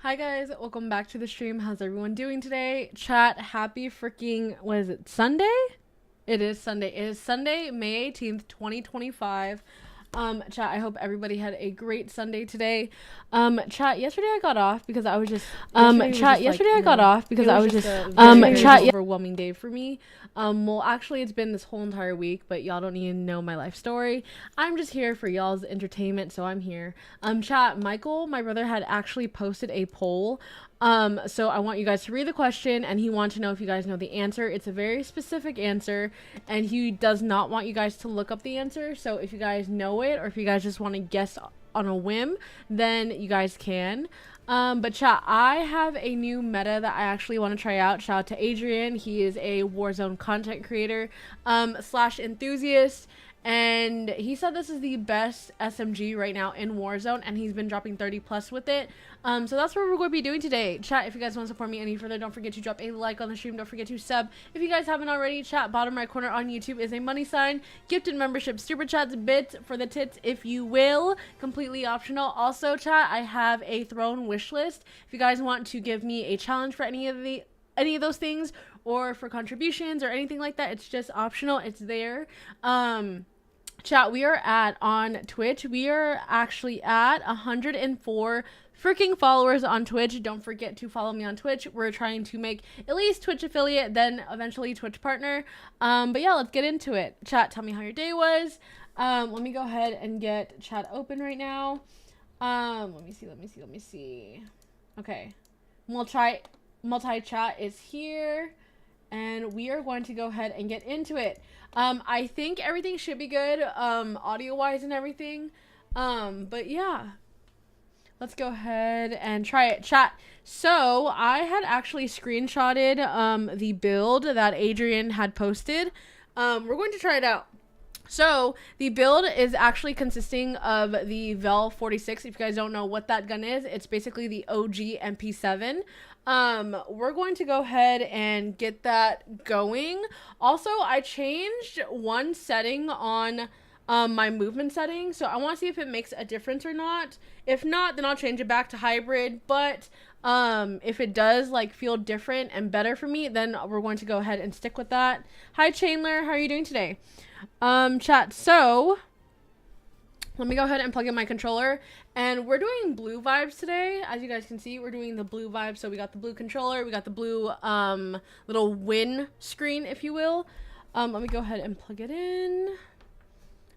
Hi guys, welcome back to the stream. How's everyone doing today? Chat, happy freaking, what is it, Sunday? It is Sunday. It is Sunday, May 18th, 2025. Chat, I hope everybody had a great Sunday today. Chat, yesterday I got off because I was just, overwhelming day for me. Well, actually it's been this whole entire week, but y'all don't need to know my life story. I'm just here for y'all's entertainment, so I'm here. Chat, Michael, my brother, had actually posted a poll. So I want you guys to read the question, and he wants to know if you guys know the answer. It's a very specific answer, and he does not want you guys to look up the answer. So if you guys know it, or if you guys just want to guess on a whim, then you guys can. But chat, I have a new meta that I actually want to try out. Shout out to Adrian. He is a Warzone content creator, slash enthusiast. And he said this is the best SMG right now in Warzone, and he's been dropping 30 plus with it. So that's what we're going to be doing today. Chat, if you guys want to support me any further, don't forget to drop a like on the stream. Don't forget to sub if you guys haven't already. Chat, bottom right corner on YouTube is a money sign. Gifted membership, super chats, bits for the tits, if you will. Completely optional. Also, chat, I have a throne wish list. If you guys want to give me a challenge for any of those things, or for contributions or anything like that, it's just optional. It's there. Chat, we are on Twitch. We are actually at 104 freaking followers on Twitch. Don't forget to follow me on Twitch. We're trying to make at least Twitch affiliate, then eventually Twitch partner. But yeah, let's get into it. Chat, tell me how your day was. Let me go ahead and get chat open right now. Let me see. Okay. Multi-chat is here. And we are going to go ahead and get into it. I think everything should be good, audio-wise and everything. But yeah. Let's go ahead and try it. Chat. So, I had actually screenshotted the build that Adrian had posted. We're going to try it out. So, the build is actually consisting of the Vel 46. If you guys don't know what that gun is, it's basically the OG MP7. We're going to go ahead and get that going. Also, I changed one setting on my movement setting, so I want to see if it makes a difference or not. If not, then I'll change it back to hybrid. But if it does like feel different and better for me, then we're going to go ahead and stick with that. Hi Chandler, how are you doing today? Chat, so let me go ahead and plug in my controller, and we're doing blue vibes today. As you guys can see, we're doing the blue vibes. So we got the blue controller, we got the blue little win screen, if you will. Let me go ahead and plug it in.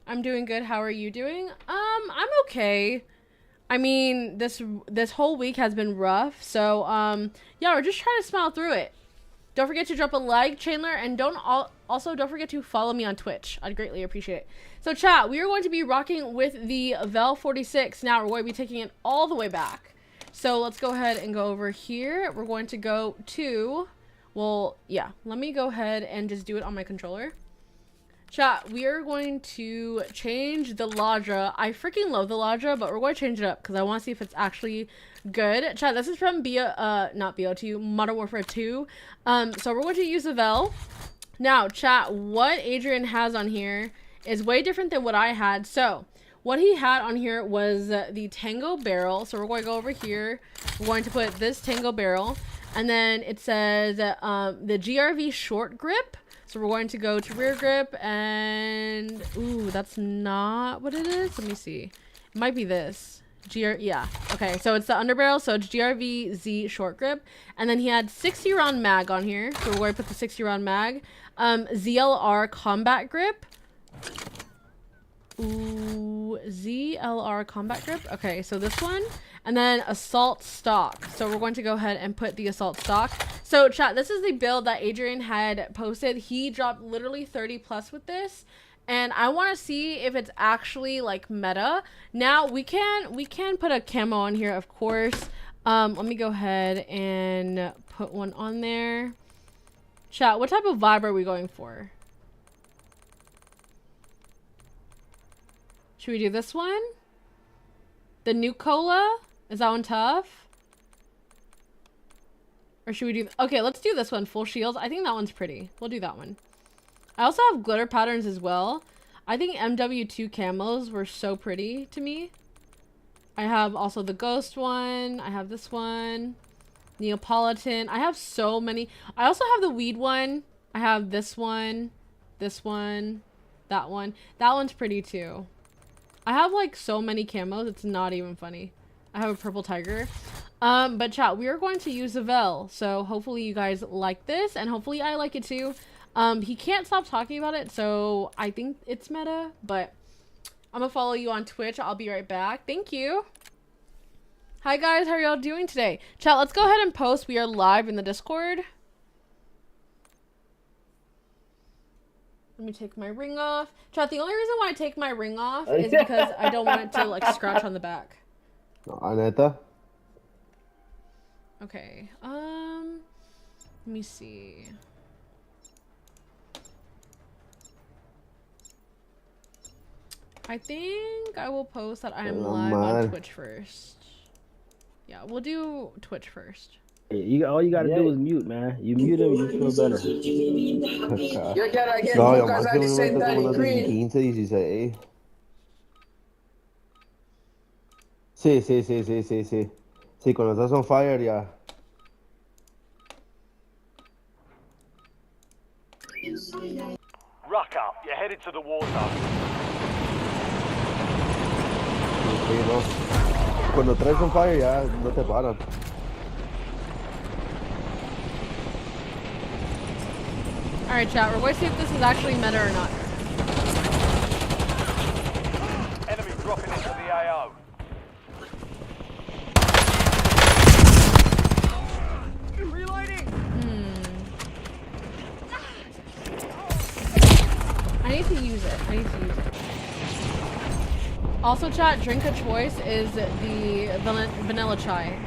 I'm doing good. How are you doing? I'm okay. I mean, this whole week has been rough, so yeah, we're just trying to smile through it. Don't forget to drop a like, Chandler, and also don't forget to follow me on Twitch. I'd greatly appreciate it. So chat, we are going to be rocking with the Vel 46. Now we're going to be taking it all the way back. So let's go ahead and go over here. We're going to go to, well, yeah, let me go ahead and just do it on my controller. Chat, we are going to change the Ladra. I freaking love the Ladra, but we're going to change it up because I want to see if it's actually good. Chat, this is from not BO2, Modern Warfare 2. So we're going to use the Vel. Now, chat, what Adrian has on here is way different than what I had. So, what he had on here was the Tango barrel. So we're going to go over here. We're going to put this Tango barrel. And then it says the GRV short grip. So we're going to go to rear grip, and ooh, that's not what it is. Let me see. It might be this. Yeah. Okay, so it's the underbarrel, so it's GRV Z short grip. And then he had 60 round mag on here. So we're going to put the 60 round mag. ZLR combat grip. Ooh, ZLR combat grip. Okay, so this one. And then assault stock. So we're going to go ahead and put the assault stock. So chat, this is the build that Adrian had posted. He dropped literally 30 plus with this. And I want to see if it's actually like meta. Now we can put a camo on here, of course. Let me go ahead and put one on there. Chat, what type of vibe are we going for? Should we do this one? The new cola? Is that one tough? Or should we do... Okay, let's do this one. Full shields. I think that one's pretty. We'll do that one. I also have glitter patterns as well. I think MW2 camos were so pretty to me. I have also the ghost one. I have this one. Neapolitan. I have so many. I also have the weed one. I have this one. This one. That one. That one's pretty too. I have like so many camos. It's not even funny. I have a purple tiger. But chat, we are going to use Vel. So hopefully you guys like this. And hopefully I like it too. He can't stop talking about it. So I think it's meta. But I'm gonna follow you on Twitch. I'll be right back. Thank you. Hi guys, how are y'all doing today? Chat, let's go ahead and post. We are live in the Discord. Let me take my ring off. Chat, the only reason why I take my ring off is because I don't want it to like scratch on the back. Aneta? Okay. Let me see. I think I will post that I am live on Twitch first. Yeah, we'll do Twitch first. All you gotta do is mute, man. You mute him, you feel better. No, yo más que me meto como las de 15, 16. Sí. Sí, cuando estás on fire ya. Ruck up, you're headed to the Warzone. Sí, no. Cuando traes on fire ya no te paran. Alright chat, we're going to see if this is actually meta or not. Enemy dropping into the AO. Reloading! I need to use it. Also chat, drink of choice is the vanilla chai.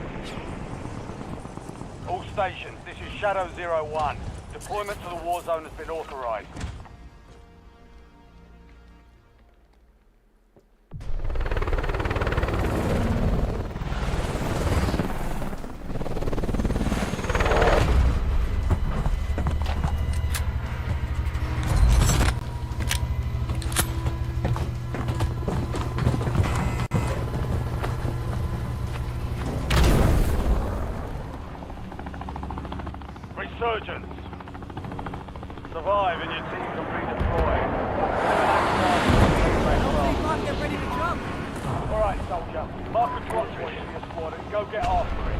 All stations, this is Shadow 01. Deployment to the Warzone has been authorized. Resurgence. Survive and your team can redeploy. Get ready to jump. Alright, soldier. Mark a drop point in your squad and go get after it.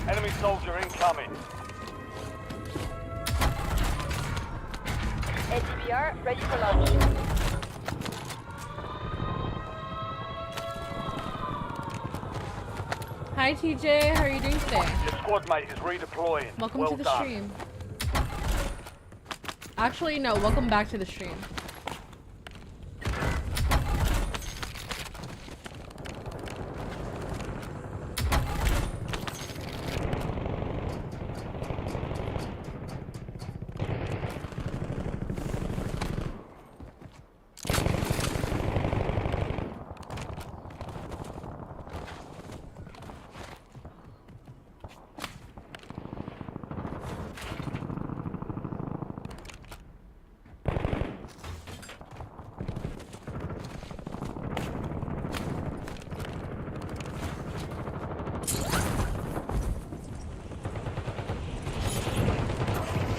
Enemy soldier incoming. ADBR ready for launch. Hi TJ, how are you doing today? Your squad mate is redeploying. Welcome well to the done. stream. Actually, no, welcome back to the stream.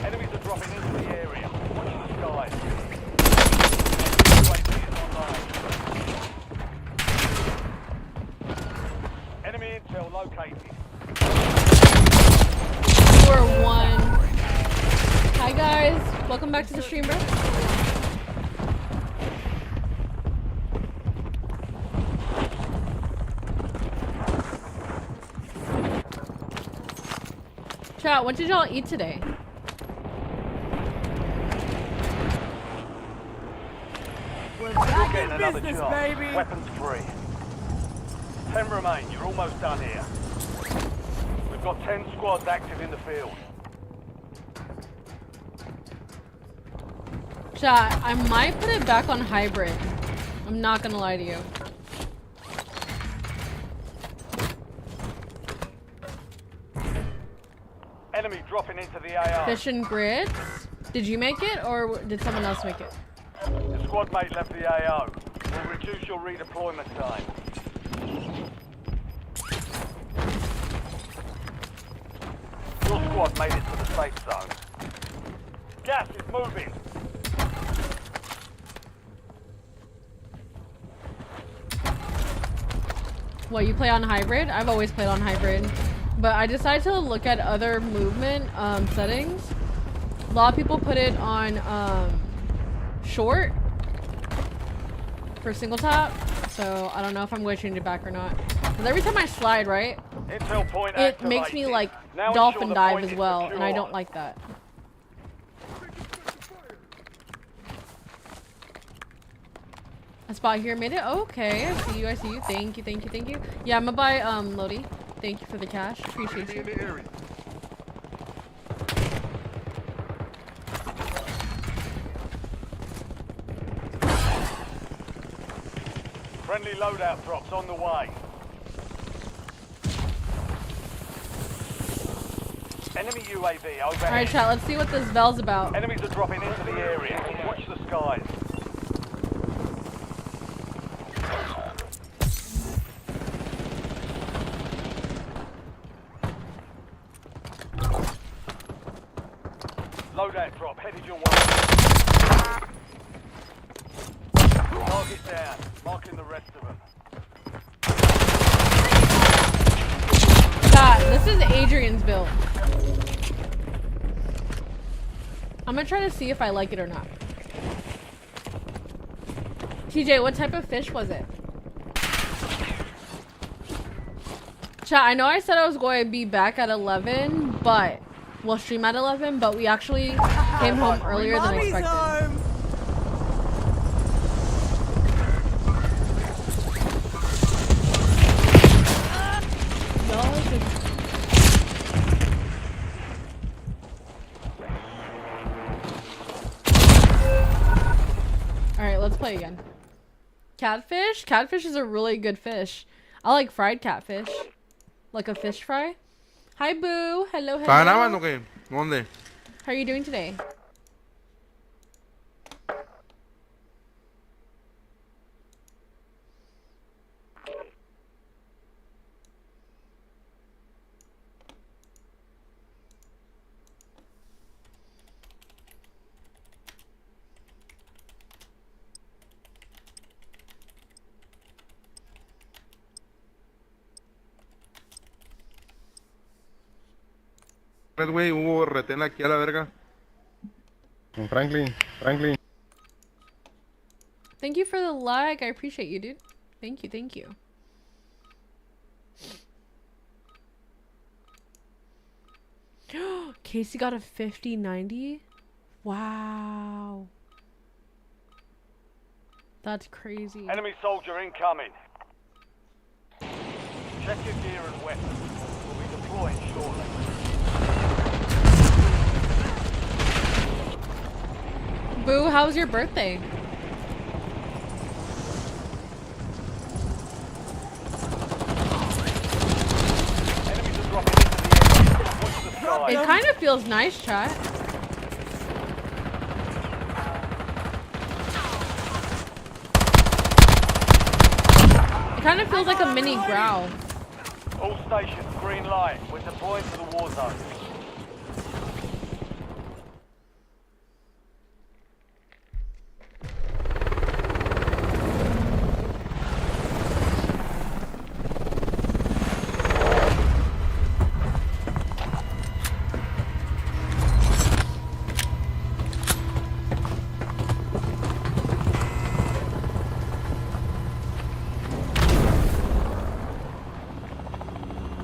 Enemies are dropping into the area. Watch the skies. UAV is online. Enemy intel located. You are one. Hi guys, welcome back to the stream, bro. Chat, what did y'all eat today? We're You're back getting in another business, job. baby. Weapons free. 10 remain. You're almost done here. We've got 10 squads active in the field. Chat, I might put it back on hybrid. I'm not gonna lie to you. Enemy dropping into the AO. Fish and grits. Did you make it or did someone else make it? The squad mate left the AO. Will reduce your redeployment time. Your squad made it to the safe zone. Gas is moving. What, you play on hybrid? I've always played on hybrid. But I decided to look at other movement settings. A lot of people put it on short for single tap. So I don't know if I'm going to change it back or not. Because every time I slide, right, Intel point it makes me like now dolphin ensure the dive point as is well. secure. And I don't like that. A spot here made it. Okay, I see you. I see you. Thank you. Thank you. Thank you. Yeah, I'm gonna buy Lodi. Thank you for the cash. Appreciate you. Friendly loadout drops on the way. Enemy UAV overhead. Alright, chat, let's see what this bell's about. Enemies are dropping into the area. Watch the skies. Loadout drop headed your way. Target down. Marking the rest of them. God, this is Adrian's build. I'm gonna try to see if I like it or not. TJ, what type of fish was it? Chat, I know I said I was going to be back at 11, but we'll stream at 11, but we actually came home earlier than Mommy's expected. home. Alright, let's play again. Catfish? Catfish is a really good fish. I like fried catfish. Like a fish fry. Hi, Boo. Hello, hello. ¿Ganaban o qué? ¿Dónde? How are you doing today? Güey, hubo retén aquí a la verga. Franklin. Thank you for the like. I appreciate you, dude. Thank you, thank you. Casey got a 50-90? Wow. That's crazy. Enemy soldier incoming. Check your gear and weapons. We'll be deploying shortly. Boo, how was your birthday? Enemies are dropping into the area. Watch the sky. It kind of feels nice, chat. It kind of feels like a mini growl. All stations, green light. We're deploying to the war zone.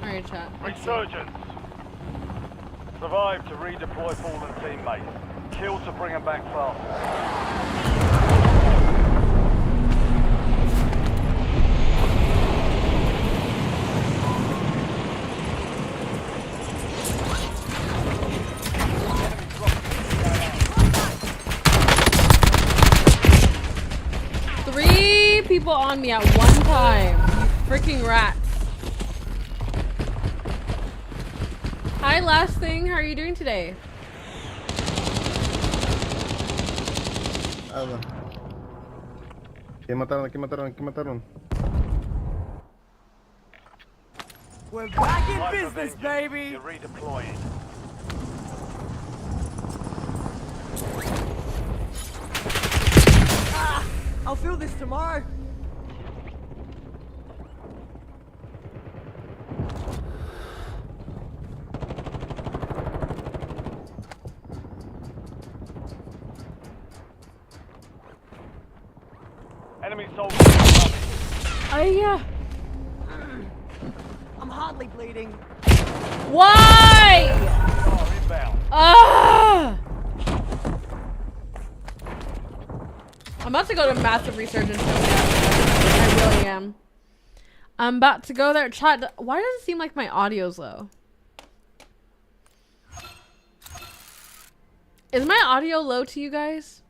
Alright, chat. Resurgence. Survive to redeploy fallen teammates. Kill to bring them back faster. Three people on me at one time. You freaking rats. Hi, last thing. How are you doing today? Nada. Aquí mataron, aquí mataron, aquí mataron. We're back in Life business, Avengers, baby. You're redeploying. Ah, I'll feel this tomorrow. Enemy soldiers incoming. Oh yeah. I'm hardly bleeding. Why? Fire inbound. Ah! I'm about to go to massive resurgence. I really am. I'm about to go there. Chat. Why does it seem like my audio's low? Is my audio low to you guys?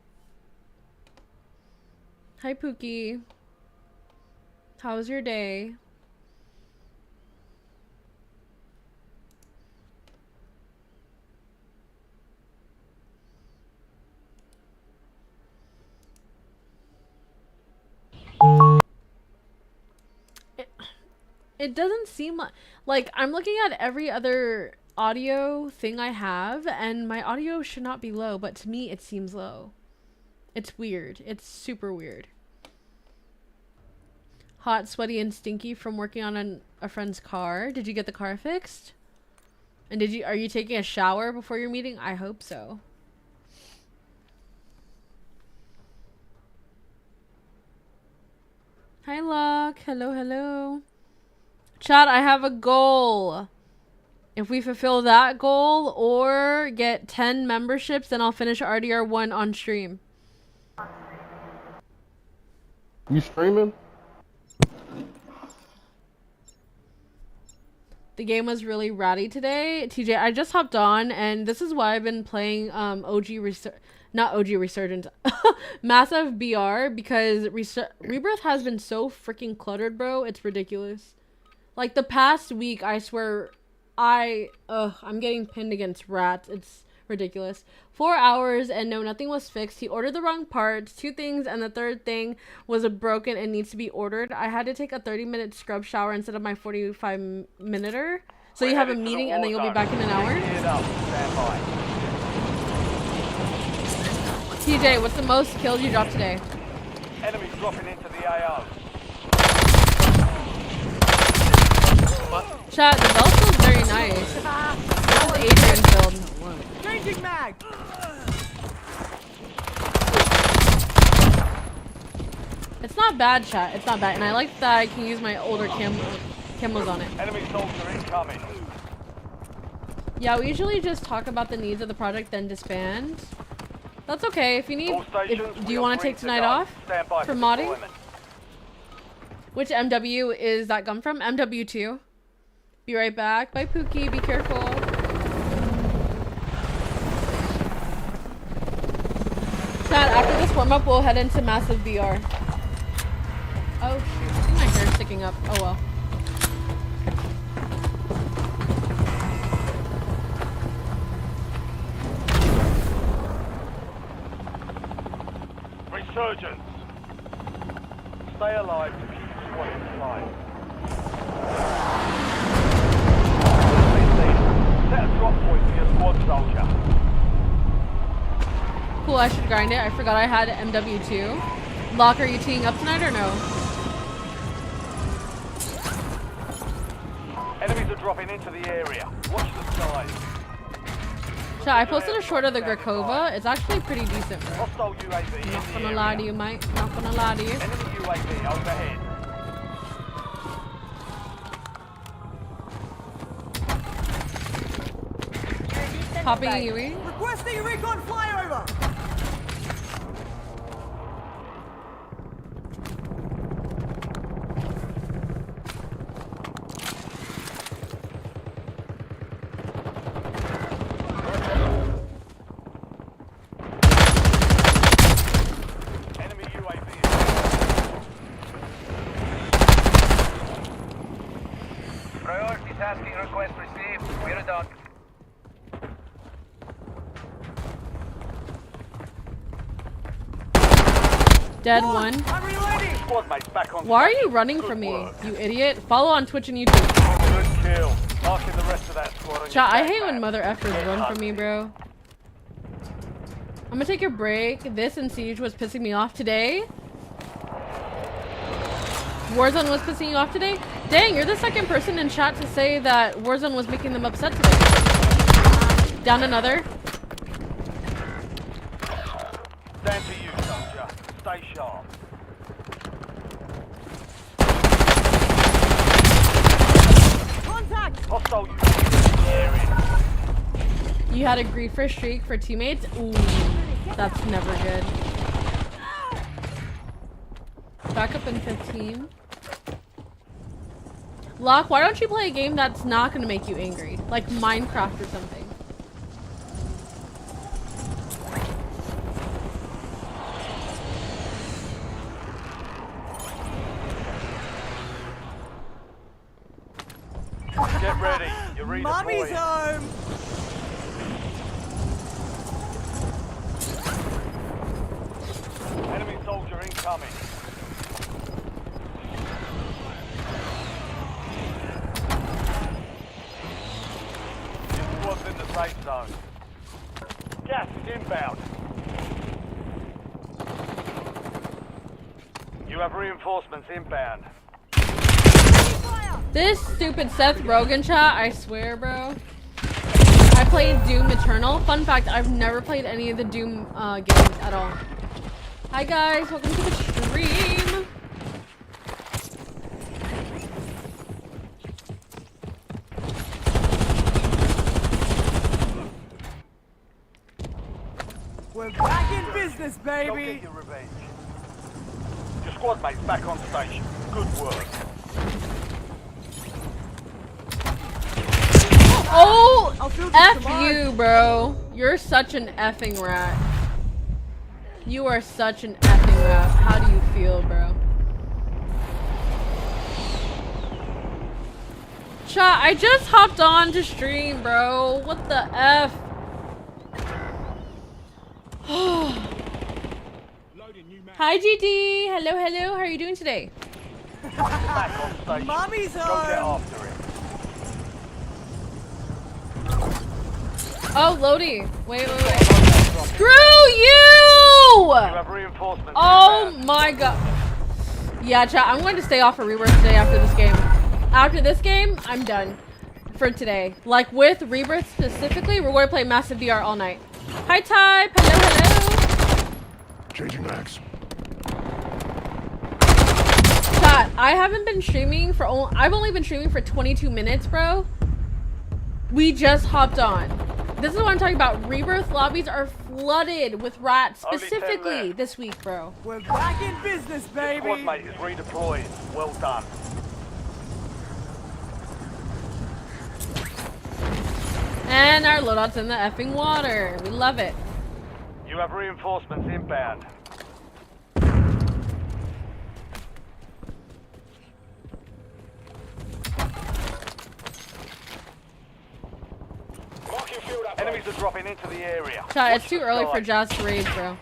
Hi, Pookie. How was your day? It doesn't seem like I'm looking at every other audio thing I have, and my audio should not be low, but to me it seems low. It's weird. It's super weird. Hot, sweaty, and stinky from working on a friend's car. Did you get the car fixed? And are you taking a shower before your meeting? I hope so. Hi, Locke. Hello, hello. Chat, I have a goal. If we fulfill that goal or get 10 memberships, then I'll finish RDR1 on stream. You streaming? The game was really ratty today. TJ, I just hopped on, and this is why I've been playing not OG Resurgent, Massive BR, because Rebirth has been so freaking cluttered, bro. It's ridiculous. Like, the past week, I swear, I'm getting pinned against rats. It's ridiculous. 4 hours, and no, nothing was fixed. He ordered the wrong parts, 2 things, and the third thing was broken and needs to be ordered. I had to take a 30-minute scrub shower instead of my 45-minuter. So you have a meeting, and then you'll be back in an hour? TJ, what's the most kills you dropped today? Enemies dropping into the AO. Chat, the belt feels very nice. This is Adrian's build. Changing mag. It's not bad, chat. It's not bad. And I like that I can use my older camos on it. Enemy soldier incoming. Yeah, we usually just talk about the needs of the project, then disband. That's okay. If you need... do you want to take tonight off for modding? Which MW is that gun from? MW2. Be right back. Bye, Pookie. Be careful. Chat, after this warm-up, we'll head into Massive BR. Oh, shoot. I think my hair's sticking up. Oh, well. Resurgence. Stay alive to keep the squad in line. Set a drop point for your squad soldier. Cool, I should grind it. I forgot I had MW2. Locke, are you teeing up tonight or no? Enemies are dropping into the area. Watch the skies. Chat, I posted a short of the Grakova. It's actually pretty decent, bro. Hostile UAV in Not the gonna area. lie to you, mate. Not gonna lie to you. Enemy UAV overhead. Popping a UE. Requesting a recon flyover. Enemy UAV Priority tasking request received. We're done. Dead one. I'm reloading. Squad mates back on Why are you station. running Good from me, work. you idiot? Follow on Twitch and YouTube. Good kill. Marking the rest of that squad on Chat, your I hate when map. mother effers run from me, bro. I'm gonna take a break. This and Siege was pissing me off today. Warzone was pissing you off today? Dang, you're the second person in chat to say that Warzone was making them upset today. Down another. Stand to you, soldier. Stay sharp. Contact. Hostile units in the area. You had a griefer streak for teammates? Ooh, that's never good. Back up in 15. Locke, why don't you play a game that's not gonna make you angry? Like Minecraft or something. Get ready. You're Mommy's redeploying. home. Enemy soldier incoming. This squad's in the safe zone. Gas is inbound. You have reinforcements inbound. This stupid Seth Rogen chat, I swear, bro. I played Doom Eternal. Fun fact, I've never played any of the Doom games at all. Hi guys, welcome to the stream. We're back in business, Go baby. get your revenge. Your squad mates back on station. Good work. Oh, I'll fill this F tomorrow. you, bro. You're such an effing rat. You are such an effing rat. How do you feel, bro? Chat, I just hopped on to stream, bro. What the F? Hi, GD. Hello, hello. How are you doing today? Back on station. Mommy's Go get home. after it. Oh, Lodi. Wait. Screw you! You have reinforcements Oh inbound. my god. Yeah, chat, I'm going to stay off for Rebirth today after this game. After this game, I'm done for today. Like, with Rebirth specifically, we're going to play Massive VR all night. Hi, Type. Hello, hello. Changing max. Chat, I haven't been streaming for I've only been streaming for 22 minutes, bro. We just hopped on. This is what I'm talking about. Rebirth lobbies are flooded with rats, Only 10 specifically left. this week, bro. We're back in business, Your squad baby. mate is redeployed. Well done. And our loadout's in the effing water. We love it. You have reinforcements inbound. Enemies are dropping into the area. Chat, it's Watch too the early sky. for Jazz to raid, bro.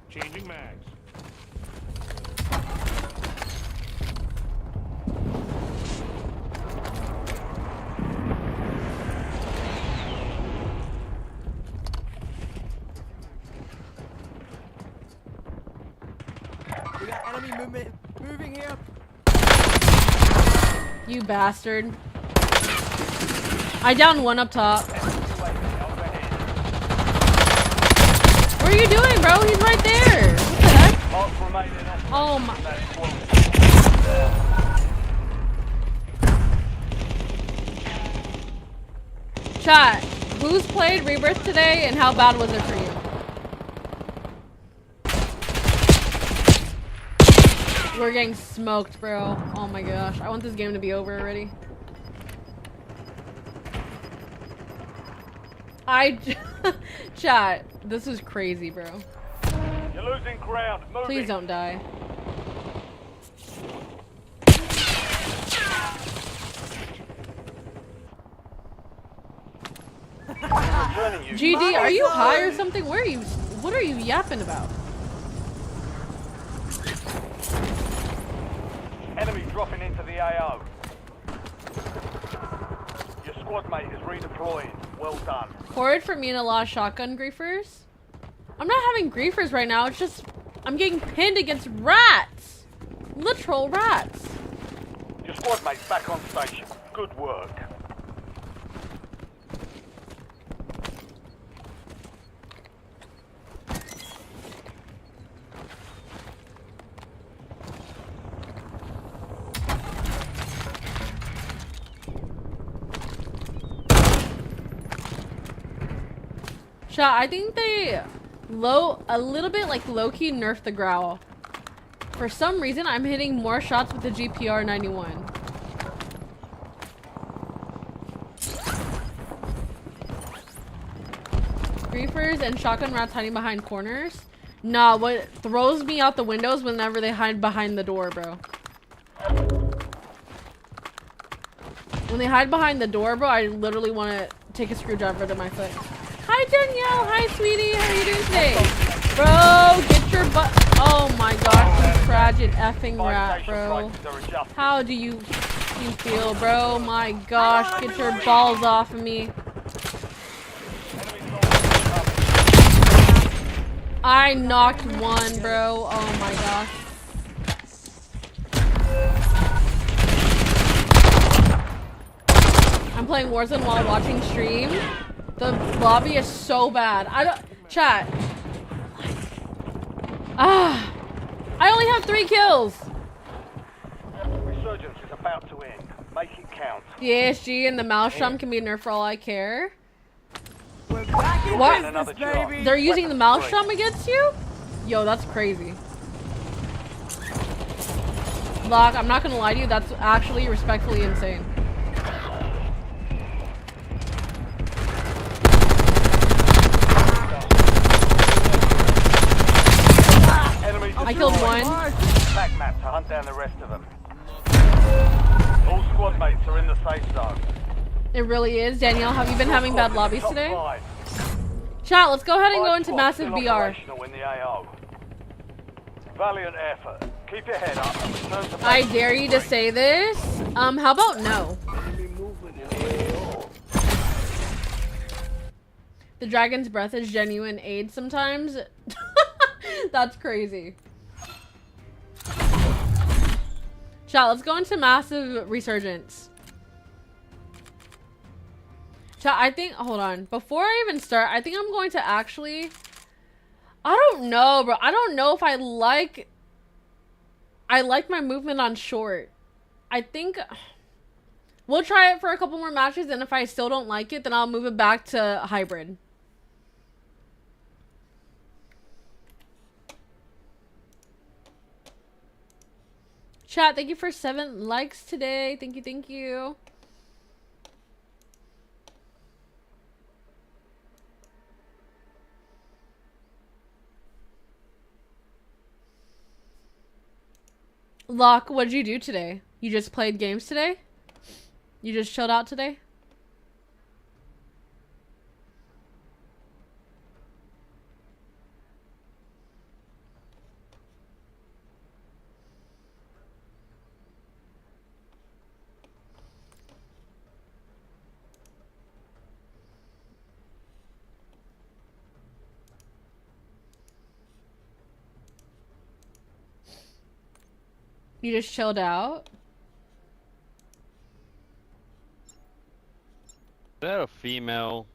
Changing mags. We got enemy movement moving here. You bastard. I downed one up top. What are you doing, bro? He's right there. What the heck? Marks remain in operation. Oh my. That squad. Chat, who's played Rebirth today and how bad was it for you? We're getting smoked, bro. Oh my gosh. I want this game to be over already. Chat, this is crazy, bro. You're losing ground. Moving. Please don't die. Returning you. GD, are you high or something? Where are you? What are you yapping about? Enemy dropping into the AO. Your squad mate is redeploying. Well done. Forward for me and a lot of shotgun griefers. I'm not having griefers right now. It's just I'm getting pinned against rats. Literal rats. Your squad mate's back on station. Good work. Chat, I think they a little bit like low-key nerfed the growl. For some reason, I'm hitting more shots with the GPR 91. Griefers and shotgun rats hiding behind corners. Nah, what throws me out the windows whenever they hide behind the door, bro. When they hide behind the door, bro, I literally want to take a screwdriver to my foot. Hi, Danielle. Hi, sweetie. How are you doing today? Bro, get your butt. Oh my gosh, you tragic effing rat, bro. How do you feel, bro? My gosh, get your balls off of me. I knocked one, bro. Oh my gosh. I'm playing Warzone while watching stream. The lobby is so bad. I don't... Chat. I only have 3 kills. Resurgence is about to end. Make it count. The ASG and the Maelstrom can be nerfed for all I care. We're back in What? business, baby. They're using the Maelstrom against you? Yo, that's crazy. Locke, I'm not gonna lie to you, that's actually respectfully insane. I killed one. Back map to hunt down the rest of them. All squad mates are in the safe zone. It really is. Danielle, have you been having bad lobbies today? Chat, let's go ahead and go into massive BR. Valiant effort. Keep your head up and return to I dare you to say this. How about no? The dragon's breath is genuine aid sometimes. That's crazy. Chat, let's go into massive resurgence. Chat, I think, hold on. Before I even start, I think I'm going to actually, I don't know, bro. I don't know if I like my movement on short. I think we'll try it for a couple more matches, and if I still don't like it, then I'll move it back to hybrid. Chat, thank you for 7 likes today. Thank you, thank you. Locke, what did you do today? You just played games today? You just chilled out today? You just chilled out? Is that a female?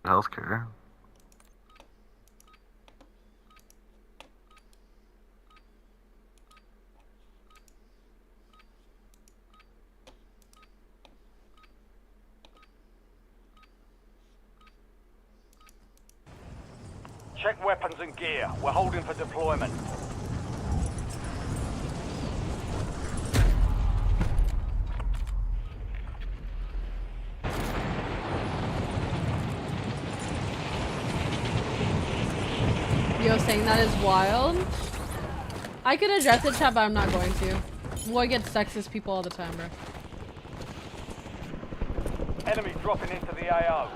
Healthcare. Check weapons and gear. We're holding for deployment. Yo, saying that is wild. I could address it, chat, but I'm not going to. Boy gets sexist people all the time, bro. Enemy dropping into the AO.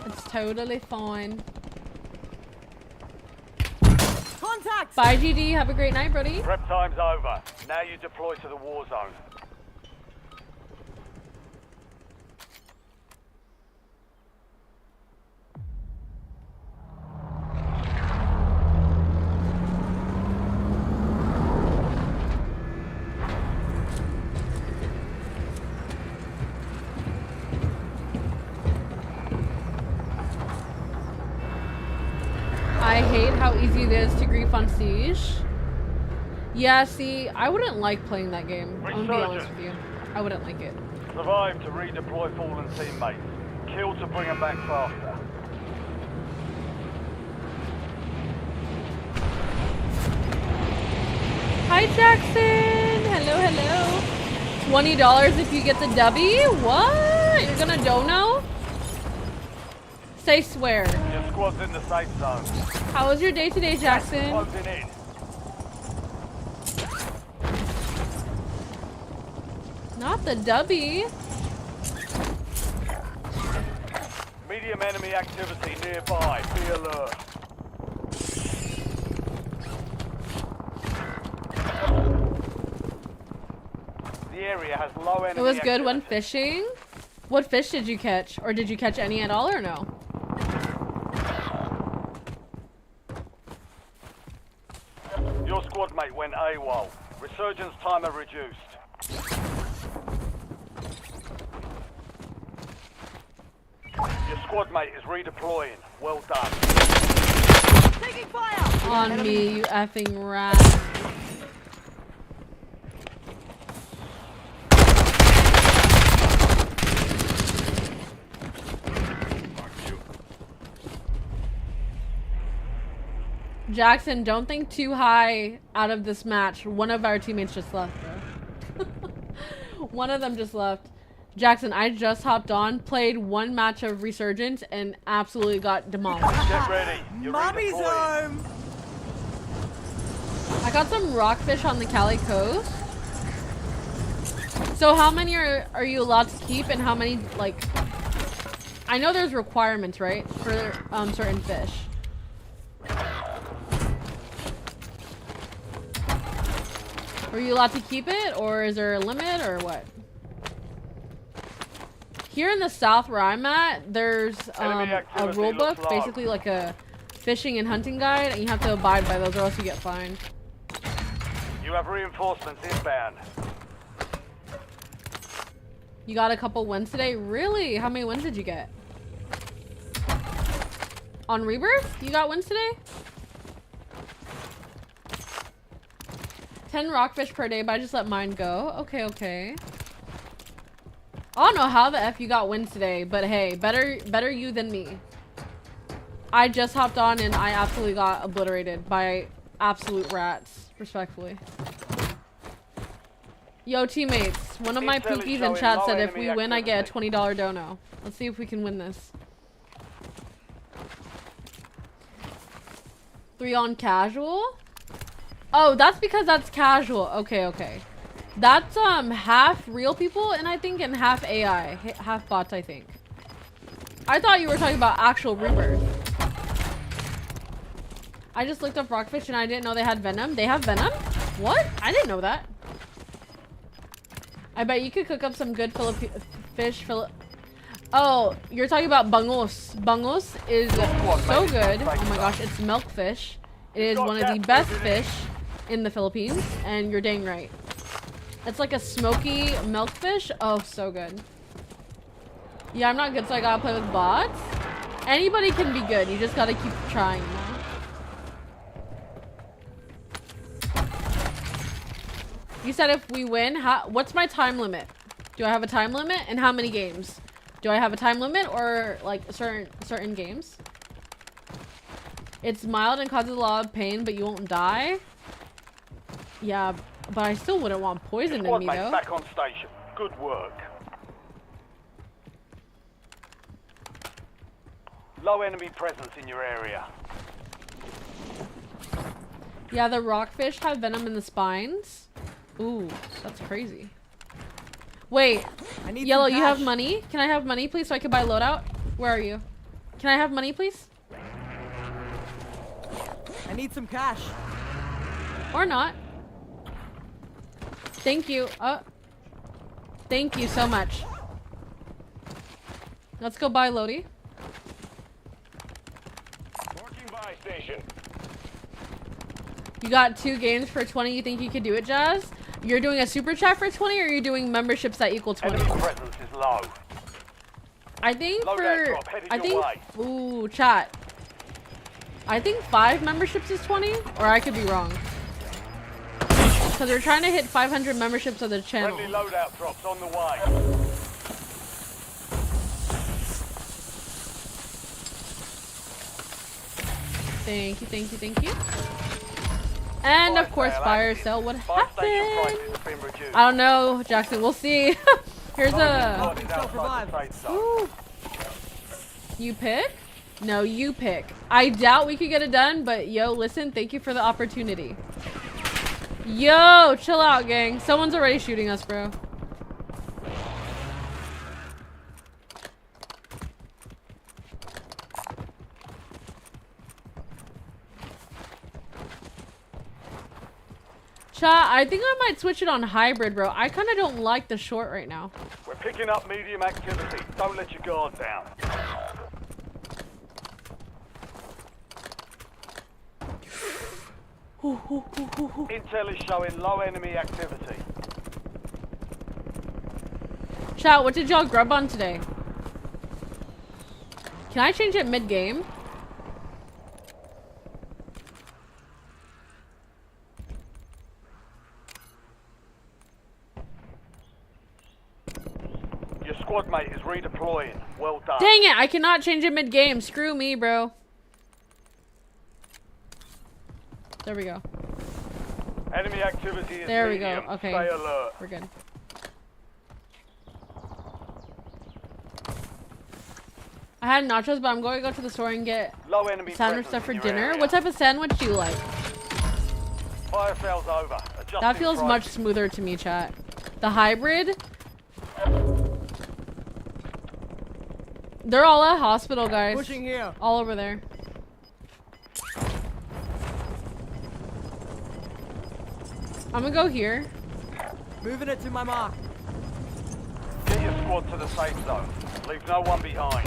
It's totally fine. Contact! Bye, GD. Have a great night, Brody. Prep time's over. Now you deploy to the war zone. I hate how easy it is to grief on Siege. Yeah, see, I wouldn't like playing that game. I'm gonna be honest with you. I wouldn't like it. Survive to redeploy fallen teammates. Kill to bring them back faster. Hi, Jackson. Hello, hello. $20 if you get the W? What? You're gonna dono? Say swear. Your squad's in the safe zone. How was your day today, Jackson? Closing in. Not the W. Medium enemy activity nearby. Be alert. The area has low enemy It was good when activity. fishing. What fish did you catch? Or did you catch any at all or no? Your squad mate went AWOL. Resurgence timer reduced. Your squad mate is redeploying. Well done. Taking fire! On me, you effing rat. Jackson, don't think too high out of this match. One of our teammates just left, bro. One of them just left. Jackson, I just hopped on, played one match of Resurgence, and absolutely got demolished. Get ready. You're Mommy's redeploying. home! I got some rockfish on the Cali coast. So how many are you allowed to keep, and how many, like... I know there's requirements, right? For certain fish. Are you allowed to keep it, or is there a limit, or what? Here in the south where I'm at, there's a rule book, basically like a fishing and hunting guide, and you have to abide by those or else you get fined. You have reinforcements inbound. You got a couple wins today? Really? How many wins did you get? On Rebirth? You got wins today? 10 rockfish per day, but I just let mine go. Okay, okay. I don't know how the F you got wins today, but hey, better you than me. I just hopped on and I absolutely got obliterated by absolute rats, respectfully. Yo, teammates, one of my pookies in chat said if we win, I get a $20 dono. Let's see if we can win this. 3 on casual? Oh, that's because that's casual. Okay, okay. That's half real people and I think and half AI, half bots, I think. I thought you were talking about actual Rebirth. I just looked up rockfish and I didn't know they had venom. They have venom? What? I didn't know that. I bet you could cook up some good fish. Oh, you're talking about bangus. Bangus is so good. Oh my gosh, it's milkfish. It is one of the best fish in the Philippines, and you're dang right. It's like a smoky milkfish. Oh, so good. Yeah, I'm not good, so I gotta play with bots. Anybody can be good. You just gotta keep trying, you know? You said if we win, what's my time limit? Do I have a time limit? And how many games? Do I have a time limit or like certain games? It's mild and causes a lot of pain, but you won't die. Yeah, but I still wouldn't want poison in me though. Back on station. Good work. Low enemy presence in your area. Yeah, the rockfish have venom in the spines. Ooh, that's crazy. Wait, I need Yellow, some you have cash. money? Can I have money, please, so I can buy loadout? Where are you? Can I have money, please? I need some cash. Or not. Thank you. Thank you so much. Let's go buy Lodi. Marking buy station. You got 2 games for 20. You think you could do it, Jazz? You're doing a super chat for 20, or are you doing memberships that equal 20? Enemy presence is low. I think Loadout for drop headed I your think way. ooh, chat. I think 5 memberships is 20, or I could be wrong. Because we're trying to hit 500 memberships of the channel. Friendly loadout drops on the way. Thank you, thank you, thank you. And of course, fire sale. What Buy station happened? prices have been reduced. I don't know, Jackson. We'll see. Here's a. Is outside the safe zone. Ooh. You pick? No, you pick. I doubt we could get it done, but yo, listen, thank you for the opportunity. Yo, chill out, gang. Someone's already shooting us, bro. Chat, I think I might switch it on hybrid, bro. I kind of don't like the short right now. We're picking up medium activity. Don't let your guard down. Intel is showing low enemy activity. Chat, what did y'all grub on today? Can I change it mid-game? Your squad mate is redeploying. Well done. Dang it, I cannot change it mid-game. Screw me, bro. There we go. Enemy activity is There we go. medium. Okay. Stay alert. We're good. I had nachos, but I'm going to go to the store and get Low enemy sandwich presence stuff for in your dinner. area. What type of sandwich do you like? Fire sale's over. Adjusting That feels much prices. smoother to me, chat. The hybrid? They're all at hospital, guys. Pushing here. All over there. I'm gonna go here. Moving it to my mark. Get your squad to the safe zone. Leave no one behind.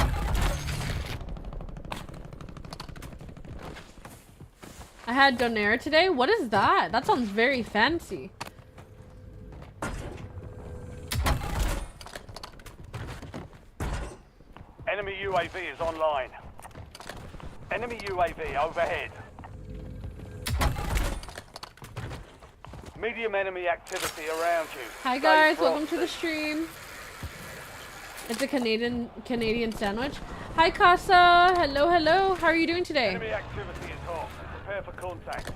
I had donair today. What is that? That sounds very fancy. Enemy UAV is online. Enemy UAV overhead. Medium enemy activity around you. Hi Stay guys, welcome to the frosty. stream. It's a Canadian sandwich. Hi Casa, hello, hello. How are you doing today? Enemy activity is hot. Prepare for contact.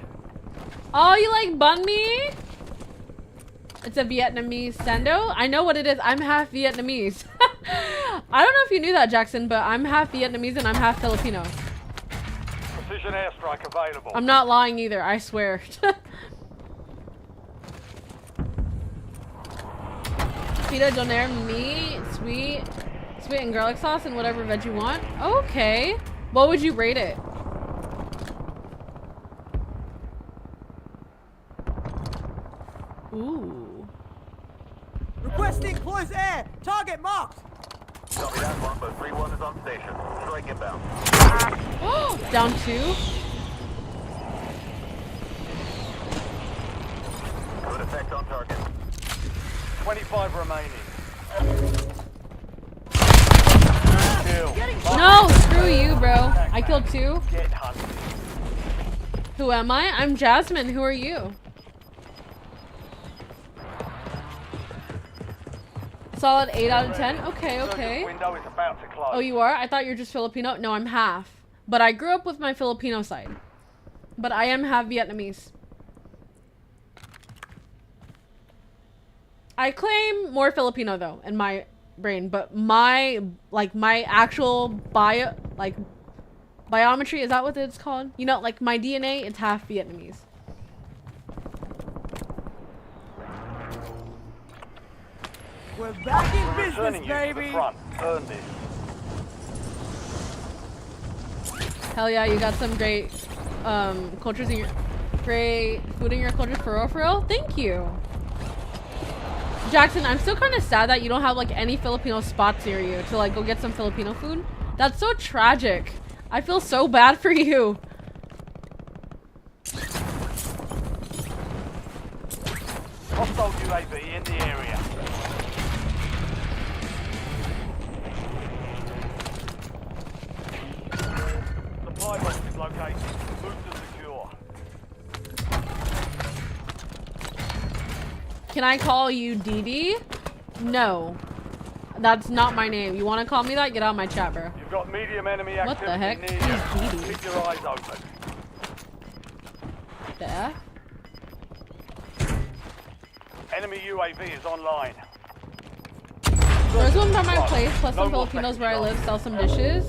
Oh, you like banh mi? It's a Vietnamese sando. I know what it is. I'm half Vietnamese. I don't know if you knew that, Jackson, but I'm half Vietnamese and I'm half Filipino. Precision airstrike available. I'm not lying either, I swear. Pita donair, meat, sweet and garlic sauce, and whatever veg you want. Okay. What would you rate it? Ooh. Requesting close air. Target marked. Copy that. Longbow 3-1 is on station. Strike inbound. Down 2. Good effect on target. 25 remaining. Kill. No, screw you, bro. I killed 2. Get hunted. Who am I? I'm Jasmine. Who are you? Solid 8 out of 10. Okay, okay. Window is about to close. Oh, you are? I thought you were just Filipino. No, I'm half. But I grew up with my Filipino side. But I am half Vietnamese. I claim more Filipino though in my brain, but my actual bio, like biometry, is that what it's called? You know, like my DNA, it's half Vietnamese. We're back in Returning business, you to the baby. front. Earn this. Hell yeah, you got some great cultures in your great food in your cultures for real. Thank you. Jackson, I'm still kind of sad that you don't have like any Filipino spots near you to like go get some Filipino food. That's so tragic. I feel so bad for you. Hostile UAV in the area. Supply box is located. Move to secure. Can I call you Dee? No. That's not my name. You want to call me that? Get out of my chat, bro. You've got medium enemy What the heck? activity near Who's you. Dee? Keep your eyes open. Yeah. Enemy UAV is online. There's one by my place, plus No some more Filipinos second where I shot. live sell some dishes.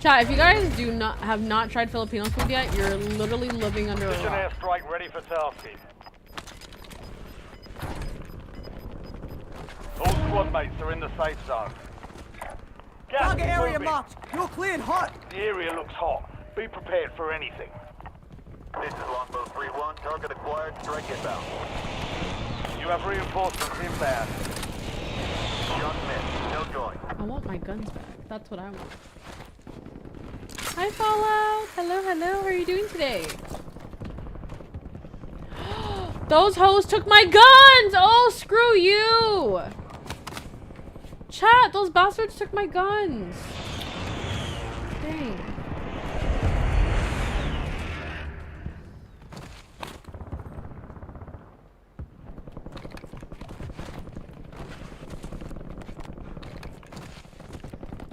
Chat, if you guys have not tried Filipino food yet, you're literally living under a Precision rock. airstrike ready for tasking. All squad mates are in the safe zone. Gas Target is area moving. marked. You're cleared hot. The area looks hot. Be prepared for anything. This is Longbow 3-1. Target acquired. Strike inbound. You have reinforcements inbound. Shot missed. No join. I want my guns back. That's what I want. Hi, Fallout. Hello, hello. How are you doing today? Those hoes took my guns. Oh, screw you. Chat, those bastards took my guns. Dang.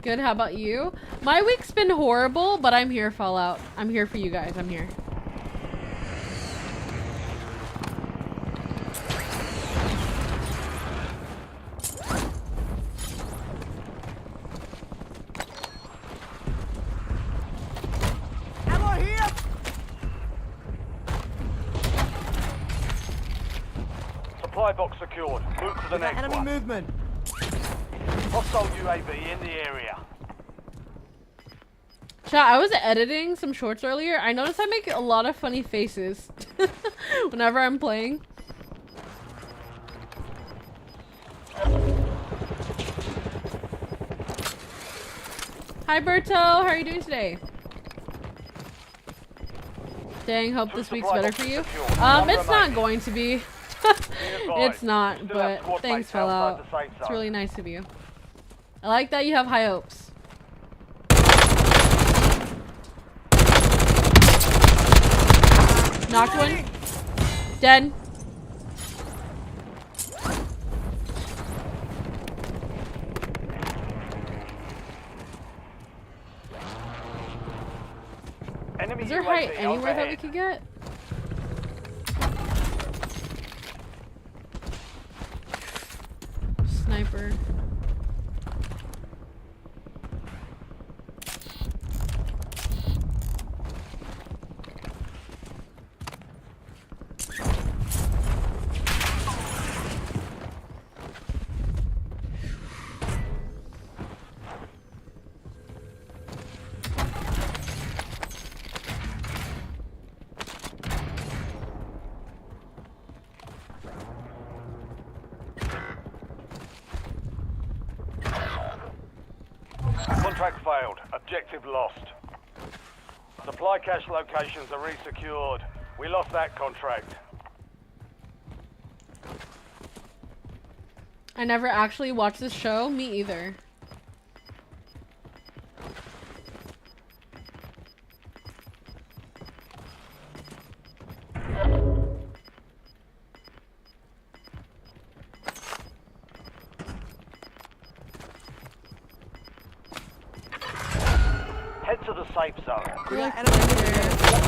Good, how about you? My week's been horrible, but I'm here, Fallout. I'm here for you guys. I'm here. Ammo here. Supply box secured. Move to the next Enemy one. movement. Hostile UAV in the area. Chat, I was editing some shorts earlier. I noticed I make a lot of funny faces whenever I'm playing. Hi, Berto. How are you doing today? Dang, hope this week's better for you. It's not going to be. It's not, but thanks, Fallout. It's really nice of you. I like that you have high hopes. Knocked one. Dead. Enemy Is there UAV height anywhere that we overhead. could get? Sniper. Contract failed. Objective lost. Supply cache locations are resecured. We lost that contract. I never actually watched this show. Me either. Head to the safe zone. Look enemy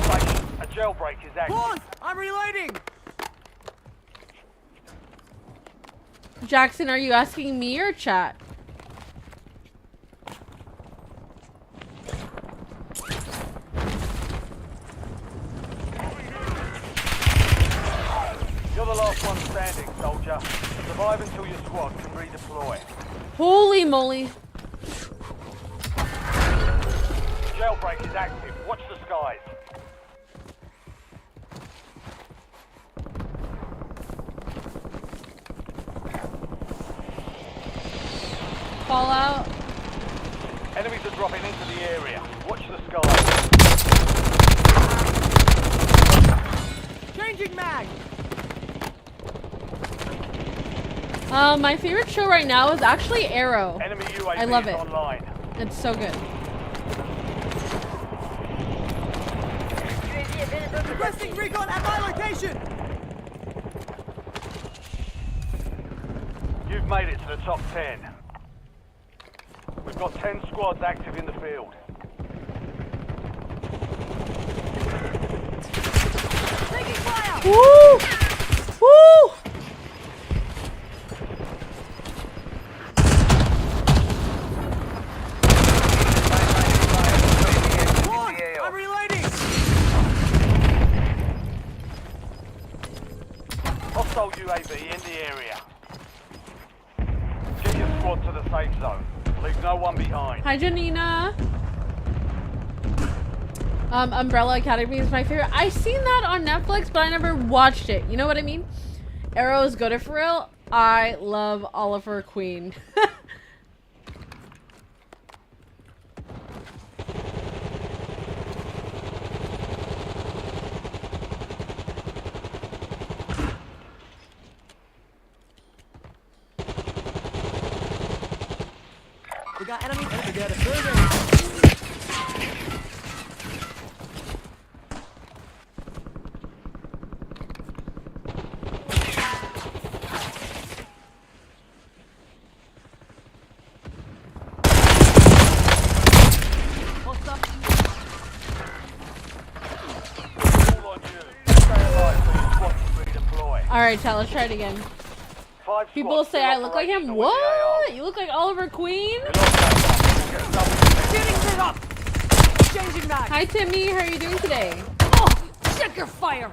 right here. A jailbreak is active. Pause. I'm reloading. Jackson, are you asking me or chat? last one standing, soldier. Survive until your squad can redeploy. Holy moly. Jailbreak is active. Watch the skies. Fallout. Enemies are dropping into the area. Watch the skies. Changing mag. My favorite show right now is actually Arrow. Enemy UAV I love is it. online. It's so good. UAV available for Requesting testing. recon at my location. You've made it to the top 10. We've got 10 squads active in the field. Taking fire. Woo! Woo! Lord, I'm reloading. Hostile UAV in the area. Get your squad to the safe zone. Leave no one behind. Hi, Janina. Umbrella Academy is my favorite. I seen that on Netflix, but I never watched it. You know what I mean? Arrow is good for real. I love Oliver Queen. We got enemy together. All on you. Stay alive so your squad can redeploy. Alright, chat, let's try it again. 5 People squads say still I look like him. operational with the What? You look like Oliver Queen? AR. We lost that one. Get double. Getting lit up. Changing mag. Hi, Timmy. How are you doing today? Oh, check your fire.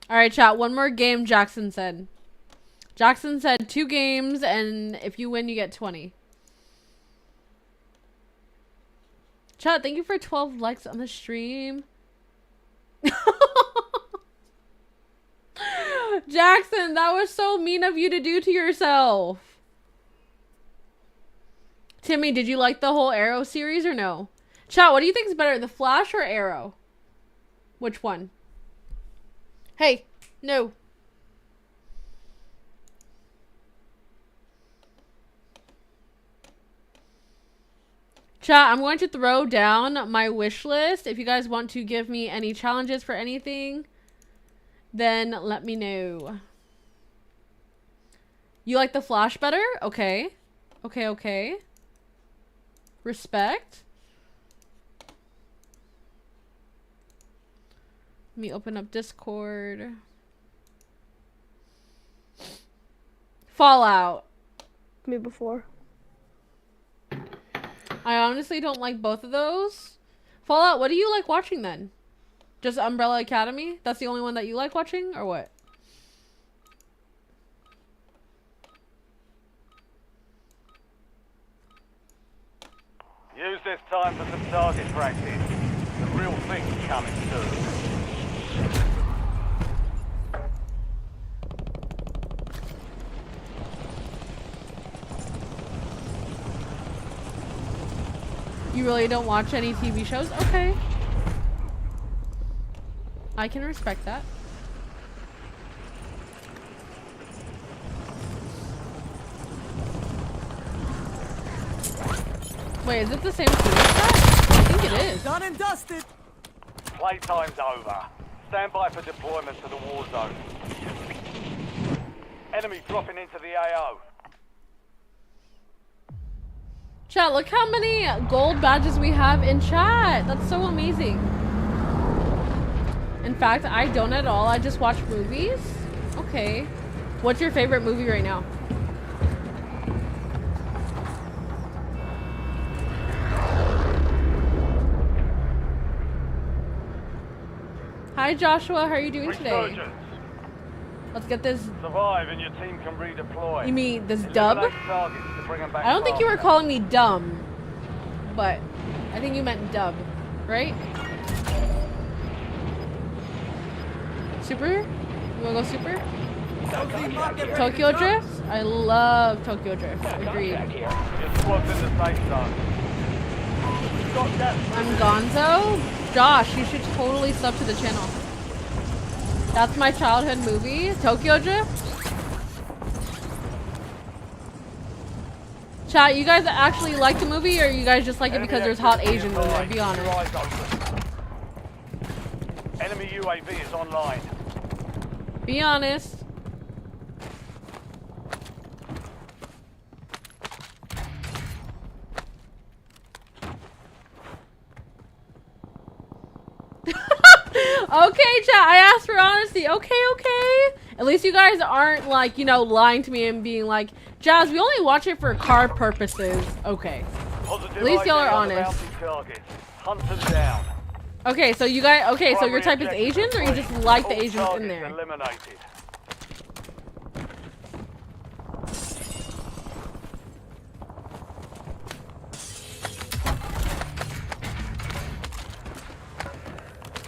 Alright, chat. One more game, Jackson said. Jackson said 2 games, and if you win, you get 20. Chat, thank you for 12 likes on the stream. Jackson, that was so mean of you to do to yourself. Timmy, did you like the whole Arrow series or no? Chat, what do you think is better, The Flash or Arrow? Which one? Hey, no. Chat, I'm going to throw down my wish list. If you guys want to give me any challenges for anything, then let me know. You like The Flash better? Okay. Okay, okay. Respect. Let me open up Discord. Fallout. Me before. I honestly don't like both of those. Fallout, what do you like watching then? Just Umbrella Academy? That's the only one that you like watching, or what? Use this time for some target practice. The real thing's coming soon. You really don't watch any TV shows? Okay. I can respect that. Wait, is it the same series set? I think it is. Done and dusted. Playtime's over. Stand by for deployment to the war zone. Enemy dropping into the AO. Chat, look how many gold badges we have in chat. That's so amazing. In fact, I don't at all. I just watch movies. Okay. What's your favorite movie right now? Hi Joshua, how are you doing today? Resurgence. Let's get this. Survive and your team can redeploy. You mean this dub? Eliminate targets to bring them back I don't think you were faster. calling me dumb, but I think you meant dub, right? Super? You wanna go super? Tokyo Drift? I love Tokyo Drift. Agreed. Your squad's in the safe zone. You've got gas. I'm Gonzo. Josh, you should totally sub to the channel. That's my childhood movie, Tokyo Drift. Chat, you guys actually like the movie, or you guys just like it because there's hot Asians in there? Be honest. Enemy UAV is online. Be honest. Okay, chat, I asked for honesty. Okay, okay. At least you guys aren't like, you know, lying to me and being like, Jazz, we only watch it for car purposes. Okay. Positive At least y'all are ID on the honest. bounty target. Hunt them down. Okay, so you guys, okay, so your Primary type is objective Asians, or you complete. just like the All Asians in targets there? eliminated.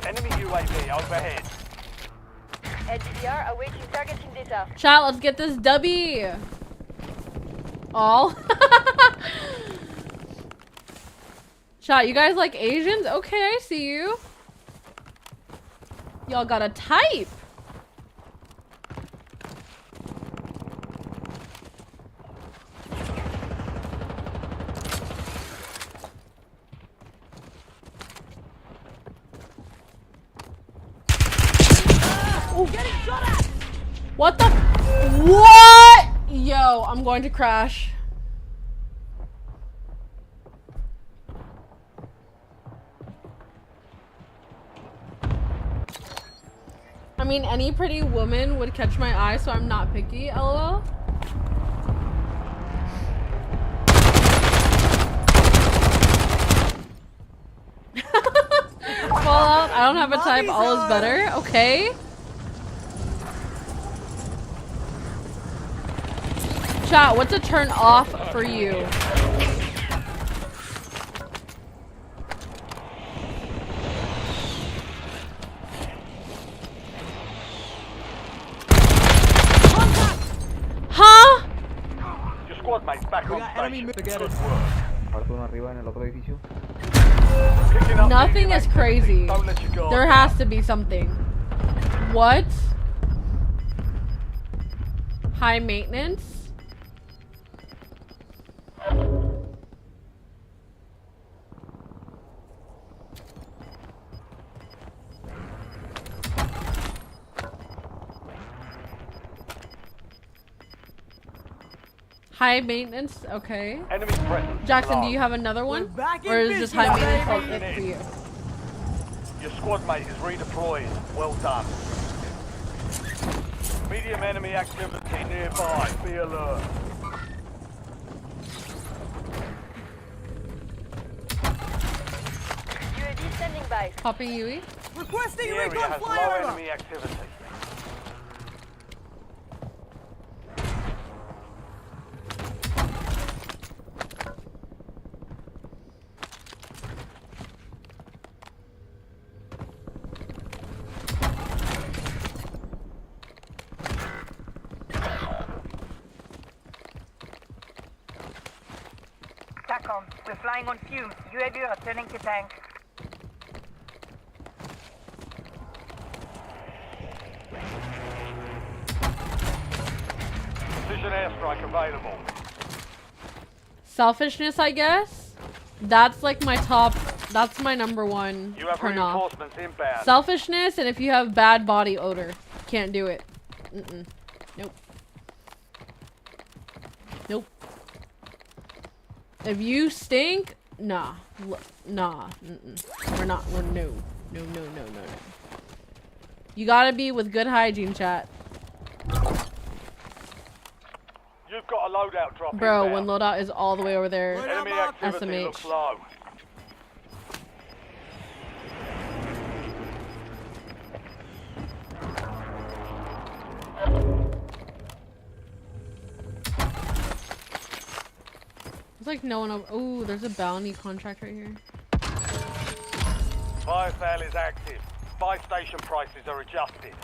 Enemy UAV overhead. LGDR awaiting targeting data. Chat, let's get this dubby. All. Chat, you guys like Asians? Okay, I see you. Y'all got a type. What the? What? Yo, I'm going to crash. I mean, any pretty woman would catch my eye, so I'm not picky, lol. Fallout, I don't have a type, all is better. Okay. Chat, what's a turn off for you? Huh? Your squad mates back on station. Good work. Picking up Nothing medium is activity. crazy. Don't let your guard There down. has to be something. What? High maintenance? High maintenance? Okay. Enemy presence. Jackson, do low. you have another one? back in Or is just business, high maintenance all baby. it for you? Your squad mate is redeployed. Well done. Medium enemy activity nearby. Be alert. UAV standing by. Poppy Yui? Requesting The a area recon has low flyover. enemy activity. TACOM, we're flying on fumes. UAV returning to tank. Precision airstrike available. Selfishness, I guess? That's like my top, that's my number one You have turn off. reinforcements inbound. Selfishness, and if you have bad body odor. Can't do it. Mm-mm. Nope. Nope. If you stink, nah. Nah. Mm-mm. We're not, we're no. No, no, no, no, no. You gotta be with good hygiene, chat. You've got a loadout drop Bro, inbound. when loadout is all the way over there. Enemy activity SMH. looks low. It's like no one. Oh, there's a bounty contract right here. Fire sale is active. Buy station prices are adjusted.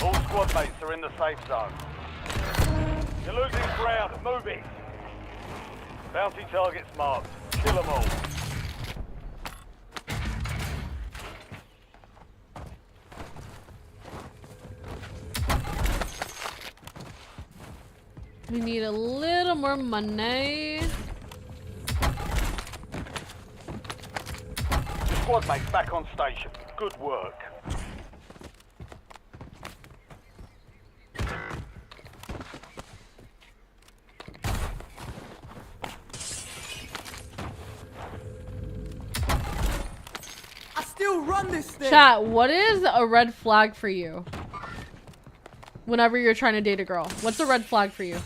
All squad mates are in the safe zone. You're losing ground. Move it. Bounty targets marked. Kill them all. We need a little more money. Squad mates back on station. Good work. I still run this thing. Chat, what is a red flag for you? Whenever you're trying to date a girl, what's a red flag for you?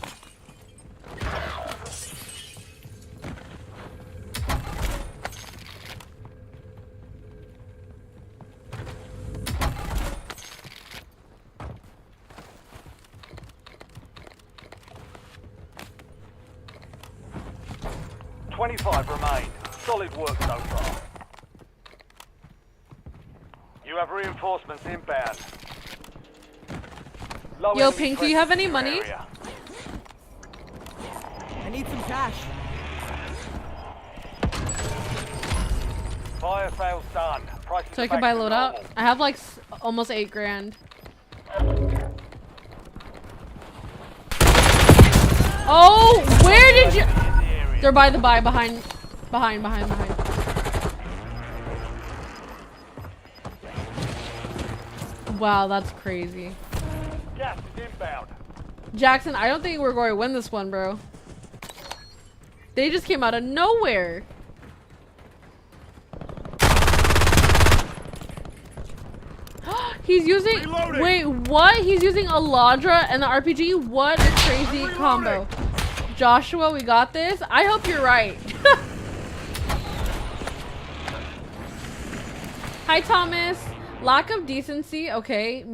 $25 remain. Solid work so far. You have reinforcements inbound. Low Yo, enemy Pink, do you have any presence in money? your area. I need some cash. Fire sales done. Prices So I are can back buy to loadout? normal. I have like almost 8 grand. Oh, where did you? In the area. They're by the behind. Wow, that's crazy. Gas is inbound. Jackson, I don't think we're going to win this one, bro. They just came out of nowhere. He's using. Reloading. Wait, what? He's using a Ladra and the RPG? What a crazy combo. Joshua, we got this. I hope you're right. Hi, Thomas. Lack of decency, okay.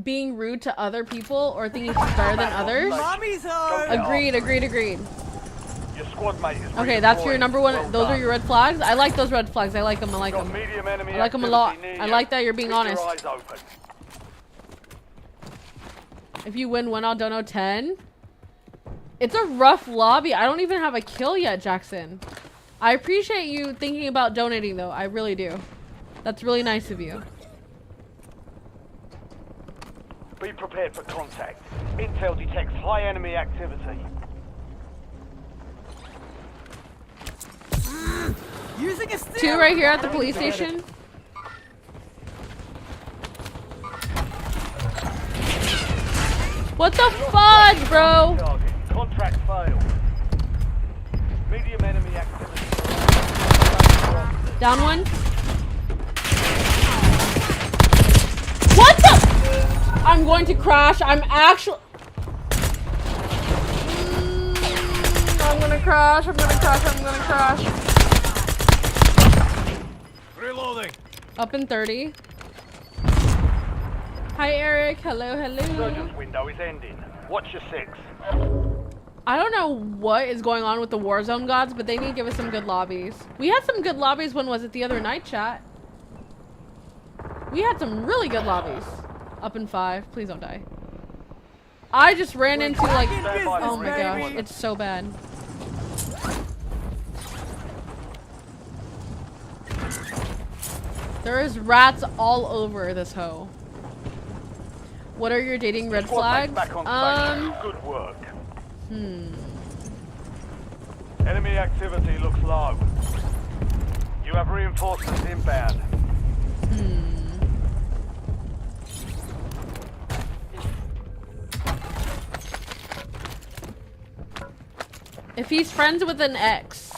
Being rude to other people or thinking he's better than others. Mommy's hard. Agreed. Your squad mate is Okay, that's your redeployed. number one. Well those are done. your red flags. I like those red flags. I like them. Got medium enemy I like them a lot. activity near I you. like that you're being Keep honest. your eyes open. If you win 1 out, don't know 10. It's a rough lobby. I don't even have a kill yet, Jackson. I appreciate you thinking about donating, though. I really do. That's really nice of you. Be prepared for contact. Intel detects high enemy activity. Using a stick. 2 right here at the police station. What the fudge, bro? Target. Contract failed. Medium enemy activity. Down one. What the? I'm going to crash. I'm actually. I'm gonna crash. Reloading. Up in 30. Hi, Eric. Hello. Surgeon's window is ending. Watch your 6. I don't know what is going on with the Warzone gods, but they need to give us some good lobbies. We had some good lobbies. When was it? The other night, chat. We had some really good lobbies. Up in 5. Please don't die. I just ran into like, oh my gosh, it's so bad. There is rats all over this hoe. What are your dating red Squad mates flags? back on station. Good work. Enemy activity looks low. You have reinforcements inbound. If he's friends with an ex.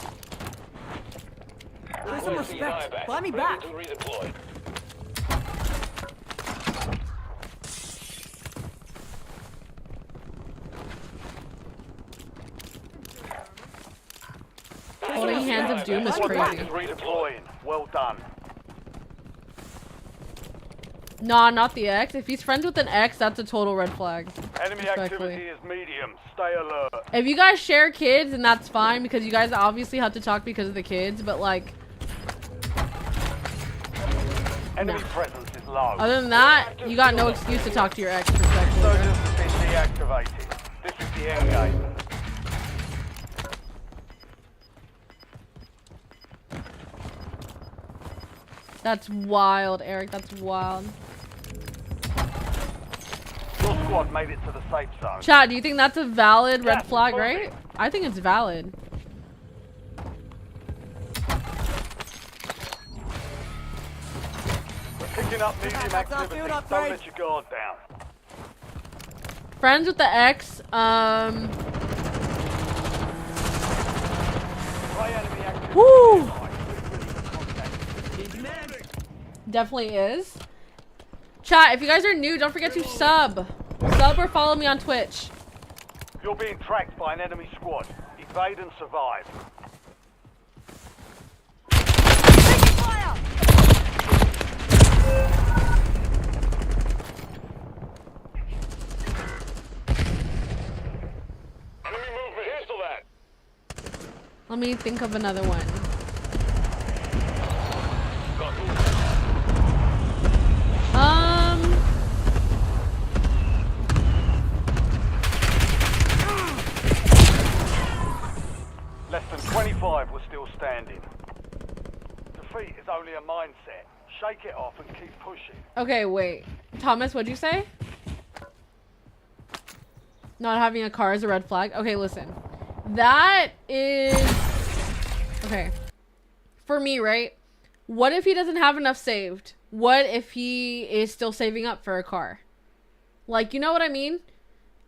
Show some respect. Buy me back. Holding hands of doom is Squad mate crazy. is redeploying. Well done. Nah, not the X. If he's friends with an X, that's a total red flag. Enemy activity is medium. Stay alert. If you guys share kids, then that's fine because you guys obviously have to talk because of the kids, but like... Enemy presence is low. Other than that, you got no excuse to talk to your ex, respectfully. Soldiers have been deactivated. This is the end game. That's wild, Eric. That's wild. Your squad made it to the safe zone. Chat, do you think that's a valid red Yes, flag, moving. right? I think it's valid. We're picking up medium That's our activity. field Don't upgrade. let your guard down. Friends with the X, High enemy activity. woo! Definitely is. Chat, if you guys are new, don't forget to sub. Sub or follow me on Twitch. You're being tracked by an enemy squad. Evade and survive. Fire! Enemy movement. Handle that. Let me think of another one. Less than 25 were still standing. Defeat is only a mindset. Shake it off and keep pushing. Okay, wait. Thomas, what'd you say? Not having a car is a red flag. Okay, listen. That is... Okay. For me, right? What if he doesn't have enough saved? What if he is still saving up for a car? Like, you know what I mean?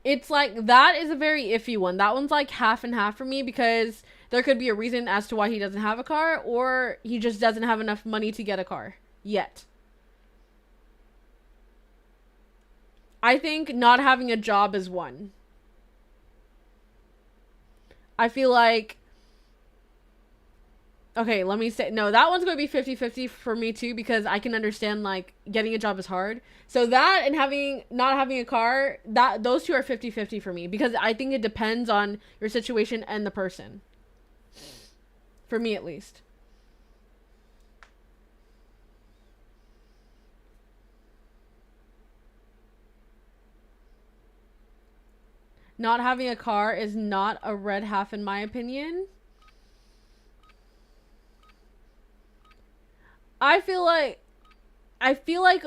It's like, that is a very iffy one. That one's like half and half for me because there could be a reason as to why he doesn't have a car, or he just doesn't have enough money to get a car yet. I think not having a job is one. I feel like... Okay, let me say... No, that one's going to be 50-50 for me too, because I can understand, like, getting a job is hard. So that and not having a car, those two are 50-50 for me, because I think it depends on your situation and the person. For me, at least. Not having a car is not a red half in my opinion. I feel like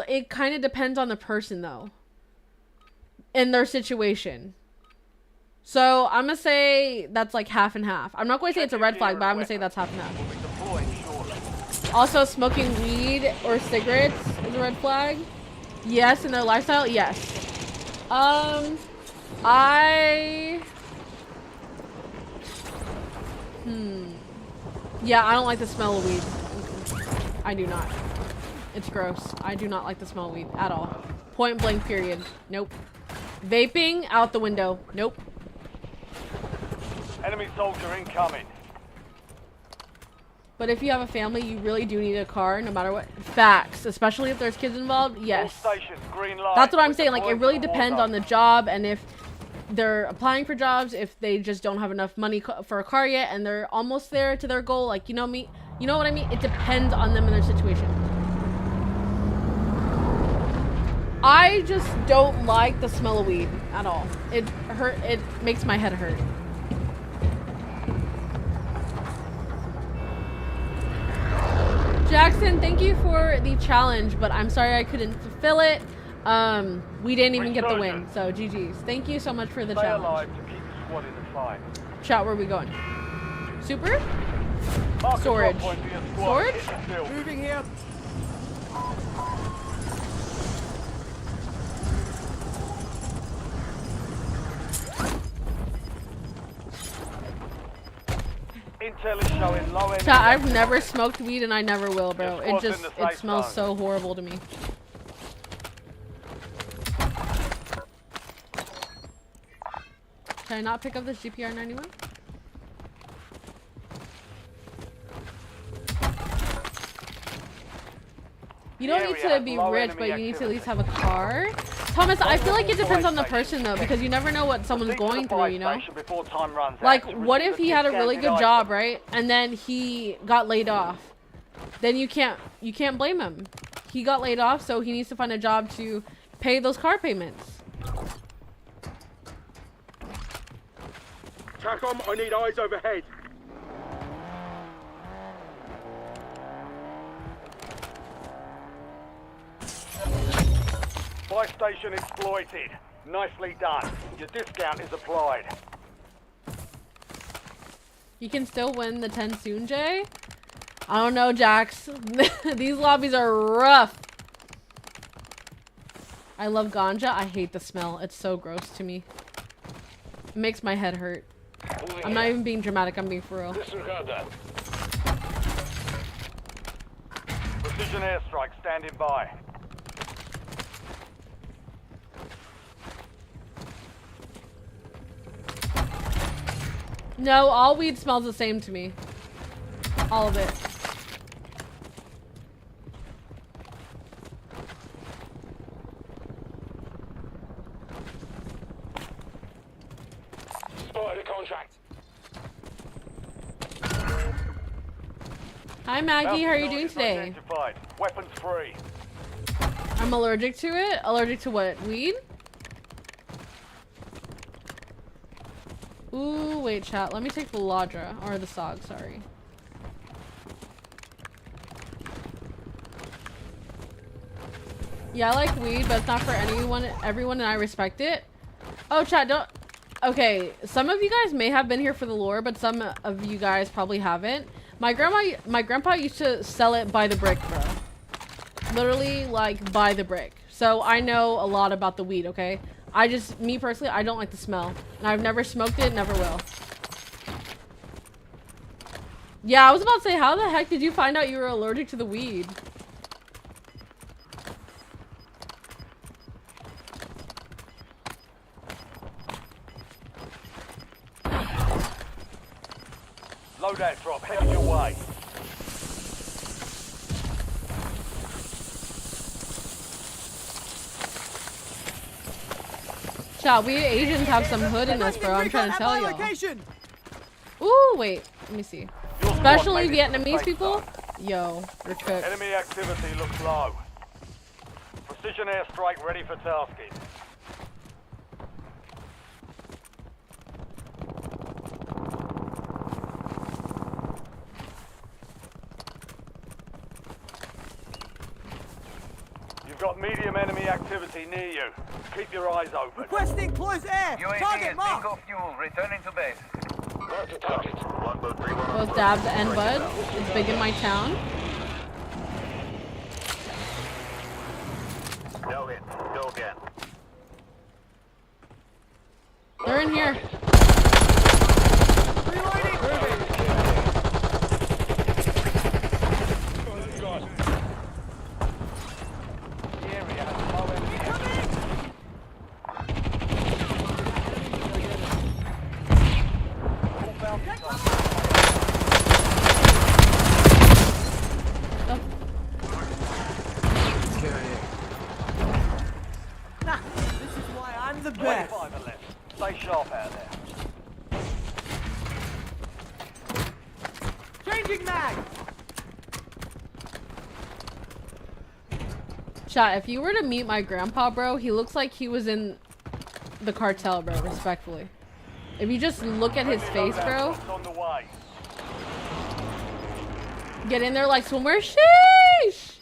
it kind of depends on the person though. And their situation. So I'm gonna say that's like half and half. I'm not going to say it's a red flag, but I'm gonna say that's half and half. We'll be deploying shortly. Also, smoking weed or cigarettes is a red flag. Yes, in their lifestyle, yes. Yeah, I don't like the smell of weed. I do not. It's gross. I do not like the smell of weed at all. Point blank period. Nope. Vaping, out the window. Nope. Enemy soldier incoming. But if you have a family, you really do need a car, no matter what. Facts. Especially if there's kids involved, yes. All stations, green light. That's what I'm We're saying. Like, it deploying really to depends Warzone. on the job, and if they're applying for jobs, if they just don't have enough money for a car yet, and they're almost there to their goal. Like, you know me, you know what I mean? It depends on them and their situation. I just don't like the smell of weed at all. It makes my head hurt. Jackson, thank you for the challenge, but I'm sorry I couldn't fulfill it. We didn't even get the win, so GG's. Thank you so much for the Stay challenge. alive to keep the squad in the fight. Chat, where are we going? Super? Mark a Storage. drop point for your squad. Storage? Hit the field. Moving here. Intel is showing low enemy. Chat, I've never smoked weed and I never will, bro. Your It squad's in just, the it safe smells zone. so horrible to me. Can I not pick up this GPR 91? You don't need to be rich, but you need to at least have a car. Thomas, I feel like it depends on the person though, because you never know what someone's going through, you know? Like, what if he had a really good job, right? And then he got laid off. Then you can't blame him. He got laid off, so he needs to find a job to pay those car payments. TACOM, I need eyes overhead. Buy station exploited. Nicely done. Your discount is applied. You can still win the 10 soon, Jay? I don't know, Jax. These lobbies are rough. I love ganja. I hate the smell. It's so gross to me. It makes my head hurt. I'm not even being dramatic. I'm being for real. Disregard that. Precision airstrike standing by. No, all weed smells the same to me. All of it. Spotted a contract. Hi Maggie, how are you doing today? Identified. Weapons free. I'm allergic to it. Allergic to what? Weed? Ooh, wait, chat. Let me take the Ladra. Or the SOG, sorry. Yeah, I like weed, but it's not for everyone, and I respect it. Oh, chat, don't... Okay, some of you guys may have been here for the lore, but some of you guys probably haven't. My grandpa used to sell it by the brick, bro. Literally, like, by the brick. So I know a lot about the weed, okay? Me personally, I don't like the smell. And I've never smoked it, never will. Yeah, I was about to say, how the heck did you find out you were allergic to the weed? Loadout drop headed your way. Chat, we Asians have some hood in us, bro. I'm trying to tell y'all. Ooh, wait. Let me see. Especially Vietnamese people. Yo, you're cooked. Enemy activity looks low. Precision airstrike ready for tasking. You've got medium enemy activity near you. Keep your eyes open. Requesting close air. Target mark. Bingo fuel. Returning to base. Both dabs and bud. It's big in my town. No hit. Go again. They're in here. Stay sharp out there. Changing mag. Chat, if you were to meet my grandpa, bro, he looks like he was in the cartel, bro, respectfully. If you just look at his face, bro. Get in there like swimwear. Sheesh!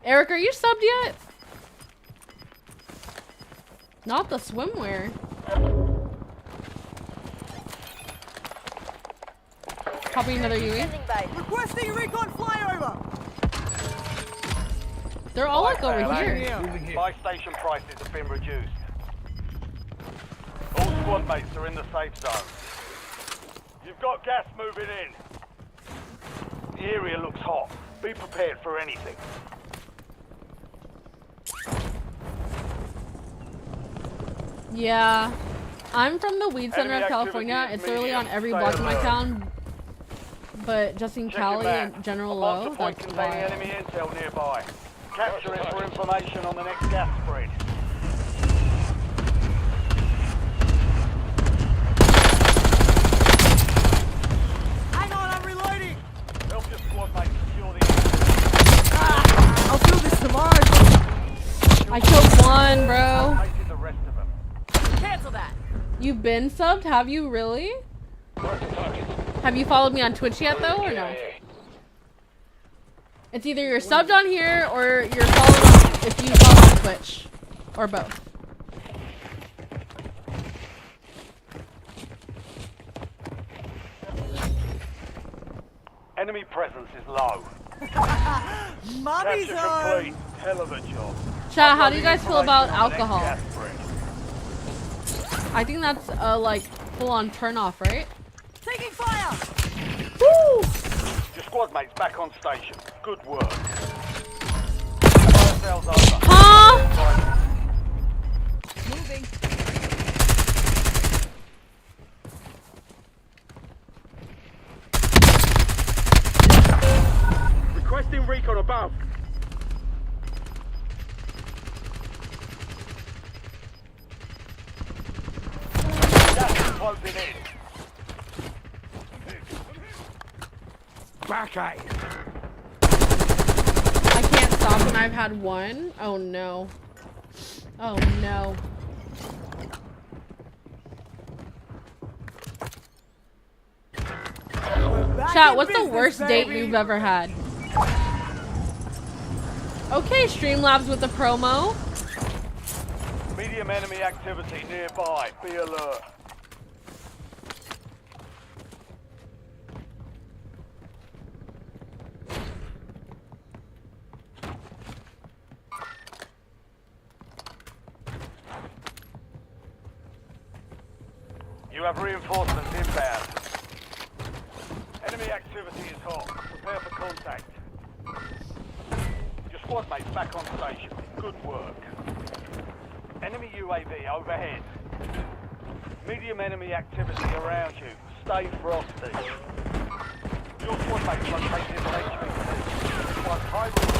Eric, are you subbed yet? Not the swimwear. Copy another UE. Requesting recon flyover. They're all like over here. Buy station prices have been reduced. All squad mates are in the safe zone. You've got gas moving in. The area looks hot. Be prepared for anything. Yeah. I'm from the weed center of California. It's literally on every block in my town. But just in Cali and General Low, that's wild. Enemy intel nearby. Capture it for information on the next gas spread. Hang on, I'm reloading. Help your squad mates secure the area. I'll do this tomorrow. I killed one, bro. Taking the rest of them. Cancel that. You've been subbed? Have you really? Have you followed me on Twitch yet, though, or no? It's either you're subbed on here or you're followed on, if you follow on Twitch, or both. Enemy presence is low. Mommy's Capture complete. Hell of a job. Chat, how do you guys feel about Information on the next alcohol? gas spread. I think that's like full-on turn-off, right? Taking fire. Woo! Your squad mates back on station. Good work. Fire sales over. Huh? Moving. Requesting recon above. Gas is closing in. Back at it. I can't stop and I've had one. Oh no. Oh no. Chat, what's the worst date you've ever had? Okay, Streamlabs with the promo. Medium enemy activity nearby. Be alert. You have reinforcements inbound. Enemy activity is hot. Prepare for contact. Your squad mates back on station. Good work. Enemy UAV overhead. Medium enemy activity around you. Stay frosty. Your squad mates located in HVC. Plus hybrid.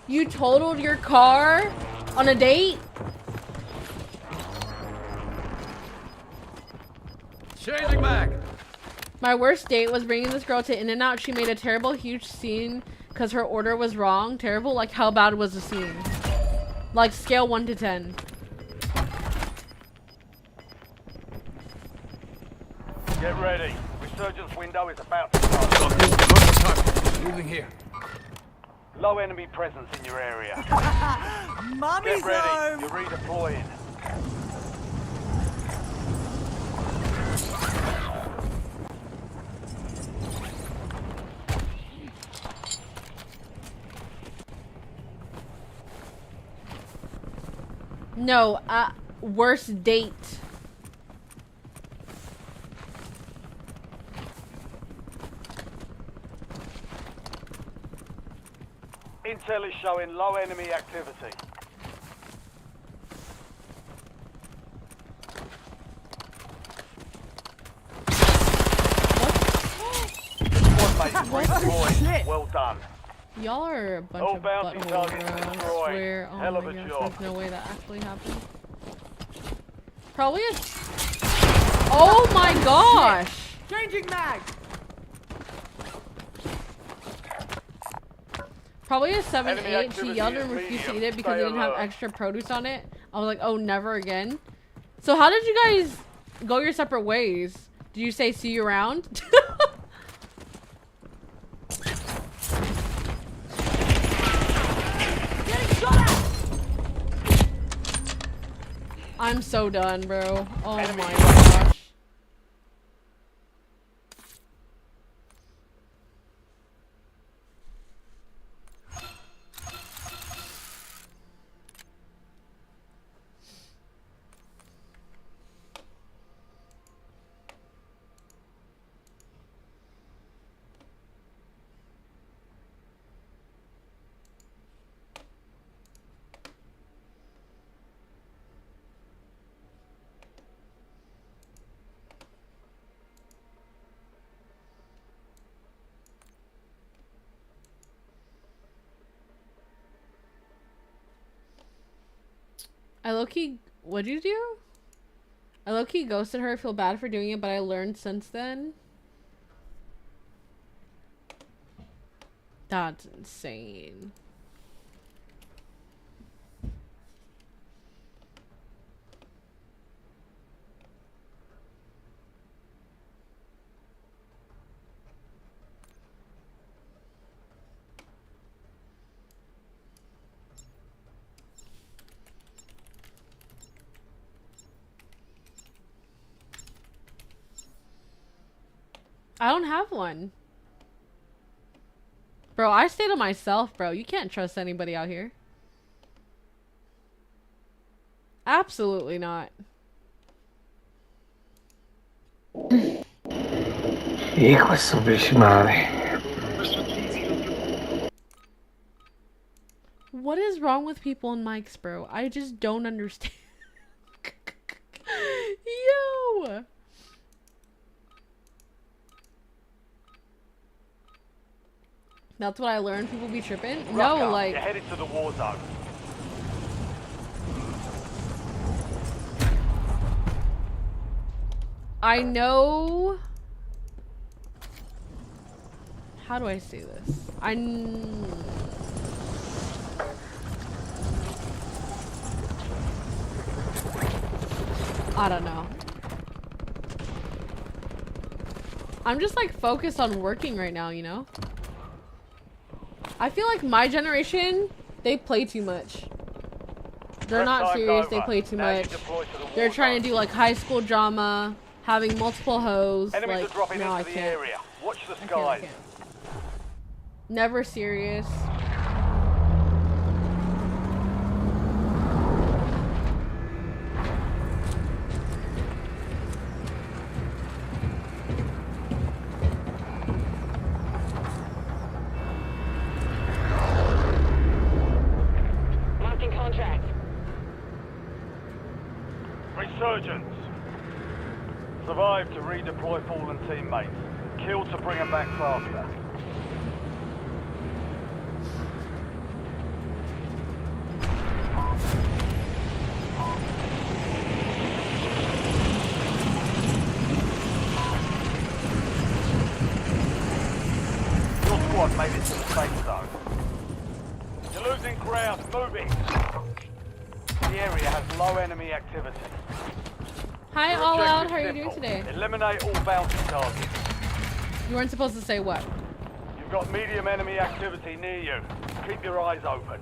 You totaled your car on a date? Changing back. My worst date was bringing this girl to In-N-Out. She made a terrible, huge scene because her order was wrong. Terrible? Like, how bad was the scene? Like, scale 1 to 10. Get ready. Resurgence window is about to close. Moving here. Low enemy presence in your area. Mommy's Get ready. home. You're redeploying. No, worst date. Intel is showing low enemy activity. Squad mates redeployed. Well done. Y'all are a bunch All of bounty buttholes, targets bro. I destroyed. swear. Oh Hell of my a gosh, job. there's no way that actually happened. Probably a... Oh my gosh! Changing mag. Probably a Enemy 7-8. She activity yelled is and refused to medium. eat it because Stay it didn't have alert. extra produce on it. I was like, oh, never again. So how did you guys go your separate ways? Did you say see you around? Getting shot at. I'm so done, bro. Oh Enemy my UAV. gosh. I low-key... What'd you do? I low-key ghosted her. I feel bad for doing it, but I learned since then. That's insane. I don't have one. Bro, I stay to myself, bro. You can't trust anybody out here. Absolutely not. Hijo de su bicho madre. What is wrong with people in mics, bro? I just don't understand. Yo! That's what I learned. People be tripping. No, Rucker, like... you're headed to the war zone. I know... How do I say this? I don't know. I'm just like focused on working right now, you know? I feel like my generation, they play too much. They're not serious, they play too much. They're trying to do like high school drama, having multiple hoes. Enemies Like, are dropping no, I into the can't. area. Watch the I can't, skies. I can't. Never serious. Marking contract. Resurgence. Survive to redeploy fallen teammates. Kill to bring them back faster. Your squad made it to the safe zone. You're losing ground. Moving. The area has low enemy activity. Hi, Your All Out. objective How are you doing simple. today? Eliminate all bounty targets. You weren't supposed to say what? You've got medium enemy activity near you. Keep your eyes open.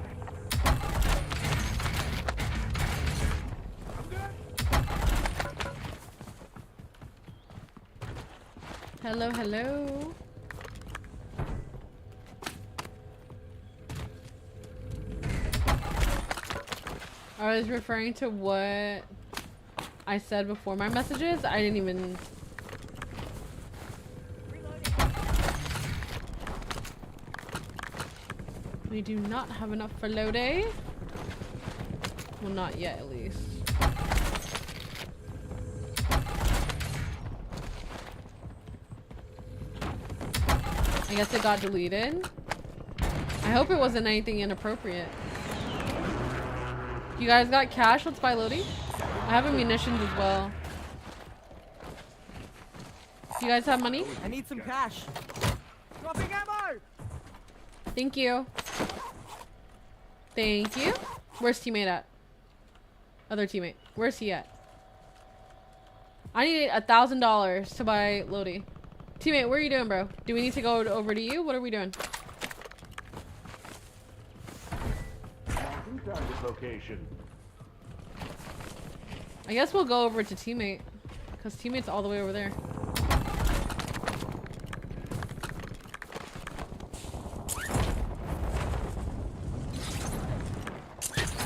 Hello, hello. I was referring to what I said before my messages. I didn't even... We do not have enough for low day. Well, not yet, at least. I guess it got deleted. I hope it wasn't anything inappropriate. You guys got cash? Let's buy loading. I have munitions as well. You guys have money? I need some cash. Dropping ammo! Thank you. Thank you. Where's teammate at? Other teammate. Where's he at? I need $1,000 to buy Lodi. Teammate, what are you doing, bro? Do we need to go over to you? What are we doing? Target location. I guess we'll go over to teammate. Because teammate's all the way over there.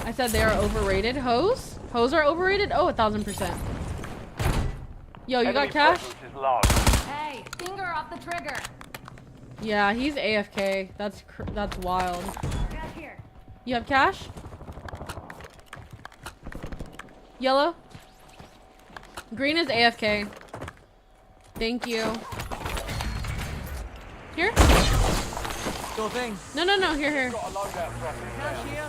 I said they are overrated. Hoes? Hoes are overrated? Oh, 1,000%. Yo, you got cash? Hey, finger off the trigger. Yeah, he's AFK. That's wild. Back here. You have cash? Yellow? Green is AFK. Thank you. Here? Sure thing. No. Here. Cash here.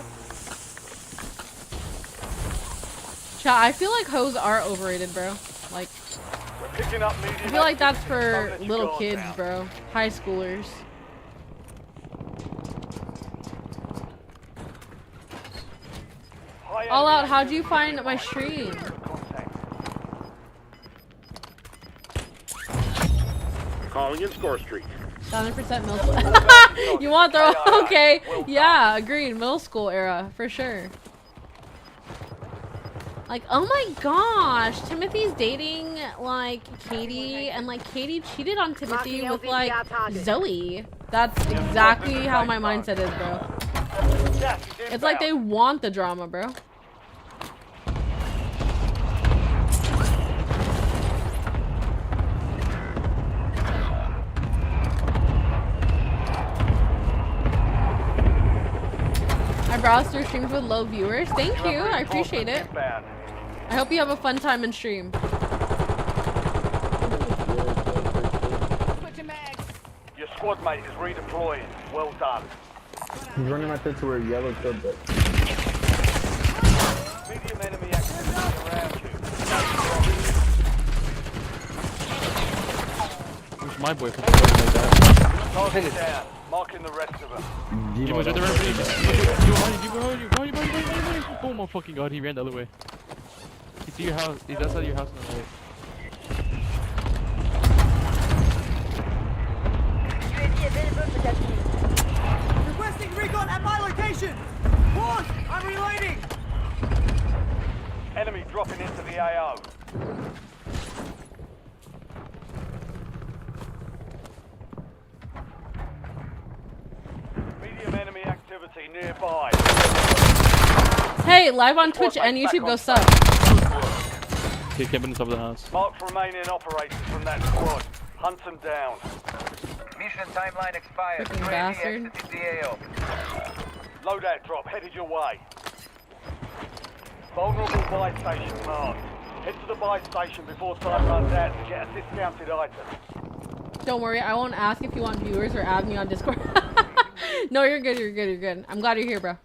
Chat, I feel like hoes are overrated, bro. Like, We're picking up medium I feel like that's activity. for Don't let your little guard kids, down. bro. High schoolers. High All enemy out, how'd you activity. find my stream? Contact. Calling in Score Street. 100% middle school. You want throw? Okay. Yeah, agreed. Middle school era, for sure. Like, oh my gosh, Timothy's dating, like, Katie, and, like, Katie cheated on Timothy with, like, Zoe. That's exactly how my mindset is, bro. Gas is It's like they inbound. want the drama, bro. I browsed through streams with low viewers. Thank you, I appreciate it. Inbound. I hope you have a fun time in stream. Your squad mate is redeploying. Well done. He's running right there to where yellow killed it. Medium enemy activity around you. Where's my boyfriend fucking like that? Target down. Marking the rest of them. He was right there. Oh my fucking god, he ran the other way. He's to your house. He's outside your house on the right. Requesting recon at my location. Pause. I'm reloading. Enemy dropping into the AO. Medium enemy activity nearby. Hey, live on Twitch and YouTube, go sub. He came in top of the house. Mark remaining operators from that squad. Hunt them down. Mission timeline expired. Freaking bastard. Exited the AO. Loadout drop headed your way. Vulnerable buy station marked. Head to the buy station before time runs out to get a discounted item. Don't worry, I won't ask if you want viewers or add me on Discord. No, you're good, you're good, you're good. I'm glad you're here, bro.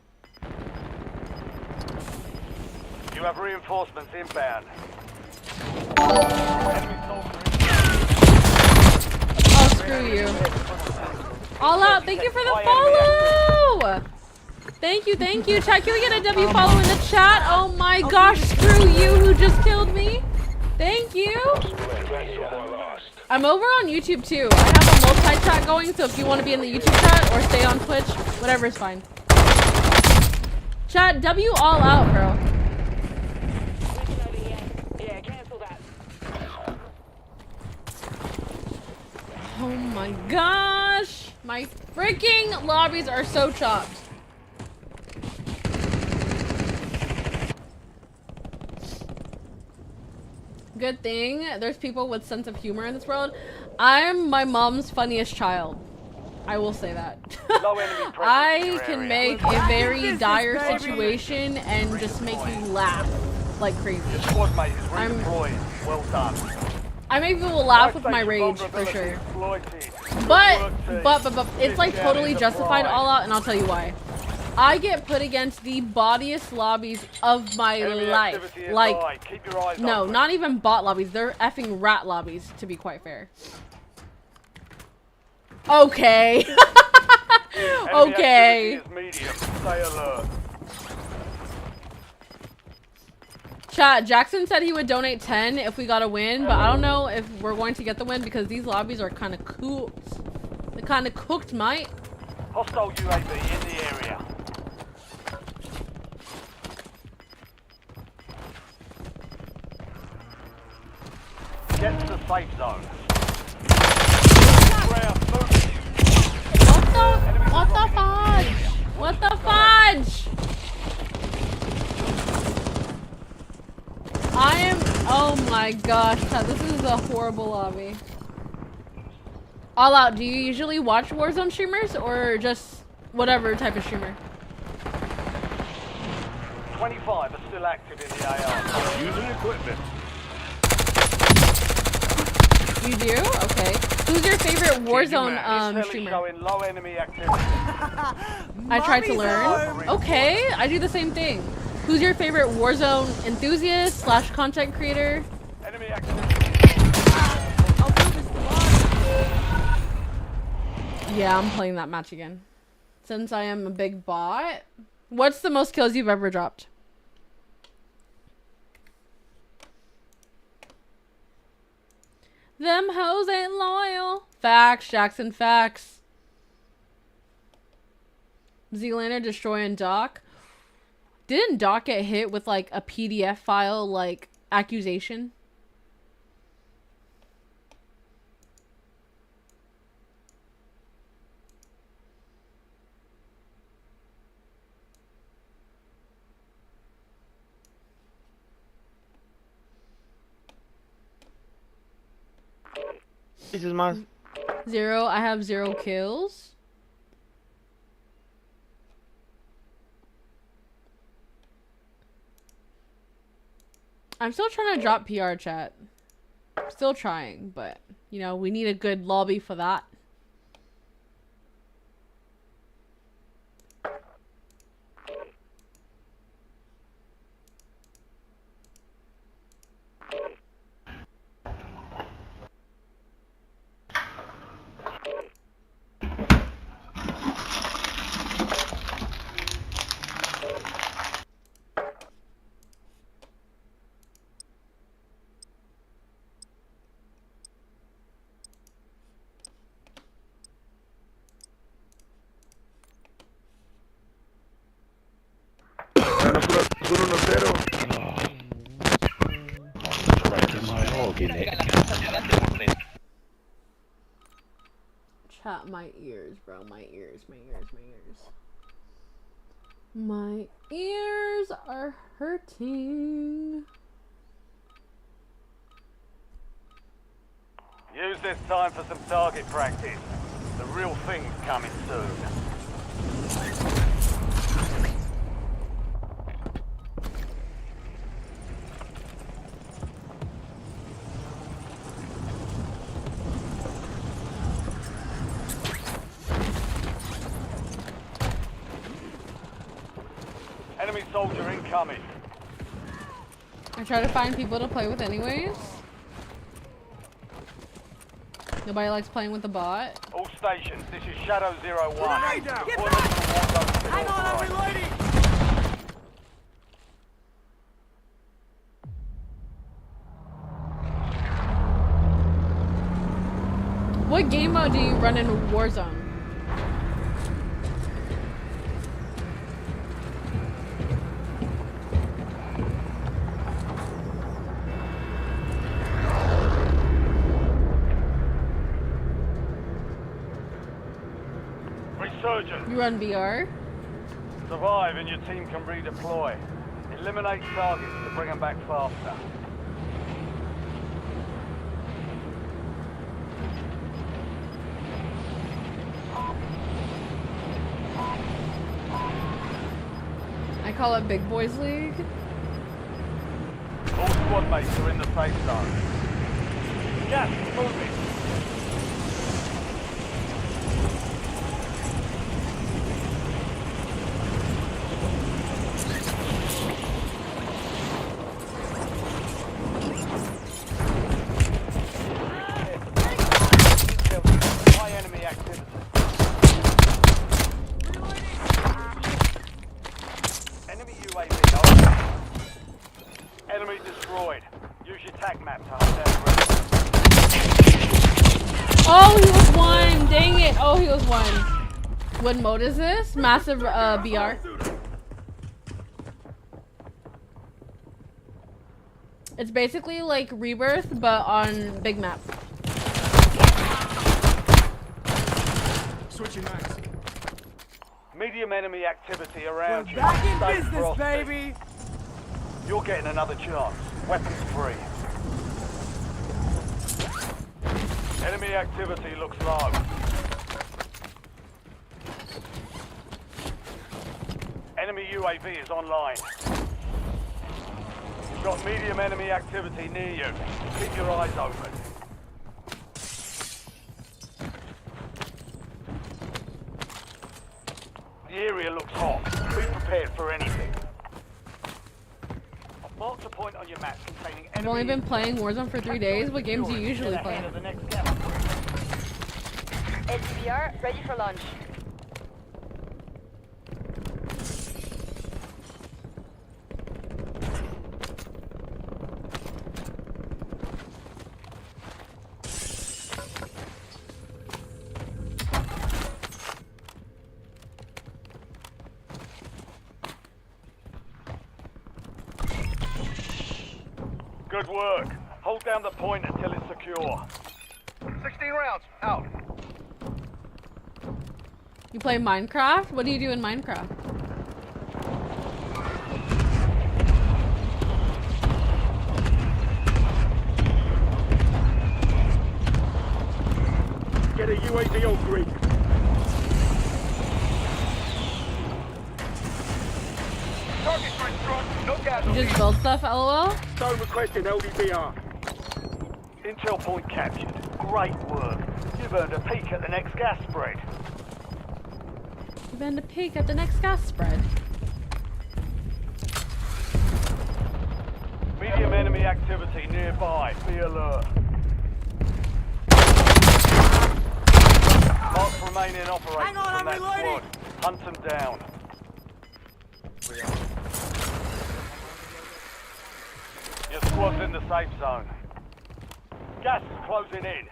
You have reinforcements inbound. Enemy soldier Oh, screw you. All out, thank you for the follow! Thank you, thank you. Chat, can we get a W follow in the chat? Oh my gosh, screw you who just killed me. Thank you. I'm over on YouTube too. I have a multi-chat going, so if you want to be in the YouTube chat or stay on Twitch, whatever is fine. Chat, W all out, bro. Oh my gosh! My freaking lobbies are so chopped. Good thing there's people with sense of humor in this world. I'm my mom's funniest child. I will say that. Low enemy presence in I your can area. make a very dire situation and just make you laugh like crazy. Your squad mate is I'm- redeployed. Well done. I make people laugh with my Buy rage station for sure. vulnerability exploited. But Good work, team. it's like Discount totally is justified applied. all out, and I'll tell you why. I get put against the bawdiest lobbies of my Enemy life. activity is Like, high. Keep your eyes no, open. not even bot lobbies. They're effing rat lobbies, to be quite fair. Okay. Enemy Okay. activity is medium. Stay alert. Chat, Jackson said he would donate 10 if we got a win, but I don't know if we're going to get the win because these lobbies are kind of cooked. They're kind of cooked, mate. Hostile UAV in the area. Get to the safe zone. Ground, move. What the fudge? What the fudge? I am, oh my gosh, chat, this is a horrible lobby. All out, do you usually watch Warzone streamers or just whatever type of streamer? 25 are still active in the AR. Using equipment. You do? Okay. Who's your favorite Warzone Currently streamer? showing low enemy activity. I tried to Mommy's learn. home. Okay, I do the same thing. Who's your favorite Warzone enthusiast slash content creator? Enemy activity. I'll do this tomorrow. Yeah, I'm playing that match again. Since I am a big bot. What's the most kills you've ever dropped? Them hoes ain't loyal. Facts, Jackson, facts. Zealander destroying Doc. Didn't Doc get hit with like a PDF file like accusation? This is mine. 0. I have 0 kills. I'm still trying to drop PR chat. Still trying, but you know, we need a good lobby for that. Chat my ears, bro. My ears, my ears, my ears. My ears are hurting. Use this time for some target practice. The real thing's coming soon. Enemy soldier incoming. I try to find people to play with anyways. Nobody likes playing with the bot. All stations, this is Shadow 01. Grenade down. Get Deployment to Warzone still Hang on, I'm authorized. reloading. What game mode do you run in Warzone? Resurgence. You run VR? Survive and your team can redeploy. Eliminate targets to bring them back faster. I call it Big Boys League. All squad mates are in the safe zone. Gas, moving. High enemy activity. Enemy UAV over. Enemy destroyed. Use your tag map to hunt down the rest. Oh, he was one. Dang it. Oh, he was one. What mode is this? Massive BR. It's basically like Rebirth, but on big map. Switching mags. Medium enemy activity around you. Back in Stay business, frosty. baby. You're getting another chance. Weapons free. Enemy activity looks low. Enemy UAV is online. You've got medium enemy activity near you. Keep your eyes open. The area looks hot. Be prepared for anything. mats containing I've only been playing Warzone for 3 days. What games do you usually play? LTBR, ready for launch. Good work. Hold down the point until it's secure. 16 rounds, out. You play Minecraft? What do you do in Minecraft? Get a UAV on grid. Target grid strong. No gas. You just build stuff, lol? Stone requesting LDBR. Intel point captured. Great work. You've earned a peek at the next gas spread. You've earned a peek at the next gas spread. Medium enemy activity nearby. Be alert. Mark remaining operators Hang on, from I'm that reloading. squad. Hunt them down. Your squad's in the safe zone. Gas is closing in.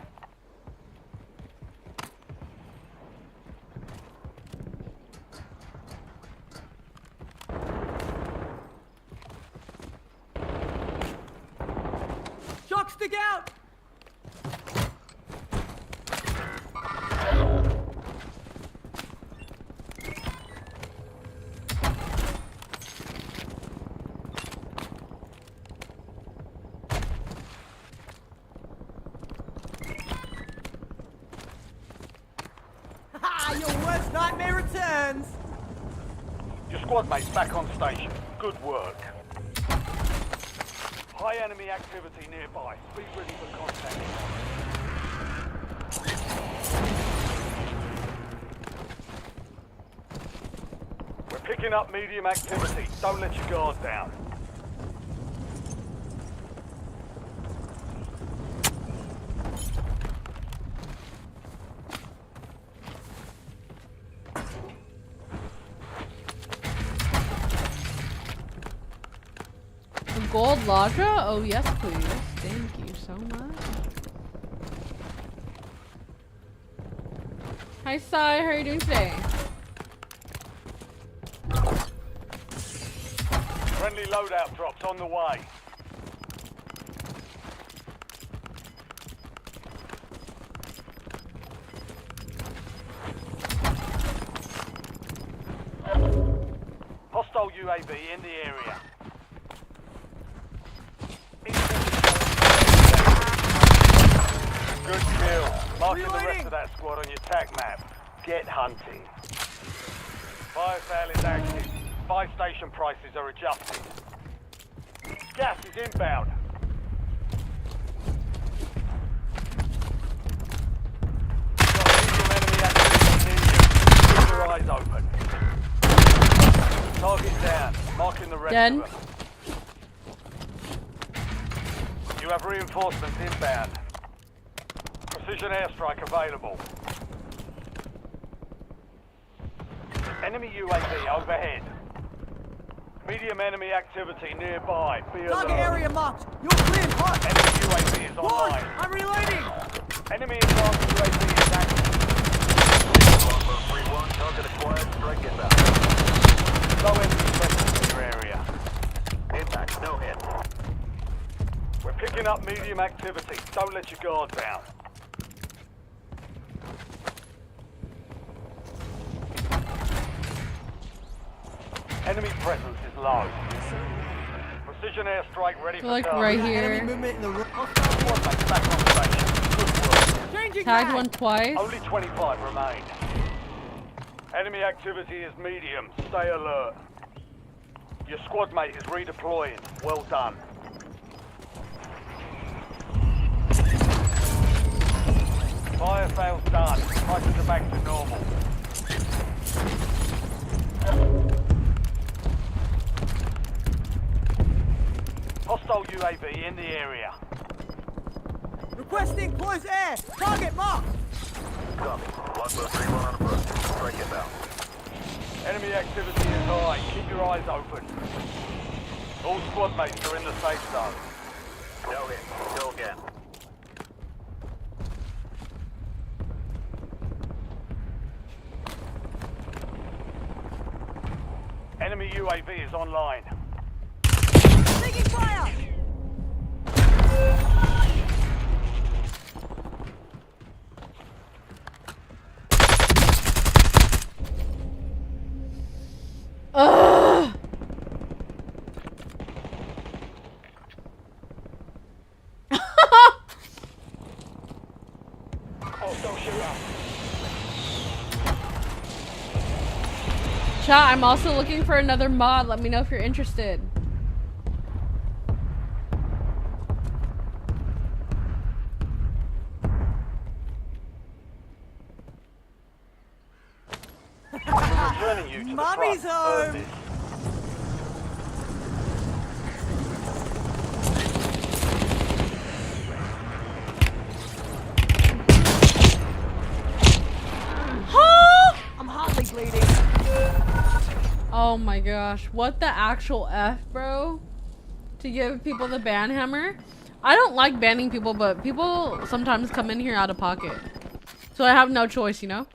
Shock stick out! Ha! Your worst nightmare returns! Your squad mate's back on station. Good work. High enemy activity nearby. Be ready for contact. We're picking up medium activity. Don't let your guard down. A gold Ladra? Oh yes, please. Thank you so much. Hi Sai, how are you doing today? Friendly loadout drops on the way. Hostile UAV in the area. Good kill. Marking the rest of that squad on your TAC map. Get hunting. Fire sale is active. Buy station prices are adjusted. Gas is inbound. Got medium enemy activity near you. Keep your eyes open. Target down. Marking the rest Dead. of them. You have reinforcements inbound. Precision airstrike available. Enemy UAV overhead. Medium enemy activity nearby. Be alert. Target area marked! You're clear, hot! Enemy UAV is Pause! online. I'm reloading! Enemy advanced UAV is active. Longbow 3-1, target acquired, strike inbound. Low enemy presence in your area. Impact, no hit. We're picking up medium activity. Don't let your guard down. Enemy presence is low. Precision airstrike ready for Like target. right Enemy here. movement in the room. Squad mates back on station. Good work. Changing Tagged mag. one twice. Only 25 remain. Enemy activity is medium. Stay alert. Your squad mate is redeploying. Well done. Fire sales done. Prices are back to normal. Hostile Hostile UAV in the area. Requesting close air. Target marked. Copy. Longbow 3-1 on approach. Strike inbound. Enemy activity is high. Keep your eyes open. All squad mates are in the safe zone. No hit. Go again. Enemy UAV is online. Taking fire. Ugh. Chat, I'm also looking for another mod. Let me know if you're interested. We're returning you to the Mommy's front. home. Earn this. I'm hardly bleeding. Oh my gosh. What the actual F, bro? To give people the ban hammer? I don't like banning people, but people sometimes come in here out of pocket. So I have no choice, you know?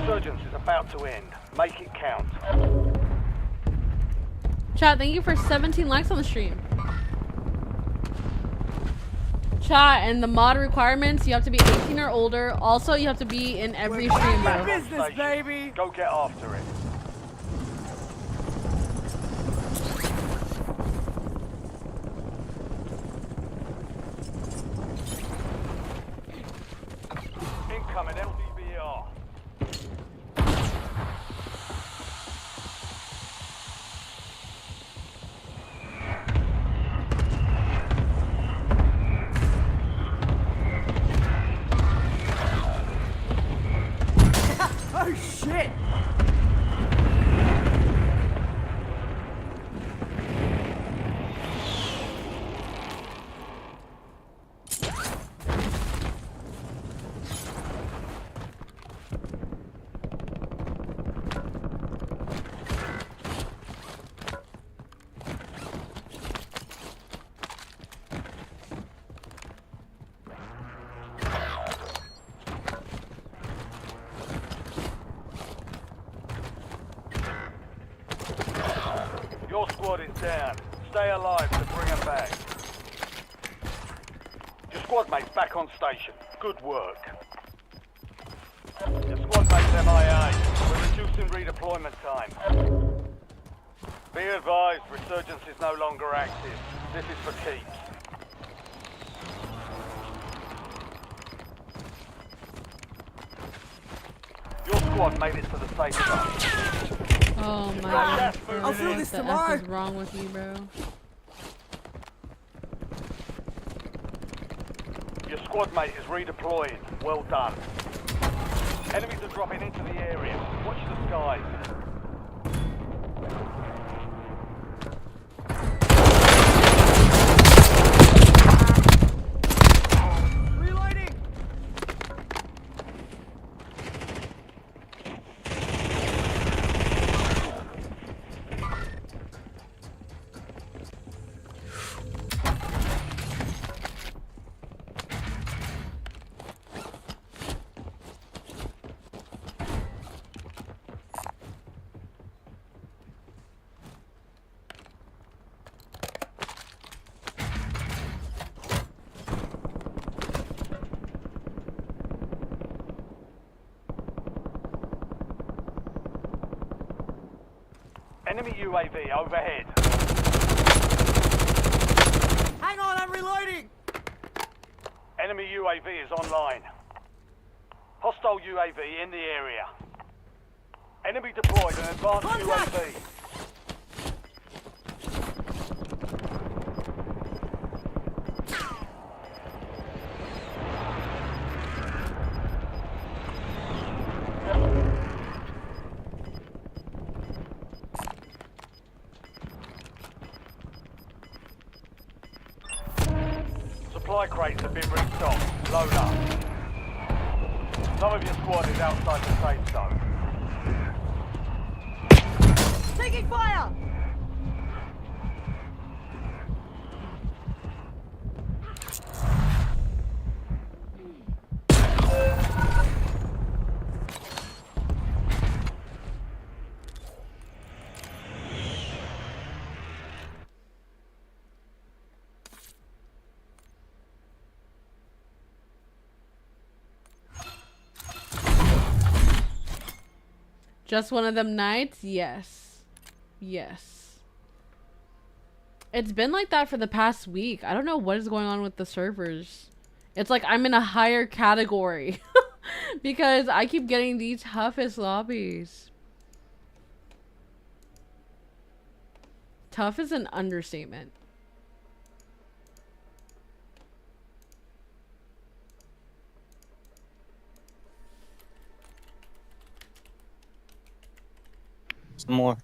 Resurgence is about to end. Make it count. Chat, thank you for 17 likes on the stream. Chat, and the mod requirements, you have to be 18 or older. Also, you have to be in every stream, bro. Business, baby. Go get after it. Incoming LDBR. Oh shit. Your squad is down. Stay alive to bring them back. Your squad mate's back on station. Good work. Your squad mate's MIA. We're reducing redeployment time. Be advised, resurgence is no longer active. This is for keeps. Your squad made it to the safe zone. Oh my gosh, bro. I'll do What this the tomorrow. F is wrong with you, bro? Your squad mate is redeploying. Well done. Enemies are dropping into the area. Watch the skies. Reloading. Enemy UAV overhead. Hang on, I'm reloading. Enemy UAV is online. Hostile UAV in the area. Enemy deployed an advanced Contact! UAV. crates have been restocked. Load up. Some of your squad is outside the safe zone. Taking fire! Just one of them nights? Yes. Yes. It's been like that for the past week. I don't know what is going on with the servers. It's like I'm in a higher category. Because I keep getting the toughest lobbies. Tough is an understatement. Some more.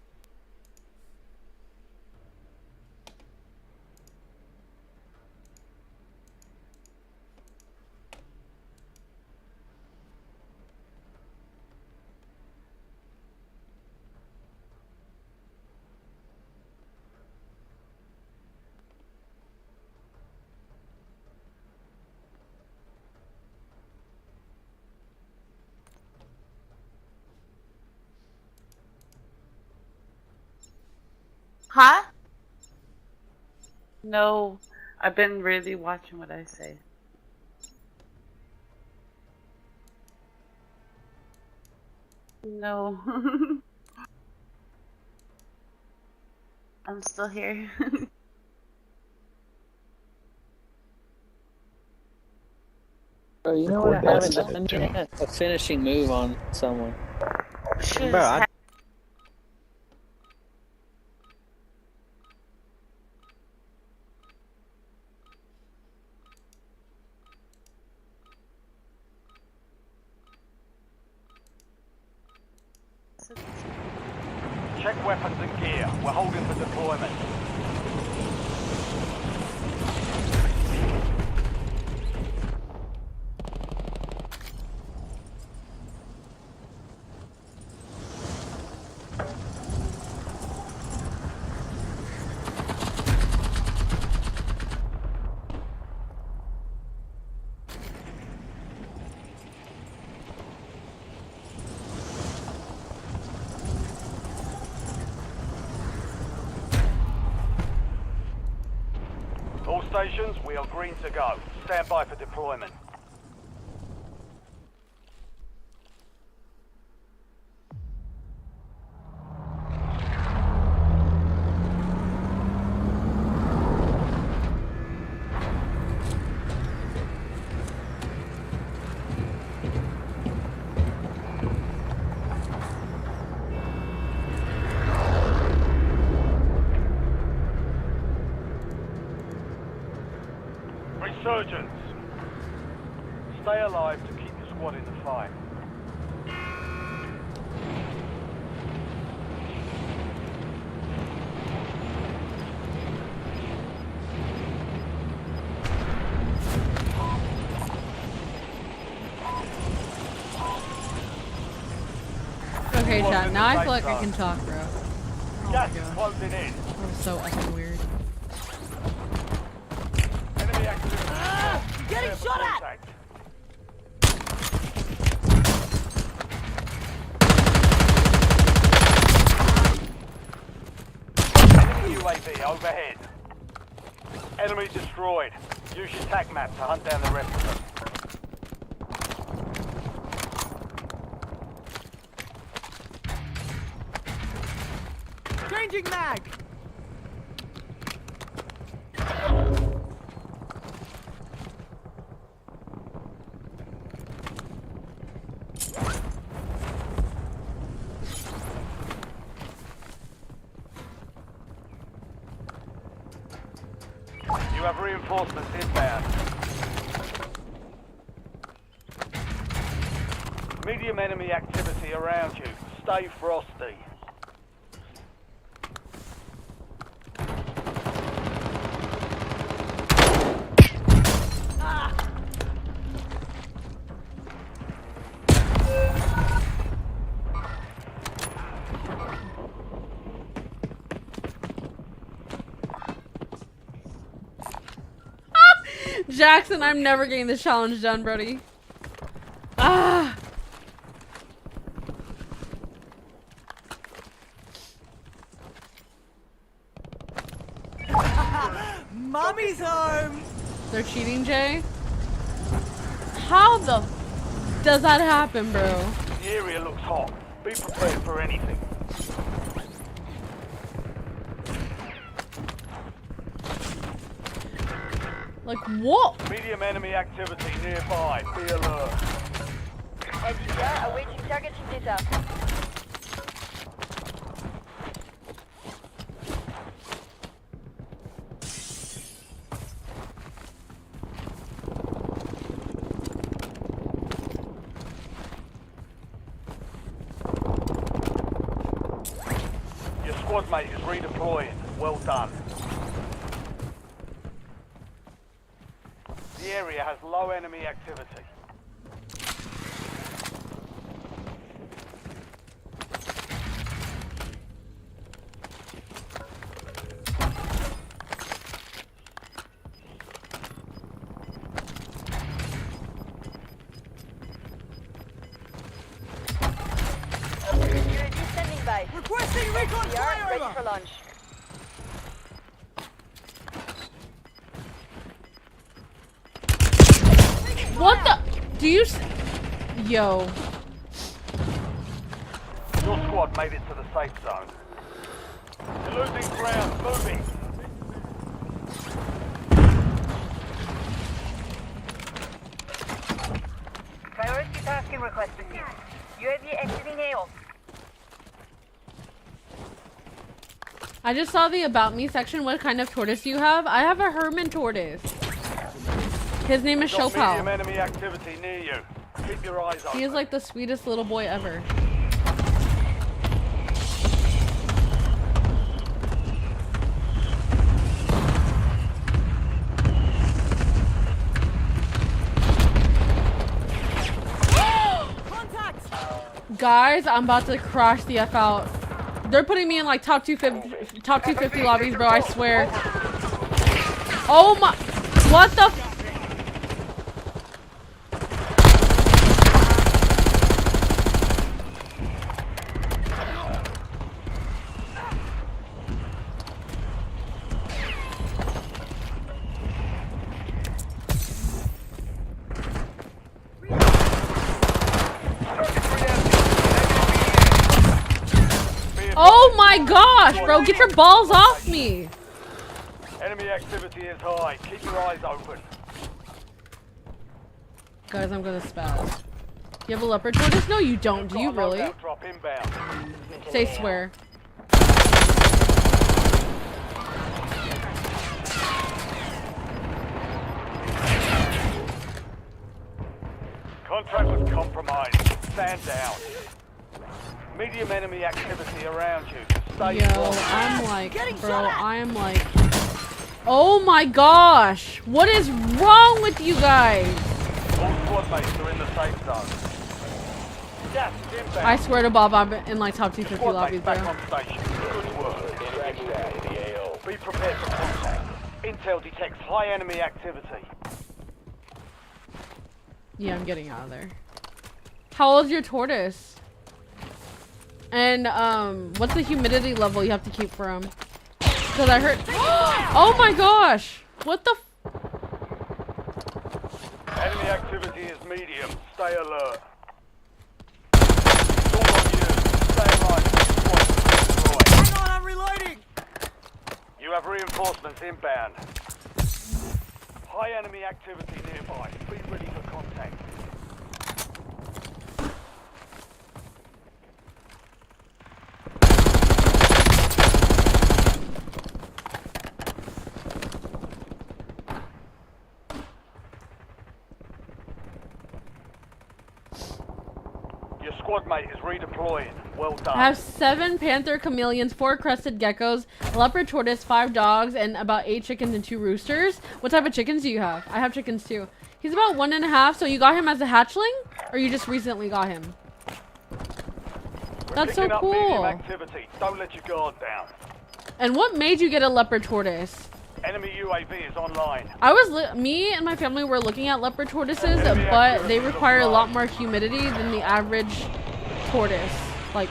Huh? No, I've been really watching what I say. No. I'm still here. Bro, you know what I haven't done yet? A finishing move on someone. Bro, I... Check weapons and gear. We're holding for deployment. All stations, we are green to go. Stand by for deployment. Resurgence. Stay alive to keep your squad in the fight. Okay, chat. Now I feel like I can talk, bro. Oh my Gas is god. closing in. That was so effing weird. Enemy activity. Getting shot at! Contact. Enemy UAV overhead. Enemy destroyed. Use your TAC map to hunt down the rest of them. Changing mag! You have reinforcements inbound. Medium enemy activity around you. Stay frosty. Jackson, I'm never getting this challenge done, Brody. Ah! Mommy's home! They're cheating, Jay? How the does that happen, bro? The area looks hot. Be prepared for anything. Like, what? Medium enemy activity nearby. Be alert. NDR awaiting targeting data. Your squad mate is redeploying. Well done. The area has low enemy activity. UAV standing by. Requesting recon We are ready flyover! for launch. What the? Do you? Yo. Your squad made it to the safe zone. You're losing ground. Moving. Priority tasking requested. UAV exiting AO. I just saw the about me section. What kind of tortoise do you have? I have a Herman tortoise. His name is Got medium Chopal. enemy activity near you. Keep your eyes open. He is like the sweetest little boy ever. Guys, I'm about to crash the F out. They're putting me in like top 250 lobbies, bro, I swear. Oh my, what the f— Oh my gosh, bro, get your balls off me. Enemy activity is high. Keep your eyes open. Guys, I'm gonna spaz. You have a leopard tortoise? No, you don't. Do you really? Loadout drop inbound. Say swear. Contract was compromised. Stand down. Medium enemy activity around you. Stay Yo, strong. I'm like, bro, I'm like, oh my gosh, what is wrong with you guys? All squad mates are in the safe zone. Gas is inbound. I swear to Bob, I'm in like top 250 Squad lobbies, mates bro. back on station. Good work. Be prepared for contact. Intel detects high enemy activity. Yeah, I'm getting out of there. How old is your tortoise? And what's the humidity level you have to keep for him? Because I heard— oh my gosh! What the f— Enemy activity is medium. Stay alert. It's all on you. Stay alive. Squad destroyed. Hang on, I'm reloading! You have reinforcements inbound. High enemy activity nearby. Be ready for contact. Your squad mate is redeploying. Well done. I have 7 panther chameleons, 4 crested geckos, a leopard tortoise, 5 dogs, and about 8 chickens and 2 roosters. What type of chickens do you have? I have chickens too. He's about 1.5, so you got him as a hatchling? Or you just recently got him? We're That's so picking up medium cool. activity. Don't let your guard down. And what made you get a leopard tortoise? Enemy UAV is online. Me and my family were looking at leopard tortoises, but they require a lot more humidity than the average tortoise. Like,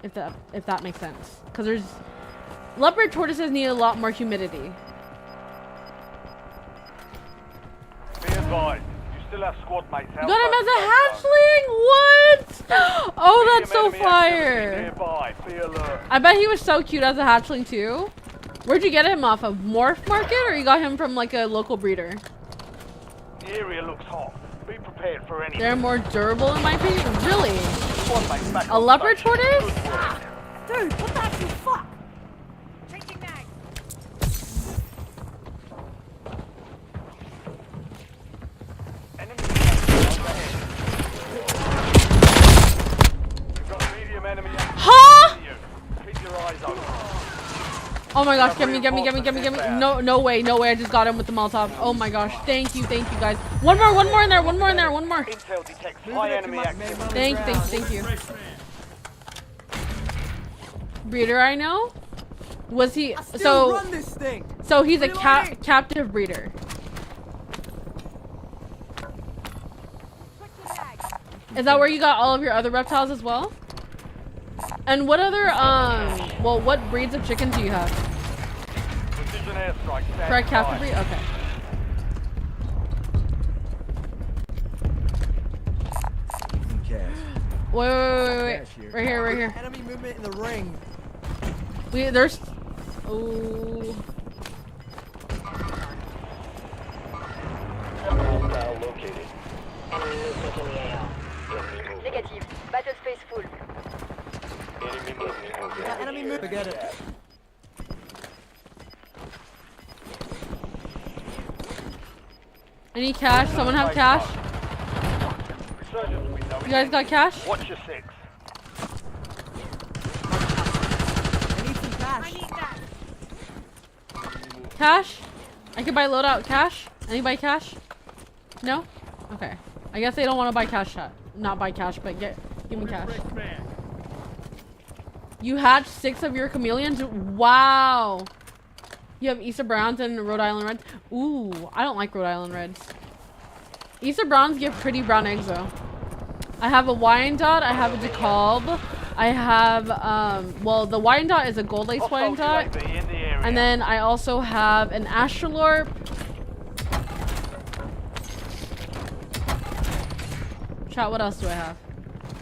if that makes sense, because leopard tortoises need a lot more humidity. Be advised, you still have squad mates out. You got him as a hatchling? What? Oh, that's so fire. Nearby. Be alert. I bet he was so cute as a hatchling too. Where'd you get him off of? Morph Market, or you got him from like a local breeder? The area looks hot. Be prepared for anything. They're more durable in my opinion. Really? Squad mates back A on leopard station. tortoise? Good work. Dude, what the actual fuck? Changing mag. Enemy overhead. You've got medium enemy activity. Huh? Keep your eyes open. Oh my gosh, get me. No way, I just got him with the Molotov. Oh my gosh, thank you guys. One more in there, one more. Intel detects high enemy activity. Thank you. Breeder, I know? Was he, Run this thing. so he's a captive breeder. Is that where you got all of your other reptiles as well? And what other, well, what breeds of chickens do you have? Precision airstrike. stand Correct, captive by. breed? Okay. Wait. Right here. Enemy movement in the ring. There's... Oh... located. Negative. Battle space full. Enemy movement. Enemy movement. Forget it. I need cash. Someone have cash? Resurgence window. You guys got cash? Watch your six. I need some cash. Cash? I could buy loadout cash? Anybody cash? No? Okay. I guess they don't want to buy cash. Not buy cash, but give me cash. You hatched 6 of your chameleons? Wow. You have Easter Browns and Rhode Island Reds? Ooh, I don't like Rhode Island Reds. Easter Browns give pretty brown eggs though. I have a Wyandotte, I have a DeKalb, I have, well, the Wyandotte is a gold lace Wyandotte. And then I also have an Astrolorp. Chat, what else do I have?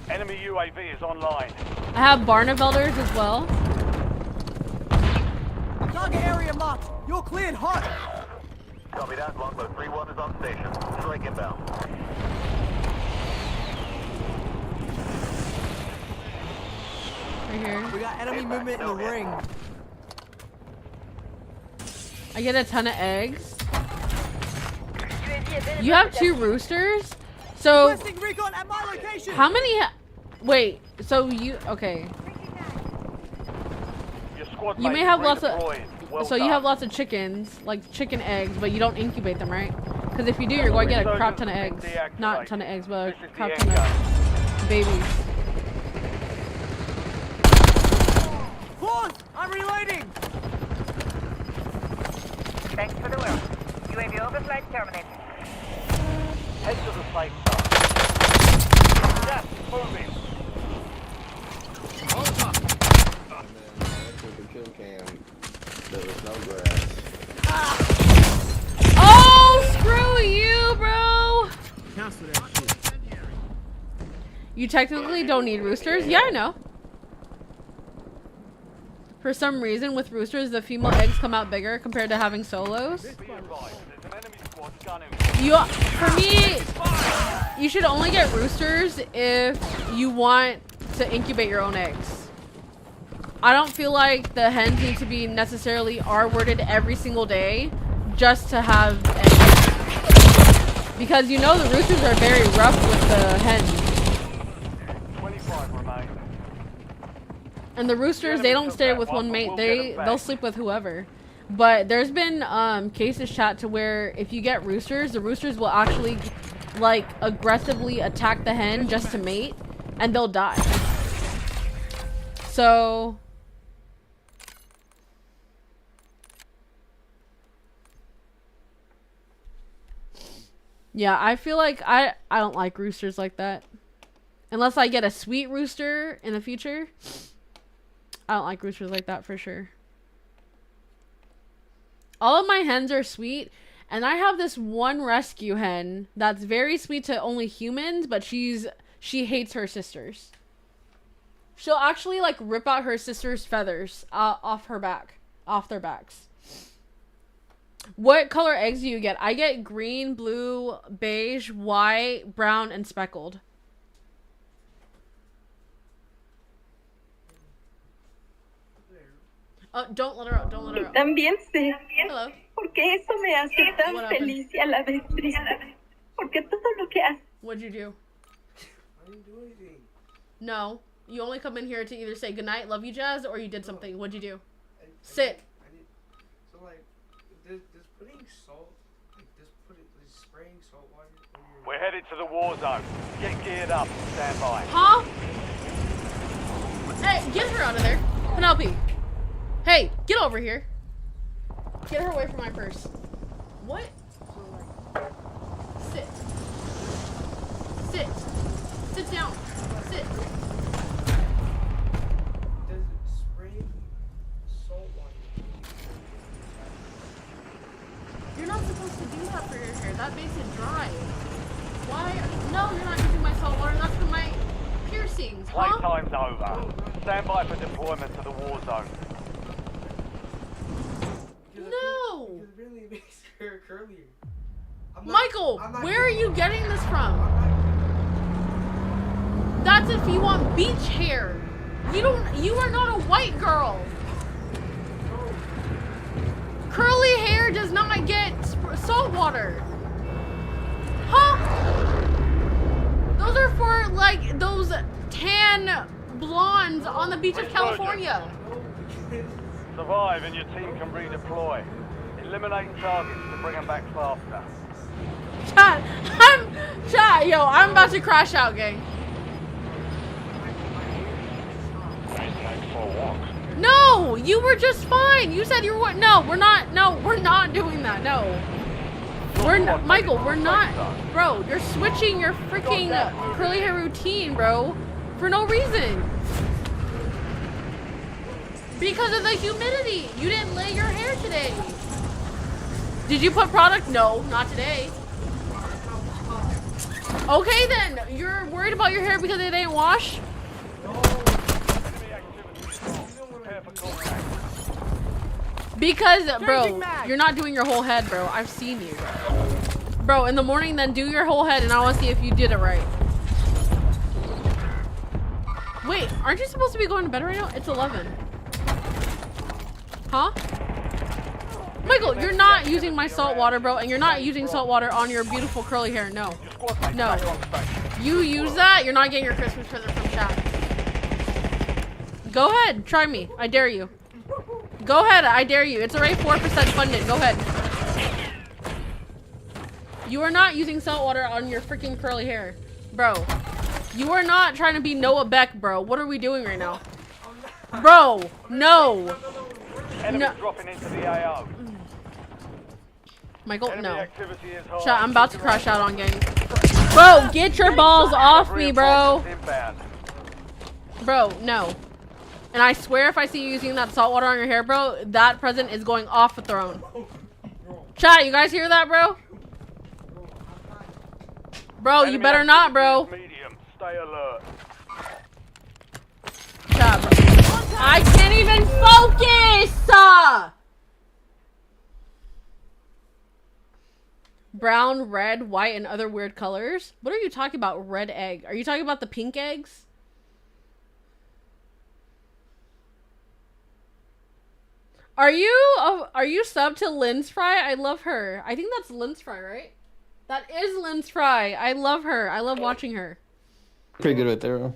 Enemy UAV is online. I have Barnavelders as well. Target area marked. You're cleared hot. Copy that. Longbow 3-1 is on station. Strike inbound. Right here. We got enemy movement in the ring. I get a ton of eggs. You have 2 roosters? So, Requesting recon at my location. how many wait, so you, okay. Your squad You may mates have lots of, redeployed. Well so you done. have lots of chickens, like chicken eggs, but you don't incubate them, right? Because if you do, you're going to get a crap ton of eggs. Not a ton of eggs, but a crap ton of babies. Pause! I'm reloading! Thanks for the work. UAV overflight terminated. Head to the safe zone. Yes, moving. Oh, screw you, bro! You technically don't need roosters? Yeah, I know. For some reason, with roosters, the female eggs come out bigger compared to having solos. Be advised, there's an enemy squad gunning. For me, you should only get roosters if you want to incubate your own eggs. I don't feel like the hens need to be necessarily R-worded every single day just to have eggs. Because you know the roosters are very rough with the hens. 25 remain. And the roosters, they don't stay with one mate. They'll sleep with whoever. But there's been cases, chat, to where if you get roosters, the roosters will actually like aggressively attack the hen just to mate, and they'll die. So Yeah, I feel like I don't like roosters like that. Unless I get a sweet rooster in the future. I don't like roosters like that for sure. All of my hens are sweet. And I have this one rescue hen that's very sweet to only humans, but she hates her sisters. She'll actually like rip out her sister's feathers off their backs. What color eggs do you get? I get green, blue, beige, white, brown, and speckled. Oh, don't let her out. Don't let her out. También sé. Hello. Porque eso me hace tan feliz y a la vez triste. Porque todo lo que hace. What'd you do? I didn't do anything. No. You only come in here to either say goodnight, love you, Jazz, or you did something. What'd you do? Sit. So like, does putting salt, like does spraying salt water on your... We're headed to the war zone. Get geared up and stand by. Huh? Hey, get her out of there. Penelope. Hey, get over here. Get her away from my purse. What? Sit. Sit. Sit down. Sit. Does spraying salt water... You're not supposed to do that for your hair. That makes it dry. Why? No, you're not using my salt water. That's for my piercings. Huh? Playtime's over. Stand by for deployment to the war zone. No! Because it really makes her curlier. Michael, where are you getting this from? That's if you want beach hair. You are not a white girl. Curly hair does not get salt water. Huh? Those are for like those tan blondes on the beach of California. Survive and your team can redeploy. Eliminating targets to bring them back faster. I'm about to crash out, gang. No, you were just fine. You said you were. No, we're not. No, we're not doing that. No. Michael, we're not. Bro, you're switching your freaking curly hair routine, bro, for no reason. Because of the humidity. You didn't lay your hair today. Did you put product? No, not today. Okay then, you're worried about your hair because it ain't washed? Because, bro, you're not doing your whole head, bro. I've seen you, bro. Bro, in the morning, then do your whole head, and I want to see if you did it right. Wait, aren't you supposed to be going to bed right now? It's 11. Huh? Michael, you're not using my salt water, bro, and you're not using salt water on your beautiful curly hair. No. No. You use that, you're not getting your Christmas present from chat. Go ahead, try me. I dare you. Go ahead, I dare you. It's already 4% funded. Go ahead. You are not using salt water on your freaking curly hair. Bro, you are not trying to be Noah Beck, bro. What are we doing right now? Bro, no. Enemies dropping into the AO. Michael, no. Chat, I'm about to crash out on gang. Bro, get your balls off me, bro. Bro, no. And I swear if I see you using that salt water on your hair, bro, that present is going off the throne. Chat, you guys hear that, bro? Bro, you better not, bro. Stay alert. Chat, bro. I can't even focus! Brown, red, white, and other weird colors. What are you talking about? Red egg. Are you talking about the pink eggs? Are you sub to Lynn's Fry? I love her. I think that's Lynn's Fry, right? That is Lynn's Fry. I love her. I love watching her. Pretty good right there.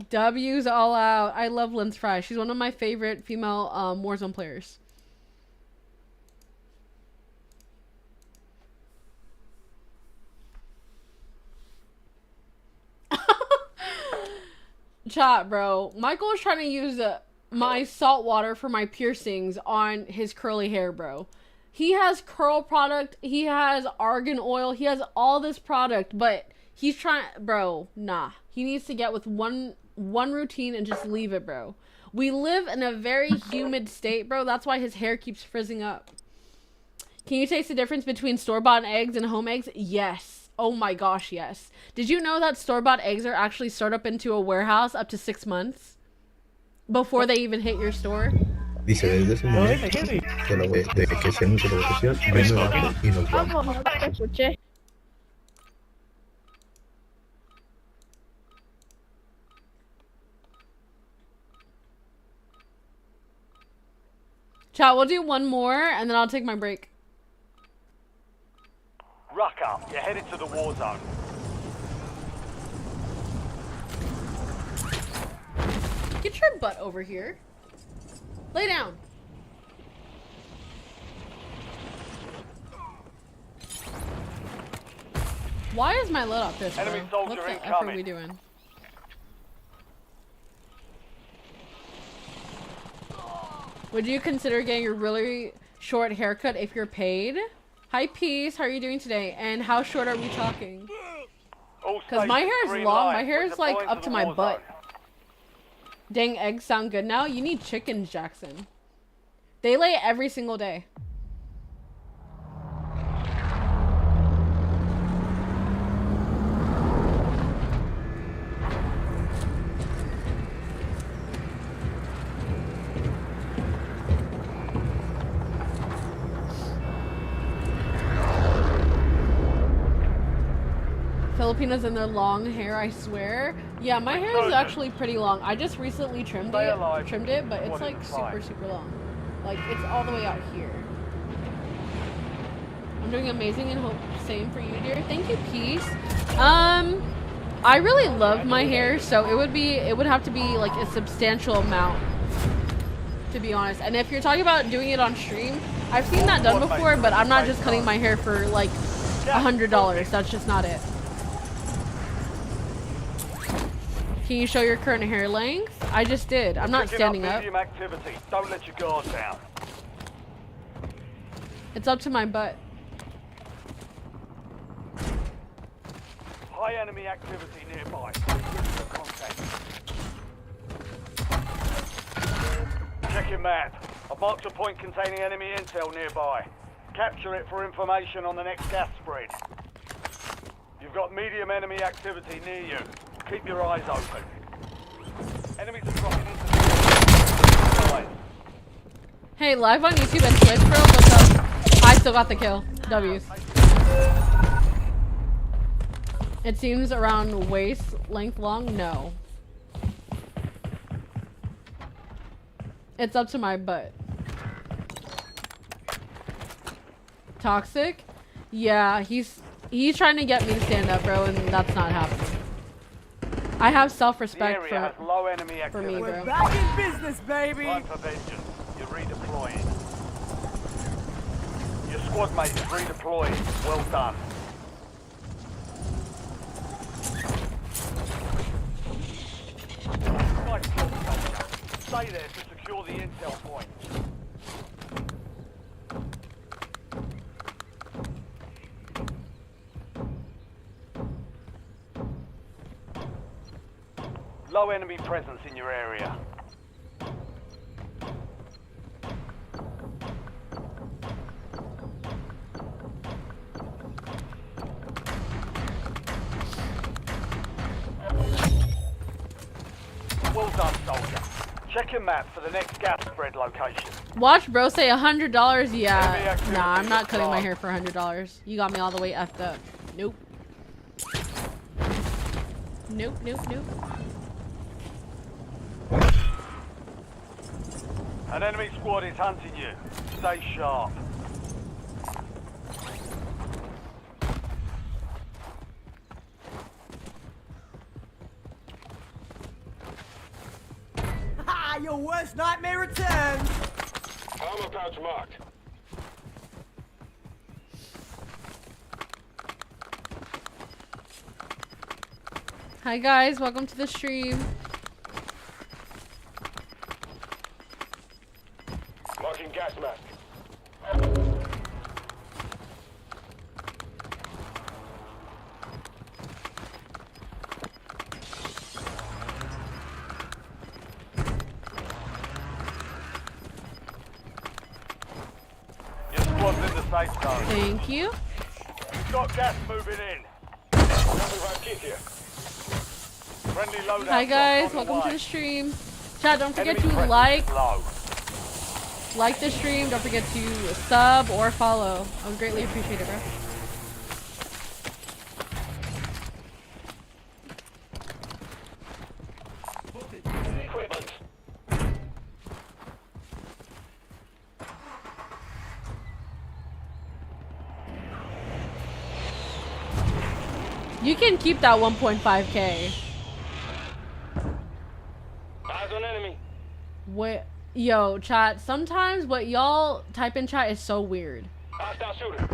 W's all out. I love Lynn's Fry. She's one of my favorite female Warzone players. Chat, bro. Michael was trying to use my salt water for my piercings on his curly hair, bro. He has curl product. He has argan oil. He has all this product, but he's trying, bro, nah. He needs to get with one routine and just leave it, bro. We live in a very humid state, bro. That's why his hair keeps frizzing up. Can you taste the difference between store-bought eggs and home eggs? Yes. Oh my gosh, yes. Did you know that store-bought eggs are actually stored up into a warehouse up to 6 months before they even hit your store? Dice desde ese momento de que se anunció la votación, yo me bajo y nos vamos. No te escuché. Chat, we'll do one more and then I'll take my break. Ruck up. You're headed to the war zone. Get your butt over here. Lay down. Why is my loadout this, bro? What the F are we doing? Would you consider getting a really short haircut if you're paid? Hi, Peace. How are you doing today? And how short are we talking? Because my hair is long. My hair is like up to my butt. Dang, eggs sound good now. You need chickens, Jackson. They lay every single day. Filipinas and their long hair, I swear. Yeah, my hair is actually pretty long. I just recently trimmed it, but it's like super long. Like, it's all the way out here. I'm doing amazing and hope same for you, dear. Thank you, Peace. I really love my hair, so it would have to be like a substantial amount, to be honest. And if you're talking about doing it on stream, I've seen that done before, but I'm not just cutting my hair for like $100. That's just not it. Can you show your current hair length? I just did. I'm not standing up. Activity. Don't let your guard down. It's up to my butt. High enemy activity nearby. Contact. Check your map. I've marked a point containing enemy intel nearby. Capture it for information on the next gas spread. You've got medium enemy activity near you. Keep your eyes open. Enemies are dropping into the Hey, live on YouTube and Twitch, bro. What's up? I still got the kill. W's. It seems around waist length long. No. It's up to my butt. Toxic? Yeah, he's trying to get me to stand up, bro, and that's not happening. I have self-respect for me, bro. We're back in business, baby. Time for vengeance. You're redeploying. Your squad mate is redeployed. Well done. Nice job, soldier. Stay there to secure the intel point. Low enemy presence in your area. Well done, soldier. Check your map for the next gas spread location. Watch bro say $100. Yeah. Nah, I'm not cutting my hair for $100. You got me all the way effed up. Nope. Nope, nope, nope. An enemy squad is hunting you. Stay sharp. Ha! Your worst nightmare returns! Armor pouch marked. Hi guys, welcome to the stream. Marking gas mask. safe zone. Thank you. Got gas moving in. Friendly loadout. Hi guys, on the welcome to way. the stream. Chat, don't forget Enemy to presence like the stream. Don't forget to sub or follow. I would greatly appreciate it, bro. You can keep that 1.5k. Eyes on enemy. What? Yo, chat, sometimes what y'all type in chat is so weird. Hostile shooter.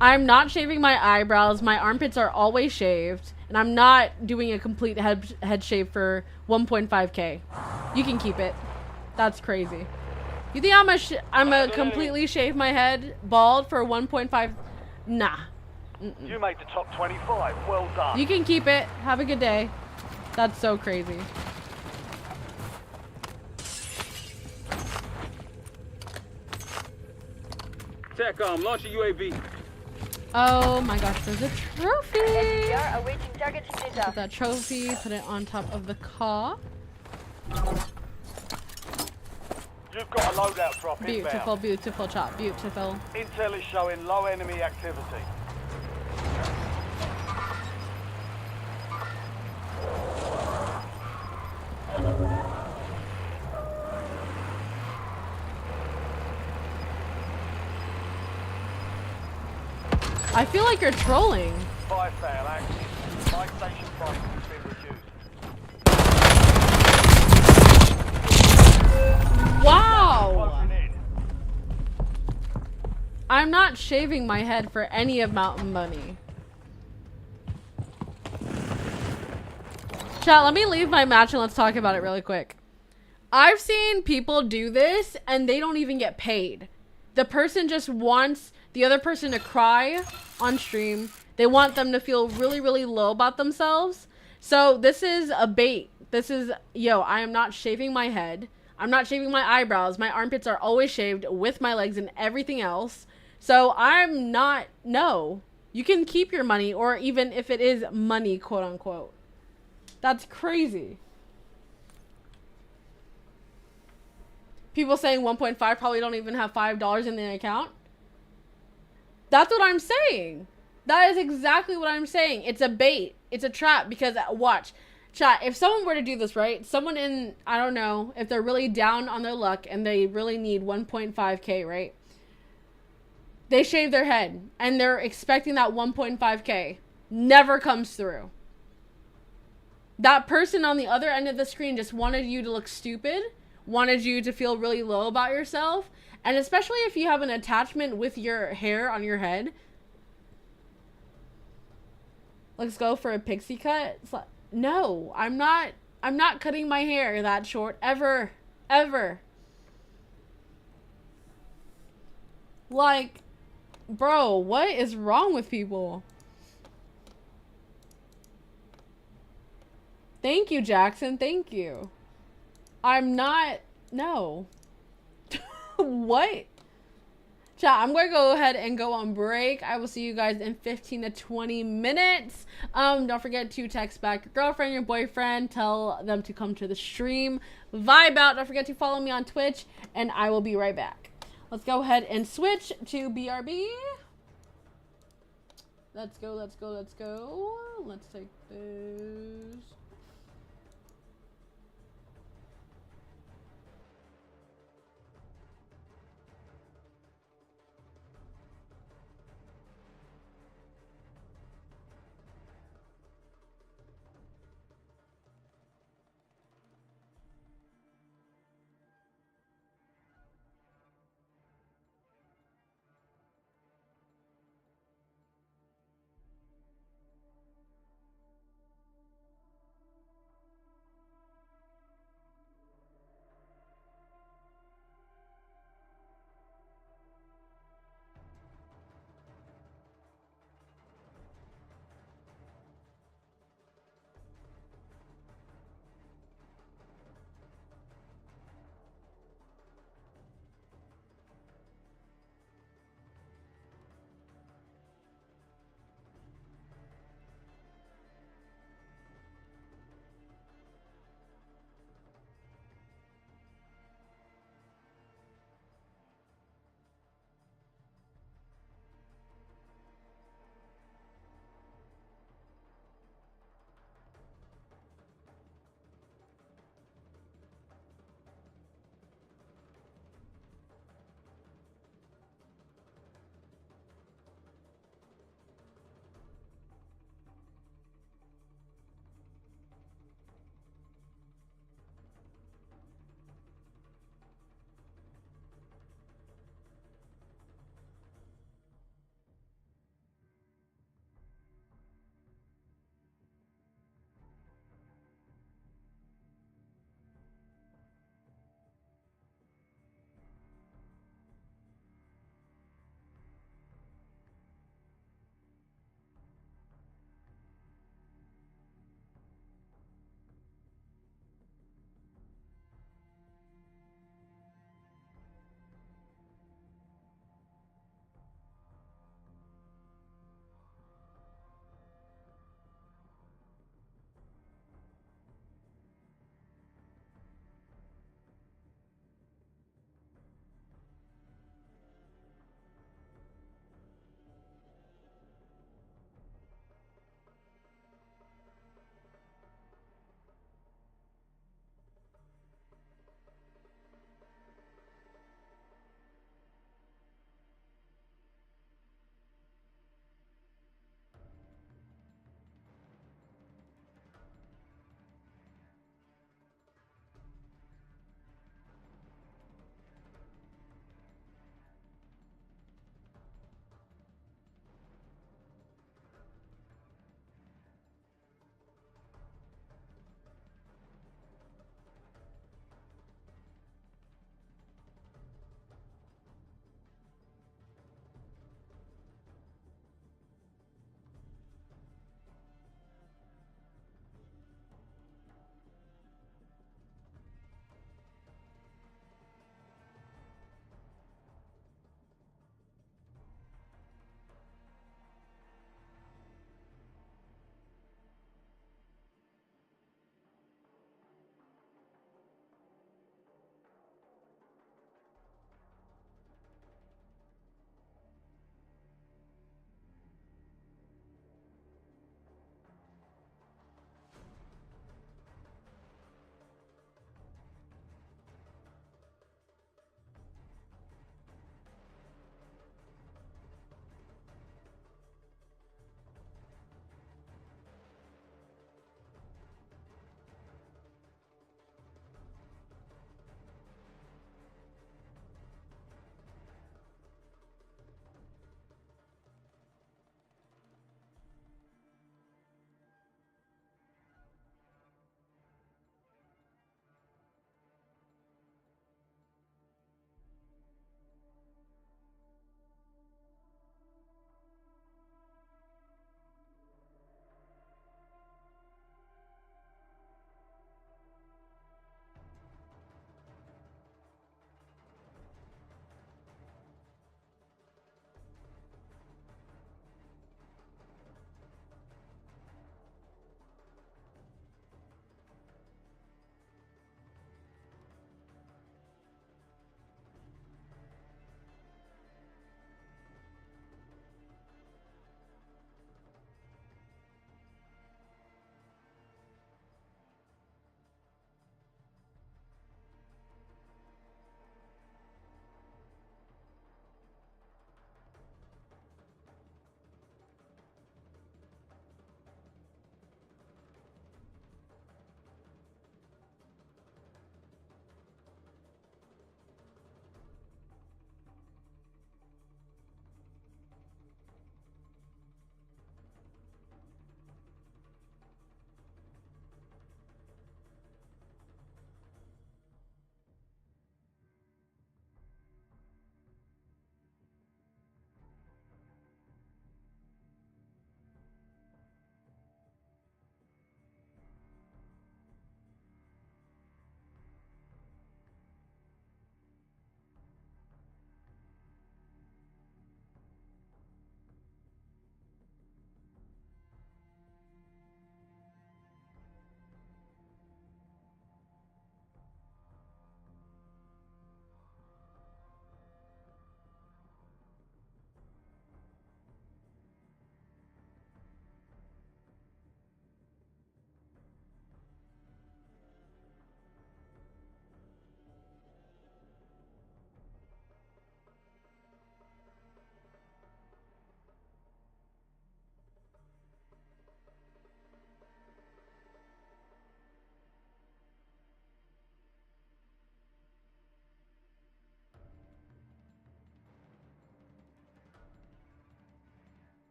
I'm not shaving my eyebrows. My armpits are always shaved. And I'm not doing a complete head shave for 1.5k. You can keep it. That's crazy. You think I'm a completely shave my head bald for 1.5? Nah. You made the top 25. Well done. You can keep it. Have a good day. That's so crazy. TACOM, launch a UAV. Oh my gosh, there's a trophy. awaiting target data. Put that trophy, put it on top of the car. You've got a loadout drop Beautiful, inbound. beautiful chat, beautiful. Intel is showing low enemy activity. I feel like you're trolling. Fire sale active. My station price has been reduced. Wow. Closing in. I'm not shaving my head for any amount of money. Chat, let me leave my match and let's talk about it really quick. I've seen people do this and they don't even get paid. The person just wants the other person to cry on stream. They want them to feel really, really low about themselves. So this is a bait. This is, yo, I am not shaving my head. I'm not shaving my eyebrows. My armpits are always shaved with my legs and everything else. So I'm not, no. You can keep your money, or even if it is money, quote unquote. That's crazy. People saying 1.5 probably don't even have $5 in their account. That's what I'm saying. That is exactly what I'm saying. It's a bait. It's a trap because, watch. Chat, if someone were to do this, right? Someone in, I don't know, if they're really down on their luck and they really need 1.5k, right? They shave their head and they're expecting that 1.5k. Never comes through. That person on the other end of the screen just wanted you to look stupid, wanted you to feel really low about yourself, and especially if you have an attachment with your hair on your head. Let's go for a pixie cut. It's like, no, I'm not cutting my hair that short ever. Like, bro, what is wrong with people? Thank you, Jackson. Thank you. I'm not... No. What? Chat, I'm going to go ahead and go on break. I will see you guys in 15 to 20 minutes. Don't forget to text back your girlfriend, your boyfriend. Tell them to come to the stream. Vibe out. Don't forget to follow me on Twitch. And I will be right back. Let's go ahead and switch to BRB. Let's go, let's go, let's go. Let's take this.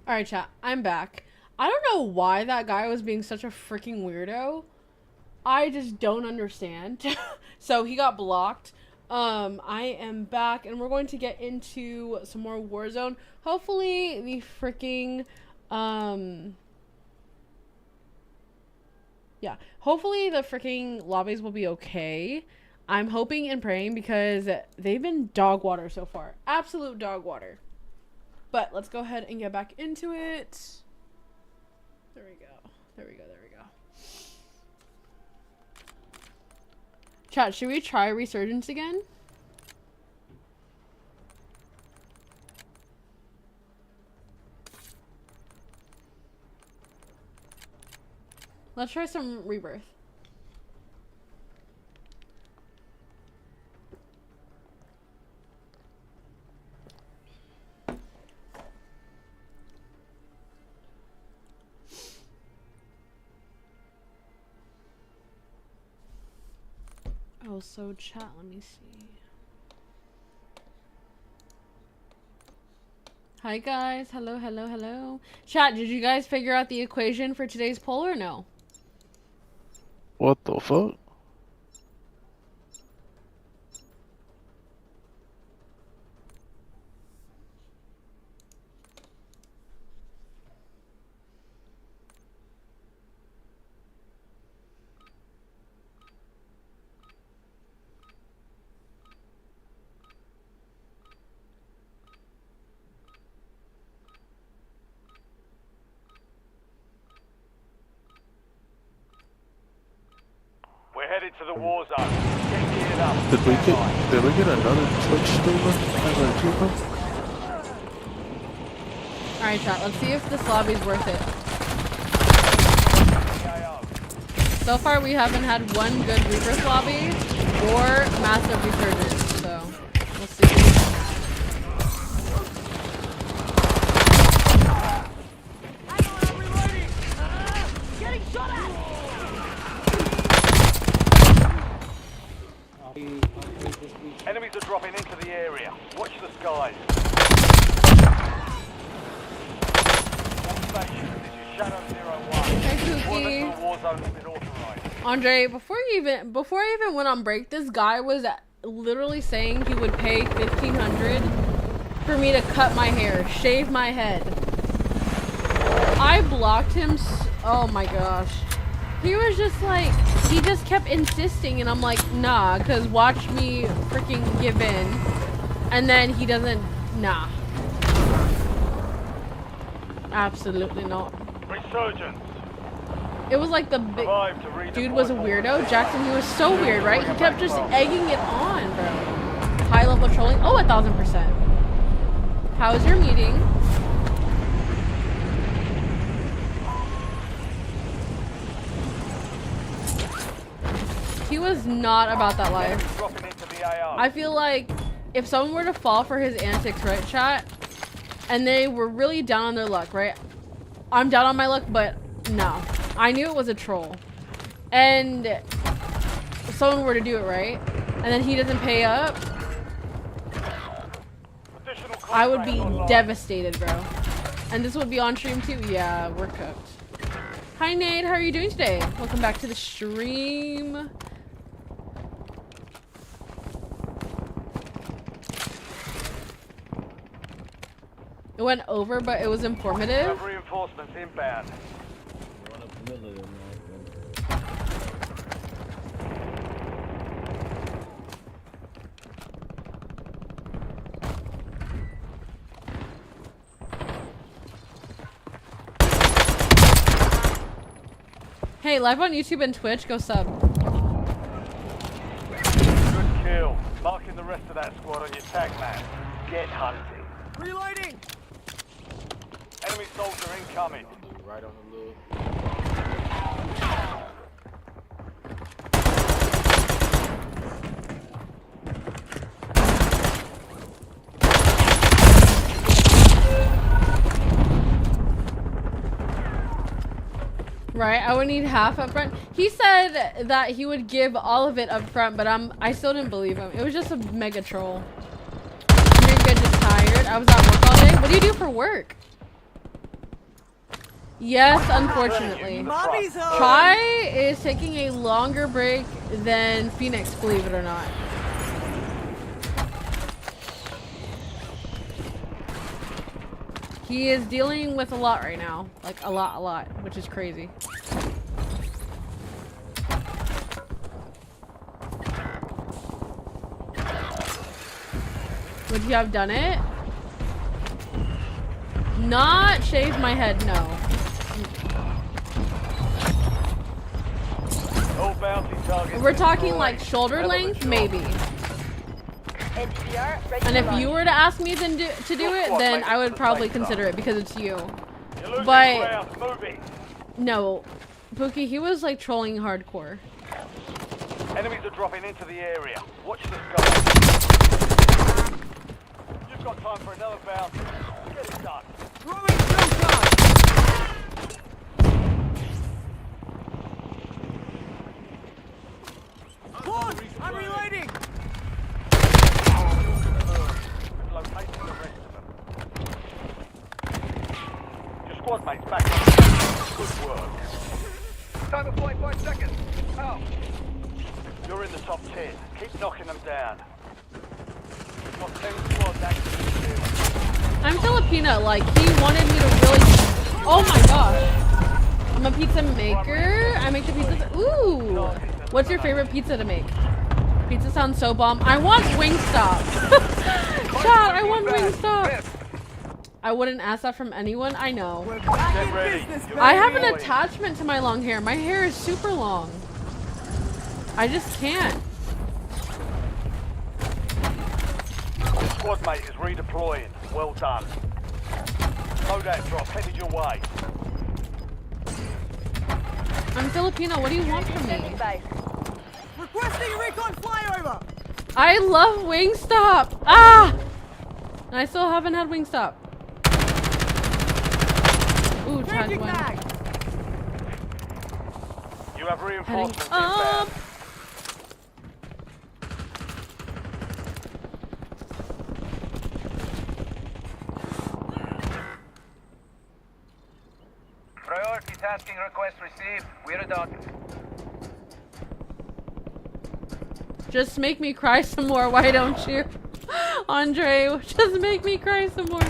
Alright, chat. I'm back. I don't know why that guy was being such a freaking weirdo. I just don't understand. So he got blocked. I am back and we're going to get into some more Warzone. Hopefully the freaking yeah, hopefully the freaking lobbies will be okay. I'm hoping and praying because they've been dog water so far. Absolute dog water. But let's go ahead and get back into it. There we go. There we go. There we go. Chat, should we try Resurgence again? Let's try some Rebirth. Oh, so chat, let me see. Hi guys, hello, hello, hello. Chat, did you guys figure out the equation for today's poll or no? What the fuck? We're headed to the war zone. Get geared up. Did we get another Twitch streamer as our keeper? Alright chat, let's see if this lobby's worth it. So far we haven't had one good Rebirth lobby or massive Resurgence, so we'll see. Enemies are dropping into the area. Watch the skies. All stations, this is Shadow 01. Hey, Kookie. War zone has been authorized. Andre, before I even went on break, this guy was literally saying he would pay $1,500 for me to cut my hair, shave my head. I blocked him. Oh my gosh. He was just like, he just kept insisting, and I'm like, nah, because watch me freaking give in. And then he doesn't, nah. Absolutely not. Resurgence. It was like the big dude was a weirdo. Jackson, he was so weird, right? He kept just egging it on, bro. High level trolling. Oh, 1000%. How was your meeting? He was not about that life. I feel like if someone were to fall for his antics, right, chat? And they were really down on their luck, right? I'm down on my luck, but no. I knew it was a troll. And if someone were to do it, right? And then he doesn't pay up, I would be devastated, bro. And this would be on stream too? Yeah, we're cooked. Hi, Nate. How are you doing today? Welcome back to the stream. It went over, but it was informative. Reinforcements inbound. Hey, live on YouTube and Twitch, go sub. Good kill. Marking the rest of that squad on your tag map. Get hunting. Reloading! Enemy soldier incoming. Right on the little. Right, I would need half up front. He said that he would give all of it up front, but I still didn't believe him. It was just a mega troll. I'm doing good, just tired. I was at work all day. What do you do for work? Yes, unfortunately. Try is taking a longer break than Phoenix, believe it or not. He is dealing with a lot right now. Like, a lot, which is crazy. Would you have done it? Not shave my head, no. If we're talking like shoulder length, maybe. And if you were to ask me then to do it, then I would probably consider it because it's you. But no, Pookie, he was like trolling hardcore. Enemies are dropping into the area. Watch the sky. You've got time for another bounty. Get it done. Pause! I'm reloading! Locating the rest of them. Your squad mates back up. Good work. Time to flight 5 seconds. Out. You're in the top 10. Keep knocking them down. You've got 10 squads active in the I'm Filipina, like, he wanted me to really... Oh my gosh. I'm a pizza maker. I make the pizzas... Ooh! What's your favorite pizza to make? Pizza sounds so bomb. I want Wingstop. Chat, I want Wingstop. I wouldn't ask that from anyone. I know. I have an attachment to my long hair. My hair is super long. I just can't. Squad mate is redeploying. Well done. Loadout drop headed your way. I'm Filipino. What do you want from me? Requesting recon flyover! I love Wingstop. Ah! And I still haven't had Wingstop. Ooh, charge one. You have reinforcements up. inbound. Priority tasking request received. We're done. Just make me cry some more, why don't you? Andre, just make me cry some more.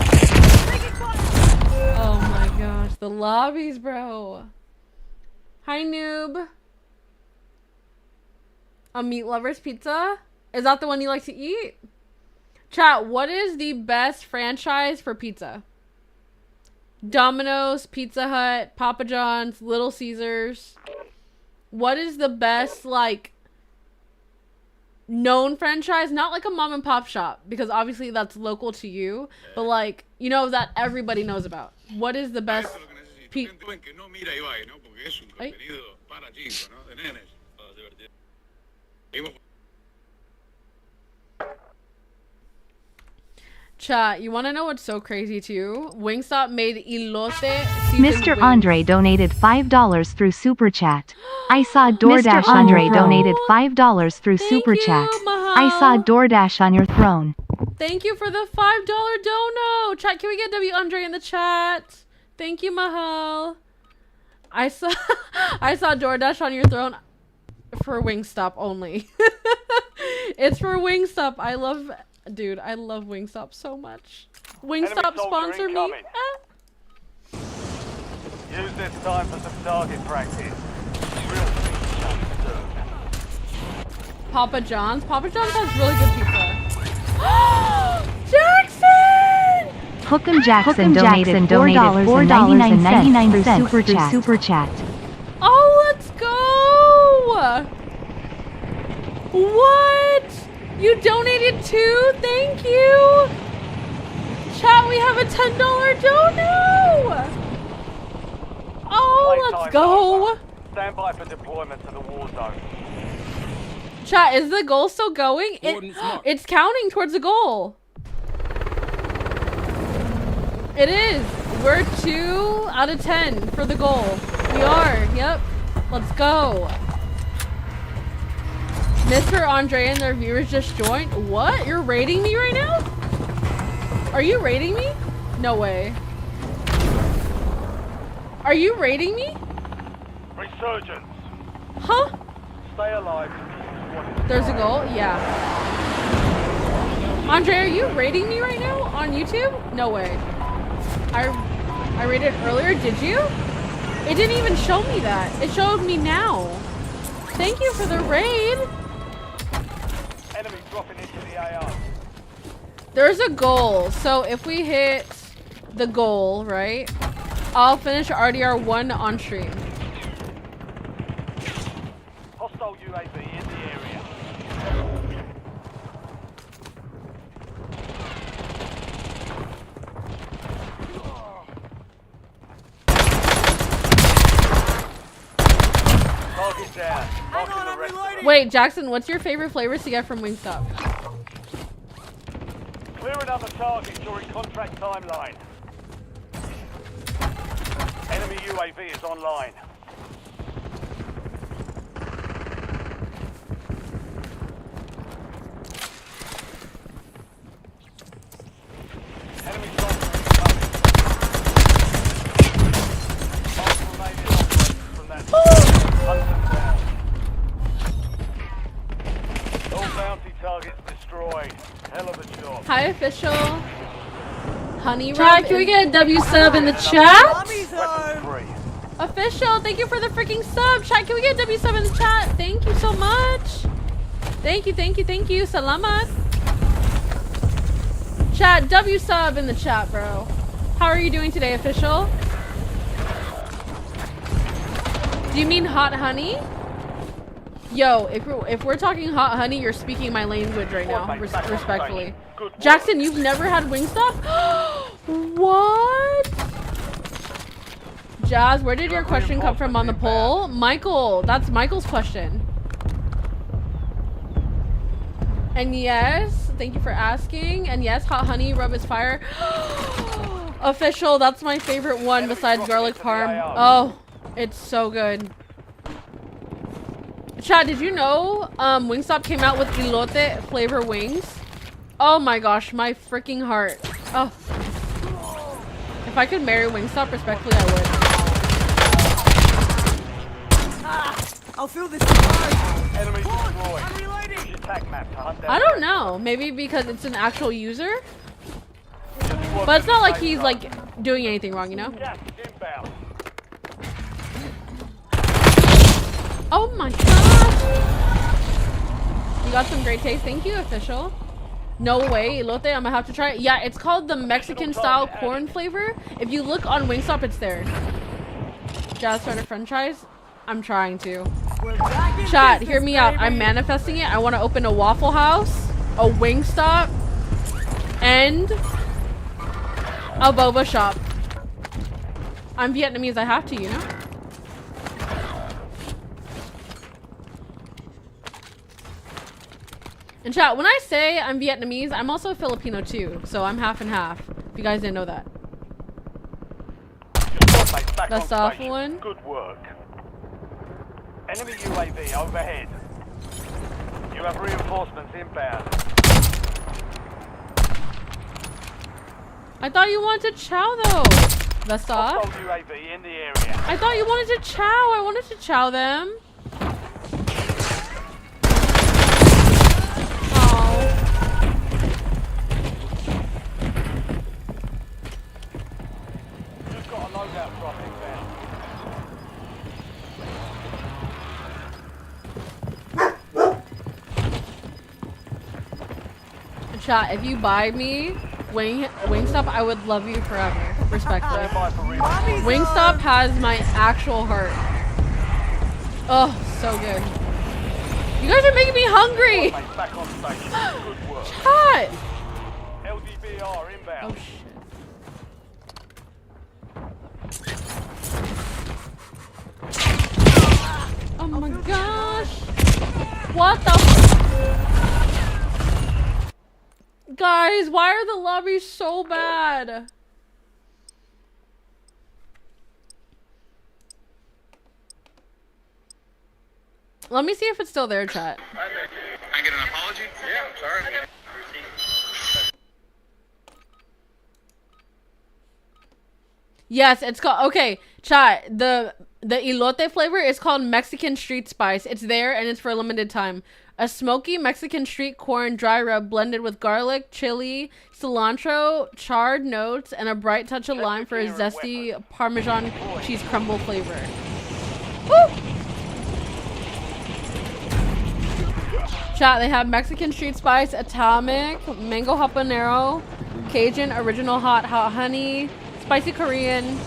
Oh my gosh, the lobbies, bro. Hi, noob. A Meat Lover's Pizza? Is that the one you like to eat? Chat, what is the best franchise for pizza? Domino's, Pizza Hut, Papa John's, Little Caesars. What is the best, like, known franchise? Not like a mom and pop shop, because obviously that's local to you, but like, you know, that everybody knows about. What is the best pizza? Chat, you want to know what's so crazy too? Wingstop made elote Mr. Andre donated $5 through Super Chat. I saw DoorDash. Andre donated $5 through Super Chat. I saw DoorDash on your throne. Thank you for the $5 dono. Chat, can we get W Andre in the chat? Thank you, Mahal. I saw DoorDash on your throne for Wingstop only. It's for Wingstop. I love Wingstop so much. Wingstop sponsor me. Use this time for some target practice. Papa John's. Papa John's has really good pizza. Jackson! Hookem Jackson donated $4.99 through Super Chat. Oh, let's go! What? You donated too? Thank you! Chat, we have a $10 dono! Oh, let's go! Stand by for deployment to the war zone. Chat, is the goal still going? It's counting towards the goal. It is. We're 2 out of 10 for the goal. We are. Yep. Let's go. Mr. Andre and their viewers just joined. What? You're rating me right now? Are you rating me? No way. Are you raiding me? Resurgence. Huh? Stay alive. There's a goal? Yeah. Andre, are you raiding me right now on YouTube? No way. I raided earlier, did you? It didn't even show me that. It showed me now. Thank you for the raid. Enemy dropping into the AR. There's a goal. So if we hit the goal, right? I'll finish RDR 1 on stream. Hostile UAV in the area. Target down. Marking the rest of them. Wait, Jackson, what's your favorite flavors to get from Wingstop? Clearing other targets during contract timeline. Enemy UAV is online. Enemy dropping incoming. Mark remaining operations from that. Hunt them down. All bounty targets destroyed. Hell of a job. Hi, official. Honey Chat, Rub can we is- get a W sub in the chat? Official, thank you for the freaking sub. Chat, can we get a W sub in the chat? Thank you so much. Thank you, thank you, thank you. Salamat. Chat, W sub in the chat, bro. How are you doing today, official? Do you mean hot honey? Yo, if we're talking hot honey, you're speaking my language right now, respectfully. Jackson, you've never had Wingstop? What? Jazz, where did your question come from on the poll? Michael, that's Michael's question. And yes, thank you for asking. And yes, hot honey rub is fire. Official, that's my favorite one besides garlic parm. Oh, it's so good. Chad, did you know Wingstop came out with elote flavor wings? Oh my gosh, my freaking heart. Oh. If I could marry Wingstop, respectfully, I would. I'll feel this. Enemy destroyed. Use your tag map to hunt down. I don't know. Maybe because it's an actual user? But it's not like he's like doing anything wrong, you know? Gas is inbound. Oh my gosh! You got some great taste. Thank you, official. No way, elote, I'm gonna have to try it. Yeah, it's called the Mexican style corn flavor. If you look on Wingstop, it's there. Jazz trying to franchise? I'm trying to. Chat, hear me out. I'm manifesting it. I want to open a Waffle House, a Wingstop, and a boba shop. I'm Vietnamese, I have to, you know? And chat, when I say I'm Vietnamese, I'm also Filipino too. So I'm half and half. If you guys didn't know that. The soft one. Good work. Enemy UAV overhead. You have reinforcements inbound. I thought you wanted to chow though. The soft. Hostile UAV in the area. I thought you wanted to chow. I wanted to chow them. You've got a loadout drop inbound. Chat, if you buy me Wingstop, I would love you forever. Respectfully. Wingstop has my actual heart. Oh, so good. You guys are making me hungry. Back on station. Good work. Chat. LDBR inbound. Oh shit. Oh my gosh. What the Guys, why are the lobbies so bad? Let me see if it's still there, chat. Can I get an apology? Yeah, I'm sorry. Yes, it's called. Okay, Chat, the elote flavor is called Mexican street spice. It's there and it's for a limited time. A smoky Mexican street corn dry rub blended with garlic, chili, cilantro, charred notes, and a bright touch of lime for a zesty Parmesan cheese crumble flavor. Woo! Chat, they have Mexican street spice, atomic, mango habanero, Cajun, original hot honey, spicy Korean.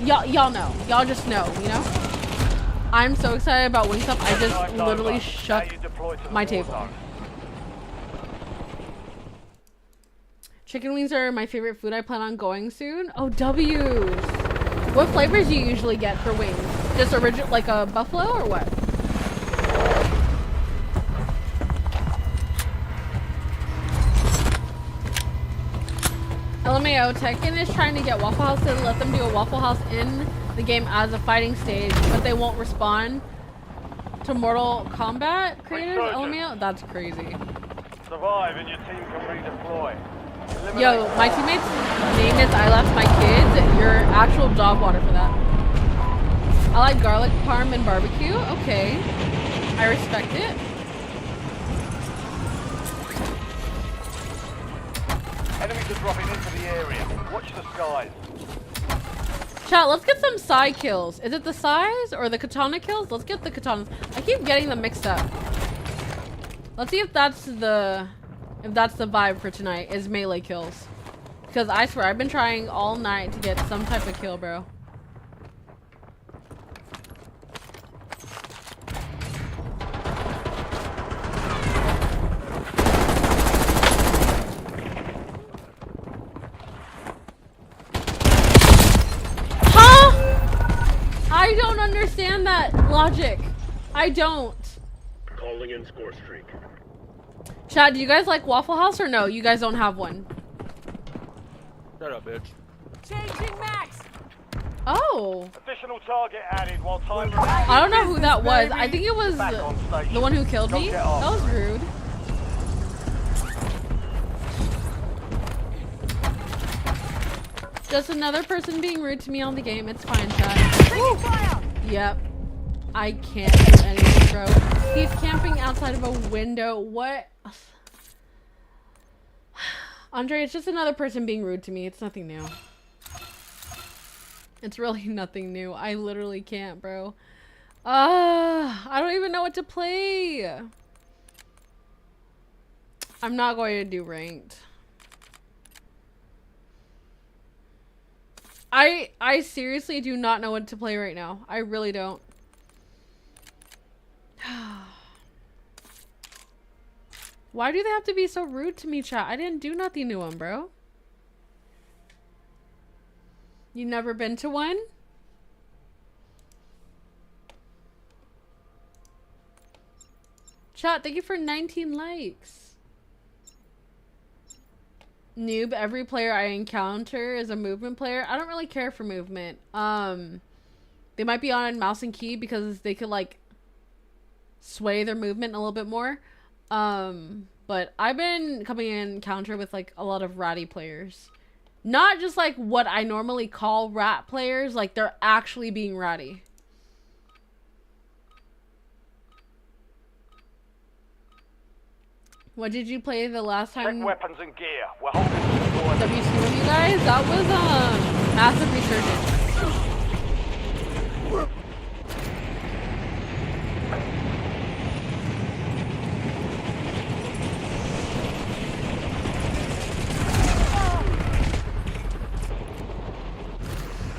Y'all know. Y'all just know, you know? I'm so excited about Wingstop. I just literally shook my table. Chicken wings are my favorite food. I plan on going soon. Oh, W's. What flavors do you usually get for wings? Just original, like a buffalo or what? LMAO, Tekken is trying to get Waffle House to let them do a Waffle House in the game as a fighting stage, but they won't respond to Mortal Kombat creators. LMAO, that's crazy. Survive and your team can redeploy. Yo, my teammate's name is I Left My Kids. You're actual dog water for that. I like garlic parm and barbecue. Okay, I respect it. Enemies are dropping into the area. Watch the skies. Chat, let's get some Sai kills. Is it the Sais or the katana kills? Let's get the katanas. I keep getting them mixed up. Let's see if that's the vibe for tonight, is melee kills. Because I swear, I've been trying all night to get some type of kill, bro. I don't understand that logic. I don't. Calling in score streak. Chad, do you guys like Waffle House or no? You guys don't have one. Shut up, bitch. Changing max. Oh. Additional target added while time. I don't know who that was. I think it was the one who killed me. That was rude. Just another person being rude to me on the game. It's fine, Chad. Yep. I can't do anything, bro. He's camping outside of a window. What? Andre, it's just another person being rude to me. It's nothing new. It's really nothing new. I literally can't, bro. I don't even know what to play. I'm not going to do ranked. I seriously do not know what to play right now. I really don't. Why do they have to be so rude to me, chat? I didn't do nothing to them, bro. You never been to one? Chat, thank you for 19 likes. Noob, every player I encounter is a movement player. I don't really care for movement. They might be on mouse and key because they could like sway their movement a little bit more. But I've been coming in encounter with like a lot of ratty players. Not just like what I normally call rat players, like they're actually being ratty. What did you play the last time? Check weapons and gear. We're holding the WC with you guys? That was Massive Resurgence.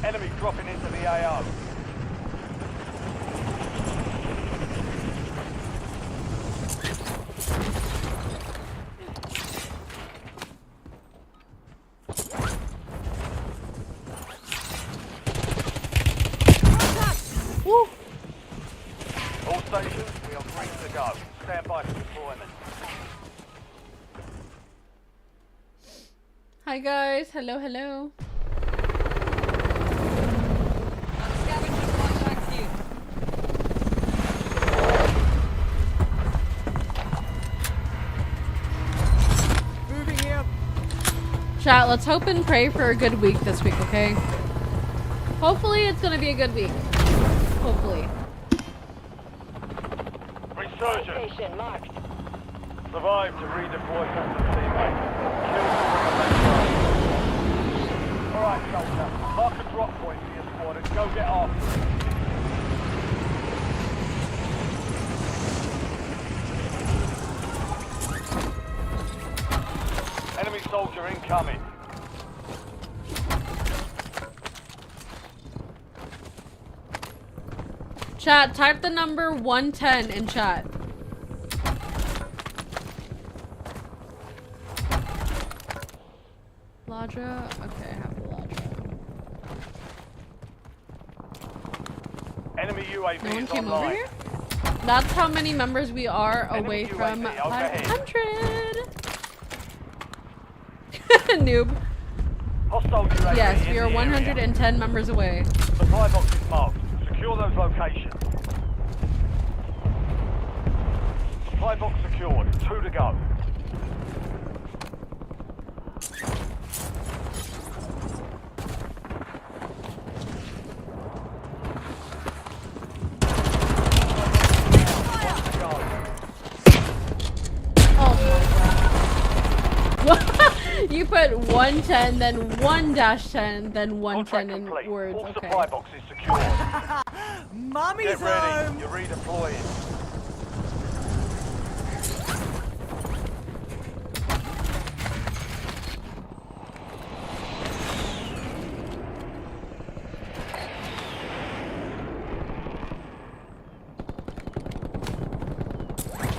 Enemy dropping into the AO. Woo. All stations, we are green to go. Stand by for deployment. Hi guys, hello, hello. Chat, let's hope and pray for a good week this week, okay? Hopefully it's gonna be a good week. Hopefully. Resurgence. Survive to redeploy some teammates. Kill to bring them back home. Alright, Soldier. Mark a drop point for your squad and go get after it. Enemy soldier incoming. Chat, type the number 110 in chat. Ladra? Okay, I have the Ladra. Enemy UAV No one is came online. over here? That's how many members we are away Enemy from UAV overhead. 500. Noob. Hostile UAV Yes, in we are the area. 110 members away. Supply box is marked. Secure those locations. Supply box secured. 2 to go. You put 110, then 1-10, then 110 in words. All Okay. supply boxes secured. Mommy's Get ready. home. You're redeploying.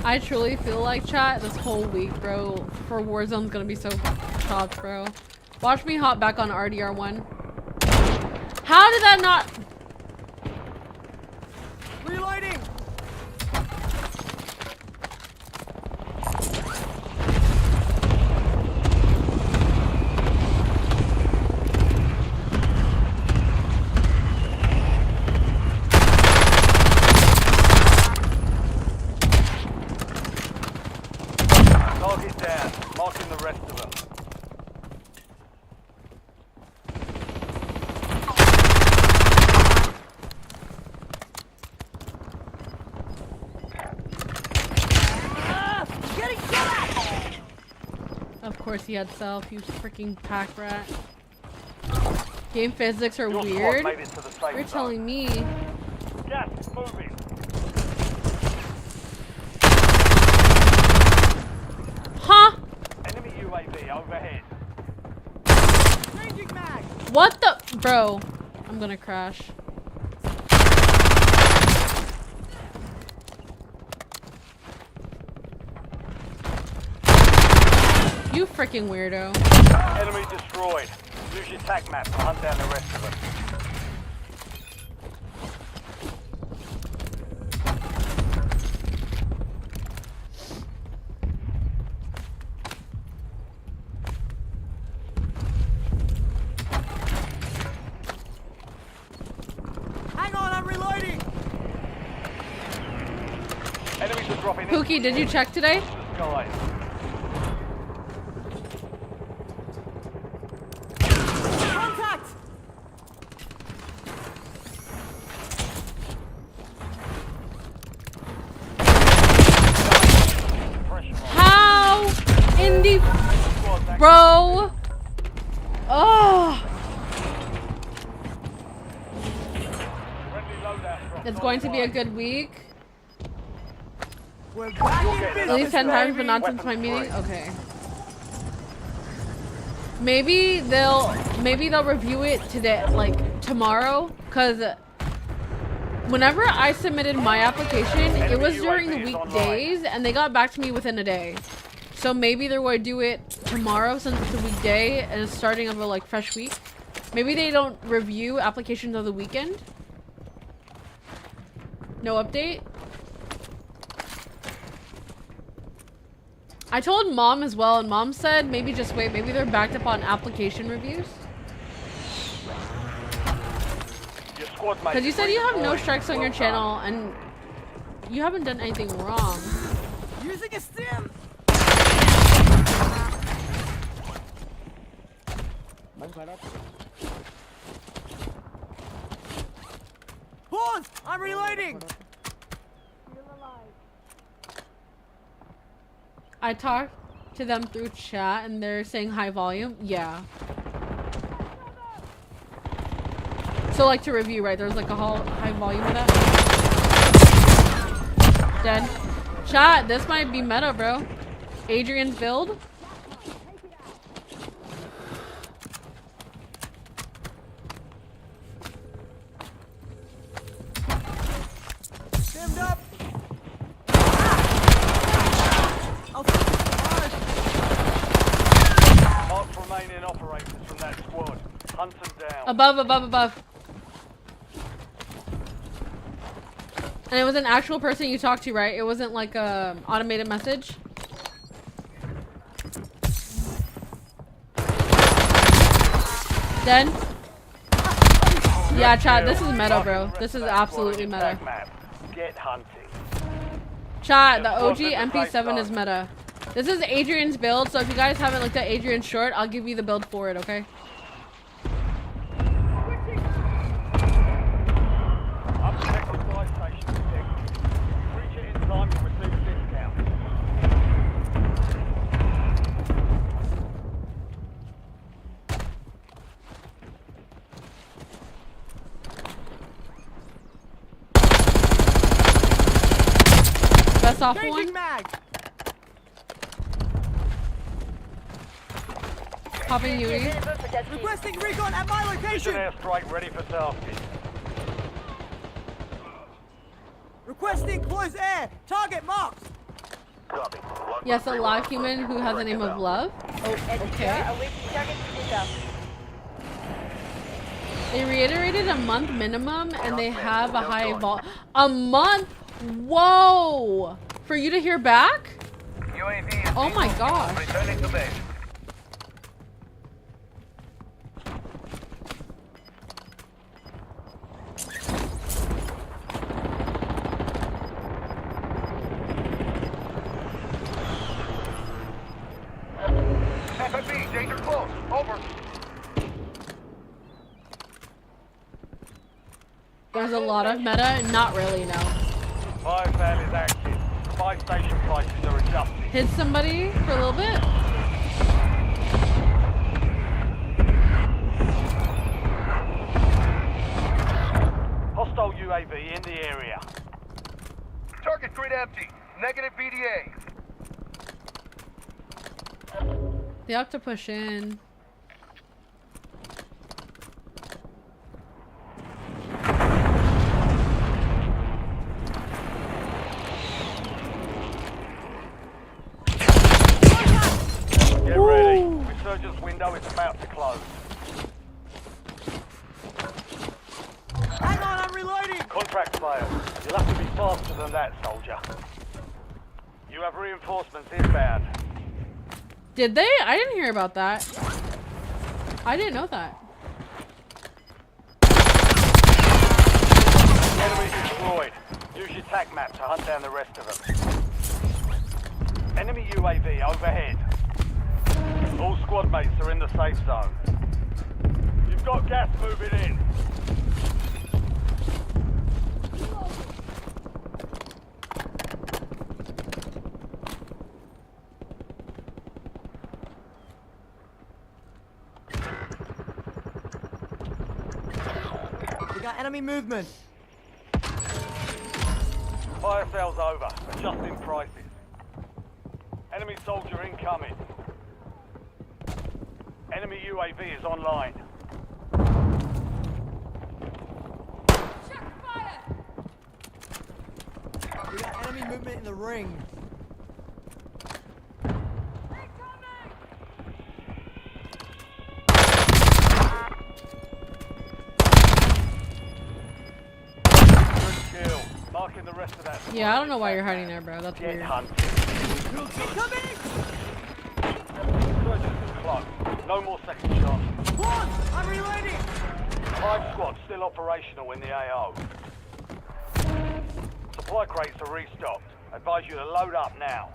I truly feel like, chat, this whole week, bro, for Warzone's gonna be so chopped, bro. Watch me hop back on RDR1. How did that not... Reloading. Target down. Marking the rest of them. Of course he had self, you freaking pack rat. Game physics are Your squad weird? made it to the safe You're zone. telling me. Gas is moving. Huh? Enemy UAV overhead. Changing mag. What the... Bro, I'm gonna crash. You freaking weirdo. Enemy destroyed. Use your tac map to hunt down the rest of them. Hang on, I'm reloading. Enemies are dropping in. Pookie, did you check today? Sky. Contact. How in the... Bro. Oh. It's going to be a good week. We're back in At business, least 10 times, but baby. not since my meeting. Okay. Maybe they'll review it today, like tomorrow, cause whenever I submitted my application, it was during the weekdays, and they got back to me within a day. So maybe they're going to do it tomorrow since it's a weekday and it's starting of a like fresh week. Maybe they don't review applications of the weekend. No update. I told mom as well, and mom said maybe just wait. Maybe they're backed up on application reviews. Because you said you have no strikes on your channel, and you haven't done anything wrong. Using a stim. Pause! I'm reloading! I talked to them through chat and they're saying high volume. Yeah. So like to review, right? There's like a high volume of that. Dead. Chat, this might be meta, bro. Adrian's build. Stimmed up! Mark remaining operators from that squad. Hunt them down. Above. And it was an actual person you talked to, right? It wasn't like a automated message. Dead. Yeah, chat, this is meta, bro. This is absolutely meta. Get hunting. Chat, the OG MP7 is meta. This is Adrian's build, so if you guys haven't looked at Adrian's short, I'll give you the build for it, okay? Best off one. Popping UE. Requesting recon at my location! Airstrike ready for tasking. Requesting close air! Target marked! Copy. Yes, a live human who has the name of Love. Oh, okay. They reiterated a month minimum and they have a high a month? Whoa! For you to hear back? Oh my gosh. Returning to base. FFB, danger close. Over. There's a lot of meta, not really, no. Fire sale is active. Buy station prices are adjusted. Hit somebody for a little bit. Hostile UAV in the area. Target grid empty. Negative BDA. They have to push in. Get ready. Resurgence window is about to close. Hang on, I'm reloading! Contract failed. You'll have to be faster than that, soldier. You have reinforcements inbound. Did they? I didn't hear about that. I didn't know that. Enemy destroyed. Use your TAC map to hunt down the rest of them. Enemy UAV overhead. All squad mates are in the safe zone. You've got gas moving in. We got enemy movement. Fire sale's over. Adjusting prices. Enemy soldier incoming. Enemy UAV is online. We got enemy movement in the ring. Marking the rest of that. Yeah, I don't know why you're hiding there, bro. That's weird. No more second shots. Pause! I'm reloading! 5 squads still operational in the AO. Supply crates are restocked. Advise you to load up now.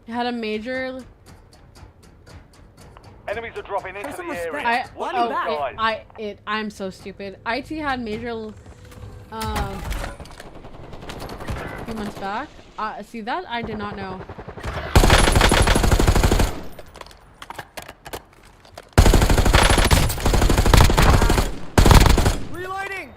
You had a major Enemies are dropping into the area. I'm so stupid. IT had major, a few months back. See that? I did not know. Reloading.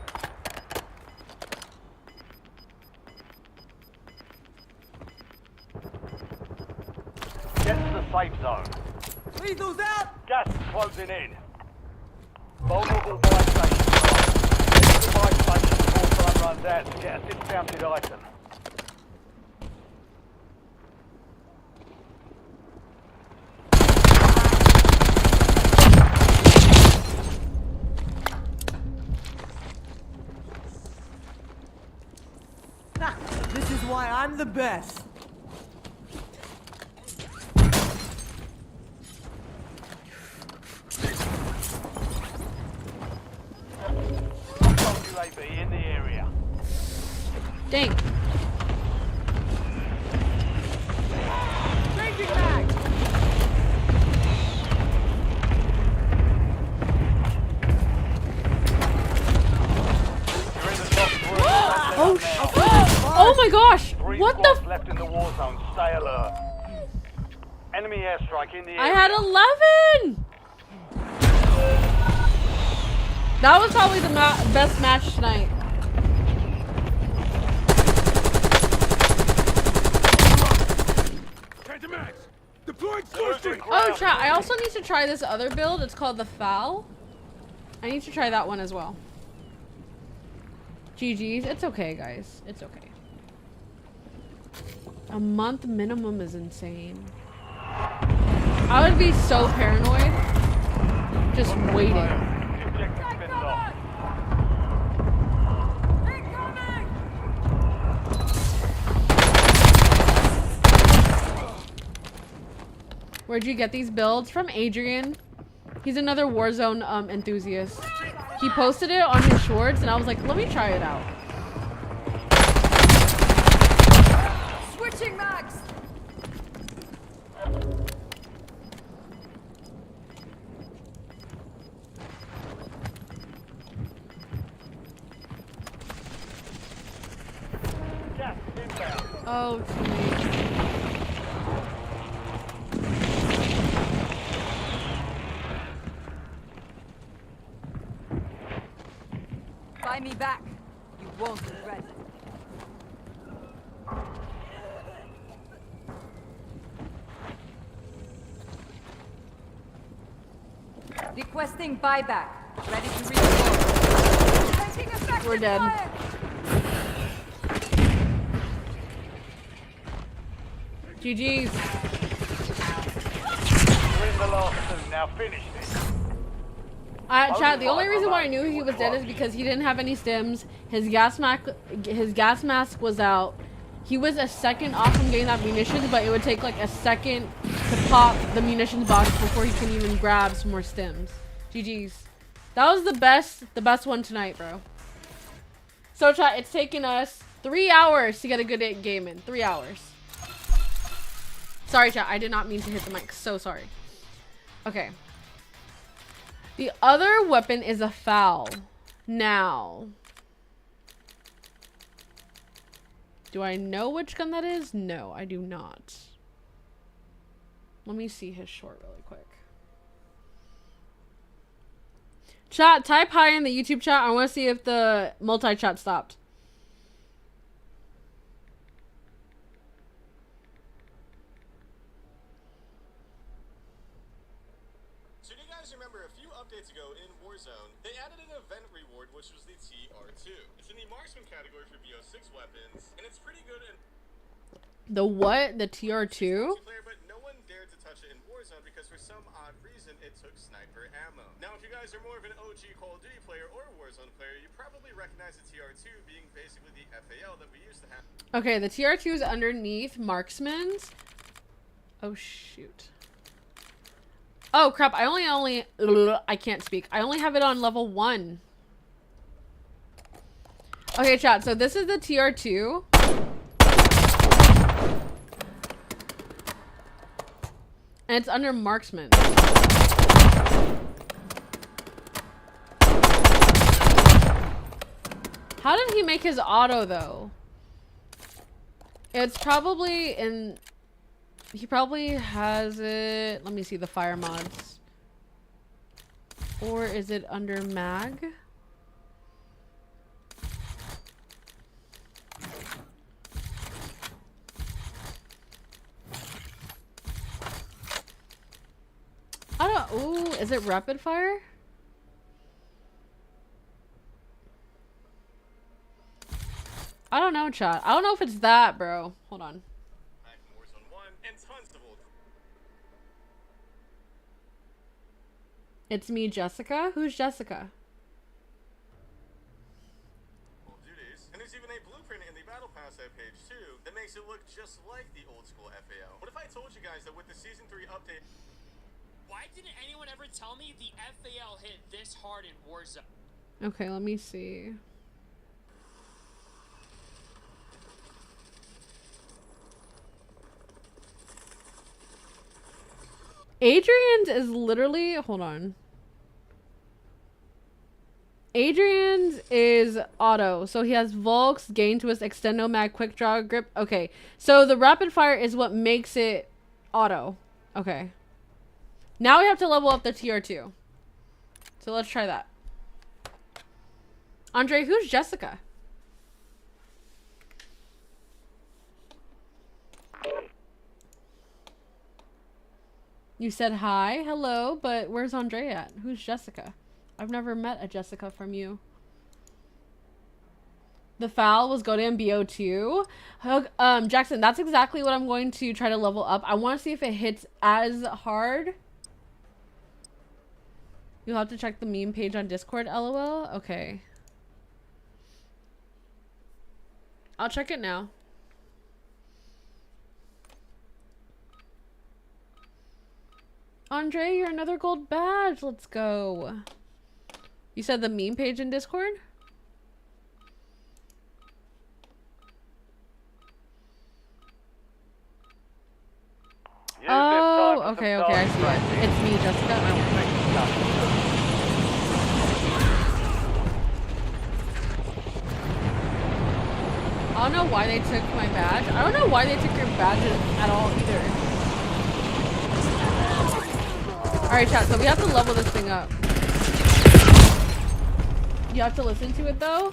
Get to the safe zone. Lethal's out. Gas is closing in. Vulnerable buy station. Get to the buy station before time runs out to get a discounted item. This is why I'm the best. UAV in the area. Dang. Changing mag. Oh my gosh! What the f— left in the war zone. Stay alert. Enemy airstrike in the area. I had 11! That was probably the best match tonight. Oh, chat, I also need to try this other build. It's called the Foul. I need to try that one as well. GG's. It's okay, guys. It's okay. A month minimum is insane. I would be so paranoid. Just waiting. Where'd you get these builds? From Adrian. He's another Warzone enthusiast. He posted it on his shorts and I was like, let me try it out. Switching mags. Oh, geez. Buy me back. You won't regret it. Requesting buyback. Ready to redeploy. We're dead. GG's. We're in the last two. Now finish this. Chad, the only reason why I knew he was dead is because he didn't have any stims. His gas mask was out. He was a second off from getting that munitions, but it would take like a second to pop the munitions box before he can even grab some more stims. GG's. That was the best one tonight, bro. So chat, it's taken us 3 hours to get a good game in. 3 hours. Sorry chat, I did not mean to hit the mic. So sorry. Okay. The other weapon is a foul. Now, do I know which gun that is? No, I do not. Let me see his short really quick. Chat, type hi in the YouTube chat. I want to see if the multi-chat stopped. So do you guys remember a few updates ago in Warzone, they added an event reward, which was the TR2. It's in the marksman category for BO6 weapons, and it's pretty good. The what? The TR2? But no one dared to touch it in Warzone because for some odd reason it took sniper ammo. Now, if you guys are more of an OG Call of Duty player or a Warzone player, you probably recognize the TR2 being basically the FAL that we used to have. Okay, the TR2 is underneath marksman's. Oh shoot. Oh crap, I can't speak. I only have it on level 1. Okay, chat, so this is the TR2. And it's under marksman. How did he make his auto though? It's probably in... He probably has it... Let me see the fire mods. Or is it under mag? I don't... Ooh, is it rapid fire? I don't know, chat. I don't know if it's that, bro. Hold on. It's me, Jessica. Who's Jessica? And there's even a blueprint in the Battle Pass page too that makes it look just like the old school FAL. What if I told you guys that with the Season 3 update... Why didn't anyone ever tell me the FAL hit this hard in Warzone? Okay, let me see. Adrian's is literally... Hold on. Adrian's is auto. So he has Volks, Gain Twist, Extendo Mag, Quick Draw, Grip. Okay. So the rapid fire is what makes it auto. Okay. Now we have to level up the TR2. So let's try that. Andre, who's Jessica? You said hi, hello, but where's Andre at? Who's Jessica? I've never met a Jessica from you. The foul was go to MBO2. Jackson, that's exactly what I'm going to try to level up. I want to see if it hits as hard. You'll have to check the meme page on Discord, LOL. Okay. I'll check it now. Andre, you're another gold badge. Let's go. You said the meme page in Discord? Oh, okay, okay, I see it. It's me, Jessica. I don't know why they took my badge. I don't know why they took your badges at all either. Alright, chat, so we have to level this thing up. You have to listen to it though.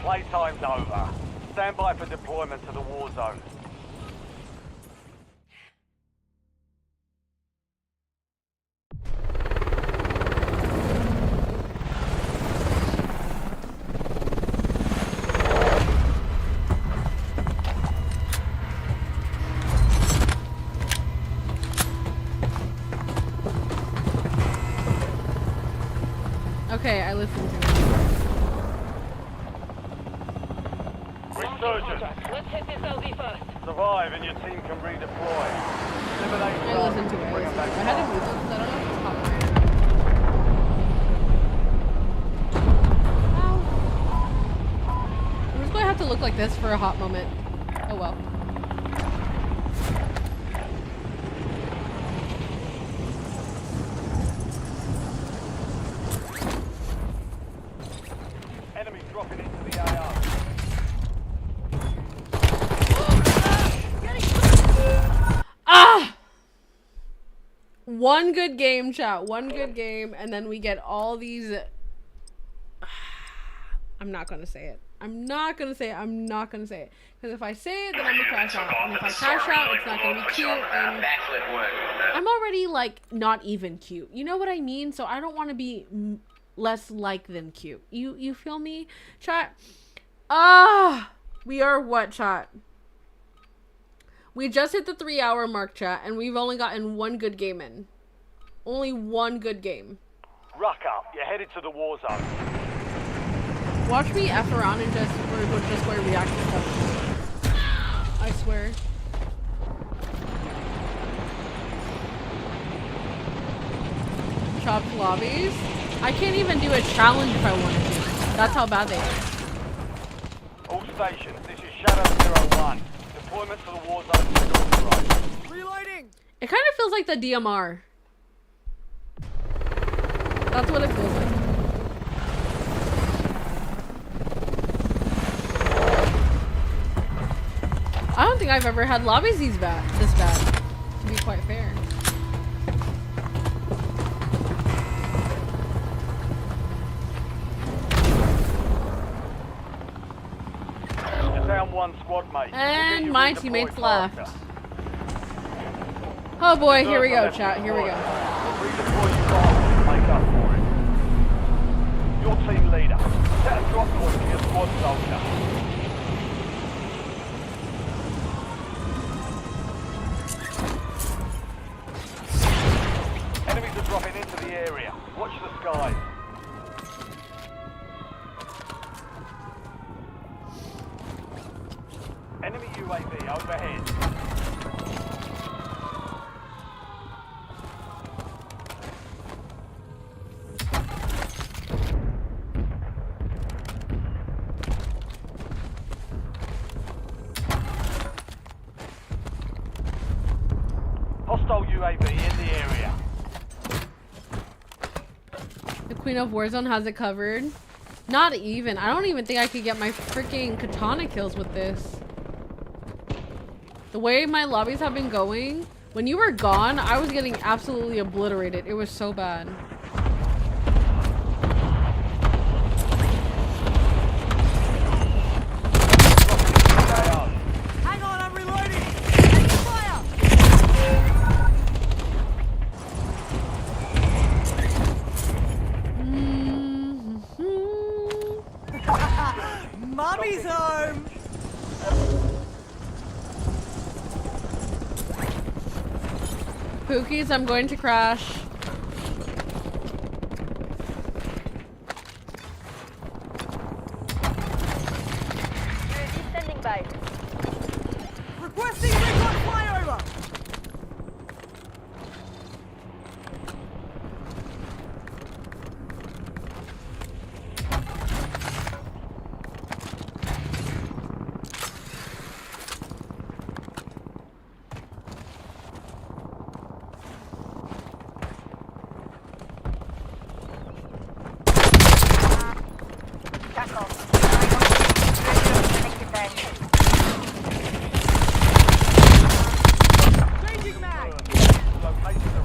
Playtime's over. Stand by for deployment to the war zone. Okay, I listened to it. Let's hit this LZ first. Survive and your team can redeploy. Eliminate I listened to it. I had to move it because I don't know if it's copyrighted. I'm just going to have to look like this for a hot moment. Oh well. Enemy dropping into the AR. Ah! One good game, chat. One good game, and then we get all these... I'm not gonna say it. I'm not gonna say it. I'm not gonna say it. Because if I say it, then I'm gonna crash out. And if I crash out, it's not gonna be cute. And I'm already, like, not even cute. You know what I mean? So I don't want to be less like than cute. You feel me, chat? We are what, chat? We just hit the 3-hour mark, chat, and we've only gotten one good game in. Only one good game. Ruck up. You're headed to the war zone. Watch me F around and just wear reaction stuff. I swear. chopped lobbies. I can't even do a challenge if I wanted to. That's how bad they are. All stations, this is Shadow 01. Deployment to the Warzone is authorized. Reloading! It kind of feels like the DMR. That's what it feels like. I don't think I've ever had lobbies this bad, to be quite fair. Down one squad mate. And my teammates left. Oh boy, here we go, chat. Here we go. Redeploy your guys, make up for it. Your team leader. Set a drop point for your squad soldier. Enemies are dropping into the area. Watch the skies. Enemy UAV overhead. Hostile UAV in the area. The Queen of Warzone has it covered. Not even. I don't even think I could get my freaking katana kills with this. The way my lobbies have been going, when you were gone, I was getting absolutely obliterated. It was so bad. Hang on, I'm reloading! Fire! Mommy's home! Pookies, I'm going to crash. UAV standing by. Requesting recon flyover!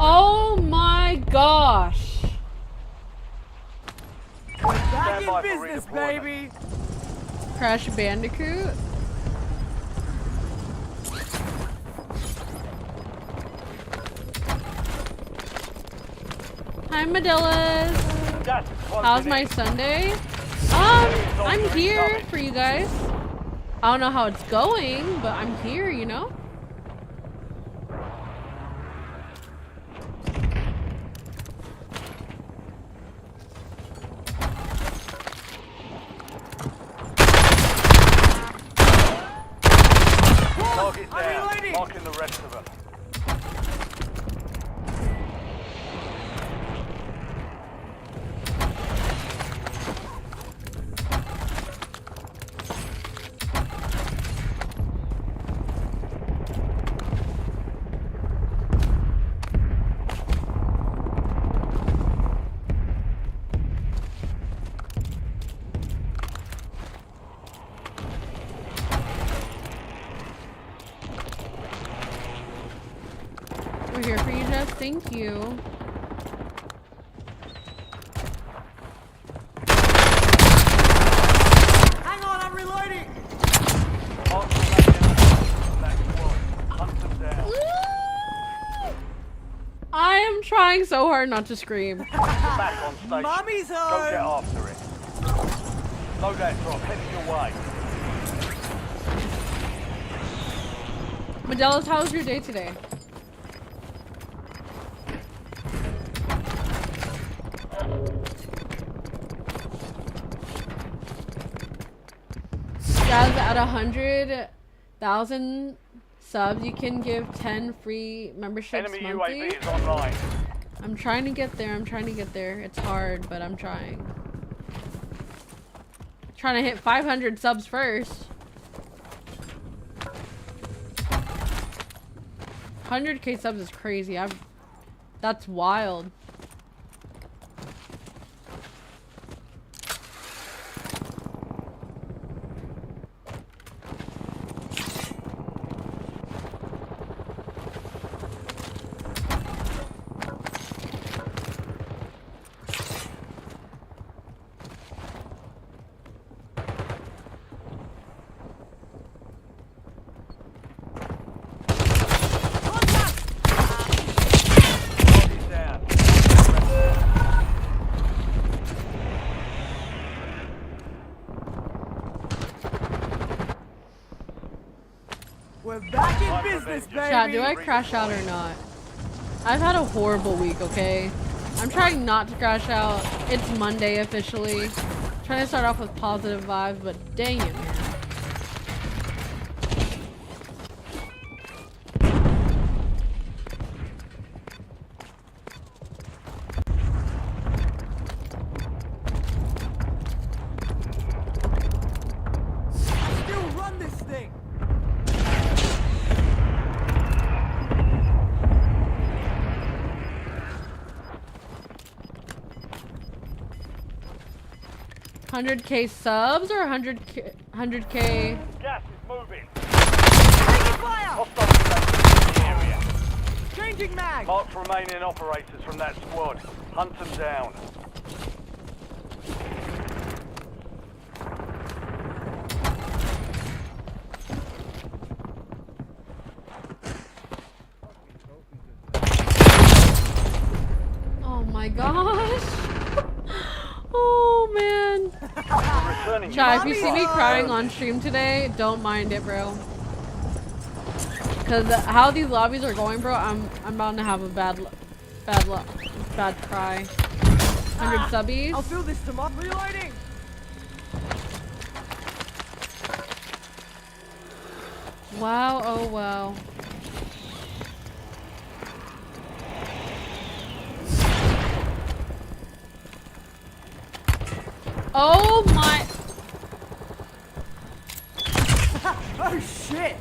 Oh my gosh. Back in business, baby! Crash Bandicoot. Hi, Medellas. How's my Sunday? I'm here for you guys. I don't know how it's going, but I'm here, you know? Target down, marking the rest of them. We're here for you, Jess. Thank you. Hang on, I'm reloading! I am trying so hard not to scream. Back on station. Mommy's Go home! get after it. Loadout drop, heading your way. Medellas, how was your day today? Guys, at 100,000 subs, you can give 10 free memberships Enemy monthly. UAV is online. I'm I'm trying to get there. I'm trying to get there. It's hard, but I'm trying. Trying to hit 500 subs first. 100k subs is crazy. That's wild. Chat, do I crash out or not? I've had a horrible week, okay? I'm trying not to crash out. It's Monday officially. Trying to start off with positive vibes, but dang it, man. Still run this thing. 100k subs or 100k? Gas is moving. Taking fire. Hostiles in the area. Changing mag. Mark remaining operators from that squad. Hunt them down. Oh my gosh. Oh man. Chat, if you see me crying on stream today, don't mind it, bro. Cause how these lobbies are going, bro, I'm bound to have a bad cry. 100 subbies. I'll fill this tomorrow. Reloading. Wow, oh wow. Oh my. Oh shit.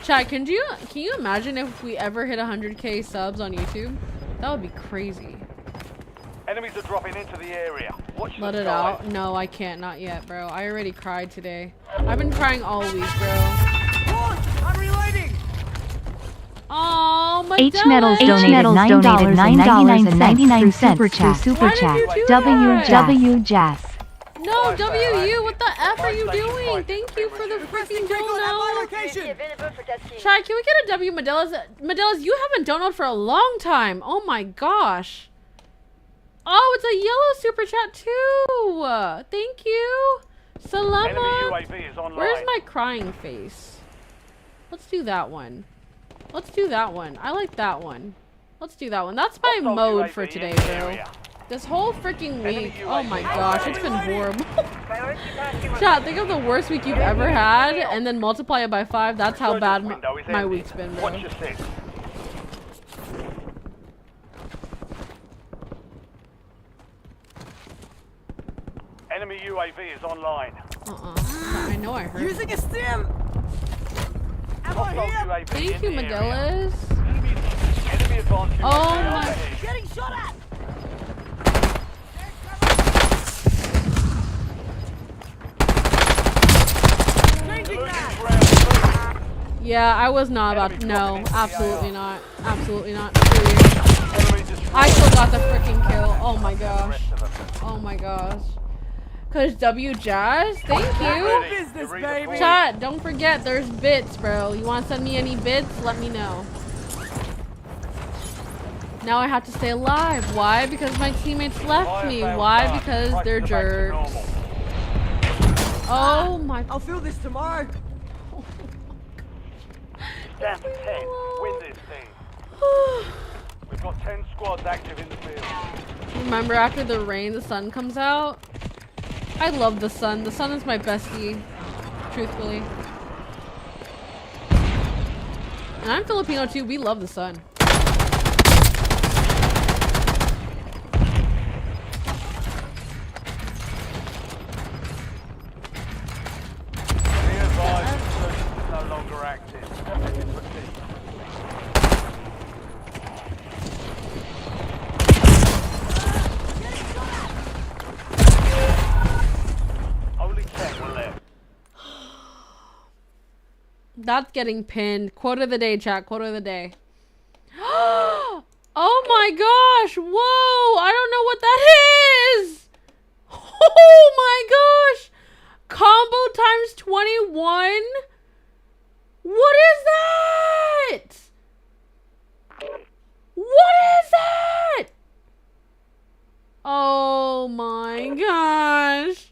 Chat, can you imagine if we ever hit 100k subs on YouTube? That would be crazy. Enemies are dropping into the area. Watch Let the it sky. out. No, I can't. Not yet, bro. I already cried today. I've been crying all week, bro. I'm reloading. Oh, my H Metals donated $9.99 through Super Chat. WWJass. No, WU, what the F are you doing? Thank you for the freaking dono. Try, can we get a W, Medellas? Medellas, you haven't donated for a long time. Oh my gosh. Oh, it's a yellow super chat too. Thank you. Salama. Where's my crying face? Let's do that one. Let's do that one. I like that one. Let's do that one. That's my mode for today, bro. This whole freaking week, oh my gosh, it's been horrible. Chat, think of the worst week you've ever had, and then multiply it by 5. That's how bad my week's been, bro. Watch your six. Enemy UAV is online. I know I heard. Using a stim. Thank you, Medellas. Enemy advanced. Oh my. Getting shot at. Yeah, I was not about to. No, absolutely not. Absolutely not. Screw you. I still got the freaking kill. Oh my gosh. Oh my gosh. Cause W Jazz, thank you. Business, baby. Chat, don't forget there's bits, bro. You want to send me any bits? Let me know. Now I have to stay alive. Why? Because my teammates left me. Why? Because they're jerks. Oh my. I'll fill this tomorrow. Down to 10. Win this thing. We've got 10 squads active in the field. Remember, after the rain, the sun comes out? I love the sun. The sun is my bestie. Truthfully. And I'm Filipino too. We love the sun. No longer active. Only 10 were left. That's getting pinned. Quote of the day, chat. Quote of the day. Oh my gosh. Whoa. I don't know what that is. Oh my gosh. Combo times 21? What is that? What is that? Oh my gosh.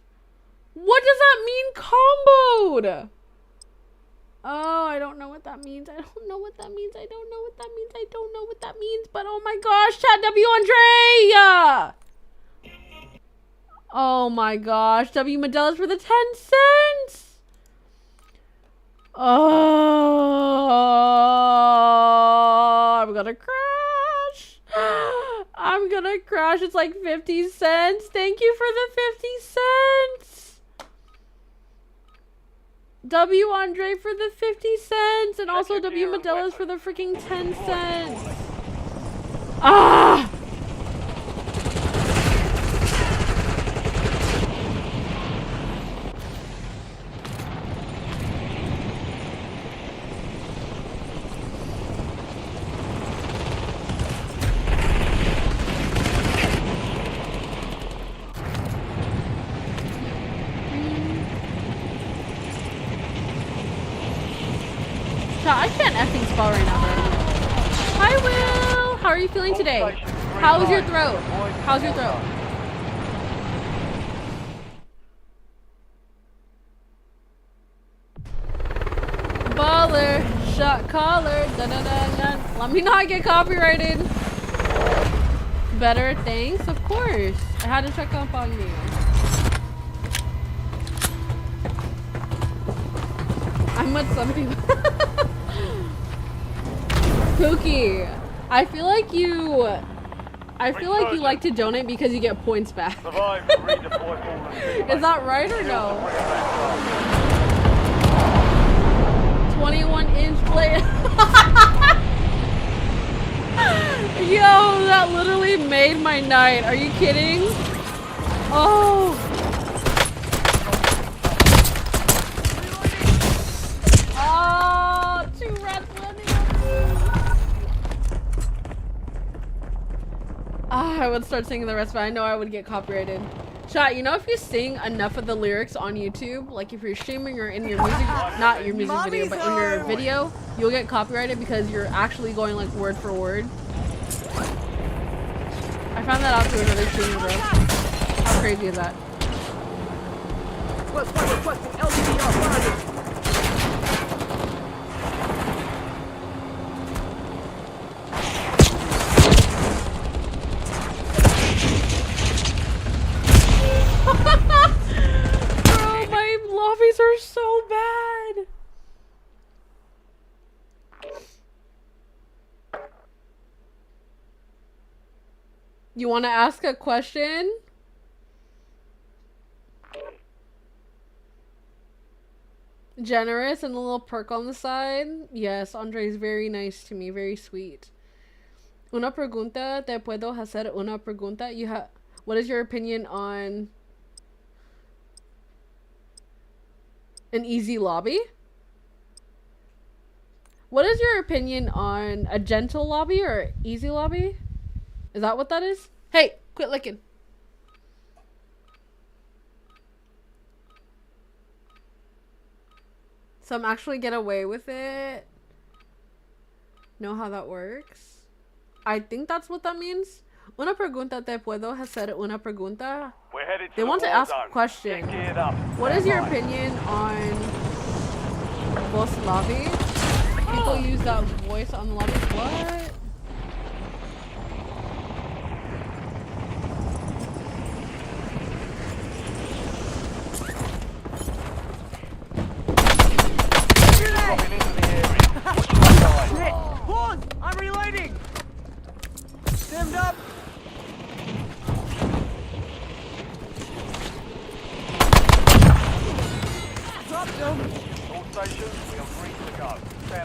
What does that mean, comboed? Oh, I don't know what that means. I don't know what that means. I don't know what that means. I don't know what that means. But oh my gosh, chat W Andre! Oh my gosh, W Modella's for the 10 cents! Oh, I'm gonna crash. I'm gonna crash. It's like 50 cents. Thank you for the 50 cents. W Andre for the 50 cents. And also W Modella's for the freaking 10 cents. Ah! I can't effing spell right now, bro. Hi, Will. How are you feeling today? How's your throat? How's your throat? Baller, shot caller, da da da da. Let me not get copyrighted. Better, thanks. Of course. I had to check up on you. I'm with some people. Pookie, I feel like you like to donate because you get points back. Is that right or no? 21-inch blade. Yo, that literally made my night. Are you kidding? Oh. Oh, 2 reds winning. I would start singing the rest, but I know I would get copyrighted. Chat, you know if you sing enough of the lyrics on YouTube, like if you're streaming or in your music, not your music video, but in your video, you'll get copyrighted because you're actually going like word for word. I found that out through another streamer, bro. How crazy is that? Bro, my lobbies are so bad. You want to ask a question? Generous and a little perk on the side? Yes, Andre is very nice to me, very sweet. Una pregunta, te puedo hacer una pregunta? What is your opinion on an easy lobby? What is your opinion on a gentle lobby or easy lobby? Is that what that is? Hey, quit licking. Some actually get away with it. Know how that works? I think that's what that means. Una pregunta, te puedo hacer una pregunta? They want to ask a question. What is your opinion on voice lobby? People use that voice on the lobby. What?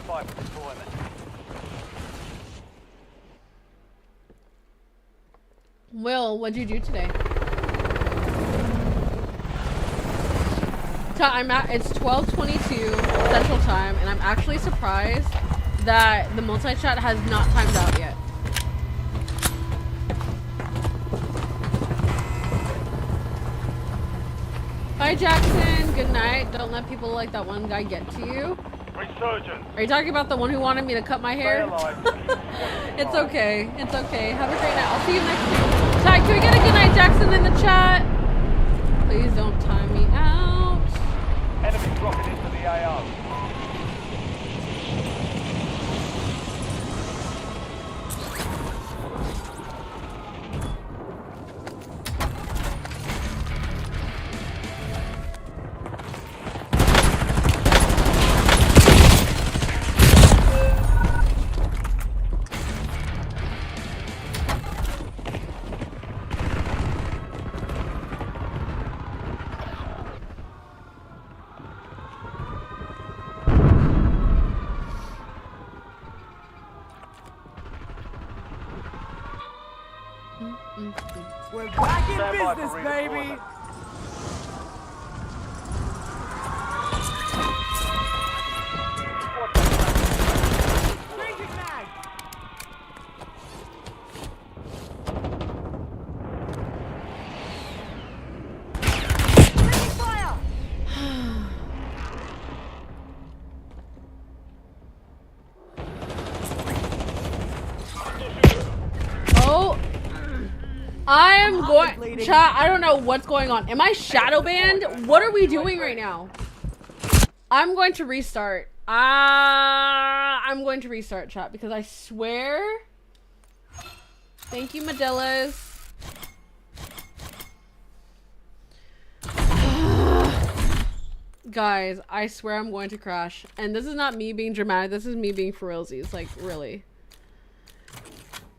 fight for deployment. Will, what'd you do today? It's 12:22 Central Time, and I'm actually surprised that the multi-chat has not timed out yet. Bye, Jackson. Good night. Don't let people like that one guy get to you. Resurgence. Are you talking about the one who wanted me to cut my hair? It's okay. It's okay. Have a great night. I'll see you next week. Chat, can we get a good night, Jackson, in the chat? Please don't time me out. Enemy dropping into the AO. We're back in Stand by business, for baby. redeployment. Changing mag. Taking fire. Oh, I am going. Chat, I don't know what's going on. Am I shadow banned? What are we doing right now? I'm going to restart. I'm going to restart, chat, because I swear. Thank you, Medellas. Guys, I swear I'm going to crash. And this is not me being dramatic. This is me being for realsies. Like, really.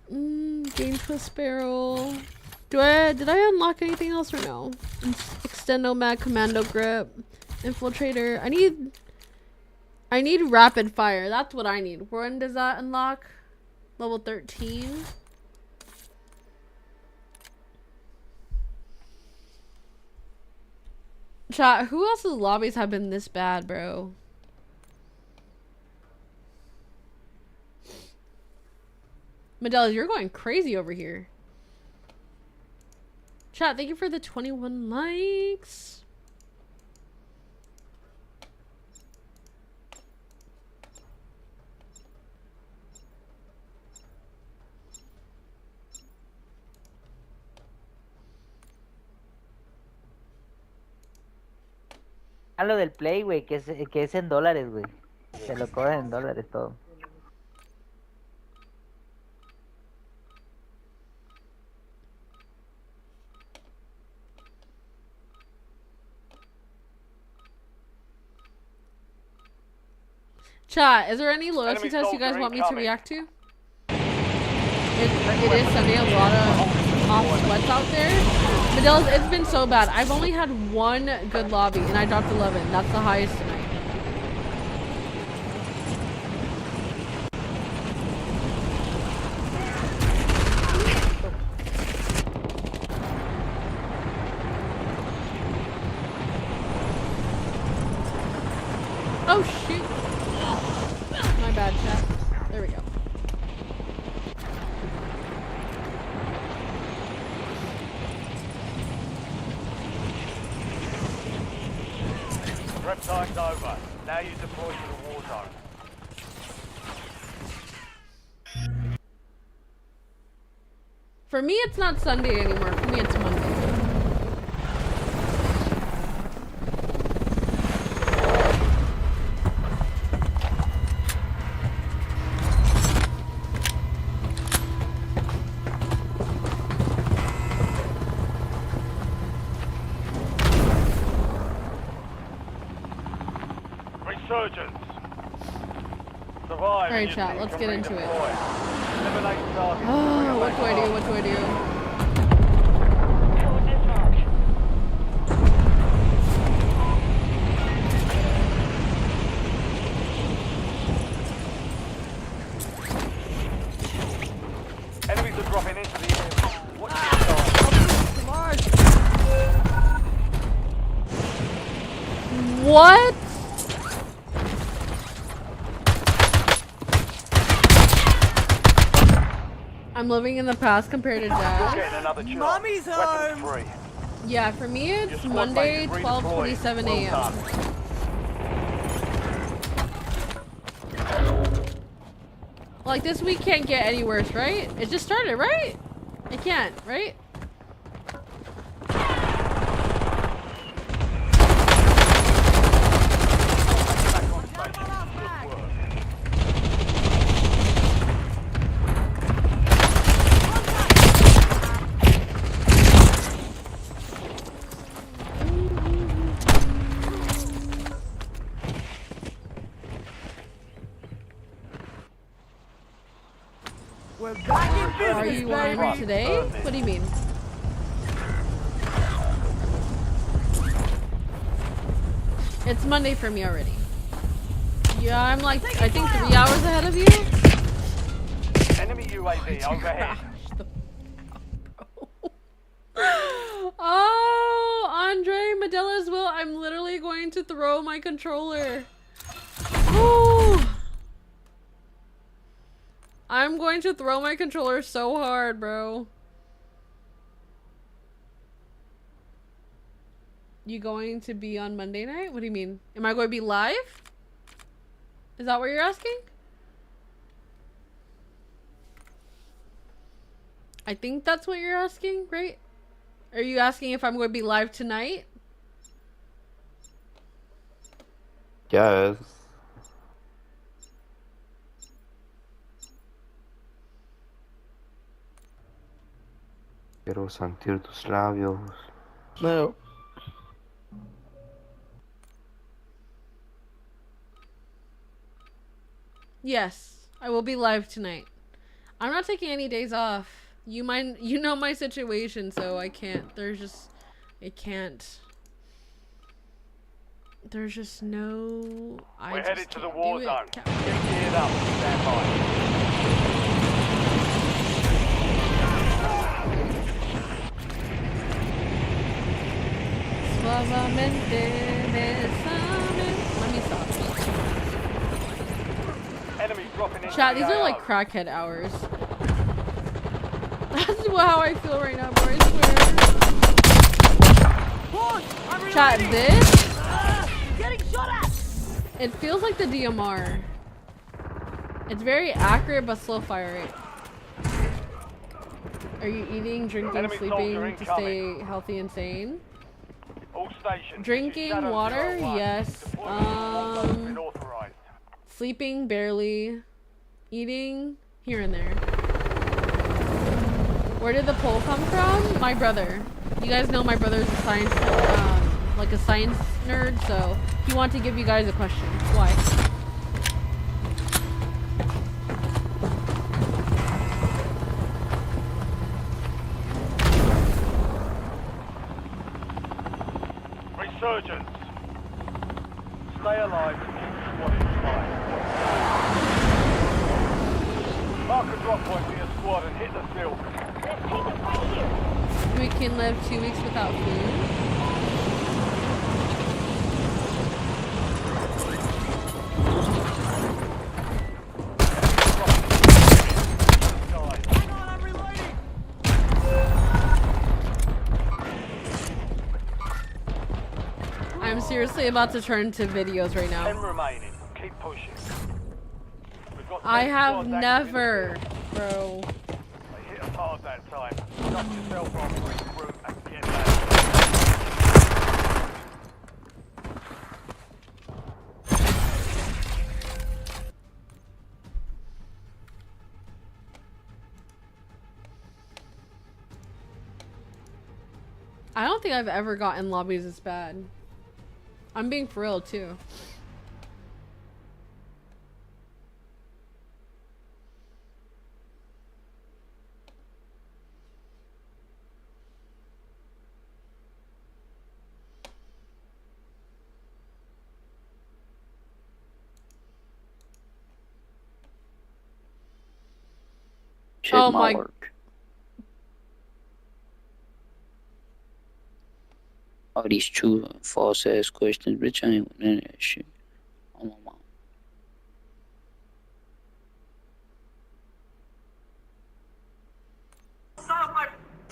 Game twist barrel. Did I unlock anything else or no? Extendo mag, commando grip, infiltrator. I need rapid fire. That's what I need. When does that unlock? Level 13. Chat, who else's lobbies have been this bad, bro? Medella, you're going crazy over here. Chat, thank you for the 21 likes. A lo del Play, güey, que es en dólares, güey. Se lo cobran en dólares todo. Chat, is there any loyalty test you guys want me to react to? It is Sunday, a lot of off sweats out there. Medellas, it's been so bad. I've only had one good lobby and I dropped 11. That's the highest tonight. Oh shoot. My bad, chat. There we go. Prep time's over. Now you deploy to the war zone. For me, it's not Sunday anymore. For me, it's Monday. Resurgence. Survive. Alright, chat, let's get into it. Eliminate targets. Oh, what do I do? What do I do? I'm living in the past compared to You're Dad. getting another chance. Mommy's Weapons home. free. Yeah, for me Your it's squad Monday, mate is 12:27 redeployed. a.m. Well done. Like this week can't get any worse, right? It just started, right? It can't, right? We're back in Are business, you baby. on today? What do you mean? It's Monday for me already. Yeah, I'm like, I think 3 hours ahead of you. Enemy UAV overhead. Oh, Andre, Medella's will. I'm literally going to throw my controller. Ooh. I'm going to throw my controller so hard, bro. You going to be on Monday night? What do you mean? Am I going to be live? Is that what you're asking? I think that's what you're asking, right? Are you asking if I'm going to be live tonight? Yes. Quiero sentir tus labios. No. Yes, I will be live tonight. I'm not taking any days off. You know my situation, so I can't. There's just no. We're headed to the war zone. Get geared up. Stand by. Let me stop. Enemy dropping into Chat, these the are like AO. crackhead hours. That's how I feel right now, bro. I swear. Chat, this? Getting shot at. It feels like the DMR. It's very accurate but slow fire rate. Are you eating, drinking, Enemy sleeping soldier to stay healthy and sane? All stations. Drinking Shadow water, 01. yes. Been authorized. Sleeping, barely. Eating, here and there. Where did the poll come from? My brother. You guys know my brother's a science, like a science nerd, so he wanted to give you guys a question. Why? Resurgence. Stay alive. What is fine. Mark a drop point for your squad and hit the field. We can live 2 weeks without food. I'm seriously about to turn to videos right 10 now. remaining. Keep pushing. We've got I 10 have squads active in never, the field. bro. They hit us hard that time. Dust yourself off, regroup, and get back. I don't think I've ever gotten lobbies this bad. I'm being for real too. Shit Oh might my- work. All these true and false ass questions, bitch. I ain't with none of that shit. Oh my mom.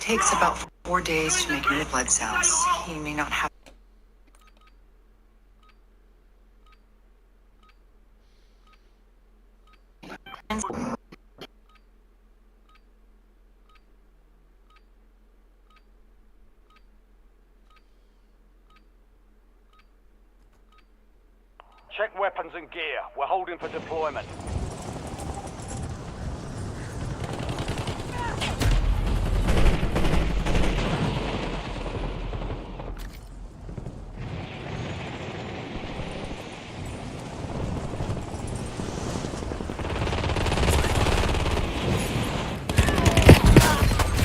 takes about 4 days to make new blood cells. He may not have. Check weapons and gear. We're holding for deployment.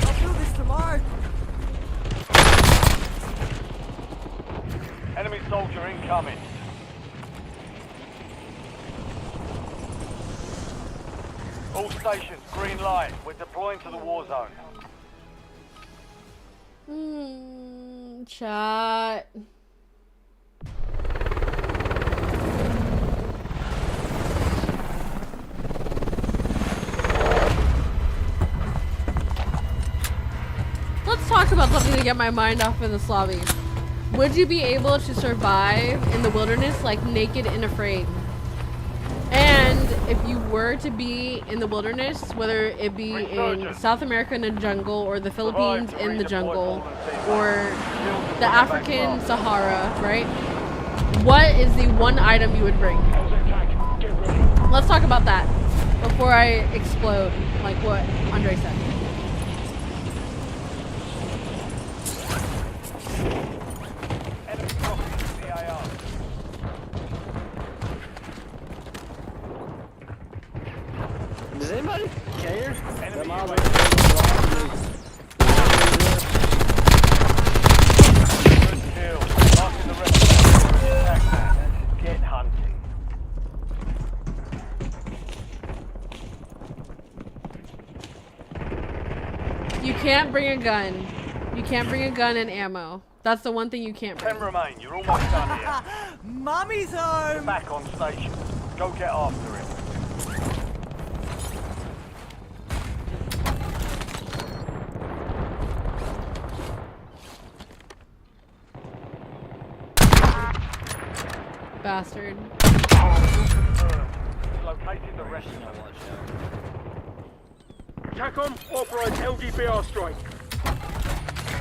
I'll do this tomorrow. Enemy soldier incoming. All stations, green light. We're deploying to the war zone. Chat. Let's talk about something to get my mind off in this lobby. Would you be able to survive in the wilderness like naked and afraid? And if you were to be in the wilderness, whether it be in South America in the jungle or the Philippines in the jungle or the African Sahara, right? What is the one item you would bring? Let's talk about that before I explode, like what Andre said. Does anybody care? Get hunting. You can't bring a gun. You can't bring a gun and ammo. That's the one thing you can't bring. 10 remain. You're almost done here. Mommy's home. Back on station. Go get after him. Bastard. Located the rest of them. TACOM, authorize LGBR strike.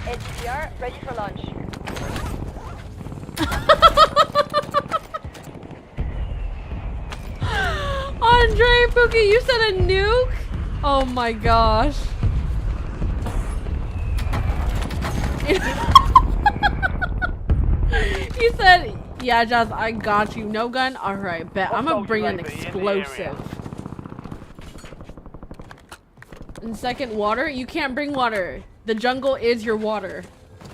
HDR, ready for launch. Andre, Pookie, you said a nuke? Oh my gosh. He said, yeah, Jazz, I got you. No gun? Alright, bet. I'm gonna bring an explosive. And second, water? You can't bring water. The jungle is your water.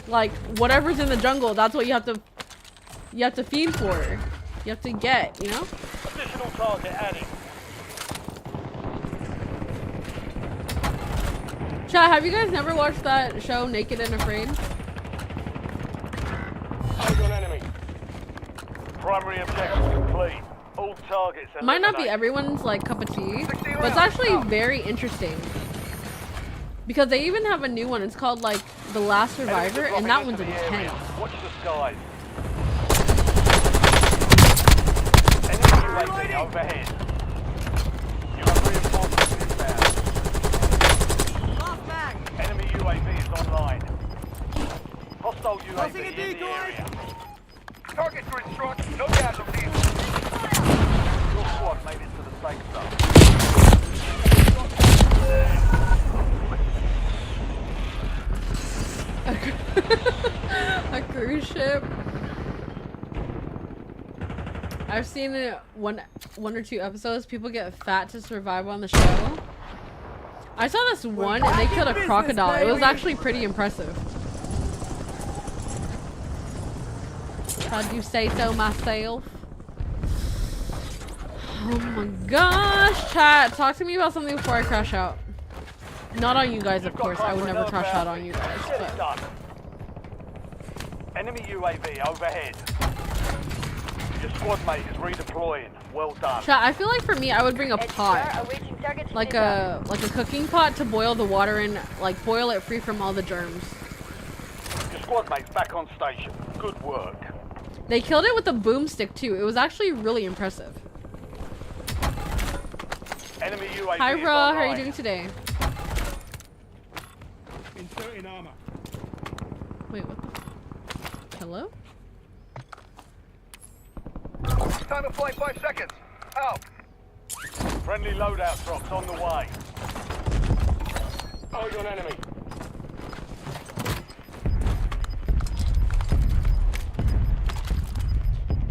Like, whatever's in the jungle, that's what you have to feed for. You have to get, you know? Additional target added. Chat, have you guys never watched that show, Naked and Afraid? Eyes on enemy. Primary objective complete. All targets are Might not be eliminated. everyone's like cup of tea, but it's actually very interesting. Because they even have a new one. It's called like The Last Survivor, and that one's intense. Watch the skies. Enemy UAV overhead. You have reinforcements inbound. Enemy UAV is online. Hostile UAV in the area. Targets are in strike. No casualties. Your squad made it to the safe zone. A cruise ship. I've seen it one or two episodes. People get fat to survive on the show. I saw this one and they killed a crocodile. It was actually pretty impressive. How'd you say so myself? Oh my gosh, chat. Talk to me about something before I crash out. Not on you guys, of course. I would never crash out on you guys. But... Enemy UAV overhead. Your squad mate is redeploying. Well done. Chat, I feel like for me, I would bring a pot. Like a cooking pot to boil the water in, like boil it free from all the germs. Your squad mate's back on station. Good work. They killed it with a boomstick too. It was actually really impressive. Enemy UAV. Hi, is Ra. How are you online. doing today? Inserting armor. Wait, what the? Hello? Time to fly 5 seconds. Out. Friendly loadout drops on the way. Eyes on enemy.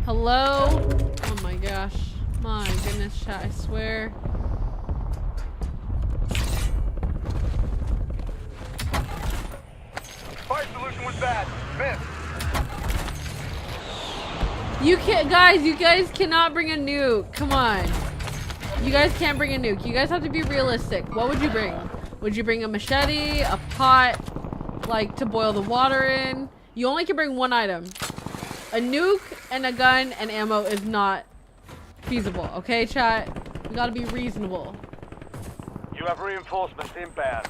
Hello? Oh my gosh. My goodness, chat, I swear. Fire solution was bad. Missed. You can't, guys, you guys cannot bring a nuke. Come on. You guys can't bring a nuke. You guys have to be realistic. What would you bring? Would you bring a machete, a pot, like to boil the water in? You only can bring one item. A nuke and a gun and ammo is not feasible, okay, chat? We gotta be reasonable. You have reinforcements inbound.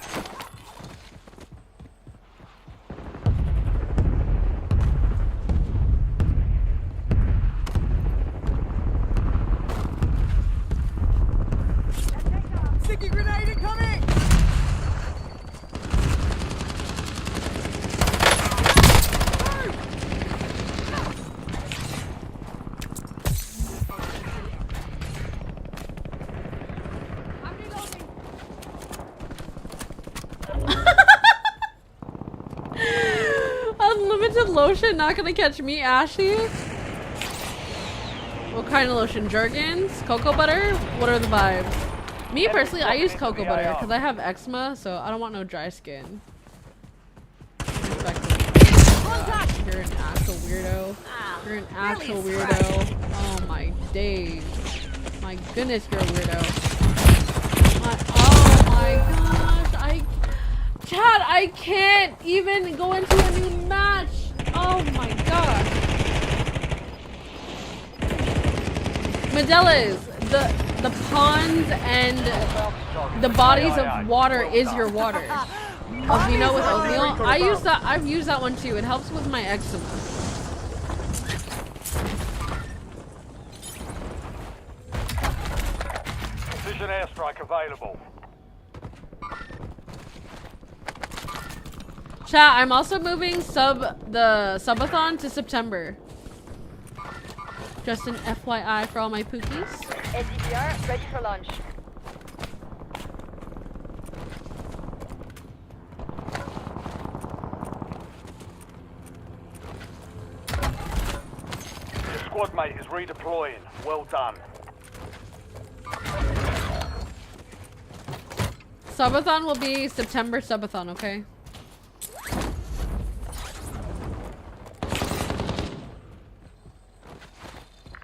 Sticky grenade incoming! Unlimited lotion, not gonna catch me, Ashy. What kind of lotion? Jergens? Cocoa butter? What are the vibes? Me personally, I use cocoa butter because I have eczema, so I don't want no dry skin. You're an actual weirdo. You're an actual weirdo. Oh my days. My goodness, you're a weirdo. Oh my gosh, Chad, I can't even go into a new match. Oh my gosh. Medellas, the ponds and the bodies of water is your water. Osmino with oatmeal. I've used that one too. It helps with my eczema. Precision airstrike available. Chat, I'm also moving the subathon to September. Just an FYI for all my pookies. SDPR, ready for launch. Your squad mate is redeploying. Well done. Subathon will be September subathon, okay?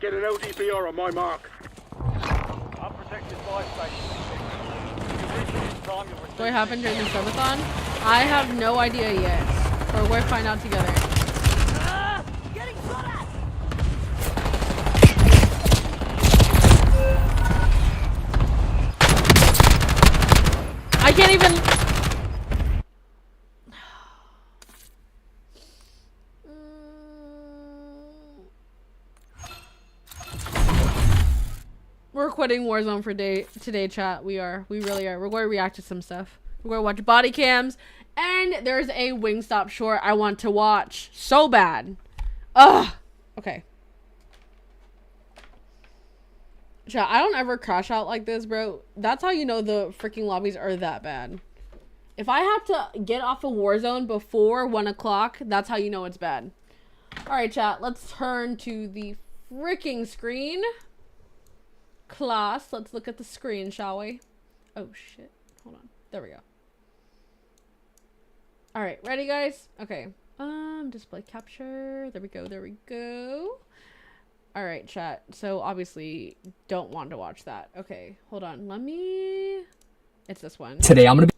Get an LDPR on my mark. Unprotected fire station. You're reaching in time, you'll receive What happened during the subathon? I have no idea yet. But we'll find out together. Getting shot at! I can't even... We're quitting Warzone for today, chat. We really are. We're going to react to some stuff. We're going to watch body cams. And there's a Wingstop short I want to watch so bad. Ugh. Okay. Chat, I don't ever crash out like this, bro. That's how you know the freaking lobbies are that bad. If I have to get off of Warzone before 1 o'clock, that's how you know it's bad. Alright, chat. Let's turn to the freaking screen. Class, let's look at the screen, shall we? Oh, shit. Hold on. There we go. Alright, ready, guys? Okay. Display capture. There we go. There we go. Alright, chat. So, obviously, don't want to watch that. Okay, hold on. Let me... It's this one. Today, I'm gonna be...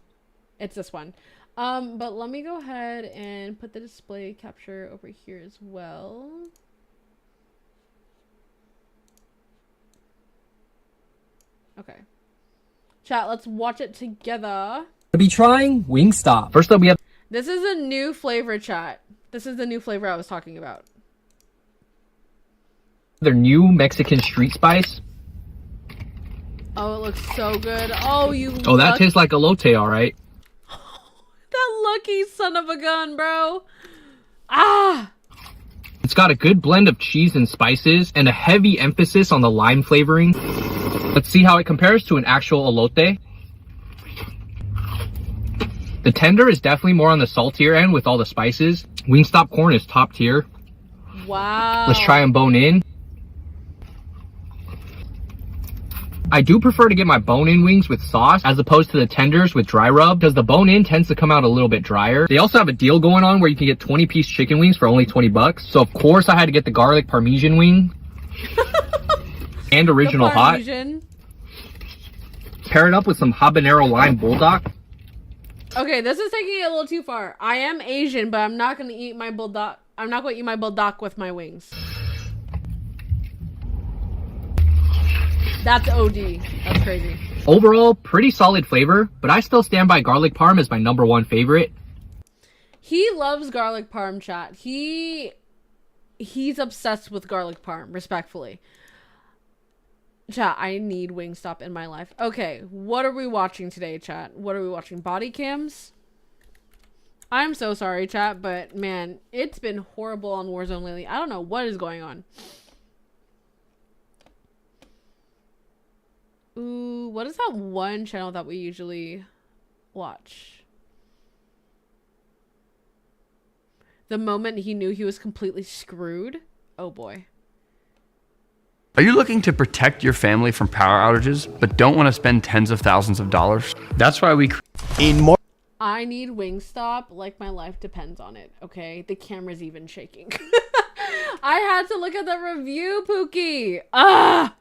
It's this one. But let me go ahead and put the display capture over here as well. Okay. Chat, let's watch it together. To be trying Wingstop. First up, we have. This is a new flavor, chat. This is the new flavor I was talking about. Their new Mexican street spice. Oh, it looks so good. Oh, you. Oh, that tastes like elote, all right. That lucky son of a gun, bro. Ah. It's got a good blend of cheese and spices and a heavy emphasis on the lime flavoring. Let's see how it compares to an actual elote. The tender is definitely more on the saltier end with all the spices. Wingstop corn is top tier. Wow. Let's try them bone in. I do prefer to get my bone-in wings with sauce as opposed to the tenders with dry rub because the bone-in tends to come out a little bit drier. They also have a deal going on where you can get 20-piece chicken wings for only 20 bucks. So of course I had to get the garlic parmesan wing and original hot. Pair it up with some habanero lime bulldog. Okay, this is taking it a little too far. I am Asian, but I'm not going to eat my bulldog. I'm not going to eat my bulldog with my wings. That's OD. That's crazy. Overall, pretty solid flavor, but I still stand by garlic parm as my #1 favorite. He loves garlic parm, chat. He's obsessed with garlic parm, respectfully. Chat, I need Wingstop in my life. Okay, what are we watching today, chat? What are we watching? Body cams? I'm so sorry, chat, but man, it's been horrible on Warzone lately. I don't know what is going on. Ooh, what is that one channel that we usually watch? The moment he knew he was completely screwed? Oh boy. Are you looking to protect your family from power outages, but don't want to spend tens of thousands of dollars? That's why we in more. I need Wingstop like my life depends on it, okay? The camera's even shaking. I had to look at the review, Pookie. Ah!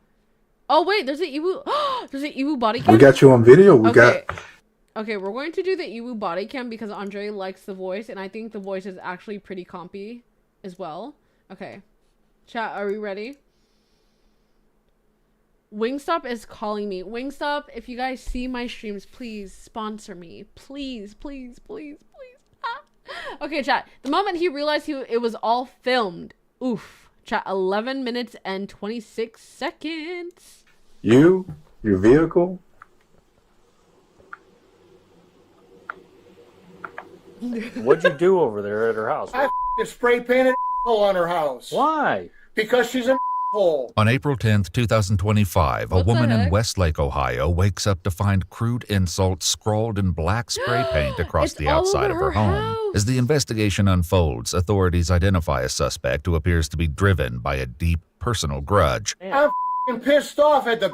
Oh, wait, there's an Ewu. There's an Ewu body cam? We got you on video. Okay, we're going to do the Ewu body cam because Andre likes the voice, and I think the voice is actually pretty compy as well. Okay. Chat, are we ready? Wingstop is calling me. Wingstop, if you guys see my streams, please sponsor me. Please, please, please, please. Ah. Okay, chat. The moment he realized it was all filmed. Oof. Chat, 11 minutes and 26 seconds. Your vehicle? What'd you do over there at her house? I spray painted on her house. Why? Because she's a hole. On April 10th, 2025, a woman in Westlake, Ohio wakes up to find crude insults scrawled in black spray paint across the outside of her home. As the investigation unfolds, authorities identify a suspect who appears to be driven by a deep personal grudge. I'm pissed off at the.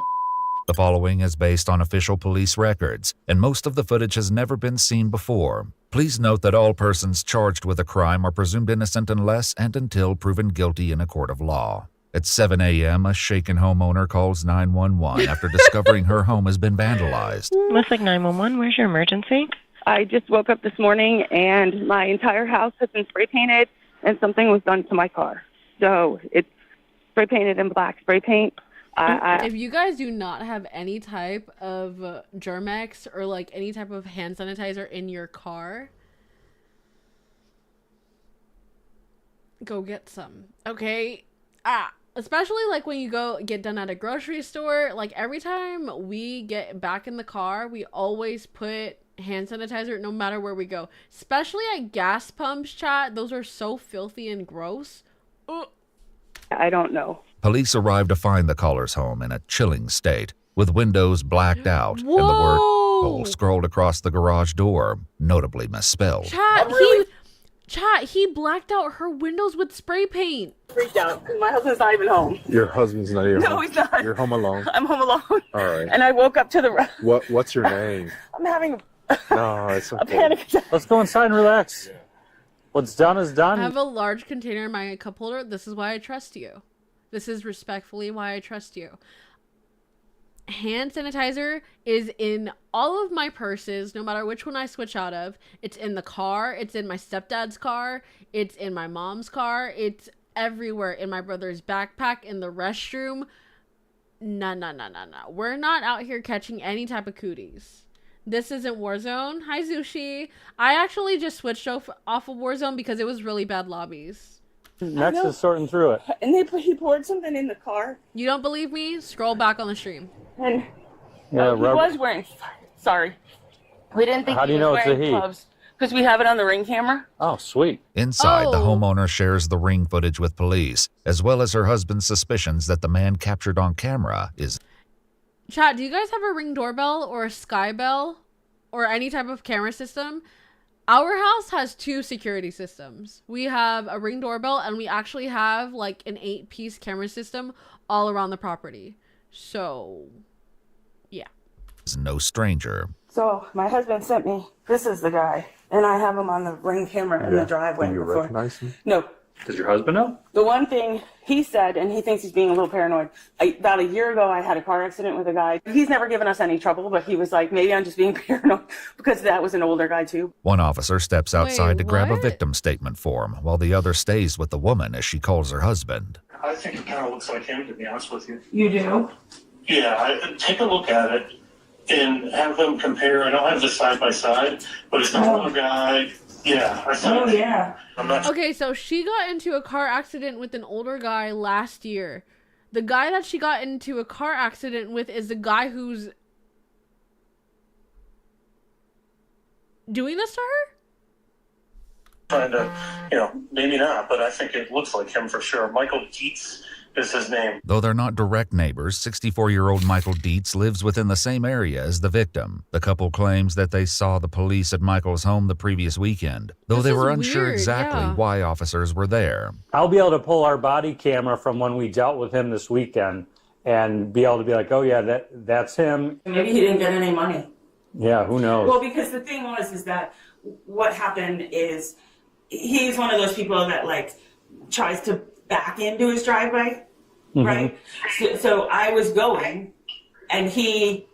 The following is based on official police records, and most of the footage has never been seen before. Please note that all persons charged with a crime are presumed innocent unless and until proven guilty in a court of law. At 7 a.m., a shaken homeowner calls 911 after discovering her home has been vandalized. Westlake 911, where's your emergency? I just woke up this morning and my entire house has been spray painted and something was done to my car. So it's spray painted in black spray paint. If you guys do not have any type of Germex or like any type of hand sanitizer in your car, go get some. Okay? Especially like when you get done at a grocery store, like every time we get back in the car, we always put hand sanitizer no matter where we go. Especially at gas pumps, chat. Those are so filthy and gross. Ugh. I don't know. Police arrived to find the caller's home in a chilling state, with windows blacked out and the word "hole" scrolled across the garage door, notably misspelled. Chat, he blacked out her windows with spray paint. Freaked out. My husband's not even home. Your husband's not even home? No, he's not. You're home alone? I'm home alone. All right. And I woke up to the... What's your name? I'm having No, it's okay. a panic attack. Let's go inside and relax. Yeah. What's done is done. I have a large container in my cup holder. This is why I trust you. This is respectfully why I trust you. Hand sanitizer is in all of my purses, no matter which one I switch out of. It's in the car. It's in my stepdad's car. It's in my mom's car. It's everywhere. In my brother's backpack, in the restroom. No. We're not out here catching any type of cooties. This isn't Warzone. Hi, Zushi. I actually just switched off of Warzone because it was really bad lobbies. Next is sorting through it. And he poured something in the car. You don't believe me? Scroll back on the stream. And Yeah, he was wearing... Sorry. We didn't think How do he you know was it's a wearing he? gloves. Because we have it on the Ring camera. Oh, sweet. Inside, the Oh. homeowner shares the Ring footage with police, as well as her husband's suspicions that the man captured on camera is... Chat, do you guys have a Ring doorbell or a Sky Bell or any type of camera system? Our house has 2 security systems. We have a Ring doorbell and we actually have like an 8-piece camera system all around the property. So, yeah. is no stranger. So my husband sent me, this is the guy. And I have him on the Ring camera in the driveway. Do you before. recognize him? No. Does your husband know? The one thing he said, and he thinks he's being a little paranoid, about a year ago I had a car accident with a guy. He's never given us any trouble, but he was like, maybe I'm just being paranoid because that was an older guy too. One officer steps outside to grab a what? victim statement form, while the other stays with the woman as she calls her husband. I think it kind of looks like him, to be honest with you. You do? Yeah, take a look at it and have them compare. I don't have this side by side, but it's an older guy. Yeah, I saw it. Yeah. I'm not Okay, so she got into a car accident with an older guy last year. The guy that she got into a car accident with is the guy who's doing this to her? trying to, maybe not, but I think it looks like him for sure. Michael Dietz is his name. Though they're not direct neighbors, 64-year-old Michael Dietz lives within the same area as the victim. The couple claims that they saw the police at Michael's home the previous weekend, though they were unsure exactly why officers were there. I'll be able to pull our body camera from when we dealt with him this weekend and be able to be like, oh yeah, that's him. Maybe he didn't get any money. Yeah, who knows? Well, because the thing is that what happened is he's one of those people that like tries to back into his driveway, right? So I was going, and he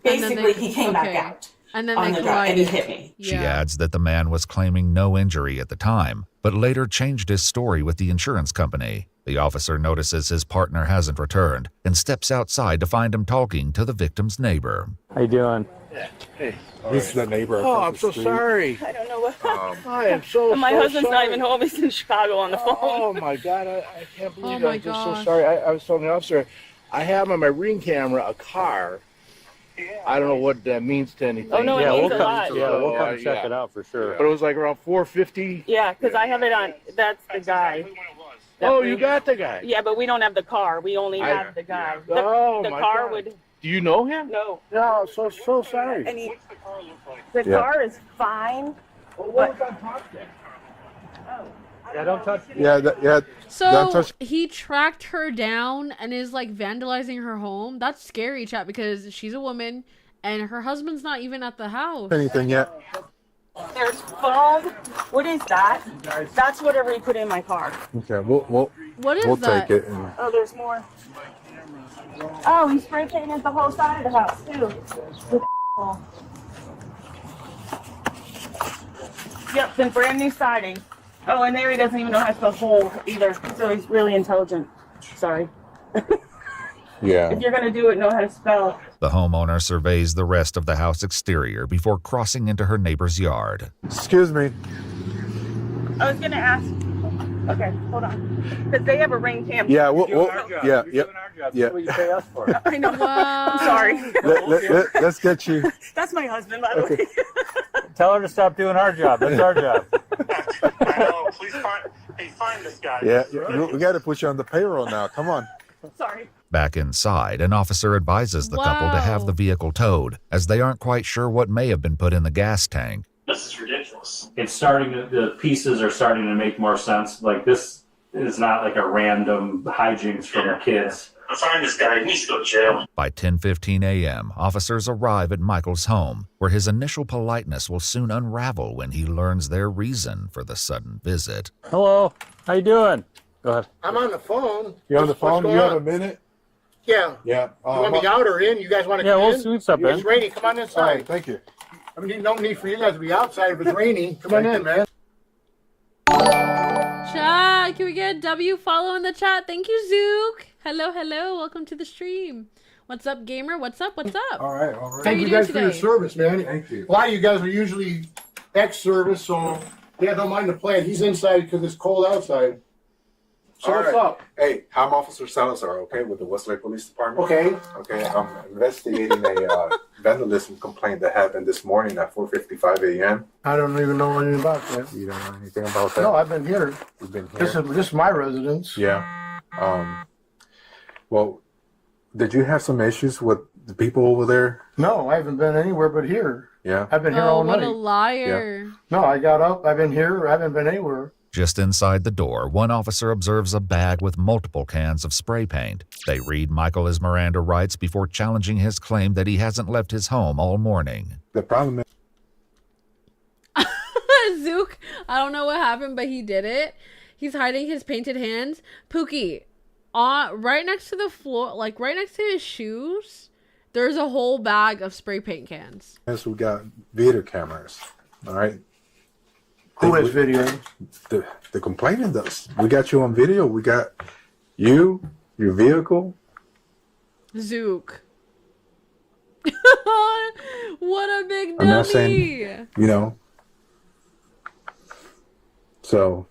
basically he came back out, and then on the drive, and he hit me. She adds that the man was claiming no injury at the time, but later changed his story with the insurance company. The officer notices his partner hasn't returned and steps outside to find him talking to the victim's neighbor. How you doing? Hey, this is the neighbor. Oh, I'm so sorry. I don't know what. I am so. My so husband's sorry. not even home. He's in Chicago on the phone. Oh my God, I can't believe Oh it. my I'm just so gosh. sorry. I was telling the officer, I have on my Ring camera a car. I don't know what that means to anything. Oh, no, it means a lot. Yeah, we'll come check it out for sure. But it was like around 450. Yeah, because I have it on. That's the guy. Oh, you got the guy. Yeah, but we don't have the car. We only have the guy. Oh, the my car God. would. Do you know him? No. No, so sorry. And the Yeah. car is fine. Well, what was on top there? Yeah, don't touch. Yeah, don't So touch. he tracked her down and is like vandalizing her home. That's scary, chat, because she's a woman and her husband's not even at the house. Anything yet? There's foam. What is that? That's whatever he put in my car. Okay, we'll What is we'll that? take it. And... Oh, there's more. Oh, he spray painted the whole side of the house too. Yep, then brand new siding. Oh, and there he doesn't even know how to spell hole either. So he's really intelligent. Sorry. Yeah. If you're gonna do it, know how to spell. The homeowner surveys the rest of the house exterior before crossing into her neighbor's yard. Excuse me. I was gonna ask. Okay, hold on. Because they have a Ring cam. Yeah, we'll yeah. That's what you pay us for. I know. I'm sorry. Let's get you. That's my husband, by the way. Tell her to stop doing our job. That's our job. Please find this guy. Yeah, we got to put you on the payroll now. Come on. Sorry. Back inside, an officer advises the couple to have the vehicle towed, as they aren't quite sure what may have been put in the gas tank. This is ridiculous. It's starting to, the pieces are starting to make more sense. Like, this is not like a random hijinks from kids. Find this guy. He needs to go to jail. By 10:15 a.m., officers arrive at Michael's home, where his initial politeness will soon unravel when he learns their reason for the sudden visit. Hello, how you doing? Go ahead. I'm on the phone. You're on the phone? You have a minute? Yeah. Yeah. You want me out or in? You guys want to come in? we'll step in. It's raining. Come on inside. All right, thank you. I mean, no need for you guys to be outside if it's raining. Come on in, man. Chat, can we get a W follow in the chat? Thank you, Zook. Hello, hello. Welcome to the stream. What's up, gamer? What's up? What's up? All right, all right. How Thank you doing guys for your today? service, man. Thank you. A lot of you guys are usually ex-service, so yeah, don't mind the plan. He's inside because it's cold outside. So All what's right. up? Hey, I'm Officer Salazar, okay, with the Westlake Police Department. Okay. Okay, I'm investigating a vandalism complaint that happened this morning at 4:55 a.m. I don't even know anything about that. You don't know anything about that? No, I've been here. You've been here? This is my residence. Yeah. Well, did you have some issues with the people over there? No, I haven't been anywhere but here. Yeah. I've been here all what night. a liar. No, I got up. I've been here. I haven't been anywhere. Just inside the door, one officer observes a bag with multiple cans of spray paint. They read Michael his Miranda rights before challenging his claim that he hasn't left his home all morning. The problem is... Zook, I don't know what happened, but he did it. He's hiding his painted hands. Pookie, right next to the floor, like right next to his shoes, there's a whole bag of spray paint cans. Yes, we got video cameras, all right? Who has video? The complainant does. We got you on video. We got you, your vehicle. Zook. What a big dummy. I'm not saying, you know. So.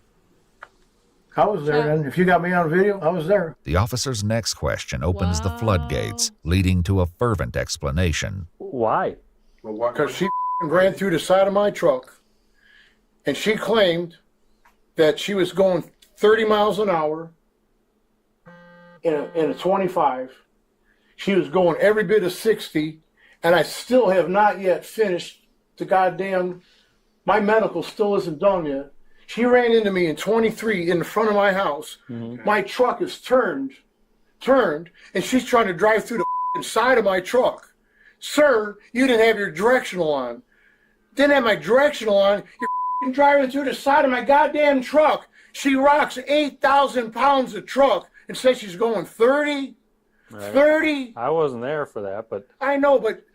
I was there, and if you got me on video, I was there. The officer's next question opens the floodgates, leading to a fervent explanation. Why? Because she ran through the side of my truck. And she claimed that she was going 30 miles an hour in a 25. She was going every bit of 60, and I still have not yet finished the goddamn, my medical still isn't done yet. She ran into me in 23 in the front of my house. Mm-hmm. My truck is turned, and she's trying to drive through the side of my truck. Sir, you didn't have your directional on. Didn't have my directional on. You're driving through the side of my goddamn truck. She rocks 8,000 pounds of truck and says she's going 30. Right. 30. I wasn't there for that, but I know, but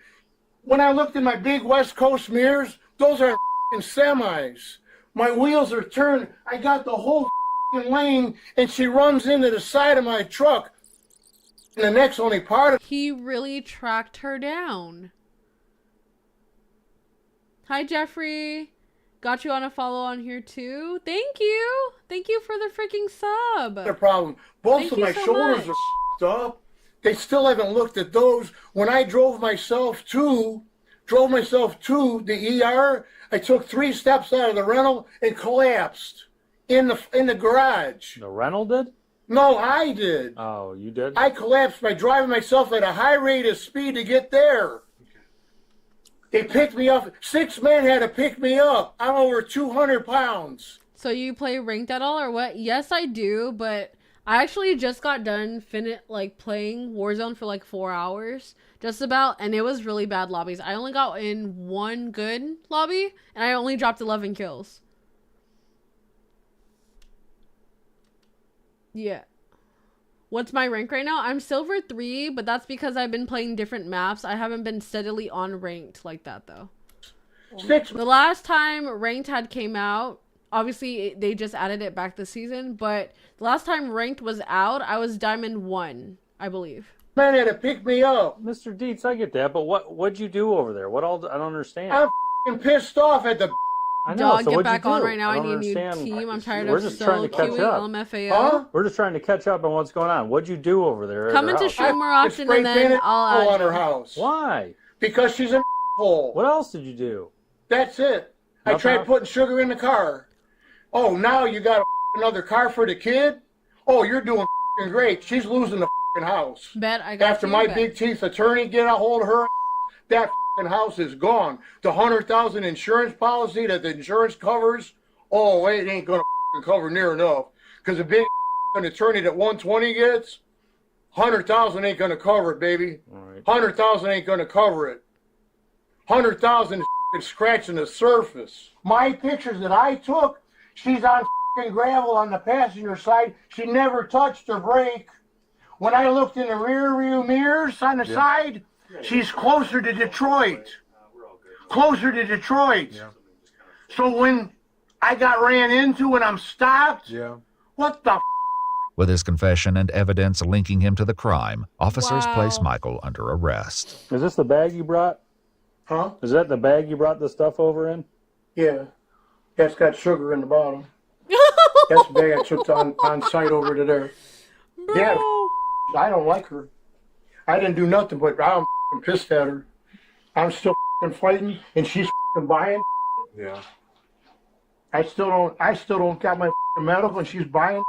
when I looked in my big West Coast mirrors, those are semis. My wheels are turned. I got the whole lane, and she runs into the side of my truck. And the next only part of he really tracked her down. Hi, Jeffrey. Got you on a follow on here too. Thank you. Thank you for the freaking sub. the problem. Both of my shoulders are f***ed up. They still haven't looked at those. When I drove myself to the ER, I took 3 steps out of the rental and collapsed in the garage. the rental did? No, I did. Oh, you did? I collapsed by driving myself at a high rate of speed to get there. They picked me up. 6 men had to pick me up. I'm over 200 pounds. So you play ranked at all or what? Yes, I do, but I actually just got done playing Warzone for like 4 hours, just about, and it was really bad lobbies. I only got in 1 good lobby, and I only dropped 11 kills. Yeah. What's my rank right now? I'm silver 3, but that's because I've been playing different maps. I haven't been steadily on ranked like that though. The last time ranked had came out, obviously they just added it back this season, but the last time ranked was out, I was diamond 1, I believe. Man had to pick me up. Mr. Dietz, I get that, but what'd you do over there? What all? I don't understand. I'm f***ing pissed off at the I know, Dog, so get back what'd you on do? right now. I need a new team. I'm tired We're of just trying to catch queuing up. LMFAO. Huh? We're just trying to catch up on what's going on. What'd you do over there? at Come her into house? stream more often and then painted I'll on add her you. house. Why? Because she's an hole. What else did you do? That's it. I Nothing tried else? putting sugar in the car. Oh, now you got another car for the kid? Oh, you're doing great. She's losing the house. Bet I got After you, my bet. big teeth attorney get a hold of her, that house is gone. The $100,000 insurance policy that the insurance covers, oh, it ain't gonna cover near enough. Because a big attorney that 120 gets, 100,000 ain't gonna cover it, baby. Right. 100,000 ain't gonna cover it. 100,000 is scratching the surface. My pictures that I took, she's on gravel on the passenger side. She never touched her brake. When I looked in the rear view mirrors on the side, she's closer to Detroit. Closer to Detroit. Yeah. So when I got ran into and I'm stopped, Yeah. what the With his confession and evidence linking him to the crime, officers place Michael under arrest. Is this the bag you brought? Huh? Is that the bag you brought the stuff over in? Yeah. That's got sugar in the bottom. That's the bag I took on site over to there. Bro. Yeah, I don't like her. I didn't do nothing, but I'm pissed at her. I'm still fighting, and she's buying. Yeah. I still don't got my medal, and she's buying.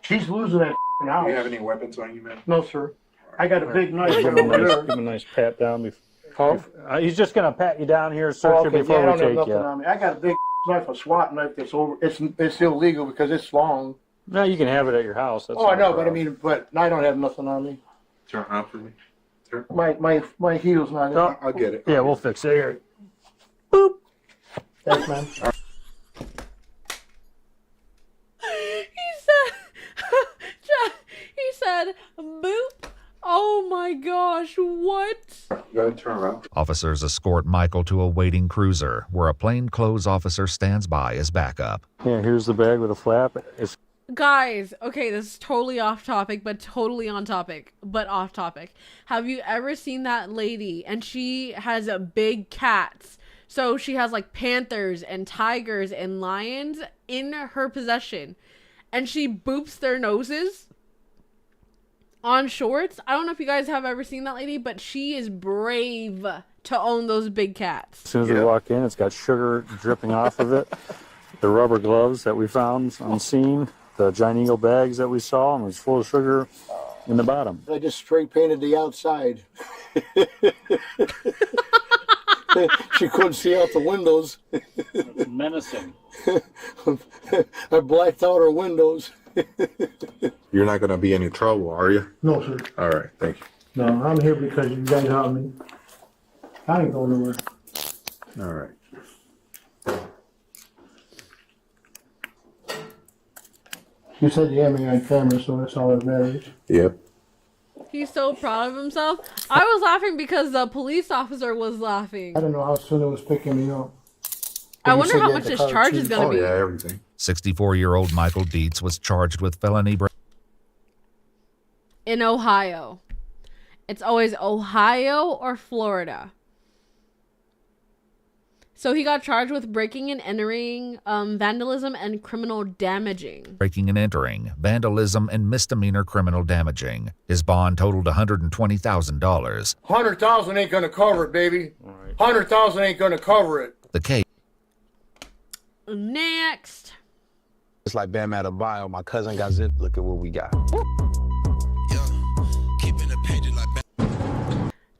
She's losing that house. Do you have any weapons on you, man? No, sir. I got a big knife Give over him there. a nice pat down. Huh? He's just going to pat you down here, search you before I we don't have take nothing you. on me. I got a big knife, a SWAT knife that's over. It's illegal because it's long. No, you can have it at your house. That's Oh, I not a know, but I problem. mean, but I don't have nothing on me. Turn around for me. Turn. My heel's not. No. I'll get it. Yeah, we'll fix it here. Thanks, man. He said, boop. Oh my gosh, what? Go ahead, turn around. Officers escort Michael to a waiting cruiser, where a plainclothes officer stands by as backup. Yeah, here's the bag with a flap. It's Guys, okay, this is totally off topic, but totally on topic, but off topic. Have you ever seen that lady? And she has a big cats. So she has like panthers and tigers and lions in her possession. And she boops their noses on shorts. I don't know if you guys have ever seen that lady, but she is brave to own those big cats. As soon as we walk in, it's got sugar dripping off of it. The rubber gloves that we found on scene, the Giant Eagle bags that we saw, and it was full of sugar in the bottom. I just spray painted the outside. She couldn't see out the windows. Menacing. I blacked out her windows. You're not going to be any trouble, are you? No, sir. All right, thank you. No, I'm here because you guys helped me. I ain't going nowhere. All right. You said you had me on camera, so that's all that matters. Yep. He's so proud of himself. I was laughing because the police officer was laughing. I don't know how soon it was picking me up. I wonder how much his charge is going to be. Oh, yeah, everything. 64-year-old Michael Dietz was charged with felony In Ohio. It's always Ohio or Florida. So he got charged with breaking and entering, vandalism, and criminal damaging. breaking and entering, vandalism, and misdemeanor criminal damaging. His bond totaled $120,000. 100,000 ain't gonna cover it, baby. 100,000 ain't gonna cover it. The case. Next. It's like Bam Adebayo. My cousin got zip. Look at what we got.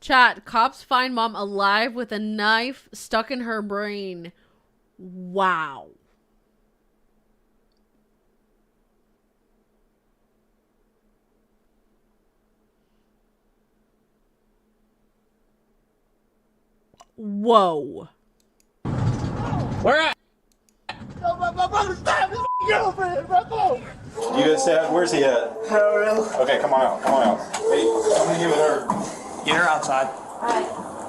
Chat, cops find mom alive with a knife stuck in her brain. Wow. Whoa. Where at? No, my brother's stabbed his girlfriend, bro. You guys say, where's he at? Okay, come on out. Come on out. Hey, come in here with her. Get her outside. Alright.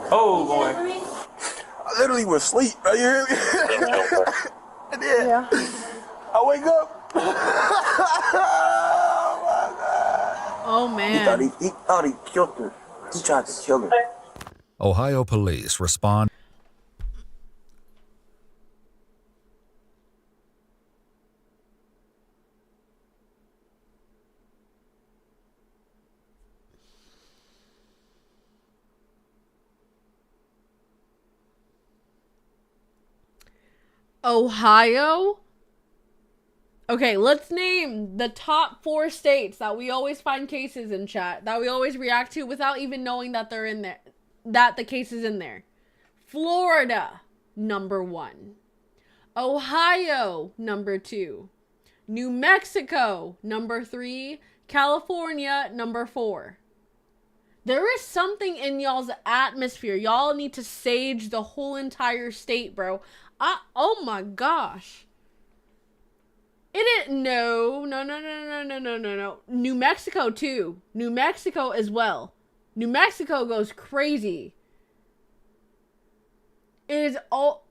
Oh, boy. I literally was asleep. Right here. And then I wake up. Oh, man. He thought he killed her. He tried to kill her. Ohio police respond. Ohio? Okay, let's name the top 4 states that we always find cases in, chat, that we always react to without even knowing that they're in there, that the case is in there. Florida, number 1. Ohio, number 2. New Mexico, number 3. California, number 4. There is something in y'all's atmosphere. Y'all need to sage the whole entire state, bro. Oh my gosh. No. New Mexico too. New Mexico as well. New Mexico goes crazy. It is all...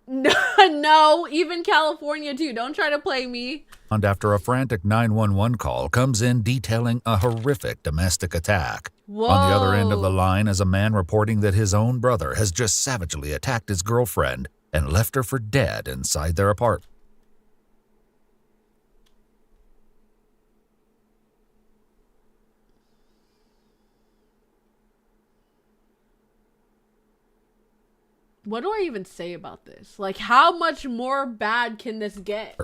No, even California too. Don't try to play me. And after a frantic 911 call comes in detailing a horrific domestic attack. Whoa. On the other end of the line is a man reporting that his own brother has just savagely attacked his girlfriend and left her for dead inside their apartment. What do I even say about this? Like, how much more bad can this get?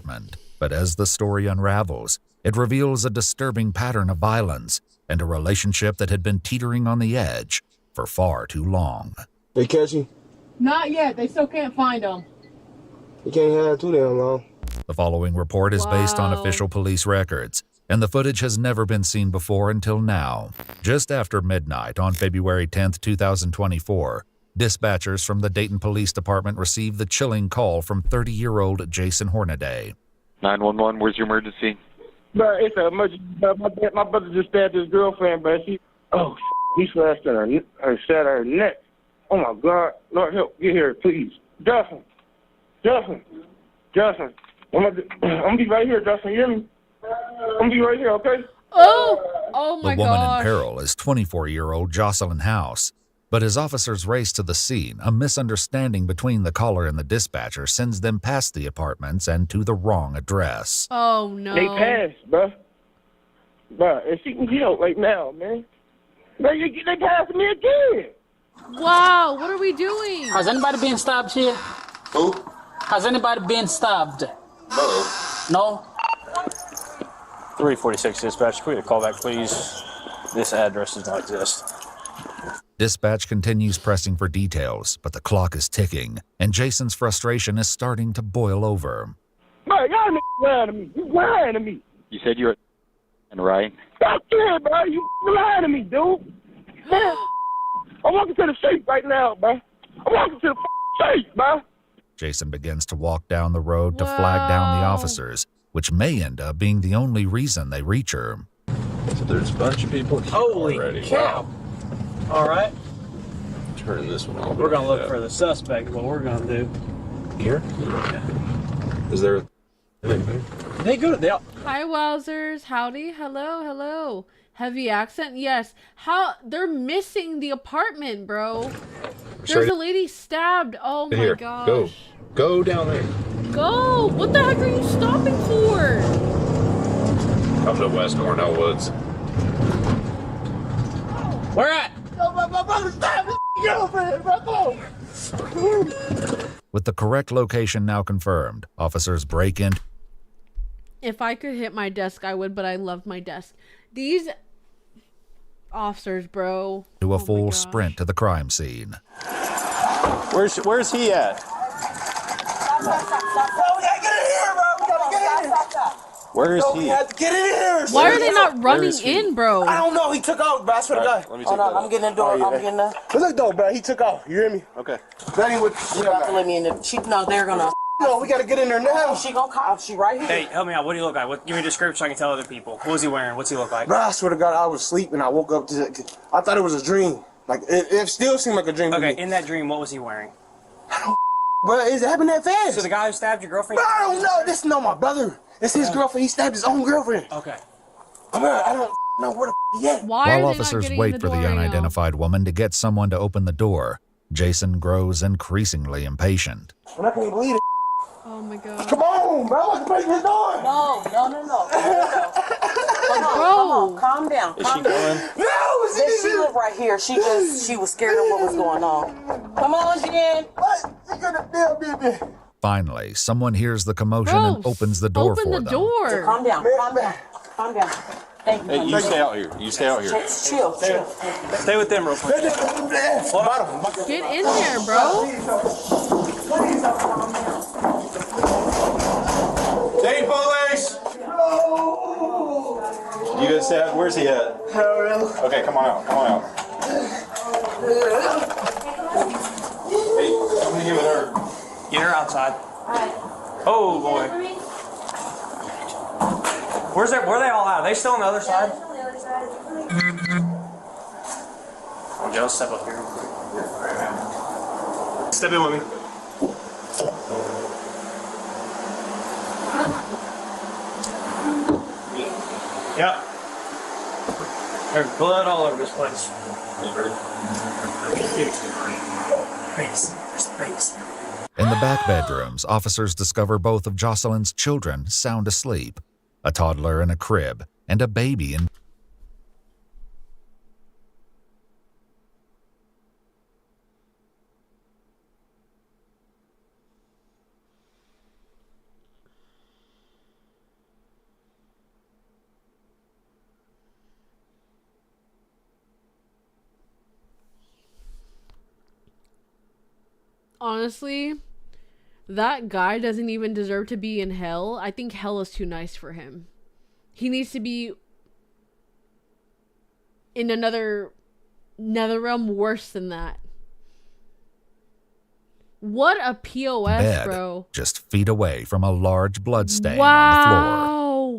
But as the story unravels, it reveals a disturbing pattern of violence and a relationship that had been teetering on the edge for far too long. They catch you? Not yet. They still can't find him. You can't have too damn long. The following report is based on official police records, and the footage has never been seen before until now. Just after midnight on February 10th, 2024, dispatchers from the Dayton Police Department received the chilling call from 30-year-old Jason Hornaday. 911, where's your emergency? Bro, it's an emergency. My brother just stabbed his girlfriend, but he slashed at her, sat her neck. Oh my God, Lord help, get here, please. Justin. I'm gonna be right here, Justin, you hear me? I'm gonna be right here, okay? Oh my The woman gosh. in peril is 24-year-old Jocelyn House. But as officers race to the scene, a misunderstanding between the caller and the dispatcher sends them past the apartments and to the wrong address. Oh no. They passed, bro. Bro, and she can help right now, man. Bro, they passed me again. Wow, what are we doing? Has anybody been stabbed here? Who? Has anybody been stabbed? No? 346 dispatch, can we get a call back, please? This address does not exist. Dispatch continues pressing for details, but the clock is ticking, and Jason's frustration is starting to boil over. Bro, y'all lying to me. You lying to me. You said you were right? Stop there, bro. You lying to me, dude. Man, I'm walking to the safe right now, bro. I'm walking to the safe, bro. Jason begins to walk down the road to flag down the officers, which may end up being the only reason they reach her. So there's a bunch of people here already. Cow. Wow. All right. Turn this one on. We're going to look for the suspect, what we're going to do. Here? Yeah. Is there anything? They go to the... Hi, Wowzers. Howdy. Hello. Heavy accent? Yes. How? They're missing the apartment, bro. There's a lady stabbed. Oh my Here, gosh. Go down there. Go. What the heck are you stopping for? Come to West Cornell Woods. Where at? My brother stabbed his girlfriend, bro. With the correct location now confirmed, officers break in. If I could hit my desk, I would, but I love my desk. These officers, bro. To a full sprint to the crime scene. Where's he at? Where is he? Get in here! Why are they not running in, bro? I don't know. He took out, bro. I swear to God. Hold on, I'm getting in the door. I'm getting there. Look though, bro. He took out. You hear me? Okay. That ain't what. You don't have to let me in there. No, they're gonna. No, we gotta get in there now. She gonna call. She right here. Hey, help me out. What do you look like? Give me a description so I can tell other people. What was he wearing? What's he look like? Bro, I swear to God, I was asleep and I woke up I thought it was a dream. Like, it still seemed like a dream. Okay, in that dream, what was he wearing? Bro, it happened that fast. So the guy who stabbed your girlfriend? Bro, I don't know. This is not my brother. It's his girlfriend. He stabbed his own girlfriend. Okay. Bro, I don't know where the he at. While officers wait for the unidentified woman to get someone to open the door, Jason grows increasingly impatient. And I can't believe it. Oh my God. Come on, bro. Let's break this door. No. Come on, calm down. Is she going? No, she live right here. She was scared of what was going on. Come on, Jen. What? She gonna me. Finally, someone hears the commotion and opens the door for them. So calm down. Thank you. Hey, you stay out here. Chill. Stay with them real quick. Get in there, bro. Dayton Police! You guys say, where's he at? Okay, come on out. Hey, I'm gonna give it her. Get her outside. Oh boy. Where are they all at? Are they still on the other side? Joe, step up here. Step in with me. Yep. There's blood all over this place. In the back bedrooms, officers discover both of Jocelyn's children sound asleep, a toddler in a crib, and a baby in Honestly, that guy doesn't even deserve to be in hell. I think hell is too nice for him. He needs to be in another realm worse than that. What a POS, bed, bro. just feet away from a large blood stain Wow. on the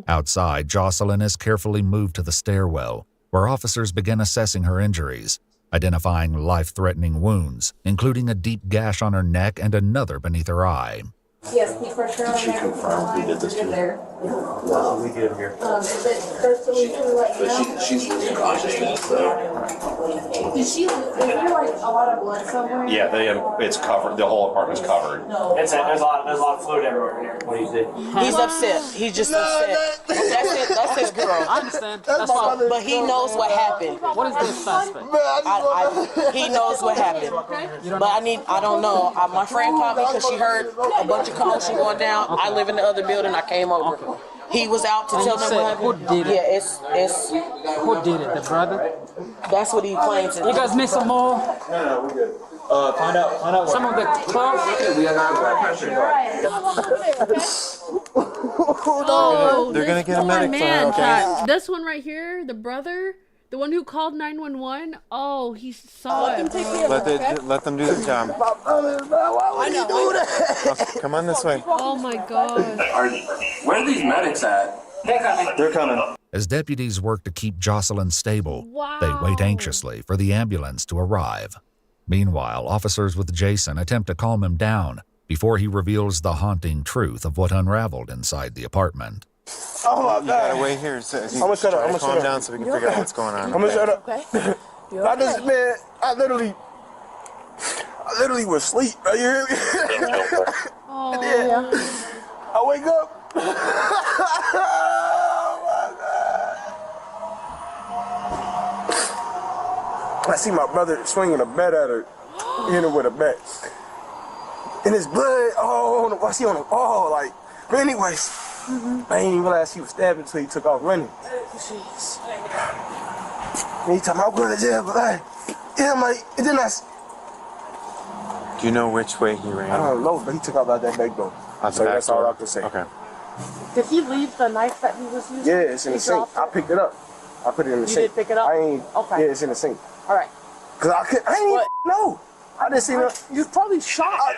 floor. Outside, Jocelyn is carefully moved to the stairwell, where officers begin assessing her injuries, identifying life-threatening wounds, including a deep gash on her neck and another beneath her eye. Yes, he for sure. She confirmed we did this to her. No, we did here. Is it first we can let you know? She's losing consciousness, so. Is there like a lot of blood somewhere? Yeah, it's covered. The whole apartment's covered. There's a lot of fluid everywhere in here. What do you see? He's upset. He's just upset. That's it. That's his girl. I understand. That's fine. But he knows what happened. What is this suspect? He knows what happened. But I don't know. My friend called me because she heard a bunch of commotion going down. I live in the other building. I came over. He was out to tell me what happened. Who did it? Yeah, it's. Who did it? The brother? That's what he claims. You guys need some more? No, we're good. Find out. Some of the clothes? We got Oh, They're gonna get a poor medic man, for her, chat. This one right here, the brother, the one who called 911. Oh, he saw it. Let them do their job. Why would he do that? Come on this way. Oh my god. Where are these medics at? They're coming. As deputies work to keep Jocelyn stable, they wait anxiously for the ambulance to arrive. Meanwhile, officers with Jason attempt to calm him down before he reveals the haunting truth of what unraveled inside the apartment. Oh my God. You gotta wait here. So I'm gonna shut up. I'm gonna calm shut down up. so we can figure out what's going on. I'm gonna shut up. Okay. I just, man, I literally was asleep. Right here. Oh. Yeah. I wake up. Oh my God. I see my brother swinging a bat at her, hitting her with a bat. And his blood, I see on the wall, like, but anyways, I didn't even realize he was stabbing until he took off running. Jeez. And he told me, I'm going to jail, but I'm like, and then Do you know which way he ran? I don't know, but he took off out that back door. So that's all I can say. Okay. Did he leave the knife that he was using? Yeah, it's in the sink. I picked it up. I put it in the sink. You did pick it up? Okay. Yeah, it's in the sink. All right. Cause I didn't even know. I didn't see it. You probably shot.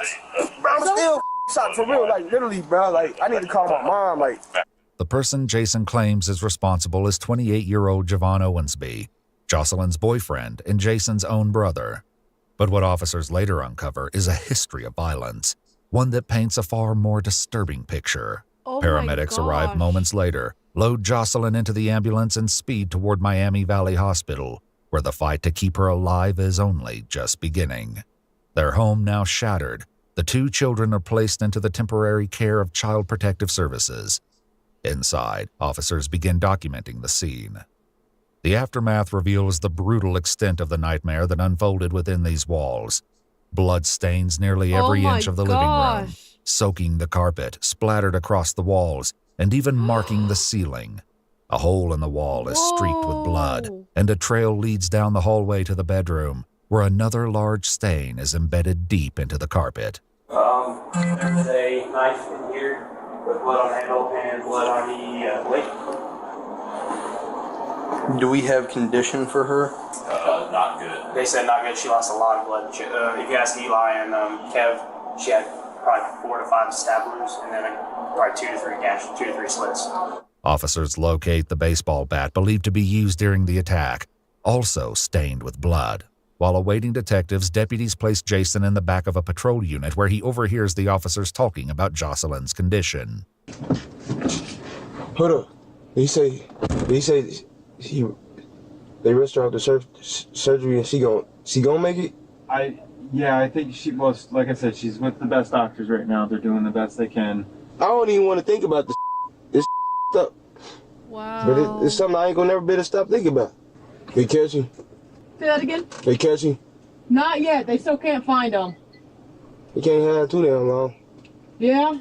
Bro, I'm still shot for real. Like, literally, bro. Like, I need to call my mom. Like, The person Jason claims is responsible is 28-year-old Javon Owensby, Jocelyn's boyfriend and Jason's own brother. But what officers later uncover is a history of violence, one that paints a far more disturbing picture. Oh my Paramedics arrive gosh. moments later, load Jocelyn into the ambulance and speed toward Miami Valley Hospital, where the fight to keep her alive is only just beginning. Their home now shattered, the two children are placed into the temporary care of Child Protective Services. Inside, officers begin documenting the scene. The aftermath reveals the brutal extent of the nightmare that unfolded within these walls. Blood stains nearly every inch of the living room, soaking the carpet, splattered across the walls, and even marking the ceiling. A hole in the wall is streaked with blood, and a trail leads down the hallway to the bedroom, where another large stain is embedded deep into the carpet. There's a knife in here with blood on the handle and blood on the blade. Do we have condition for her? Not good. They said not good. She lost a lot of blood. If you ask Eli and Kev, she had probably 4 to 5 stab wounds and then probably 2 to 3 slits. Officers locate the baseball bat believed to be used during the attack, also stained with blood, While awaiting detectives, deputies place Jason in the back of a patrol unit where he overhears the officers talking about Jocelyn's condition. Hold up. They say they rushed her out to surgery and she gonna make it? Yeah, I think she was, like I said, she's with the best doctors right now. They're doing the best they can. I don't even want to think about this stuff. Wow. But it's something I ain't gonna never be able to stop thinking about. They catch you? Say that again? They catch you? Not yet. They still can't find them. They can't have too damn long. Yeah?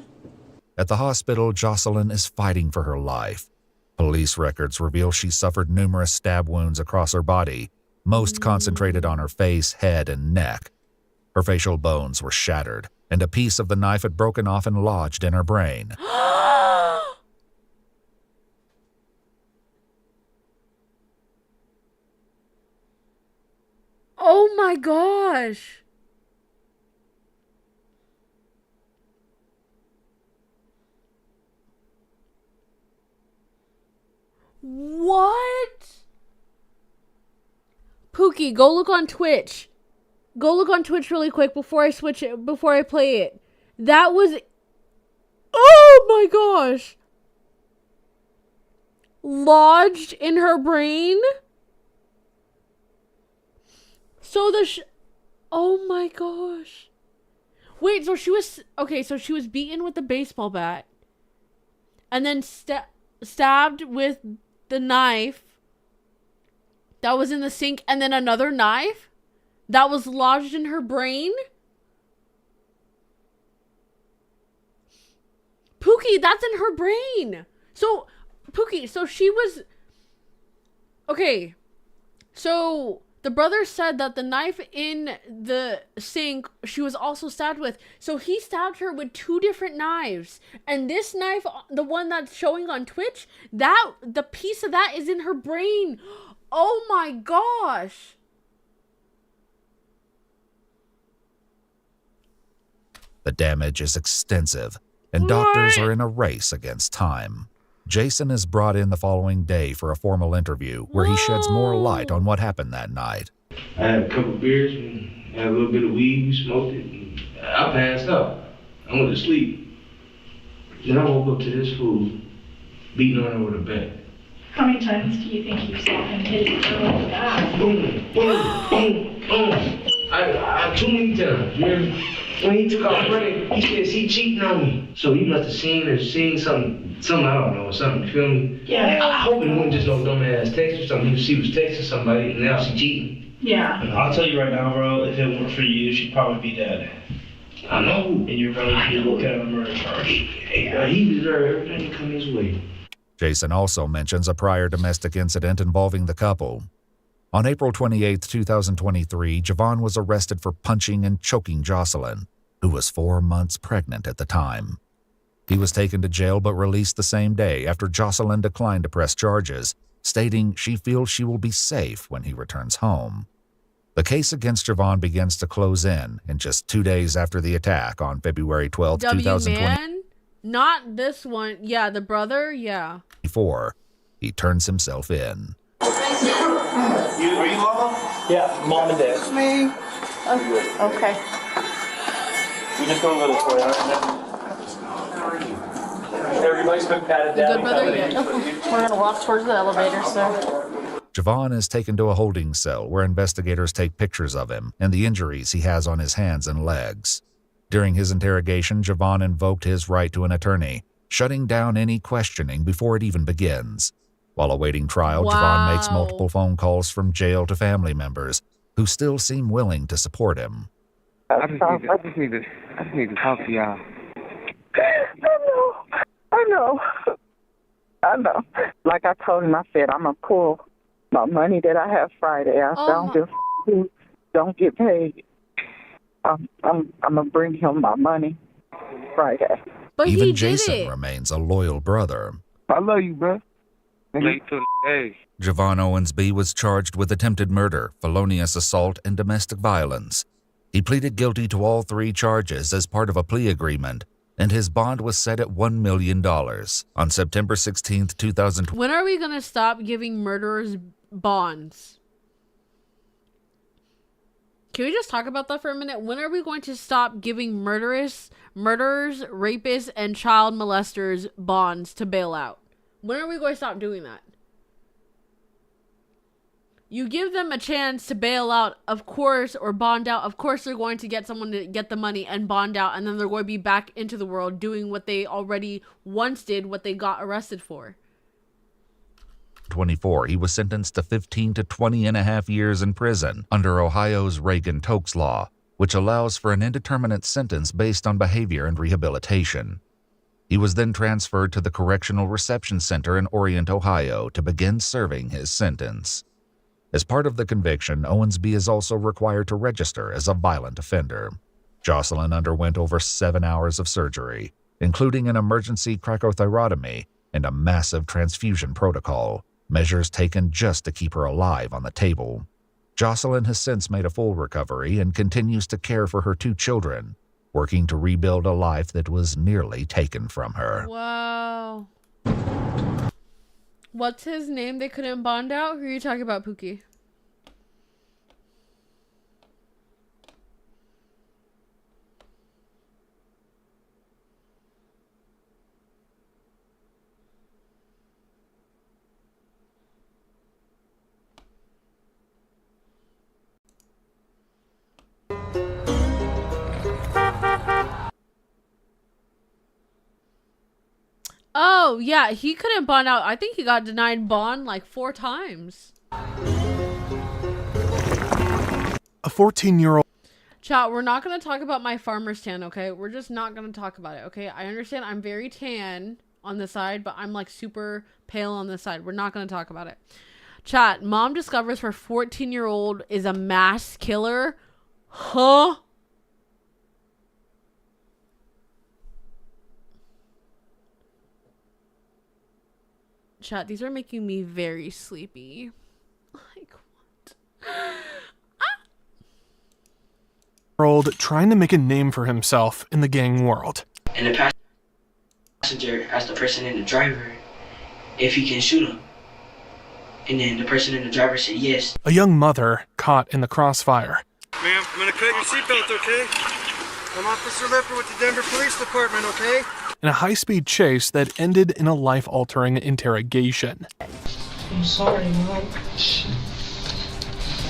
At the hospital, Jocelyn is fighting for her life. Police records reveal she suffered numerous stab wounds across her body, most concentrated on her face, head, and neck. Her facial bones were shattered, and a piece of the knife had broken off and lodged in her brain. Oh my gosh. What? Pookie, go look on Twitch. Go look on Twitch really quick before I switch it, before I play it. That was... Oh my gosh. Lodged in her brain? So oh my gosh. Wait, so she was... Okay, so she was beaten with a baseball bat. And then stabbed with the knife that was in the sink, and then another knife that was lodged in her brain? Pookie, that's in her brain. So, Pookie, so she was... Okay, so the brother said that the knife in the sink she was also stabbed with. So he stabbed her with 2 different knives. And this knife, the one that's showing on Twitch, the piece of that is in her brain. Oh my gosh. The damage is extensive, and doctors are in a race against time. Jason is brought in the following day for a formal interview where he sheds more light on what happened that night. I had a couple beers and had a little bit of weed, we smoked it, and I passed out. I went to sleep. Then I woke up to this fool beating on her with a bat. How many times do you think you saw him hit you like that? Boom, boom, boom, boom. I too many times, you hear me? When he took off running, he says he cheating on me. So he must have seen something I don't know, something, you feel me? Yeah. I hope it wasn't just no dumbass text or something. She was texting somebody and now she cheating. Yeah. I'll tell you right now, bro, if it weren't for you, she'd probably be dead. I know. And your brother would be looking at a murder charge. He deserved everything that come his way. Jason also mentions a prior domestic incident involving the couple. On April 28, 2023, Javon was arrested for punching and choking Jocelyn, who was 4 months pregnant at the time. He was taken to jail but released the same day after Jocelyn declined to press charges, stating she feels she will be safe when he returns home. The case against Javon begins to close in just 2 days after the attack on February 12, 2024. Not this one. Yeah, the brother, yeah. He turns himself in. Are you mama? Yeah, mom and dad. Me. Okay. We're just gonna go this way, alright? Everybody's been patted down. Good brother, yeah. We're gonna walk towards the elevator, so. Javon is taken to a holding cell where investigators take pictures of him and the injuries he has on his hands and legs. During his interrogation, Javon invoked his right to an attorney, shutting down any questioning before it even begins. While awaiting trial, Javon makes multiple phone calls from jail to family members who still seem willing to support him. I just need to talk to y'all. I know. Like I told him, I said I'm gonna pull my money that I have Friday. Don't get paid. I'm gonna bring him my money Friday. But even Jason remains a loyal brother. I love you, bro. Javon Owensby was charged with attempted murder, felonious assault, and domestic violence. He pleaded guilty to all 3 charges as part of a plea agreement, and his bond was set at $1 million. On September 16, 2020. When are we gonna stop giving murderers bonds? Can we just talk about that for a minute? When are we going to stop giving murderers, rapists, and child molesters bonds to bail out? When are we going to stop doing that? You give them a chance to bail out, of course, or bond out. Of course, they're going to get someone to get the money and bond out, and then they're going to be back into the world doing what they already once did, what they got arrested for. 24, he was sentenced to 15 to 20 and a half years in prison under Ohio's Reagan-Tokes law, which allows for an indeterminate sentence based on behavior and rehabilitation. He was then transferred to the Correctional Reception Center in Orient, Ohio, to begin serving his sentence. As part of the conviction, Owensby is also required to register as a violent offender. Jocelyn underwent over 7 hours of surgery, including an emergency cracothyrotomy and a massive transfusion protocol, measures taken just to keep her alive on the table. Jocelyn has since made a full recovery and continues to care for her 2 children, working to rebuild a life that was nearly taken from her. Wow. What's his name they couldn't bond out? Who are you talking about, Pookie? Oh, yeah, he couldn't bond out. I think he got denied bond like 4 times. A 14-year-old. Chat, we're not going to talk about my farmer's tan, okay? We're just not going to talk about it, okay? I understand I'm very tan on the side, but I'm like super pale on the side. We're not going to talk about it. Chat, mom discovers her 14-year-old is a mass killer. Huh? Chat, these are making me very sleepy. Like, what? Trying to make a name for himself in the gang world. And the passenger asked the person in the driver if he can shoot him. And then the person in the driver said yes. A young mother caught in the crossfire. Ma'am, I'm gonna cut your seatbelt, okay? I'm Officer Leffer with the Denver Police Department, okay? In a high-speed chase that ended in a life-altering interrogation. I'm sorry,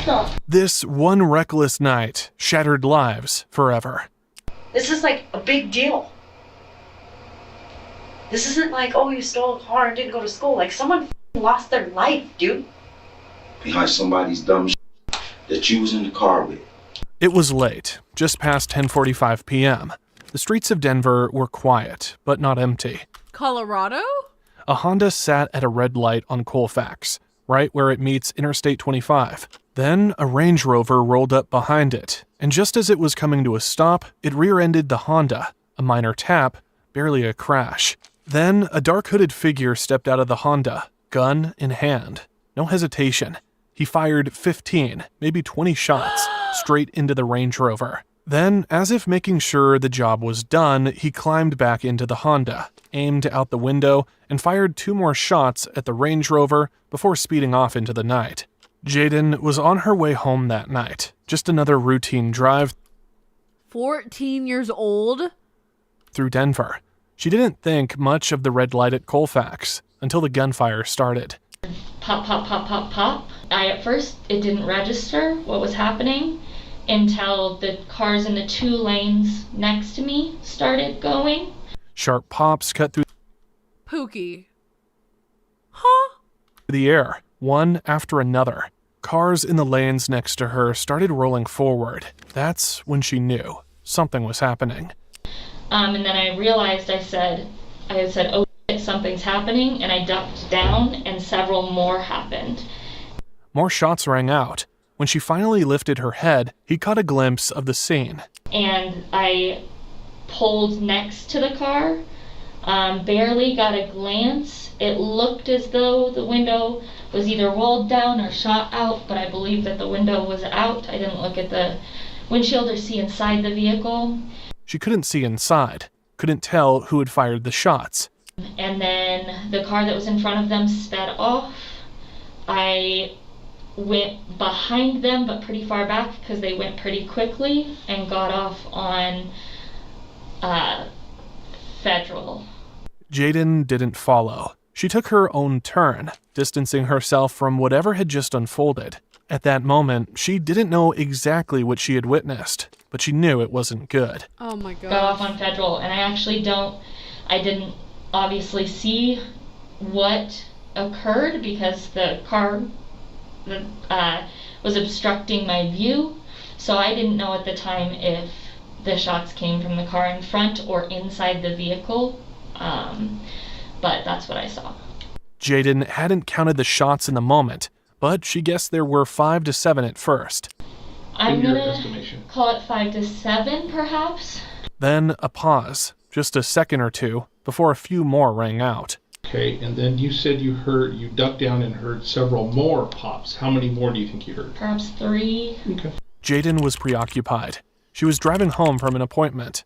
Mom. This one reckless night shattered lives forever. This is like a big deal. This isn't like, oh, you stole a car and didn't go to school. Like, someone lost their life, dude. Behind somebody's dumb that you was in the car with. It was late, just past 10:45 p.m. The streets of Denver were quiet, but not empty. Colorado? A Honda sat at a red light on Colfax, right where it meets Interstate 25. Then a Range Rover rolled up behind it, and just as it was coming to a stop, it rear-ended the Honda. A minor tap, barely a crash. Then a dark-hooded figure stepped out of the Honda, gun in hand. No hesitation. He fired 15, maybe 20 shots, straight into the Range Rover. Then, as if making sure the job was done, he climbed back into the Honda, aimed out the window, and fired 2 more shots at the Range Rover before speeding off into the night. Jaden was on her way home that night. Just another routine drive 14 years old? Through Denver. She didn't think much of the red light at Colfax until the gunfire started. Pop, pop, pop, pop, pop. At first, it didn't register what was happening until the cars in the 2 lanes next to me started going. Sharp pops cut through Pookie. Huh? the air, one after another. Cars in the lanes next to her started rolling forward. That's when she knew something was happening. And then I realized I said, oh shit, something's happening, and I ducked down, and several more happened. More shots rang out. When she finally lifted her head, he caught a glimpse of the scene. And I pulled next to the car, barely got a glance. It looked as though the window was either rolled down or shot out, but I believe that the window was out. I didn't look at the windshield or see inside the vehicle. She couldn't see inside, couldn't tell who had fired the shots. And then the car that was in front of them sped off. I went behind them, but pretty far back because they went pretty quickly, and got off on Federal. Jaden didn't follow. She took her own turn, distancing herself from whatever had just unfolded. At that moment, she didn't know exactly what she had witnessed, but she knew it wasn't good. Oh my god. Got off on Federal, and I didn't obviously see what occurred because the car was obstructing my view, so I didn't know at the time if the shots came from the car in front or inside the vehicle, but that's what I saw. Jaden hadn't counted the shots in the moment, but she guessed there were 5 to 7 at first. I'm gonna call it 5 to 7, perhaps. Then a pause, just a second or two, before a few more rang out. Okay, and then you said you ducked down and heard several more pops. How many more do you think you heard? Perhaps 3. Okay. Jaden was preoccupied. She was driving home from an appointment.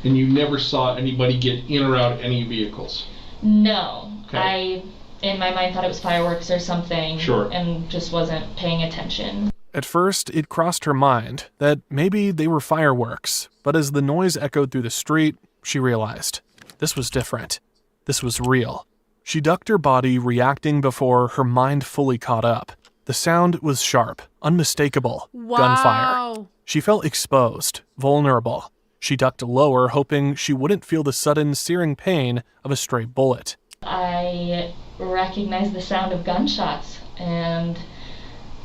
And you never saw anybody get in or out of any vehicles? No. Okay. I, in my mind, thought it was fireworks or something. Sure. And just wasn't paying attention. At first, it crossed her mind that maybe they were fireworks, but as the noise echoed through the street, she realized this was different. This was real. She ducked her body, reacting before her mind fully caught up. The sound was sharp, unmistakable. Wow. Gunfire. She felt exposed, vulnerable. She ducked lower, hoping she wouldn't feel the sudden, searing pain of a stray bullet. I recognized the sound of gunshots, and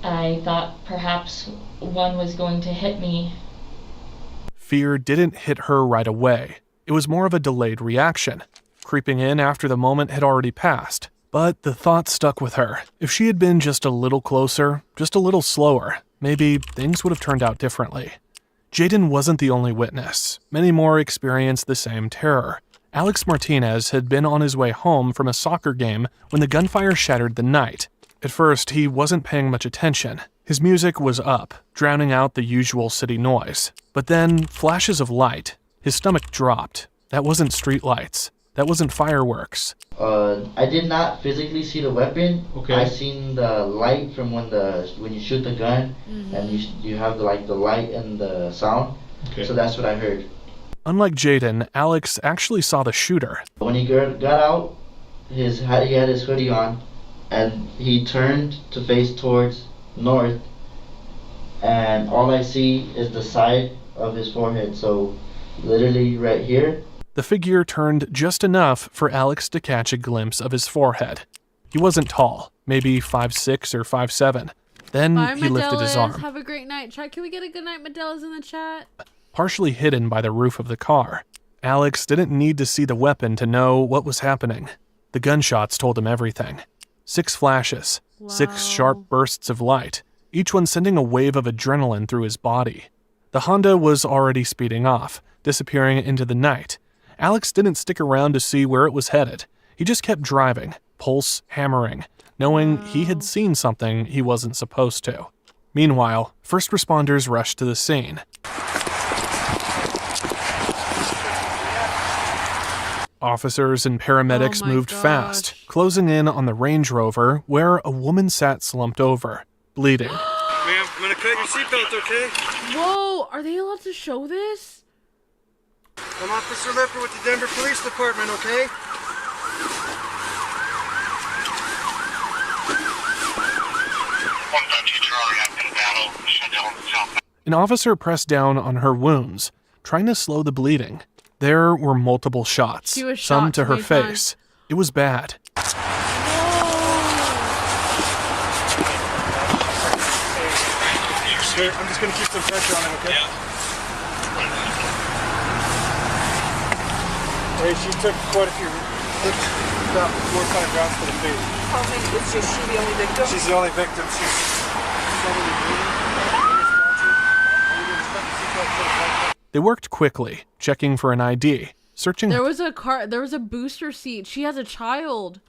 I thought perhaps one was going to hit me. Fear didn't hit her right away. It was more of a delayed reaction, creeping in after the moment had already passed. But the thought stuck with her. If she had been just a little closer, just a little slower, maybe things would have turned out differently. Jaden wasn't the only witness. Many more experienced the same terror. Alex Martinez had been on his way home from a soccer game when the gunfire shattered the night. At first, he wasn't paying much attention. His music was up, drowning out the usual city noise. But then, flashes of light. His stomach dropped. That wasn't streetlights. That wasn't fireworks. I did not physically see the weapon. Okay. I seen the light from when you shoot the gun, and you have the light and the sound. Okay. So that's what I heard. Unlike Jaden, Alex actually saw the shooter. When he got out, he had his hoodie on, and he turned to face towards north, and all I see is the side of his forehead. So literally right here. The figure turned just enough for Alex to catch a glimpse of his forehead. He wasn't tall, maybe 5'6" or 5'7". Then Bye, he lifted his arm. Have a great night. Chat, can we get a good night, Medellas, in the chat? Partially hidden by the roof of the car. Alex didn't need to see the weapon to know what was happening. The gunshots told him everything. 6 flashes, 6 sharp bursts of light, each one sending a wave of adrenaline through his body. The Honda was already speeding off, disappearing into the night. Alex didn't stick around to see where it was headed. He just kept driving, pulse hammering, knowing he had seen something he wasn't supposed to. Meanwhile, first responders rushed to the scene. Officers and paramedics moved fast, closing in on the Range Rover where a woman sat slumped over, bleeding. Ma'am, I'm gonna cut your seatbelt, okay? Whoa, are they allowed to show this? I'm Officer Lipper with the Denver Police Department, okay? An officer pressed down on her wounds, trying to slow the bleeding. There were multiple shots, She was some shot to her 20 face. times. It was bad. Here, I'm just gonna keep some pressure on him, okay? Hey, she took quite a few, about 4 or 5 rounds to the face. How many? Is she the only victim? She's the only victim. She's only bleeding. They worked quickly, checking for an ID, searching There was a booster seat. She has a child.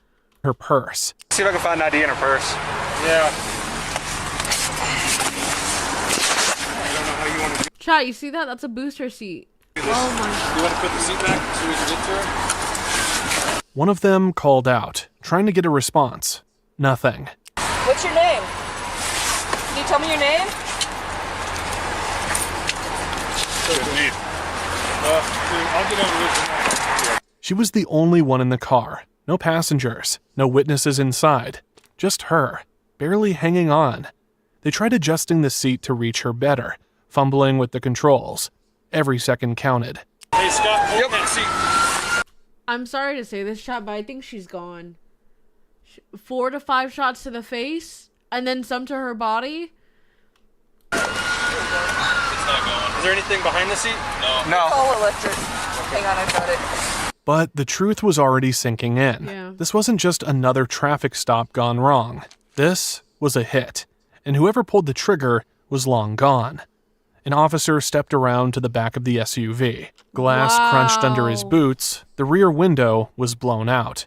her purse. See if I can find an ID in her purse. Yeah. I don't know how you want to do Chat, you see that? That's a booster seat. this. Oh my. You want to put the seat back as soon as you get to her? One of them called out, trying to get a response. Nothing. What's your name? Can you tell me your name? I'll get over. She was the only one in the car. No passengers, no witnesses inside. Just her, barely hanging on. They tried adjusting the seat to reach her better, fumbling with the controls. Every second counted. Hey, Scott, hold that seat. I'm sorry to say this, chat, but I think she's gone. 4 to 5 shots to the face, and then some to her body. It's not going. Is there anything behind the seat? No. Call electric. Hang on, I got it. But the truth was already sinking in. Yeah. This wasn't just another traffic stop gone wrong. This was a hit, and whoever pulled the trigger was long gone. An officer stepped around to the back of the SUV. Glass crunched under his boots. The rear window was blown out.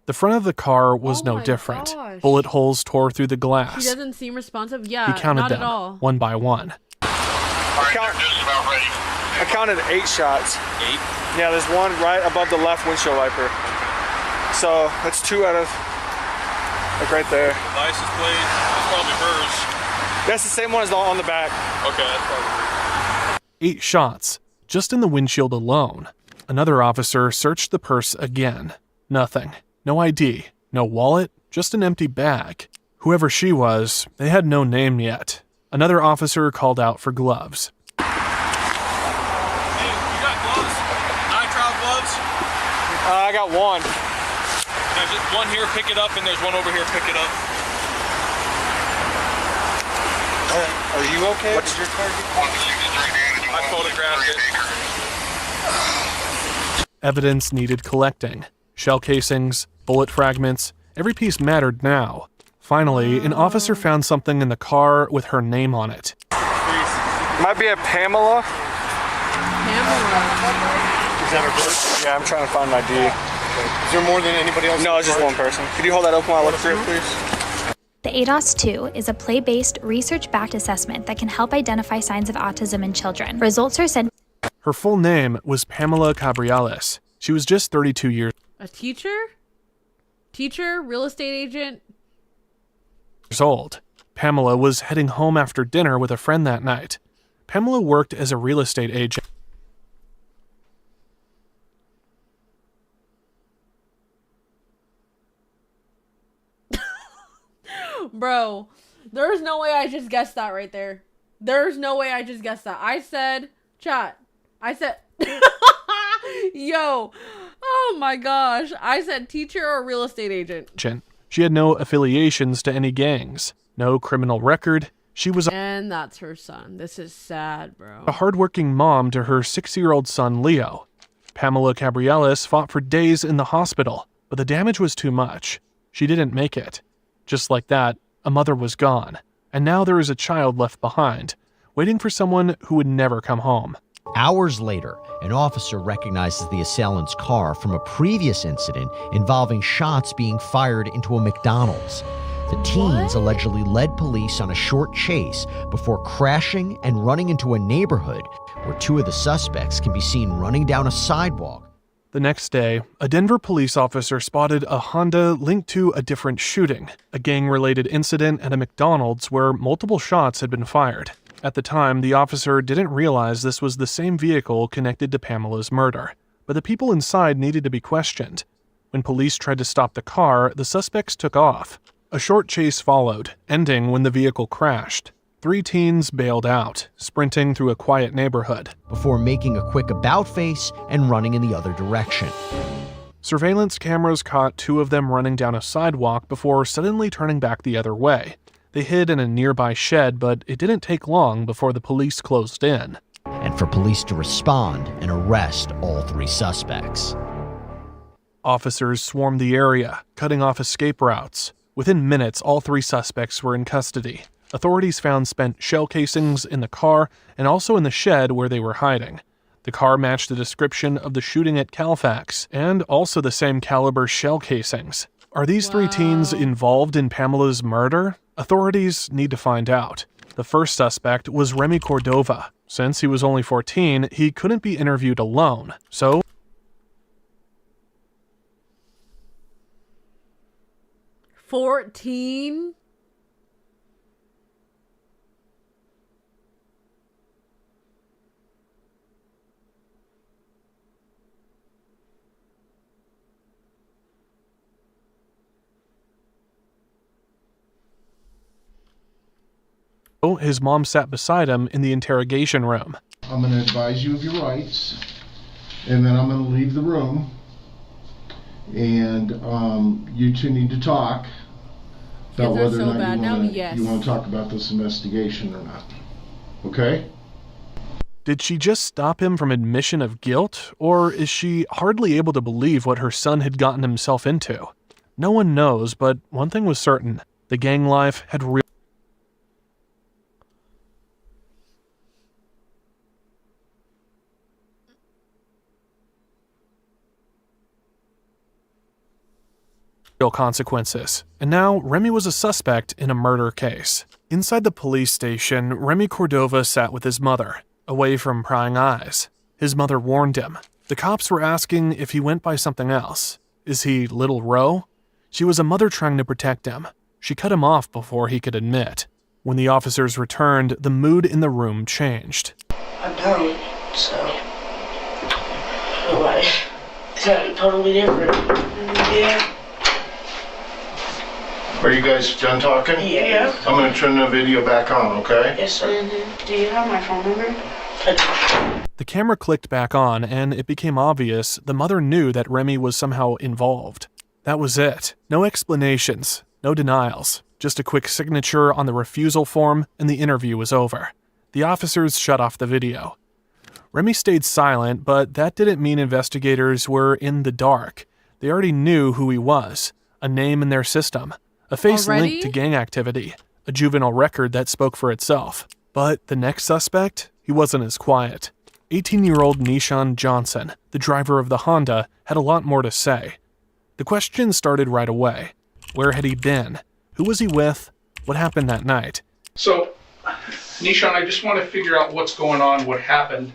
The front of the car was no different. Gosh. Bullet holes tore through the glass. She doesn't seem responsive. Yeah, He counted not them, at all. one by one. I counted 8 shots. 8? Yeah, there's one right above the left windshield wiper. So that's 2 out of, like right there. The license plate, that's probably hers. That's the same one as on the back. Okay, that's probably hers. 8 shots, just in the windshield alone. Another officer searched the purse again. Nothing. No ID. No wallet. Just an empty bag. Whoever she was, they had no name yet. Another officer called out for gloves. Hey, you got gloves? Nitrile gloves? I got one. There's just one here, pick it up, and there's one over here, pick it up. Are you okay? What's your target? I photographed it. Evidence needed collecting. Shell casings, bullet fragments, every piece mattered now. Finally, an officer found something in the car with her name on it. Might be a Pamela. Is that her birth? Yeah, I'm trying to find an ID. Is there more than anybody else? No, it's just one person. Could you hold that open while I look through it, please? The ADOS-2 is a play-based, research-backed assessment that can help identify signs of autism in children. Results are sent. Her full name was Pamela Cabriales. She was just 32 years A teacher? Teacher? Real estate agent? old. Pamela was heading home after dinner with a friend that night. Pamela worked as a real estate agent. Bro, there's no way I just guessed that right there. There's no way I just guessed that. I said, chat. I said, yo, oh my gosh. I said teacher or real estate agent. She had no affiliations to any gangs, no criminal record. She was And that's her son. This is sad, bro. a hardworking mom to her 6-year-old son, Leo. Pamela Cabriales fought for days in the hospital, but the damage was too much. She didn't make it. Just like that, a mother was gone, and now there is a child left behind, waiting for someone who would never come home. Hours later, an officer recognizes the assailant's car from a previous incident involving shots being fired into a McDonald's. The teens allegedly led police on a short chase before crashing and running into a neighborhood where 2 of the suspects can be seen running down a sidewalk. The next day, a Denver police officer spotted a Honda linked to a different shooting, a gang-related incident at a McDonald's where multiple shots had been fired. At the time, the officer didn't realize this was the same vehicle connected to Pamela's murder, but the people inside needed to be questioned. When police tried to stop the car, the suspects took off. A short chase followed, ending when the vehicle crashed. 3 teens bailed out, sprinting through a quiet neighborhood, before making a quick about-face and running in the other direction. Surveillance cameras caught 2 of them running down a sidewalk before suddenly turning back the other way. They hid in a nearby shed, but it didn't take long before the police closed in. And for police to respond and arrest all 3 suspects. Officers swarmed the area, cutting off escape routes. Within minutes, all 3 suspects were in custody. Authorities found spent shell casings in the car and also in the shed where they were hiding. The car matched the description of the shooting at Calfax, and also the same caliber shell casings. Are these 3 teens involved in Pamela's murder? Authorities need to find out. The first suspect was Remy Cordova. Since he was only 14, he couldn't be interviewed alone, so 14? His mom sat beside him in the interrogation room. I'm going to advise you of your rights, and then I'm going to leave the room, and you two need to talk about whether or not you want to talk about this investigation or not. Okay? Did she just stop him from admission of guilt, or is she hardly able to believe what her son had gotten himself into? No one knows, but one thing was certain. The gang life had real consequences. And now, Remy was a suspect in a murder case. Inside the police station, Remy Cordova sat with his mother, away from prying eyes. His mother warned him. The cops were asking if he went by something else. Is he Little Ro? She was a mother trying to protect him. She cut him off before he could admit. When the officers returned, the mood in the room changed. I'm done, so like, it's something totally different. Yeah. Are you guys done talking? Yeah. I'm going to turn the video back on, okay? Yes, sir. Do you have my phone number? The camera clicked back on, and it became obvious the mother knew that Remy was somehow involved. That was it. No explanations, no denials. Just a quick signature on the refusal form, and the interview was over. The officers shut off the video. Remy stayed silent, but that didn't mean investigators were in the dark. They already knew who he was, a name in their system. A face linked to gang activity, a juvenile record that spoke for itself. But the next suspect, he wasn't as quiet. 18-year-old Nishan Johnson, the driver of the Honda, had a lot more to say. The questions started right away. Where had he been? Who was he with? What happened that night? So, Nishan, I just want to figure out what's going on, what happened.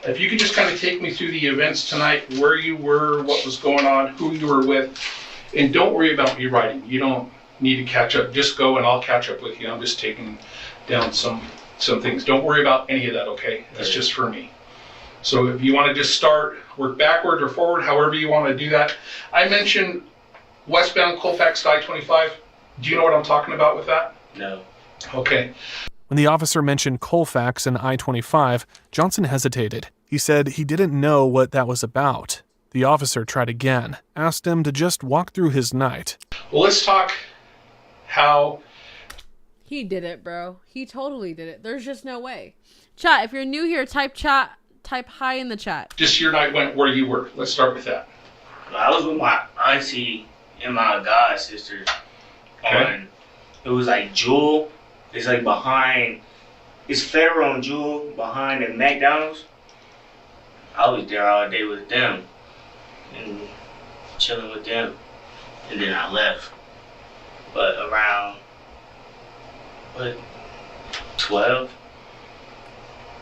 If you could just kind of take me through the events tonight, where you were, what was going on, who you were with, and don't worry about me writing. You don't need to catch up. Just go and I'll catch up with you. I'm just taking down some things. Don't worry about any of that, okay? That's just for me. So if you want to just start, work backward or forward, however you want to do that. I mentioned westbound Colfax I-25. Do you know what I'm talking about with that? No. Okay. When the officer mentioned Colfax and I-25, Johnson hesitated. He said he didn't know what that was about. The officer tried again, asked him to just walk through his night. Well, let's talk how... He did it, bro. He totally did it. There's just no way. Chat, if you're new here, type hi in the chat. Just your night went where you were. Let's start with that. I was with my auntie and my god sister. Okay. It was like Jewel. It's like behind, it's Federal and Jewel behind the McDonald's. I was there all day with them and chilling with them, and then I left. But around, 12,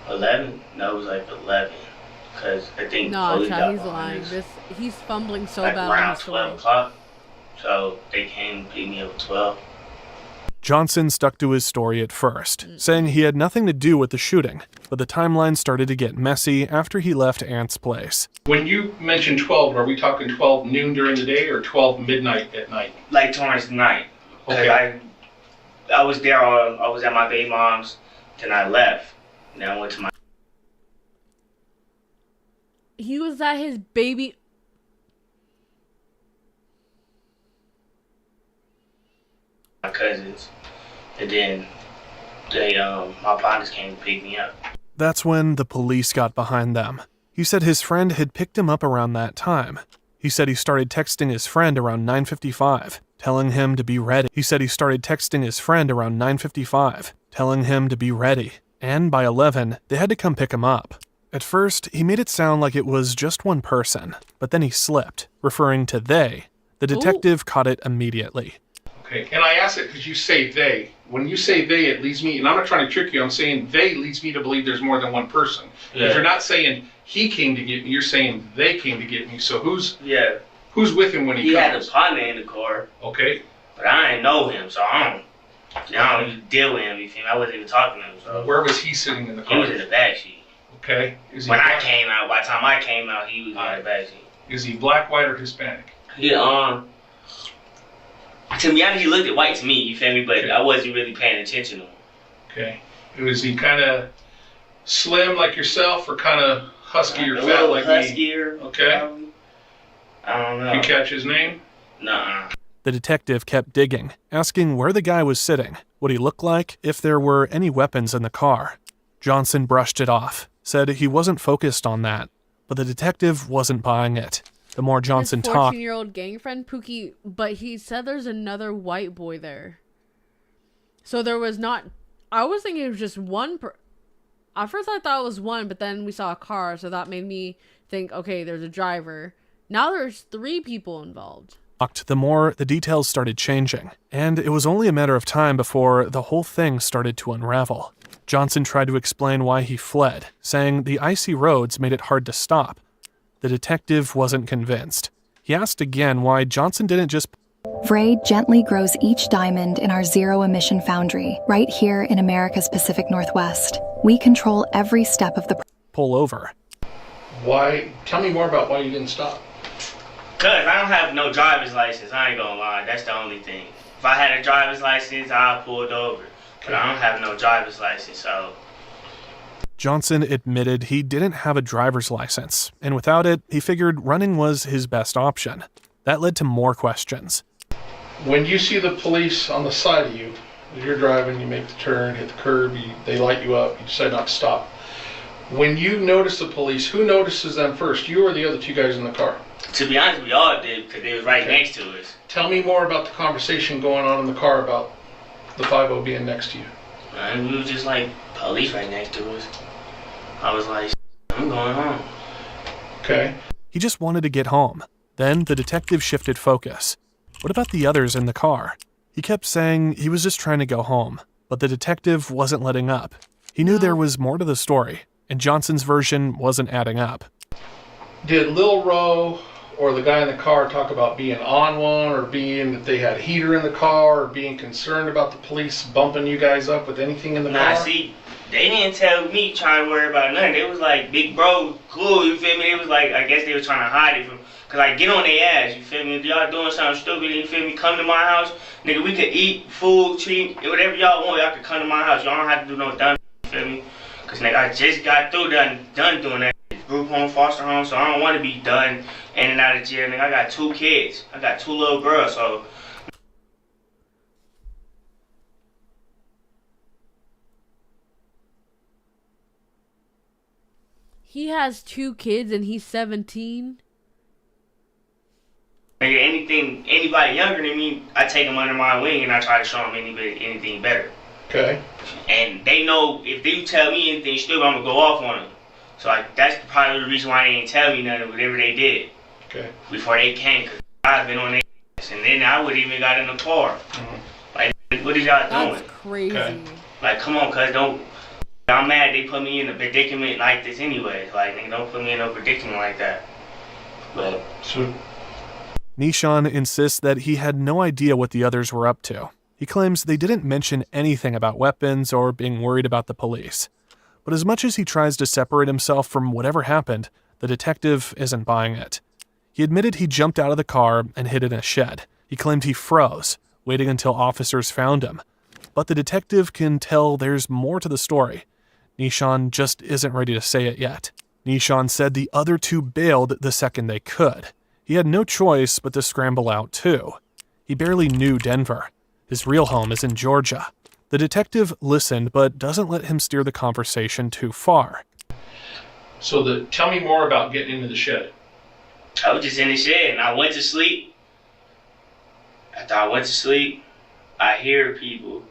11? No, it was like 11. Because I think no, child, he's lying. He's fumbling so like bad around on his story. 12 o'clock. So they came and picked me up at 12. Johnson stuck to his story at first, saying he had nothing to do with the shooting, but the timeline started to get messy after he left Ant's place. When you mentioned 12, are we talking 12 noon during the day or 12 midnight at night? Like towards night. Okay. I was there, I was at my baby mom's, then I left. Then I went to my... He was at his baby... my cousins, and then they my partners came to pick me up. That's when the police got behind them. He said his friend had picked him up around that time. He said he started texting his friend around 9:55, telling him to be ready. Telling him to be ready. And by 11, they had to come pick him up. At first, he made it sound like it was just one person, but then he slipped, referring to they. The detective caught it immediately. Okay, and I ask it because you say they. When you say they, it leads me, and I'm not trying to trick you, I'm saying they leads me to believe there's more than one person. Yeah. If you're not saying he came to get me, you're saying they came to get me. So who's with him when he comes? He had a partner in the car. Okay. But I didn't know him, so I don't even deal with him. You feel me? I wasn't even talking to him. So where was he sitting in the car? He was in the back seat. Okay. When I came out, by the time I came out, he was in the back seat. Is he black, white, or Hispanic? To me, he looked white to me, you feel me? But I wasn't really paying attention to him. Okay. Was he kind of slim like yourself, or kind of husky or a fat little like huskier, me? Okay. Probably. I don't know. You catch his name? Nuh-uh. The detective kept digging, asking where the guy was sitting, what he looked like, if there were any weapons in the car. Johnson brushed it off, said he wasn't focused on that, but the detective wasn't buying it. The more Johnson His talked... 14-year-old gang friend, Pookie, but he said there's another white boy there. So there was not... I was thinking it was just one... At first I thought it was one, but then we saw a car, so that made me think, okay, there's a driver. Now there's 3 people involved. The more the details started changing, and it was only a matter of time before the whole thing started to unravel. Johnson tried to explain why he fled, saying the icy roads made it hard to stop. The detective wasn't convinced. He asked again why Johnson didn't just... Vray gently grows each diamond in our zero-emission foundry, right here in America's Pacific Northwest. We control every step of the... pull over. Why? Tell me more about why you didn't stop. Cause I don't have no driver's license, I ain't gonna lie, that's the only thing. If I had a driver's license, I'd pulled over. But I don't have no driver's license, so... Johnson admitted he didn't have a driver's license, and without it, he figured running was his best option. That led to more questions. When you see the police on the side of you, as you're driving, you make the turn, hit the curb, they light you up, you decide not to stop. When you notice the police, who notices them first, you or the other 2 guys in the car? To be honest, we all did, because they was right next to us. Tell me more about the conversation going on in the car about the 5-0 being next to you. And we was just like, police right next to us. I was like, I'm going home. Okay. He just wanted to get home. Then the detective shifted focus. What about the others in the car? He kept saying he was just trying to go home, but the detective wasn't letting up. He knew there was more to the story, and Johnson's version wasn't adding up. Did Lil Ro or the guy in the car talk about being on one, or being that they had a heater in the car, or being concerned about the police bumping you guys up with anything in the car? Nah, see, they didn't tell me trying to worry about nothing. They was like, big bro, cool, you feel me? They was like, I guess they were trying to hide it from, cause I get on their ass, you feel me? If y'all doing something stupid, you feel me? Come to my house, nigga, we could eat, food, treat, whatever y'all want, y'all could come to my house. Y'all don't have to do no dumb, you feel me? Cause nigga, I just got through done doing that. Group home, foster home, so I don't want to be done in and out of jail, nigga. I got 2 kids. I got 2 little girls, so... He has 2 kids and he's 17? Nigga, anybody younger than me, I take them under my wing and I try to show them anything better. Okay. And they know if they tell me anything stupid, I'm gonna go off on them. So that's probably the reason why they didn't tell me nothing, whatever they did. Okay. Before they came, cause I've been on their ass, and then I would even got in the car. Like, what is y'all doing? That's crazy. Okay. Like, come on, cuz don't. I'm mad they put me in a predicament like this anyway. Like, nigga, don't put me in no predicament like that. But so, Nishan insists that he had no idea what the others were up to. He claims they didn't mention anything about weapons or being worried about the police. But as much as he tries to separate himself from whatever happened, the detective isn't buying it. He admitted he jumped out of the car and hid in a shed. He claimed he froze, waiting until officers found him. But the detective can tell there's more to the story. Nishan just isn't ready to say it yet. Nishan said the other 2 bailed the second they could. He had no choice but to scramble out too. He barely knew Denver. His real home is in Georgia. The detective listened, but doesn't let him steer the conversation too far. So tell me more about getting into the shed. I was just in the shed and I went to sleep. After I went to sleep, I hear people.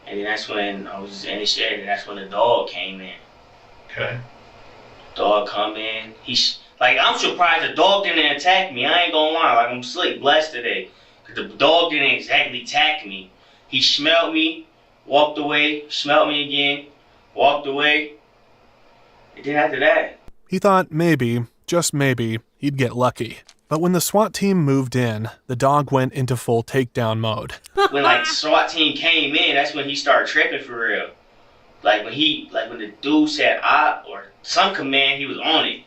And then that's when I was in the shed and that's when the dog came in. Okay. Dog come in. I'm surprised the dog didn't attack me. I ain't gonna lie. Like, I'm sleep blessed today. Cause the dog didn't exactly attack me. He smelled me, walked away, smelled me again, walked away. And then after that, he thought maybe, just maybe, he'd get lucky. But when the SWAT team moved in, the dog went into full takedown mode. when the SWAT team came in, that's when he started tripping for real. Like when the dude said or some command, he was on it.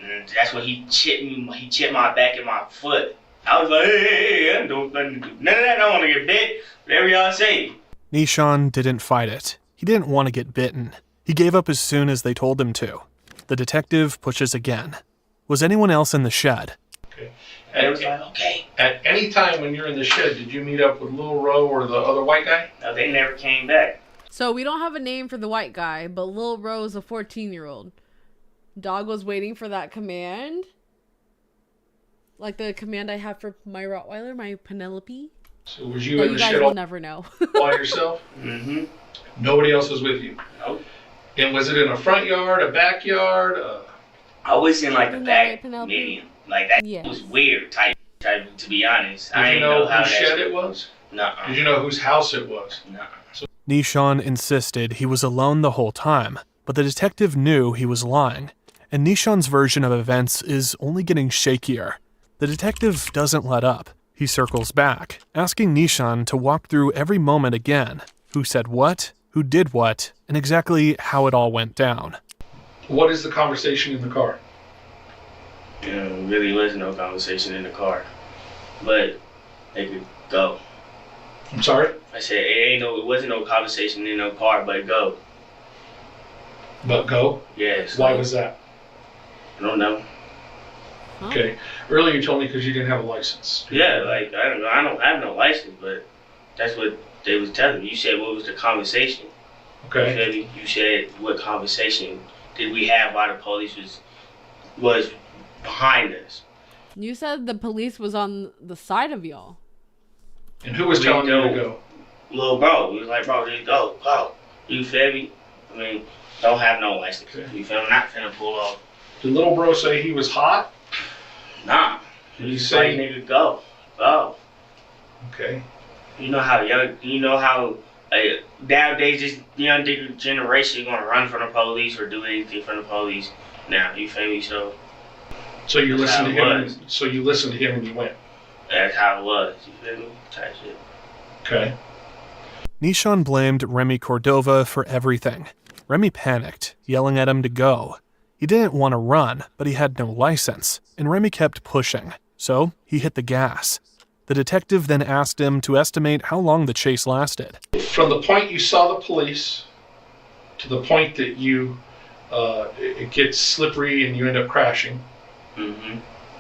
And that's when he chipped me. He chipped my back and my foot. I was like, hey, I don't do none of that. I don't want to get bit. Whatever y'all say. Nishan didn't fight it. He didn't want to get bitten. He gave up as soon as they told him to. The detective pushes again. Was anyone else in the shed? Okay. At any time when you're in the shed, did you meet up with Lil Ro or the other white guy? No, they never came back. So we don't have a name for the white guy, but Lil Ro is a 14-year-old. Dog was waiting for that command. Like the command I have for my Rottweiler, my Penelope. So was you in the shed? You guys will never know. By yourself? Mm-hmm. Nobody else was with you? Nope. And was it in a front yard, a backyard? I was in like the back medium. Like that was weird type, to be honest. Did you know whose shed it was? No. Did you know whose house it was? No. Nishan insisted he was alone the whole time, but the detective knew he was lying, and Nishan's version of events is only getting shakier. The detective doesn't let up. He circles back, asking Nishan to walk through every moment again. Who said what, who did what, and exactly how it all went down. What is the conversation in the car? Really was no conversation in the car, but they could go. I'm sorry? I said it wasn't no conversation in no car, but go. But go? Yes. Why was that? I don't know. Okay. Earlier you told me because you didn't have a license. Yeah, like I don't know. I don't have no license, but that's what they was telling me. You said what was the conversation? Okay. You feel me? You said what conversation did we have while the police was behind us? You said the police was on the side of y'all. And who was telling you to go? Little bro. He was like, bro, just go. You feel me? I mean, don't have no license. Okay. You feel me? I'm not finna pull off. Did little bro say he was hot? Nah. Did he say, nigga, go. Okay. You know how nowadays this young generation gonna run from the police or do anything from the police now. You feel me? So you listened to him. So you listened to him and you went. That's how it was. You feel me? Type shit. Okay. Nishan blamed Remy Cordova for everything. Remy panicked, yelling at him to go. He didn't want to run, but he had no license, and Remy kept pushing, so he hit the gas. The detective then asked him to estimate how long the chase lasted. From the point you saw the police to the point that it gets slippery and you end up crashing,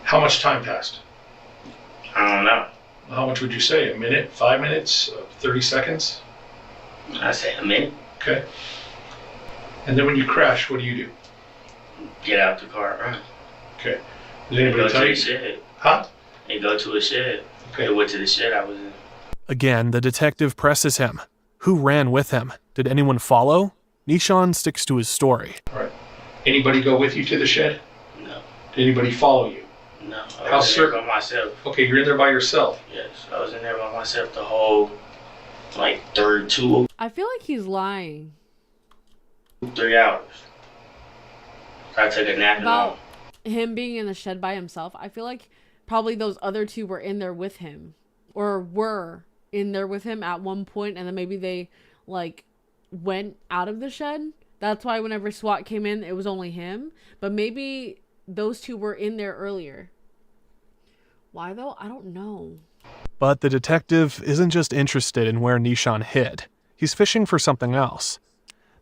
how much time passed? I don't know. How much would you say? A minute? 5 minutes? 30 seconds? I say a minute. Okay. And then when you crash, what do? Get out the car, run. Okay. Did anybody tell you? Go to a shed. Huh? And go to a shed. Okay. I went to the shed I was in. Again, the detective presses him. Who ran with him? Did anyone follow? Nishan sticks to his story. All right. Anybody go with you to the shed? No. Did anybody follow you? No. I was in there by myself. Okay, you're in there by yourself? Yes. I was in there by myself the whole, 2. I feel like he's lying. 3 hours. I took a nap about him being in the shed by himself. I feel like probably those other two were in there with him, or were in there with him at one point, and then maybe they went out of the shed. That's why whenever SWAT came in, it was only him. But maybe those two were in there earlier. Why though? I don't know. But the detective isn't just interested in where Nishan hid. He's fishing for something else.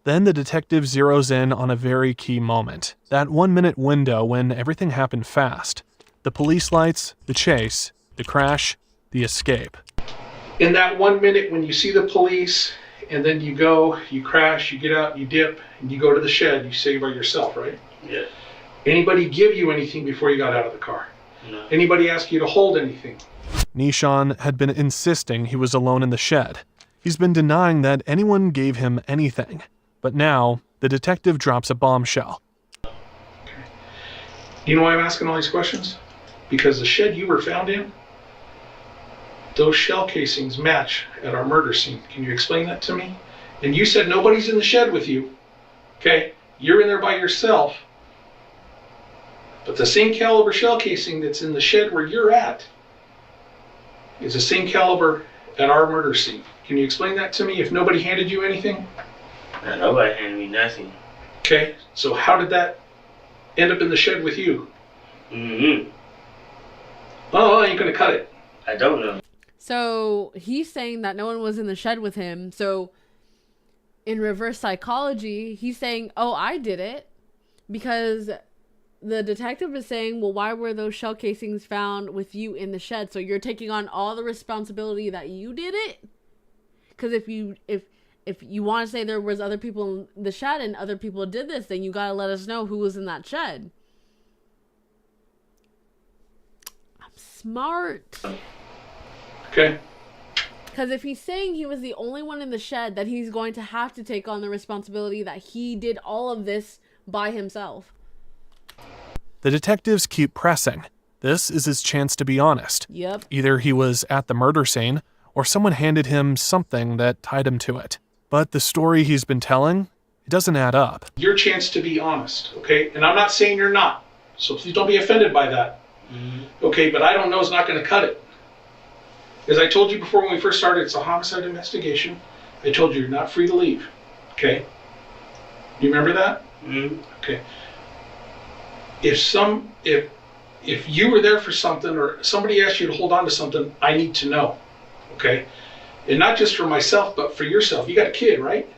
Then the detective zeroes in on a very key moment. That 1-minute window when everything happened fast. The police lights, the chase, the crash, the escape. In that 1 minute when you see the police, and then you go, you crash, you get out, you dip, and you go to the shed, you say by yourself, right? Yeah. Anybody give you anything before you got out of the car? No. Anybody ask you to hold anything? Nishan had been insisting he was alone in the shed. He's been denying that anyone gave him anything. But now, the detective drops a bombshell. Okay. You know why I'm asking all these questions? Because the shed you were found in, those shell casings match at our murder scene. Can you explain that to me? And you said nobody's in the shed with you. Okay? You're in there by yourself. But the same caliber shell casing that's in the shed where you're at is the same caliber at our murder scene. Can you explain that to me if nobody handed you anything? No, nobody handed me nothing. Okay, so how did that end up in the shed with you? Mm-hmm. Oh, I ain't gonna cut it. I don't know. So he's saying that no one was in the shed with him. So in reverse psychology, he's saying, oh, I did it. Because the detective is saying, well, why were those shell casings found with you in the shed? So you're taking on all the responsibility that you did it? Because if you want to say there was other people in the shed and other people did this, then you got to let us know who was in that shed. I'm smart. Okay. Because if he's saying he was the only one in the shed, then he's going to have to take on the responsibility that he did all of this by himself. The detectives keep pressing. This is his chance to be honest. Yep. Either he was at the murder scene, or someone handed him something that tied him to it. But the story he's been telling, it doesn't add up. Your chance to be honest, okay? And I'm not saying you're not, so please don't be offended by that. Okay, but I don't know is not going to cut it. As I told you before when we first started, it's a homicide investigation. I told you you're not free to leave, okay? You remember that? Okay. If you were there for something or somebody asked you to hold on to something, I need to know, okay? And not just for myself, but for yourself. You got a kid, right?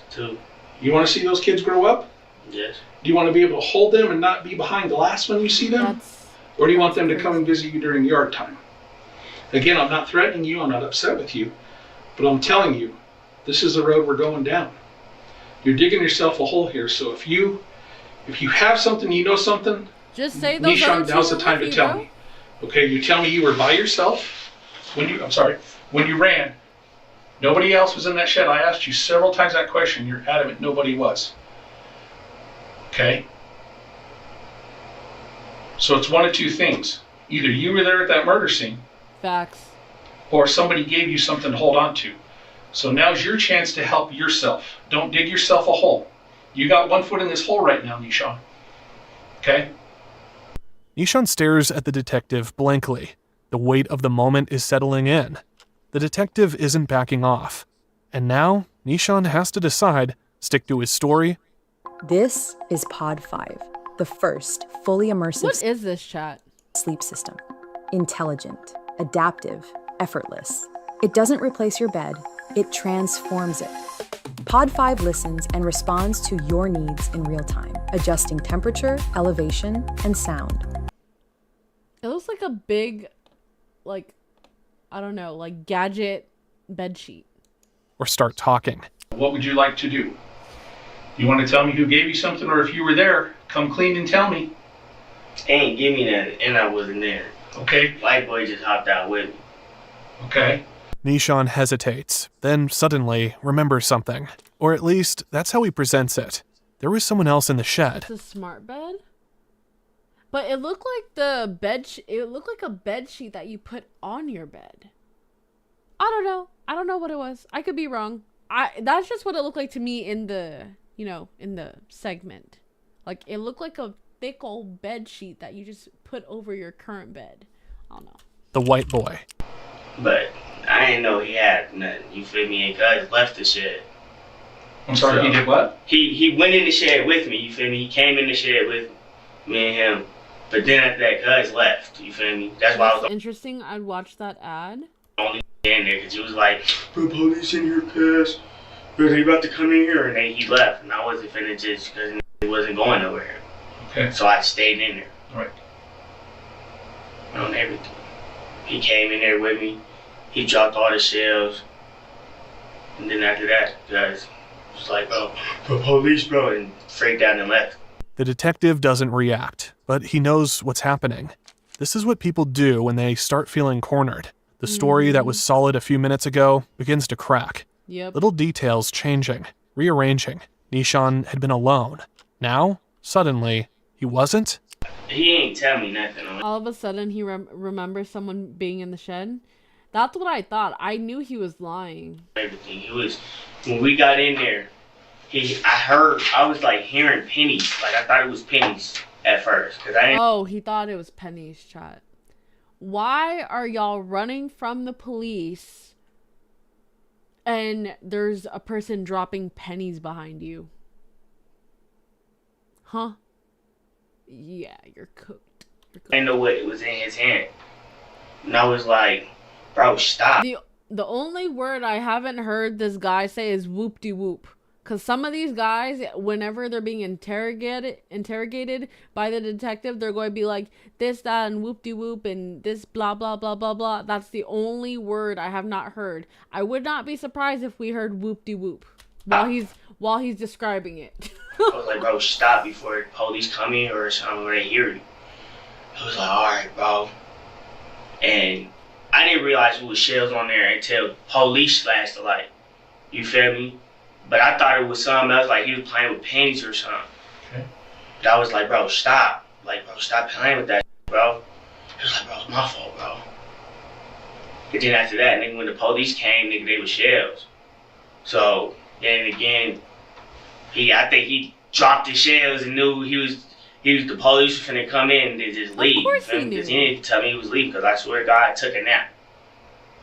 2. You want to see those kids grow up? Yes. Do you want to be able to hold them and not be behind glass when you see them? Or do you want them to come and visit you during yard time? Again, I'm not threatening you, I'm not upset with you, but I'm telling you, this is the road we're going down. You're digging yourself a hole here, so if you have something, you know something, just say those Nishan, now's the time to tell me. Okay, you tell me you were by yourself when you ran. Nobody else was in that shed. I asked you several times that question. You're adamant nobody was. Okay? So it's one of two things. Either you were there at that murder scene. Facts. Or somebody gave you something to hold on to. So now's your chance to help yourself. Don't dig yourself a hole. You got one foot in this hole right now, Nishan. Okay? Nishan stares at the detective blankly. The weight of the moment is settling in. The detective isn't backing off. And now, Nishan has to decide, stick to his story. This is Pod 5, the first fully immersive... What is this, chat? ...sleep system. Intelligent, adaptive, effortless. It doesn't replace your bed, it transforms it. Pod 5 listens and responds to your needs in real time, adjusting temperature, elevation, and sound. It looks like a big, gadget bed sheet. Or start talking. What would you like to do? You want to tell me who gave you something, or if you were there, come clean and tell me. Ain't give me that, and I wasn't there. Okay. White boy just hopped out with me. Okay. Nishan hesitates, then suddenly remembers something. Or at least, that's how he presents it. There was someone else in the shed. It's a smart bed? But it looked like it looked like a bed sheet that you put on your bed. I don't know. I don't know what it was. I could be wrong. That's just what it looked like to me in the, in the segment. Like, it looked like a thick old bed sheet that you just put over your current bed. I don't know. The white boy. But I didn't know he had nothing. You feel me? And cuz left the shed. I'm sorry, he did what? He went in the shed with me. You feel me? He came in the shed with me and him. But then after that, cuz left. You feel me? That's why I was interesting. I'd watch that ad. Only in there because he was like, "The police in here, cuz. They about to come in here," and then he left, and I wasn't finna just because he wasn't going nowhere. Okay. So I stayed in there. All right. On everything. He came in there with me. He dropped all the shells. And then after that, guys was like, "Oh, the police, bro," and freaked out and left. The detective doesn't react, but he knows what's happening. This is what people do when they start feeling cornered. The story that was solid a few minutes ago begins to crack. Yep. Little details changing, rearranging. Nishan had been alone. Now, suddenly, he wasn't? He ain't tell me nothing. All of a sudden, he remembers someone being in the shed. That's what I thought. I knew he was lying. Everything. He was, when we got in there, I was like hearing pennies. Like I thought it was pennies at first. Oh, he thought it was pennies, chat. Why are y'all running from the police and there's a person dropping pennies behind you? Huh? Yeah, you're cooked. I didn't know what was in his hand. And I was like, bro, stop. The only word I haven't heard this guy say is whoop-de-whoop. Because some of these guys, whenever they're being interrogated by the detective, they're going to be like, this, that, and whoop-de-whoop, and this, blah, blah, blah, blah, blah. That's the only word I have not heard. I would not be surprised if we heard whoop-de-whoop while he's describing it. I was like, bro, stop before the police come in or something, or they hear you. I was like, all right, bro. And I didn't realize there was shells on there until police flashed the light. You feel me? But I thought it was something else, like he was playing with pennies or something. Okay. But I was like, bro, stop. Like, bro, stop playing with that, bro. He was like, bro, it's my fault, bro. And then after that, nigga, when the police came, nigga, they were shells. So, then again, I think he dropped the shells and knew the police were finna come in and just leave. Of course he knew. Because he didn't tell me he was leaving, because I swear to God, I took a nap.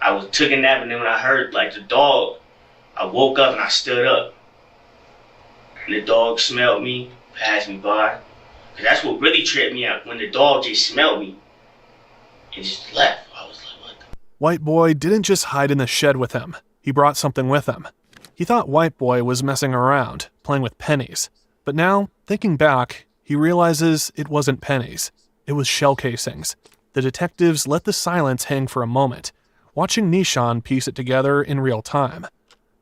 I took a nap, and then when I heard, like, the dog, I woke up and I stood up. And the dog smelled me, passed me by. Because that's what really tripped me out, when the dog just smelled me and just left. I was like, what the? White Boy didn't just hide in the shed with him. He brought something with him. He thought White Boy was messing around, playing with pennies. But now, thinking back, he realizes it wasn't pennies. It was shell casings. The detectives let the silence hang for a moment, watching Nishan piece it together in real time.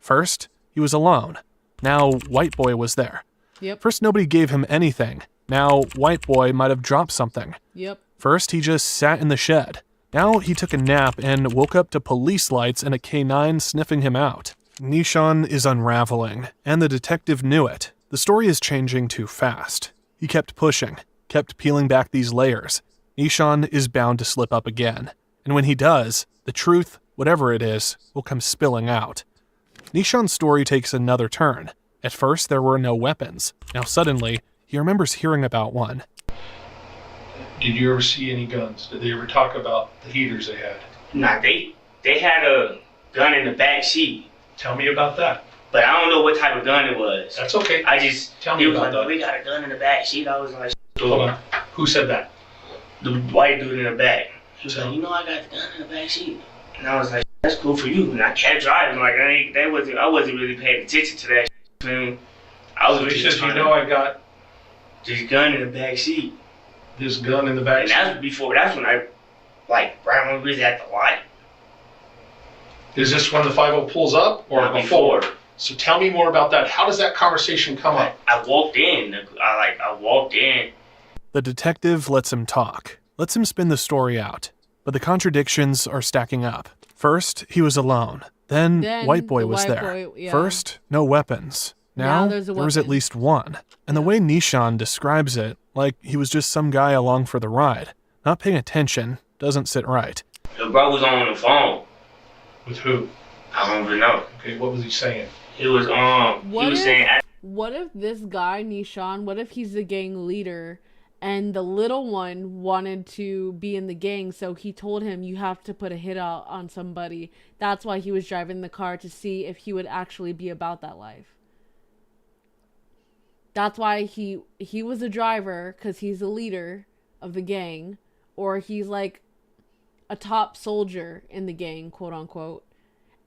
First, he was alone. Now, White Boy was there. Yep. First, nobody gave him anything. Now, White Boy might have dropped something. Yep. First, he just sat in the shed. Now, he took a nap and woke up to police lights and a K9 sniffing him out. Nishan is unraveling, and the detective knew it. The story is changing too fast. He kept pushing, kept peeling back these layers. Nishan is bound to slip up again. And when he does, the truth, whatever it is, will come spilling out. Nishan's story takes another turn. At first, there were no weapons. Now suddenly, he remembers hearing about one. Did you ever see any guns? Did they ever talk about the heaters they had? Nah, they had a gun in the back seat. Tell me about that. But I don't know what type of gun it was. That's okay. Tell me about that. We got a gun in the back seat. I was like, hold on. Who said that? The white dude in the back. He was like, I got the gun in the back seat. And I was like, that's cool for you. And I kept driving. Like, I wasn't really paying attention to that. I was really just trying I got this gun in the back seat. This gun in the back seat? And that's when I, right when we was at the light. Is this when the 5-0 pulls up or before? So tell me more about that. How does that conversation come up? I walked in. I walked in. The detective lets him talk, lets him spin the story out. But the contradictions are stacking up. First, he was alone. Then White Boy was there. First, no weapons. Now there was at least one. And the way Nishan describes it, like he was just some guy along for the ride, not paying attention, doesn't sit right. The bro was on the phone. With who? I don't even know. Okay, what was he saying? He was saying... What if this guy, Nishan, what if he's the gang leader and the little one wanted to be in the gang, so he told him, you have to put a hit out on somebody. That's why he was driving the car, to see if he would actually be about that life. That's why he was a driver, because he's the leader of the gang, or he's like a top soldier in the gang, quote unquote.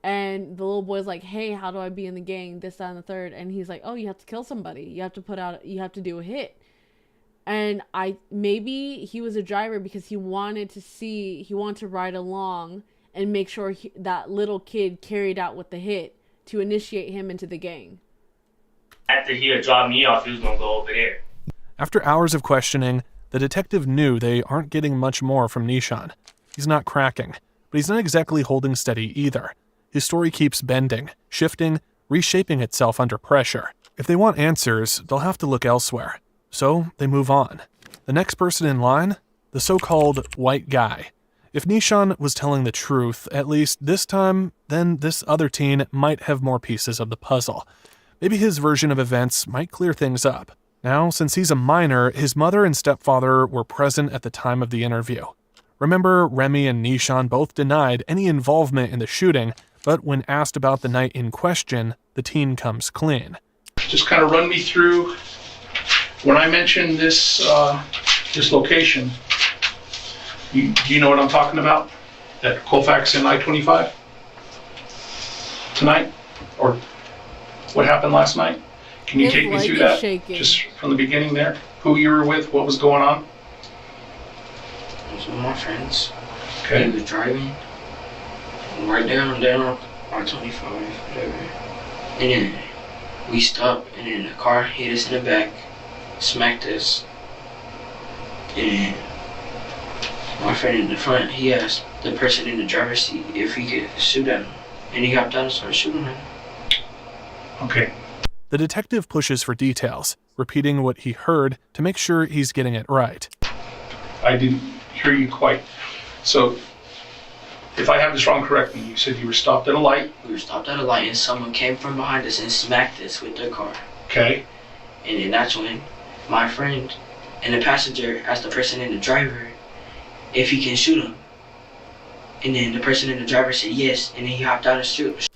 And the little boy's like, hey, how do I be in the gang? This, that, and the third. And he's like, oh, you have to kill somebody. You have to do a hit. And maybe he was a driver because he wanted to ride along and make sure that little kid carried out with the hit to initiate him into the gang. After he had dropped me off, he was going to go over there. After hours of questioning, the detective knew they aren't getting much more from Nishan. He's not cracking, but he's not exactly holding steady either. His story keeps bending, shifting, reshaping itself under pressure. If they want answers, they'll have to look elsewhere. So they move on. The next person in line? The so-called white guy. If Nishan was telling the truth, at least this time, then this other teen might have more pieces of the puzzle. Maybe his version of events might clear things up. Now, since he's a minor, his mother and stepfather were present at the time of the interview. Remember, Remy and Nishan both denied any involvement in the shooting, but when asked about the night in question, the teen comes clean. Just kind of run me through, when I mentioned this location, do you know what I'm talking about? at Colfax and I-25 tonight? Or what happened last night? Can you take me through that? Just from the beginning there? Who you were with, what was going on? I was with my friends. Okay. He was driving right down I-25, whatever. And then we stopped, and then the car hit us in the back, smacked us. And my friend in the front, he asked the person in the driver's seat if he could shoot at him. And he hopped out and started shooting at him. Okay. The detective pushes for details, repeating what he heard to make sure he's getting it right. I didn't hear you quite. So, if I have this wrong, correct me. You said you were stopped at a light. We were stopped at a light and someone came from behind us and smacked us with their car. Okay. And then that's when my friend and the passenger asked the person in the driver if he can shoot him. And then the person in the driver said yes, and then he hopped out and shoot.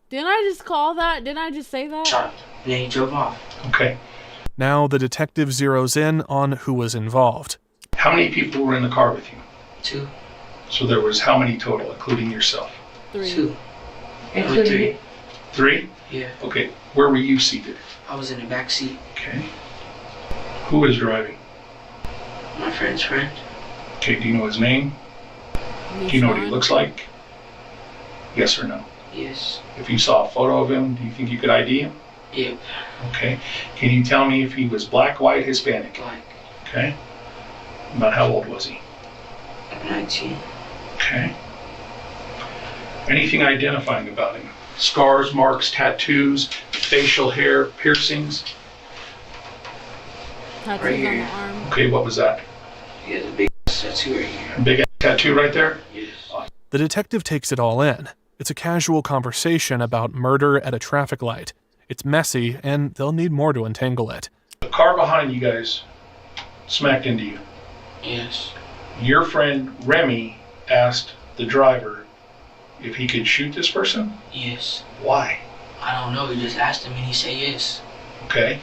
Didn't I just call that? Didn't I just say that? Shot. And then he drove off. Okay. Now the detective zeroes in on who was involved. How many people were in the car with you? 2. So there was how many total, including yourself? 3. 2. Including 3. 3? Yeah. Okay. Where were you seated? I was in the back seat. Okay. Who was driving? My friend's friend. Okay. Do you know his name? Do you know what he looks like? Yes or no? Yes. If you saw a photo of him, do you think you could ID him? Yep. Okay. Can you tell me if he was black, white, Hispanic? Black. Okay. About how old was he? 19. Okay. Anything identifying about him? Scars, marks, tattoos, facial hair, piercings? Tattoos right on here. the arm. Okay, what was that? He has a big tattoo right here. A big tattoo right there? Yes. The detective takes it all in. It's a casual conversation about murder at a traffic light. It's messy, and they'll need more to untangle it. The car behind you guys smacked into you. Yes. Your friend Remy asked the driver if he could shoot this person? Yes. Why? I don't know. He just asked him and he said yes. Okay.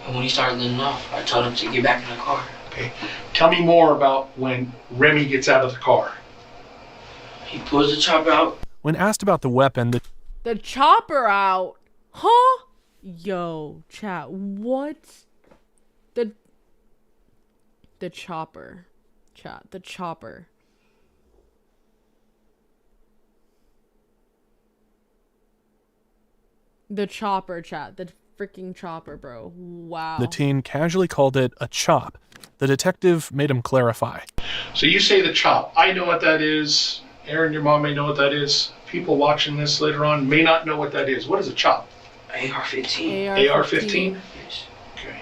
And when he started letting off, I told him to get back in the car. Okay. Tell me more about when Remy gets out of the car. He pulls the chopper out. When asked about the weapon, The chopper out? Huh? Yo, chat, what? The chopper. Chat, the chopper. The chopper, chat. The freaking chopper, bro. Wow. the teen casually called it a chop. The detective made him clarify. So you say the chop. I know what that is. Aaron, your mom may know what that is. People watching this later on may not know what that is. What is a chop? AR-15. AR-15? Yes. Okay.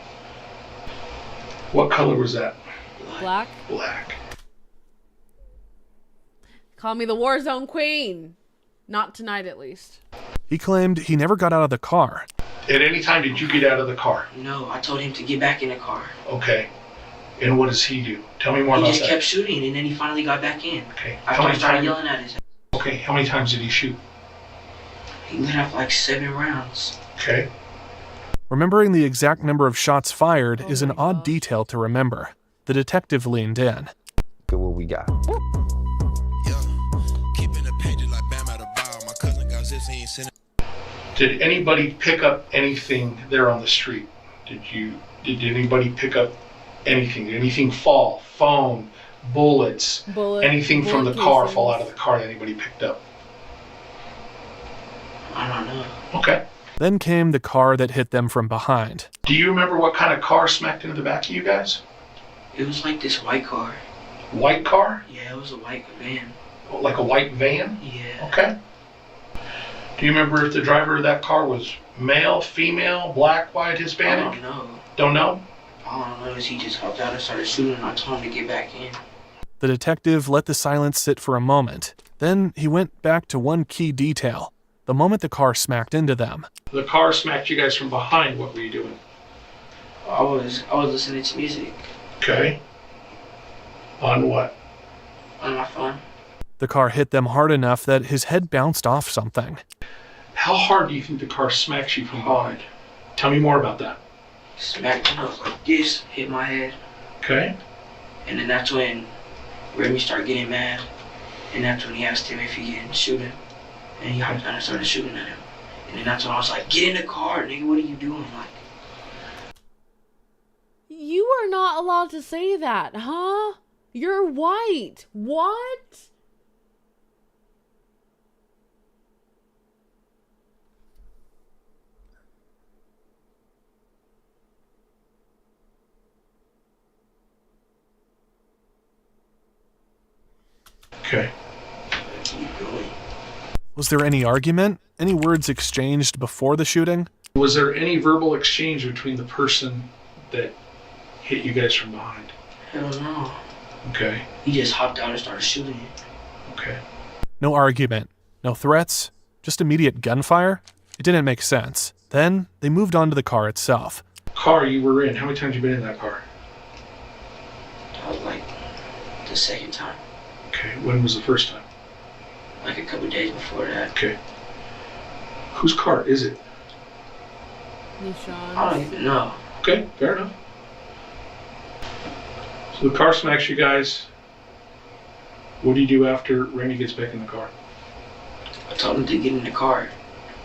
What color was that? Black? Black. Call me the Warzone Queen. Not tonight, at least. He claimed he never got out of the car. At any time did you get out of the car? No, I told him to get back in the car. Okay. And what does he do? Tell me more about that. He just kept shooting, and then he finally got back in. Okay. After I started yelling at his. Okay, how many times did he shoot? He let off like 7 rounds. Okay. Remembering the exact number of shots fired is an odd detail to remember. The detective leaned in. Good, what we got? Did anybody pick up anything there on the street? Did anybody pick up anything? Did anything fall? Phone, bullets, anything from the car fall out of the car that anybody picked up? I don't know. Okay. Then came the car that hit them from behind. Do you remember what kind of car smacked into the back of you guys? It was like this white car. White car? Yeah, it was a white van. Like a white van? Yeah. Okay. Do you remember if the driver of that car was male, female, black, white, Hispanic? I don't know. Don't know? All I know is he just hopped out and started shooting, and I told him to get back in. The detective let the silence sit for a moment. Then he went back to one key detail. The moment the car smacked into them. The car smacked you guys from behind. What were you doing? I was listening to music. Okay. On what? On my phone. The car hit them hard enough that his head bounced off something. How hard do you think the car smacks you from behind? Tell me more about that. Smacked me up like this, hit my head. Okay. And then that's when Remy started getting mad. And that's when he asked him if he can shoot him. And he hopped down and started shooting at him. And then that's when I was like, get in the car, nigga, what are you doing? Like, you are not allowed to say that, huh? You're white. What? Okay. Was there any argument? Any words exchanged before the shooting? Was there any verbal exchange between the person that hit you guys from behind? Hell no. Okay. He just hopped out and started shooting. Okay. No argument. No threats. Just immediate gunfire? It didn't make sense. Then, they moved on to the car itself. Car you were in, how many times have you been in that car? That was like the second time. Okay, when was the first time? Like a couple days before that. Okay. Whose car is it? Nishan. I don't even know. Okay, fair enough. So the car smacks you guys. What do you do after Randy gets back in the car? I told him to get in the car,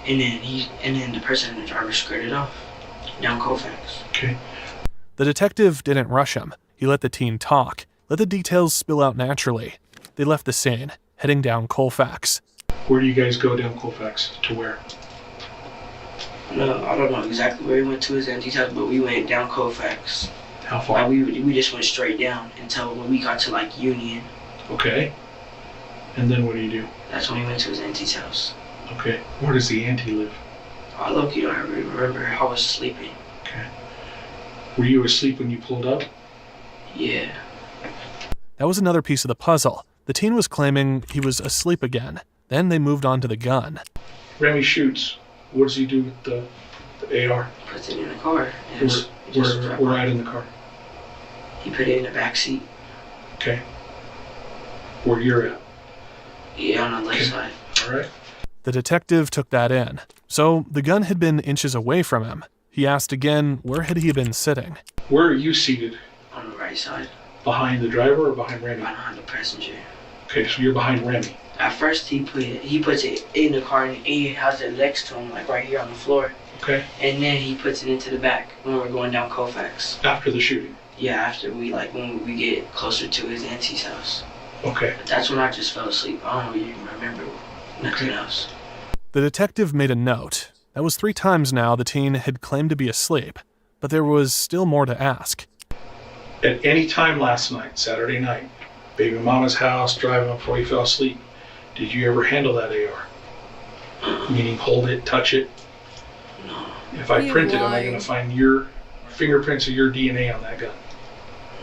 and then the person in the driver skirted off down Colfax. Okay. The detective didn't rush him. He let the teen talk, let the details spill out naturally. They left the scene, heading down Colfax. Where do you guys go down Colfax? To where? No, I don't know exactly where we went to his auntie's house, but we went down Colfax. How far? Like we just went straight down until when we got to like Union. Okay. And then what do you do? That's when we went to his auntie's house. Okay. Where does the auntie live? I low-key don't remember. I was sleeping. Okay. Were you asleep when you pulled up? Yeah. That was another piece of the puzzle. The teen was claiming he was asleep again. Then they moved on to the gun. Remy shoots. What does he do with the AR? Puts it in the car. Where at in the car? He put it in the back seat. Okay. Where you're at? Yeah, on the left side. All right. The detective took that in. So the gun had been inches away from him. He asked again, where had he been sitting? Where are you seated? On the right side. Behind the driver or behind Remy? Behind the passenger. Okay, so you're behind Remy. At first he puts it in the car and he has it next to him, like right here on the floor. Okay. And then he puts it into the back when we're going down Colfax. After the shooting? Yeah, after when we get closer to his auntie's house. Okay. But that's when I just fell asleep. I don't even remember nothing else. The detective made a note. That was 3 times now the teen had claimed to be asleep, but there was still more to ask. At any time last night, Saturday night, baby mama's house, driving before you fell asleep, did you ever handle that AR? Meaning hold it, touch it? No. If I print it, am I going to find your fingerprints or your DNA on that gun?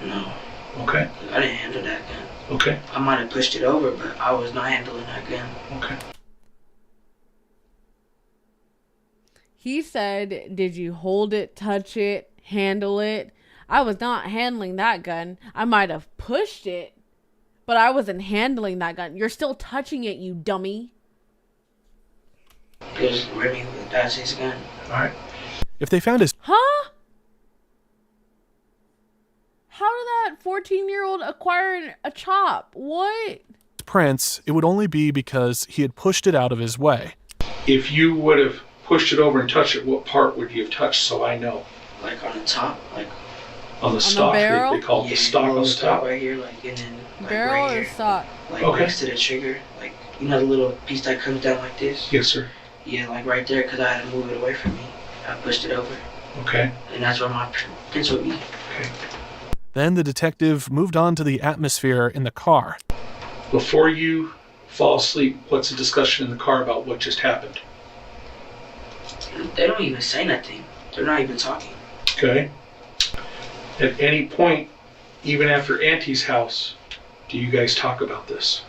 No. Okay. I didn't handle that gun. Okay. I might have pushed it over, but I was not handling that gun. Okay. He said, did you hold it, touch it, handle it? I was not handling that gun. I might have pushed it, but I wasn't handling that gun. You're still touching it, you dummy. Because Remy, that's his gun. Alright. If they found his... Huh? How did that 14-year-old acquire a chop? What? prints, it would only be because he had pushed it out of his way. If you would have pushed it over and touched it, what part would you have touched so I know? Like on the top, like on the stock. The they call it the stock on the top. Right here, like and then like barrel right or here, stock? like next to the trigger, like you know the little piece that comes down like this. Yes, sir. Yeah, like right there, because I had to move it away from me. I pushed it over. Okay. And that's where my prints would be. Okay. Then the detective moved on to the atmosphere in the car. Before you fall asleep, what's the discussion in the car about what just happened? They don't even say nothing. They're not even talking. Okay. At any point, even after Auntie's house, do you guys talk about this?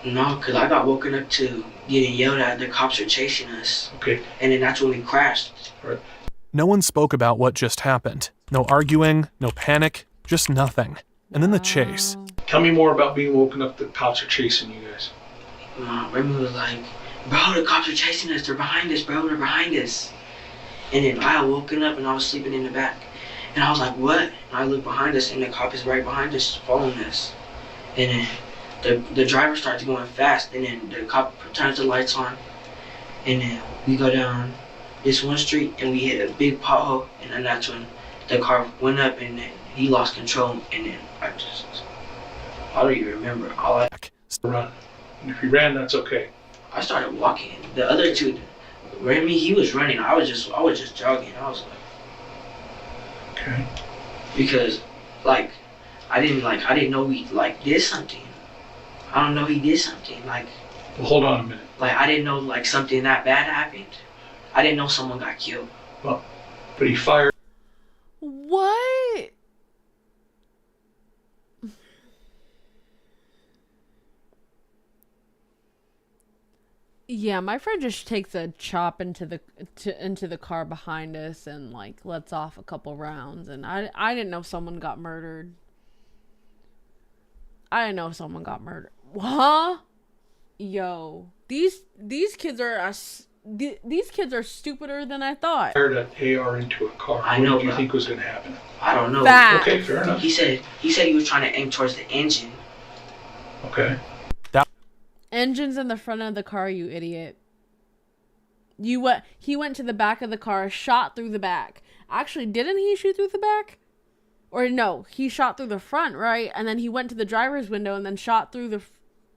No, because I got woken up to getting yelled at. The cops are chasing us. Okay. And then that's when we crashed. All right. No one spoke about what just happened. No arguing, no panic, just nothing. And then the chase. Tell me more about being woken up that the cops are chasing you guys. Remy was like, bro, the cops are chasing us. They're behind us, bro. They're behind us. And then I had woken up and I was sleeping in the back. And I was like, what? And I looked behind us and the cop is right behind us following us. And then the driver starts going fast, and then the cop turns the lights on, and then we go down this one street, and we hit a big pothole, and then that's when the car went up, and then he lost control, and then I don't even remember. All I run. And if you ran, that's okay. I started walking. The other two, Remy, he was running. I was just jogging. I was like, okay, because like I didn't know he like did something. I don't know he did something like. Well, hold on a minute. Like I didn't know like something that bad happened. I didn't know someone got killed. Well, but he fired. What? Yeah, my friend just takes a chop into the car behind us and like lets off a couple rounds, and I didn't know someone got murdered. I didn't know someone got murdered. Huh? Yo, these kids are these kids are stupider than I thought. Fired an AR into a car. I know. What do you think was going to happen? I don't know. Facts. Okay, fair enough. He said he was trying to aim towards the engine. Okay. Engine's in the front of the car, you idiot. He went to the back of the car, shot through the back. Actually, didn't he shoot through the back? Or no, he shot through the front, right? And then he went to the driver's window and then shot through the...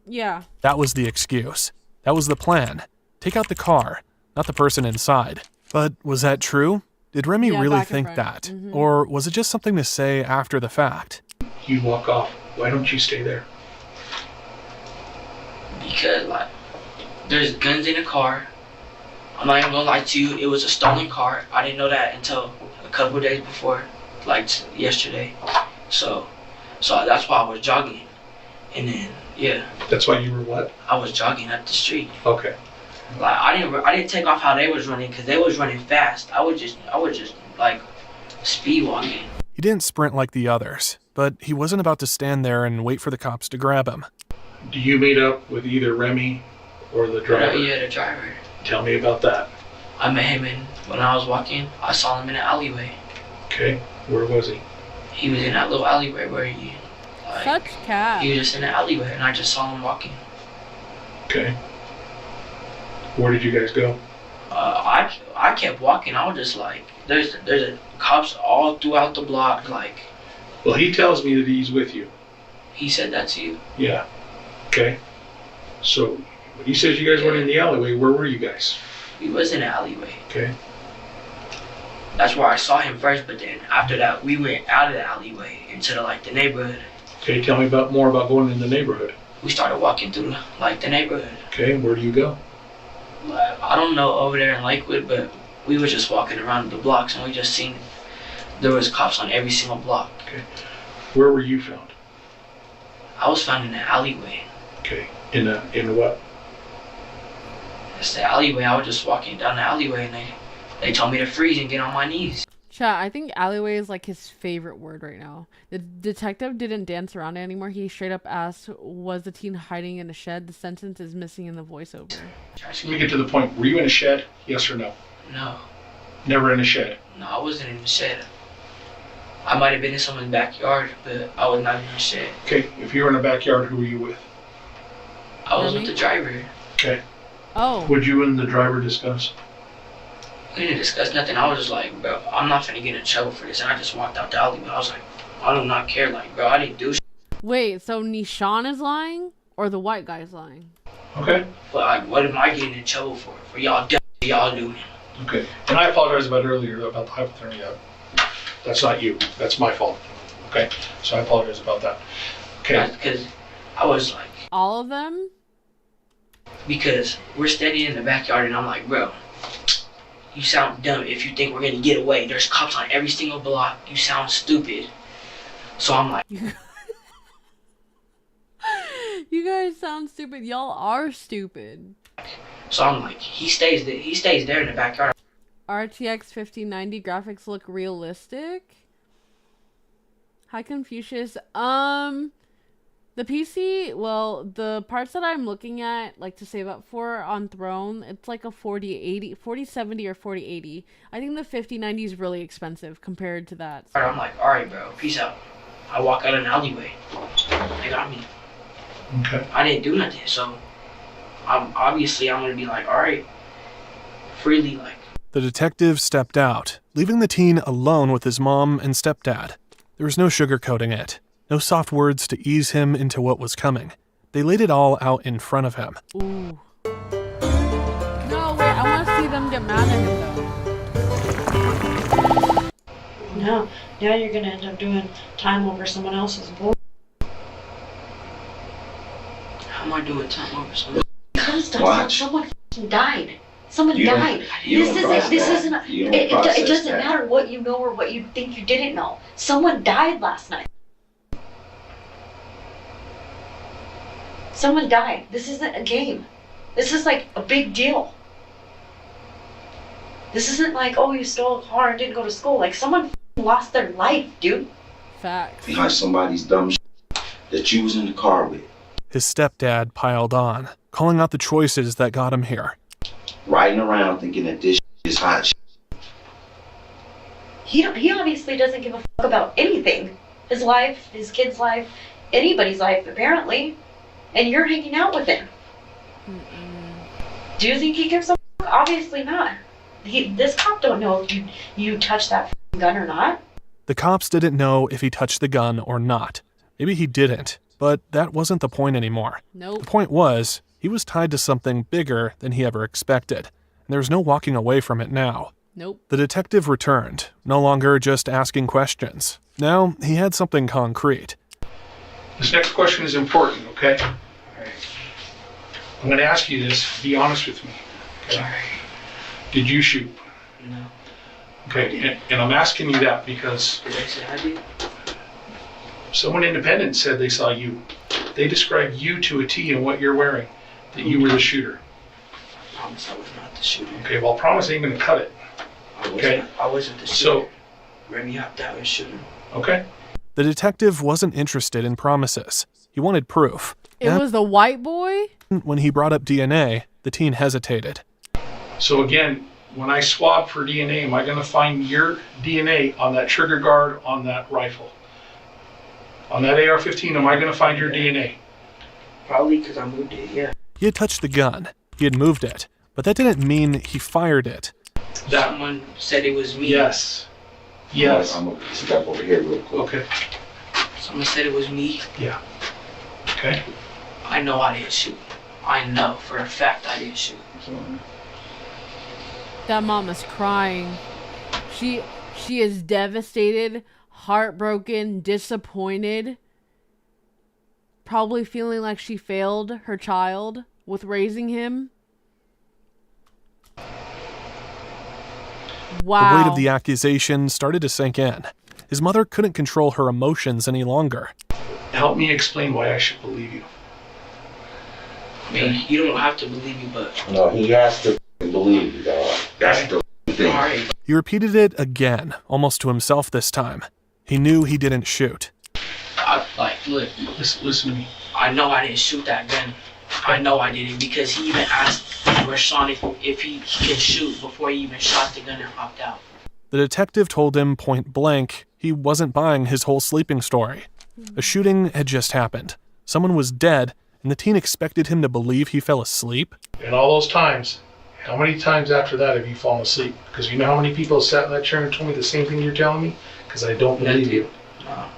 Yeah. That was the excuse. That was the plan. Take out the car, not the person inside. But was that true? Did Remy really think that? Mm-hmm. Or was it just something to say after the fact? You walk off. Why don't you stay there? Because like there's guns in the car. I'm not even gonna lie to you, it was a stolen car. I didn't know that until a couple days before, like yesterday. So that's why I was jogging. And then yeah. That's why you were what? I was jogging up the street. Okay. Like I didn't take off how they was running because they was running fast. I was just like speed walking. He didn't sprint like the others, but he wasn't about to stand there and wait for the cops to grab him. Do you meet up with either Remy or the driver? Yeah, the driver. Tell me about that. I met him when I was walking. I saw him in an alleyway. Okay, where was he? He was in that little alleyway where he... Like, such cap. He was just in the alleyway and I just saw him walking. Okay. Where did you guys go? I kept walking. I was just like, there's a cops all throughout the block, like... Well, he tells me that he's with you. He said that to you? Yeah. Okay. So, when he says you guys went in the alleyway, where were you guys? We was in the alleyway. Okay. That's where I saw him first, but then after that, we went out of the alleyway into the neighborhood. Okay, tell me more about going in the neighborhood. We started walking through the neighborhood. Okay, where do you go? I don't know, over there in Lakewood, but we were just walking around the blocks and we just seen there was cops on every single block. Okay. Where were you found? I was found in the alleyway. Okay. In what? It's the alleyway. I was just walking down the alleyway and they told me to freeze and get on my knees. Chat, I think alleyway is like his favorite word right now. The detective didn't dance around it anymore. He straight up asked, was the teen hiding in a shed? The sentence is missing in the voiceover. Let me get to the point. Were you in a shed? Yes or no? No. Never in a shed? No, I wasn't in the shed. I might have been in someone's backyard, but I was not in the shed. Okay, if you were in a backyard, who were you with? I was with the driver. Okay. Oh. What'd you and the driver discuss? We didn't discuss nothing. I was just like, bro, I'm not finna get in trouble for this. And I just walked out the alleyway. I was like, I do not care. Like, bro, I didn't do shit. Wait, so Nishan is lying? Or the white guy's lying? Okay. But like, what am I getting in trouble for? For y'all doing? Okay. And I apologize about earlier about the hypothermia. That's not you. That's my fault. Okay. So I apologize about that. Okay. Because I was like... All of them? Because we're standing in the backyard and I'm like, bro, you sound dumb if you think we're gonna get away. There's cops on every single block. You sound stupid. So I'm like... You guys sound stupid. Y'all are stupid. So I'm like, he stays there in the backyard. RTX 5090 graphics look realistic. Hi Confucius. The PC, well, the parts that I'm looking at, like to save up for on Throne, it's like a 4070 or 4080. I think the 5090 is really expensive compared to that. So. I'm like, alright bro, peace out. I walk out an alleyway. They got me. Okay. I didn't do nothing, so I'm gonna be like, all right, freely like. The detective stepped out, leaving the teen alone with his mom and stepdad. There was no sugarcoating it, no soft words to ease him into what was coming. They laid it all out in front of him. Ooh. No, wait, I want to see them get mad at him, though. No, now you're gonna end up doing time over someone else's board. How am I doing time over someone? Because someone died. Someone You don't- died. you This don't process isn't. that. You don't It process doesn't that. matter what you know or what you think you didn't know. Someone died last night. Someone died. This isn't a game. This is like a big deal. This isn't like, oh, you stole a car and didn't go to school. Like, someone lost their life, dude. Facts. Behind somebody's dumb that you was in the car with. His stepdad piled on, calling out the choices that got him here. Riding around thinking that this is hot shit. He obviously doesn't give a fuck about anything. His life, his kid's life, anybody's life, apparently. And you're hanging out with him. Do you think he gives a fuck? Obviously not. This cop don't know if you touched that gun or not. The cops didn't know if he touched the gun or not. Maybe he didn't, but that wasn't the point anymore. Nope. The point was, he was tied to something bigger than he ever expected, and there was no walking away from it now. Nope. The detective returned, no longer just asking questions. Now, he had something concrete. This next question is important, okay? All right. I'm going to ask you this. Be honest with me. Okay? Did you shoot? No. Okay, and I'm asking you that because Did I say I did? someone independent said they saw you. They described you to a T and what you're wearing, that you were the shooter. I promise I was not the shooter. Okay, well, promise ain't going to cut it. Okay. I wasn't the shooter. So, Remy hopped out and shooter. okay. The detective wasn't interested in promises. He wanted proof. It was the white boy? When he brought up DNA, the teen hesitated. So again, when I swab for DNA, am I going to find your DNA on that trigger guard on that rifle? On that AR-15, am I going to find your DNA? Probably because I moved it, yeah. He had touched the gun. He had moved it. But that didn't mean he fired it. Someone said it was me. Yes. Yes. I'm going to step over here real quick. Okay. Someone said it was me. Yeah. Okay. I know I didn't shoot. I know for a fact I didn't shoot. That mom is crying. She is devastated, heartbroken, disappointed. Probably feeling like she failed her child with raising him. Wow. The weight of the accusation started to sink in. His mother couldn't control her emotions any longer. Help me explain why I should believe you. I mean, you don't have to believe me, but... No, he has to believe you, dog. That's the thing. All right. He repeated it again, almost to himself this time. He knew he didn't shoot. Look, listen to me. I know I didn't shoot that gun. I know I didn't because he even asked Rashawn if he can shoot before he even shot the gun and hopped out. The detective told him point blank he wasn't buying his whole sleeping story. A shooting had just happened. Someone was dead, and the teen expected him to believe he fell asleep? And all those times, how many times after that have you fallen asleep? Because you know how many people sat in that chair and told me the same thing you're telling me? Because I don't believe you.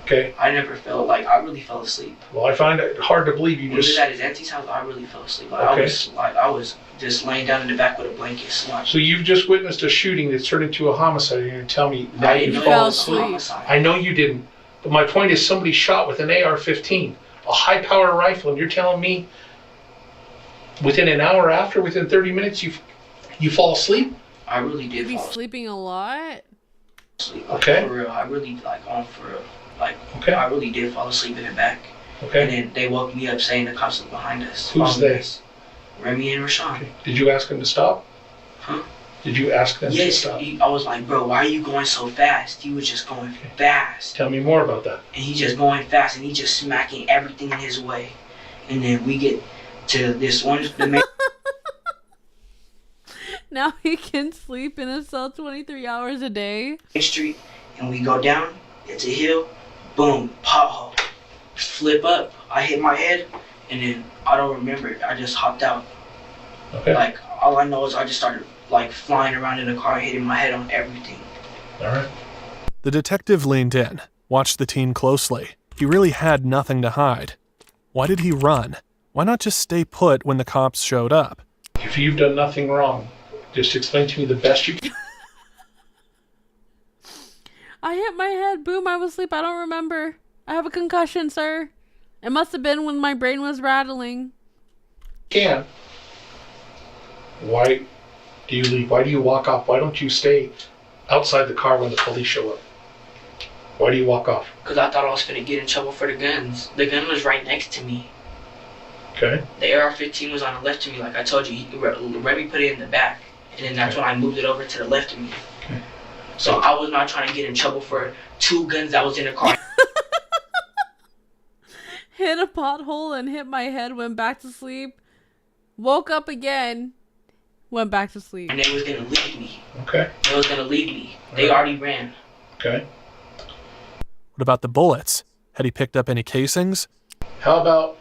Okay? I never felt like I really fell asleep. Well, I find it hard to believe you When just... we was at his auntie's house, I really fell asleep. Okay. I was just laying down in the back with a blanket, slouched. So you've just witnessed a shooting that's turned into a homicide, and you're going to tell me now I didn't you know fall it was a asleep? homicide. I know you didn't. But my point is somebody shot with an AR-15, a high-power rifle, and you're telling me within an hour after, within 30 minutes, you fall asleep? I really did You be fall sleeping a lot? asleep. Okay. For real, I really, for real. Okay. I really did fall asleep in the back. Okay. And then they woke me up saying the cops were behind us. Who's following they? us. Remy and Rashawn. Okay. Did you ask them to stop? Huh? Did you ask them to Yes, stop? I was like, bro, why are you going so fast? He was just going fast. Tell me more about that. And he just going fast, and he just smacking everything in his way. And then we get to this one, the main Now he can sleep in a cell 23 hours a day. street, and we go down, it's a hill, boom, pothole, flip up, I hit my head, and then I don't remember it. I just hopped out. Okay. Like, all I know is I just started, like, flying around in the car, hitting my head on everything. All right. The detective leaned in, watched the teen closely. He really had nothing to hide. Why did he run? Why not just stay put when the cops showed up? If you've done nothing wrong, just explain to me the best you can. I hit my head. Boom, I was asleep. I don't remember. I have a concussion, sir. It must have been when my brain was rattling. Why do you leave? Why do you walk off? Why don't you stay outside the car when the police show up? Why do you walk off? Because I thought I was going to get in trouble for the guns. The gun was right next to me. Okay. The AR-15 was on the left of me, like I told you. Remy put it in the back, and then that's when I moved it over to the left of me. Okay. So I was not trying to get in trouble for 2 guns that was in the car. Hit a pothole and hit my head, went back to sleep. Woke up again, went back to sleep. And they was going to leave me. Okay. They was going to leave me. They already ran. Okay. What about the bullets? Had he picked up any casings? How about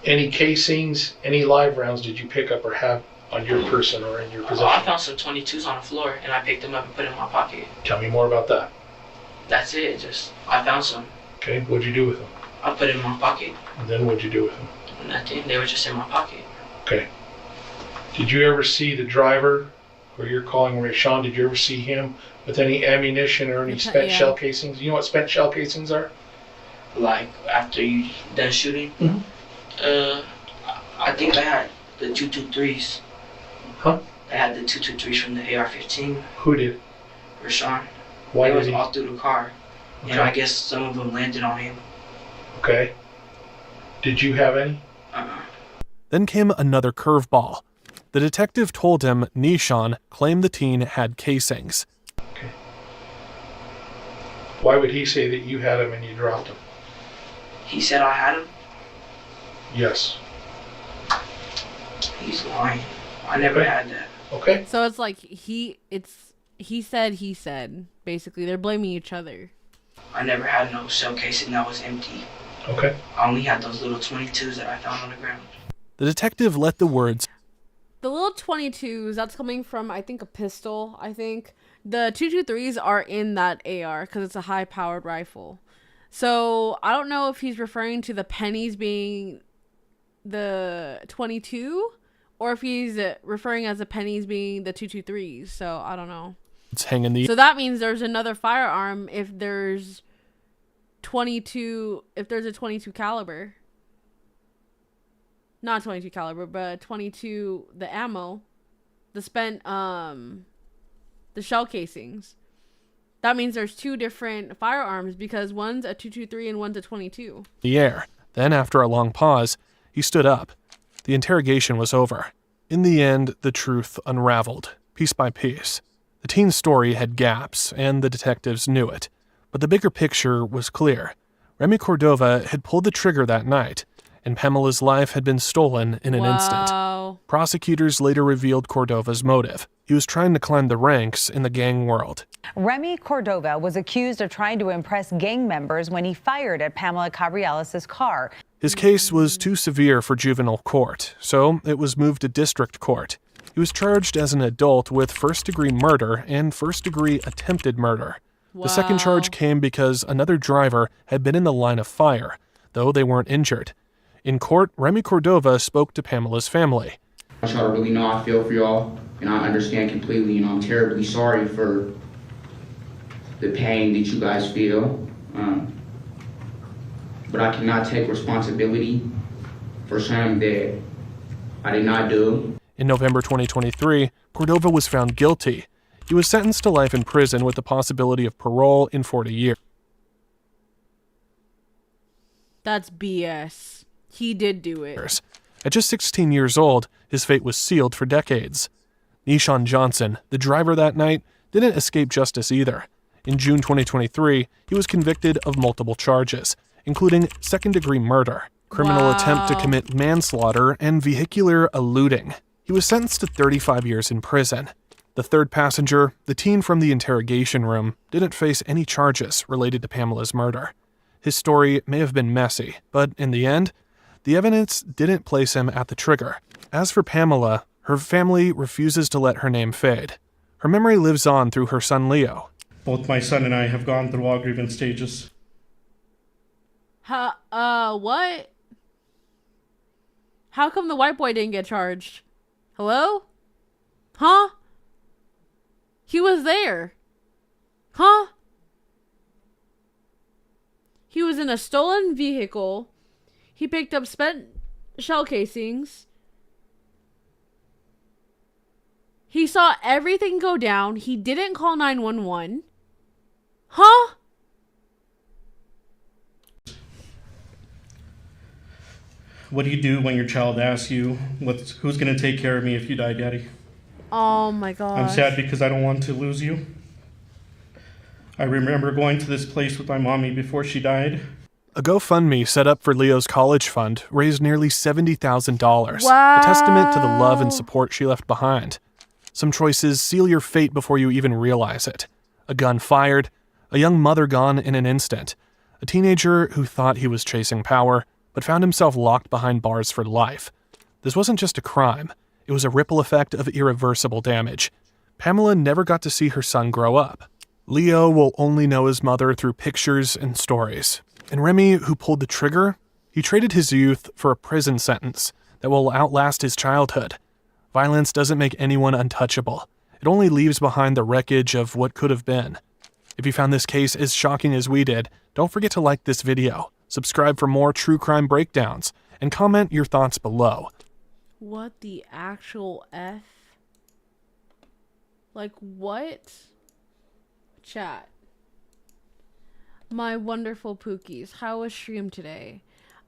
any casings, any live rounds did you pick up or have on your person or in your possession? I found some 22s on the floor, and I picked them up and put them in my pocket. Tell me more about that. That's it. I found some. Okay, what'd you do with them? I put it in my pocket. And then what'd you do with them? Nothing. They were just in my pocket. Okay. Did you ever see the driver, who you're calling Rayshawn, did you ever see him with any ammunition or any spent shell casings? You know what spent shell casings are? Like, after you done shooting? Mm-hmm. I think I had the 223s. Huh? I had the 223s from the AR-15. Who did? Rashawn. Why it did was he? all through the car. Okay. And I guess some of them landed on him. Okay. Did you have any? Then came another curveball. The detective told him Nishan claimed the teen had casings. Okay. Why would he say that you had them and you dropped them? He said I had them? Yes. He's lying. I never had that. Okay. So it's like he said. Basically, they're blaming each other. I never had no shell casing that was empty. Okay. I only had those little 22s that I found on the ground. The detective let the words... The little 22s, that's coming from, I think, a pistol, I think. The 223s are in that AR because it's a high-powered rifle. So I don't know if he's referring to the pennies being the 22 or if he's referring as the pennies being the 223s. So I don't know. It's hanging the... So that means there's another firearm if there's 22, if there's a 22 caliber. Not 22 caliber, but 22, the ammo, the spent, the shell casings. That means there's 2 different firearms because one's a 223 and one's a 22. The air. Then, after a long pause, he stood up. The interrogation was over. In the end, the truth unraveled, piece by piece. The teen's story had gaps, and the detectives knew it. But the bigger picture was clear. Remy Cordova had pulled the trigger that night, and Pamela's life had been stolen in an instant. Prosecutors later revealed Cordova's motive. He was trying to climb the ranks in the gang world. Remy Cordova was accused of trying to impress gang members when he fired at Pamela Cabriales' car. His case was too severe for juvenile court, so it was moved to district court. He was charged as an adult with first-degree murder and first-degree attempted murder. The second charge came because another driver had been in the line of fire, though they weren't injured. In court, Remy Cordova spoke to Pamela's family. I want y'all to really know I feel for y'all, and I understand completely, and I'm terribly sorry for the pain that you guys feel. But I cannot take responsibility for something that I did not do. In November 2023, Cordova was found guilty. He was sentenced to life in prison with the possibility of parole in 40 years. That's BS. He did do it. At just 16 years old, his fate was sealed for decades. Nishan Johnson, the driver that night, didn't escape justice either. In June 2023, he was convicted of multiple charges, including second-degree murder, criminal attempt to commit manslaughter, and vehicular eluding. He was sentenced to 35 years in prison. The third passenger, the teen from the interrogation room, didn't face any charges related to Pamela's murder. His story may have been messy, but in the end, the evidence didn't place him at the trigger. As for Pamela, her family refuses to let her name fade. Her memory lives on through her son Leo. Both my son and I have gone through all grievance stages. What? How come the white boy didn't get charged? Hello? Huh? He was there. Huh? He was in a stolen vehicle. He picked up spent shell casings. He saw everything go down. He didn't call 911. Huh? What do you do when your child asks you, who's going to take care of me if you die, Daddy? Oh my God. I'm sad because I don't want to lose you. I remember going to this place with my mommy before she died. A GoFundMe set up for Leo's college fund raised nearly $70,000. Wow. A testament to the love and support she left behind. Some choices seal your fate before you even realize it. A gun fired, a young mother gone in an instant, a teenager who thought he was chasing power, but found himself locked behind bars for life. This wasn't just a crime. It was a ripple effect of irreversible damage. Pamela never got to see her son grow up. Leo will only know his mother through pictures and stories. And Remy, who pulled the trigger, he traded his youth for a prison sentence that will outlast his childhood. Violence doesn't make anyone untouchable. It only leaves behind the wreckage of what could have been. If you found this case as shocking as we did, don't forget to like this video, subscribe for more true crime breakdowns, and comment your thoughts below. What the actual F? Like, what? Chat. My wonderful Pookies, how was stream today?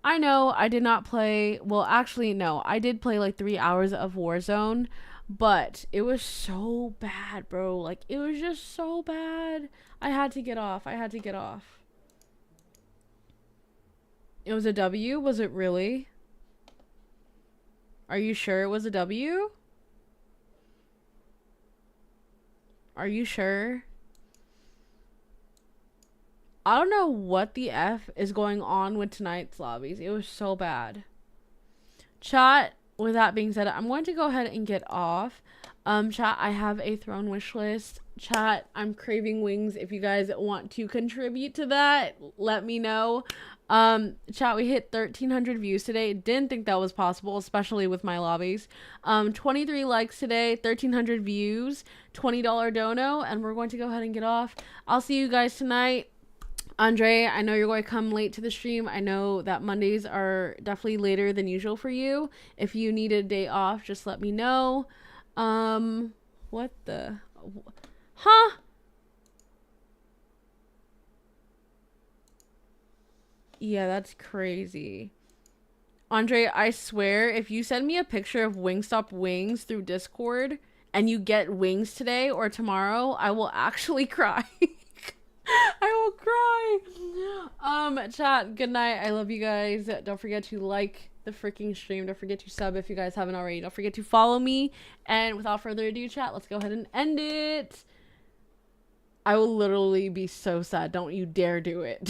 I know I did not play, well actually no, I did play like 3 hours of Warzone, but it was so bad, bro. Like, it was just so bad. I had to get off. It was a W? Was it really? Are you sure it was a W? Are you sure? I don't know what the F is going on with tonight's lobbies. It was so bad. Chat, with that being said, I'm going to go ahead and get off. Chat, I have a throne wish list. Chat, I'm craving wings. If you guys want to contribute to that, let me know. Chat, we hit 1,300 views today. Didn't think that was possible, especially with my lobbies. 23 likes today, 1,300 views, $20 dono, and we're going to go ahead and get off. I'll see you guys tonight. Andre, I know you're going to come late to the stream. I know that Mondays are definitely later than usual for you. If you need a day off, just let me know. What the? Huh? Yeah, that's crazy. Andre, I swear, if you send me a picture of Wingstop wings through Discord and you get wings today or tomorrow, I will actually cry. I will cry. Chat, good night. I love you guys. Don't forget to like the freaking stream. Don't forget to sub if you guys haven't already. Don't forget to follow me. And without further ado, chat, let's go ahead and end it. I will literally be so sad. Don't you dare do it.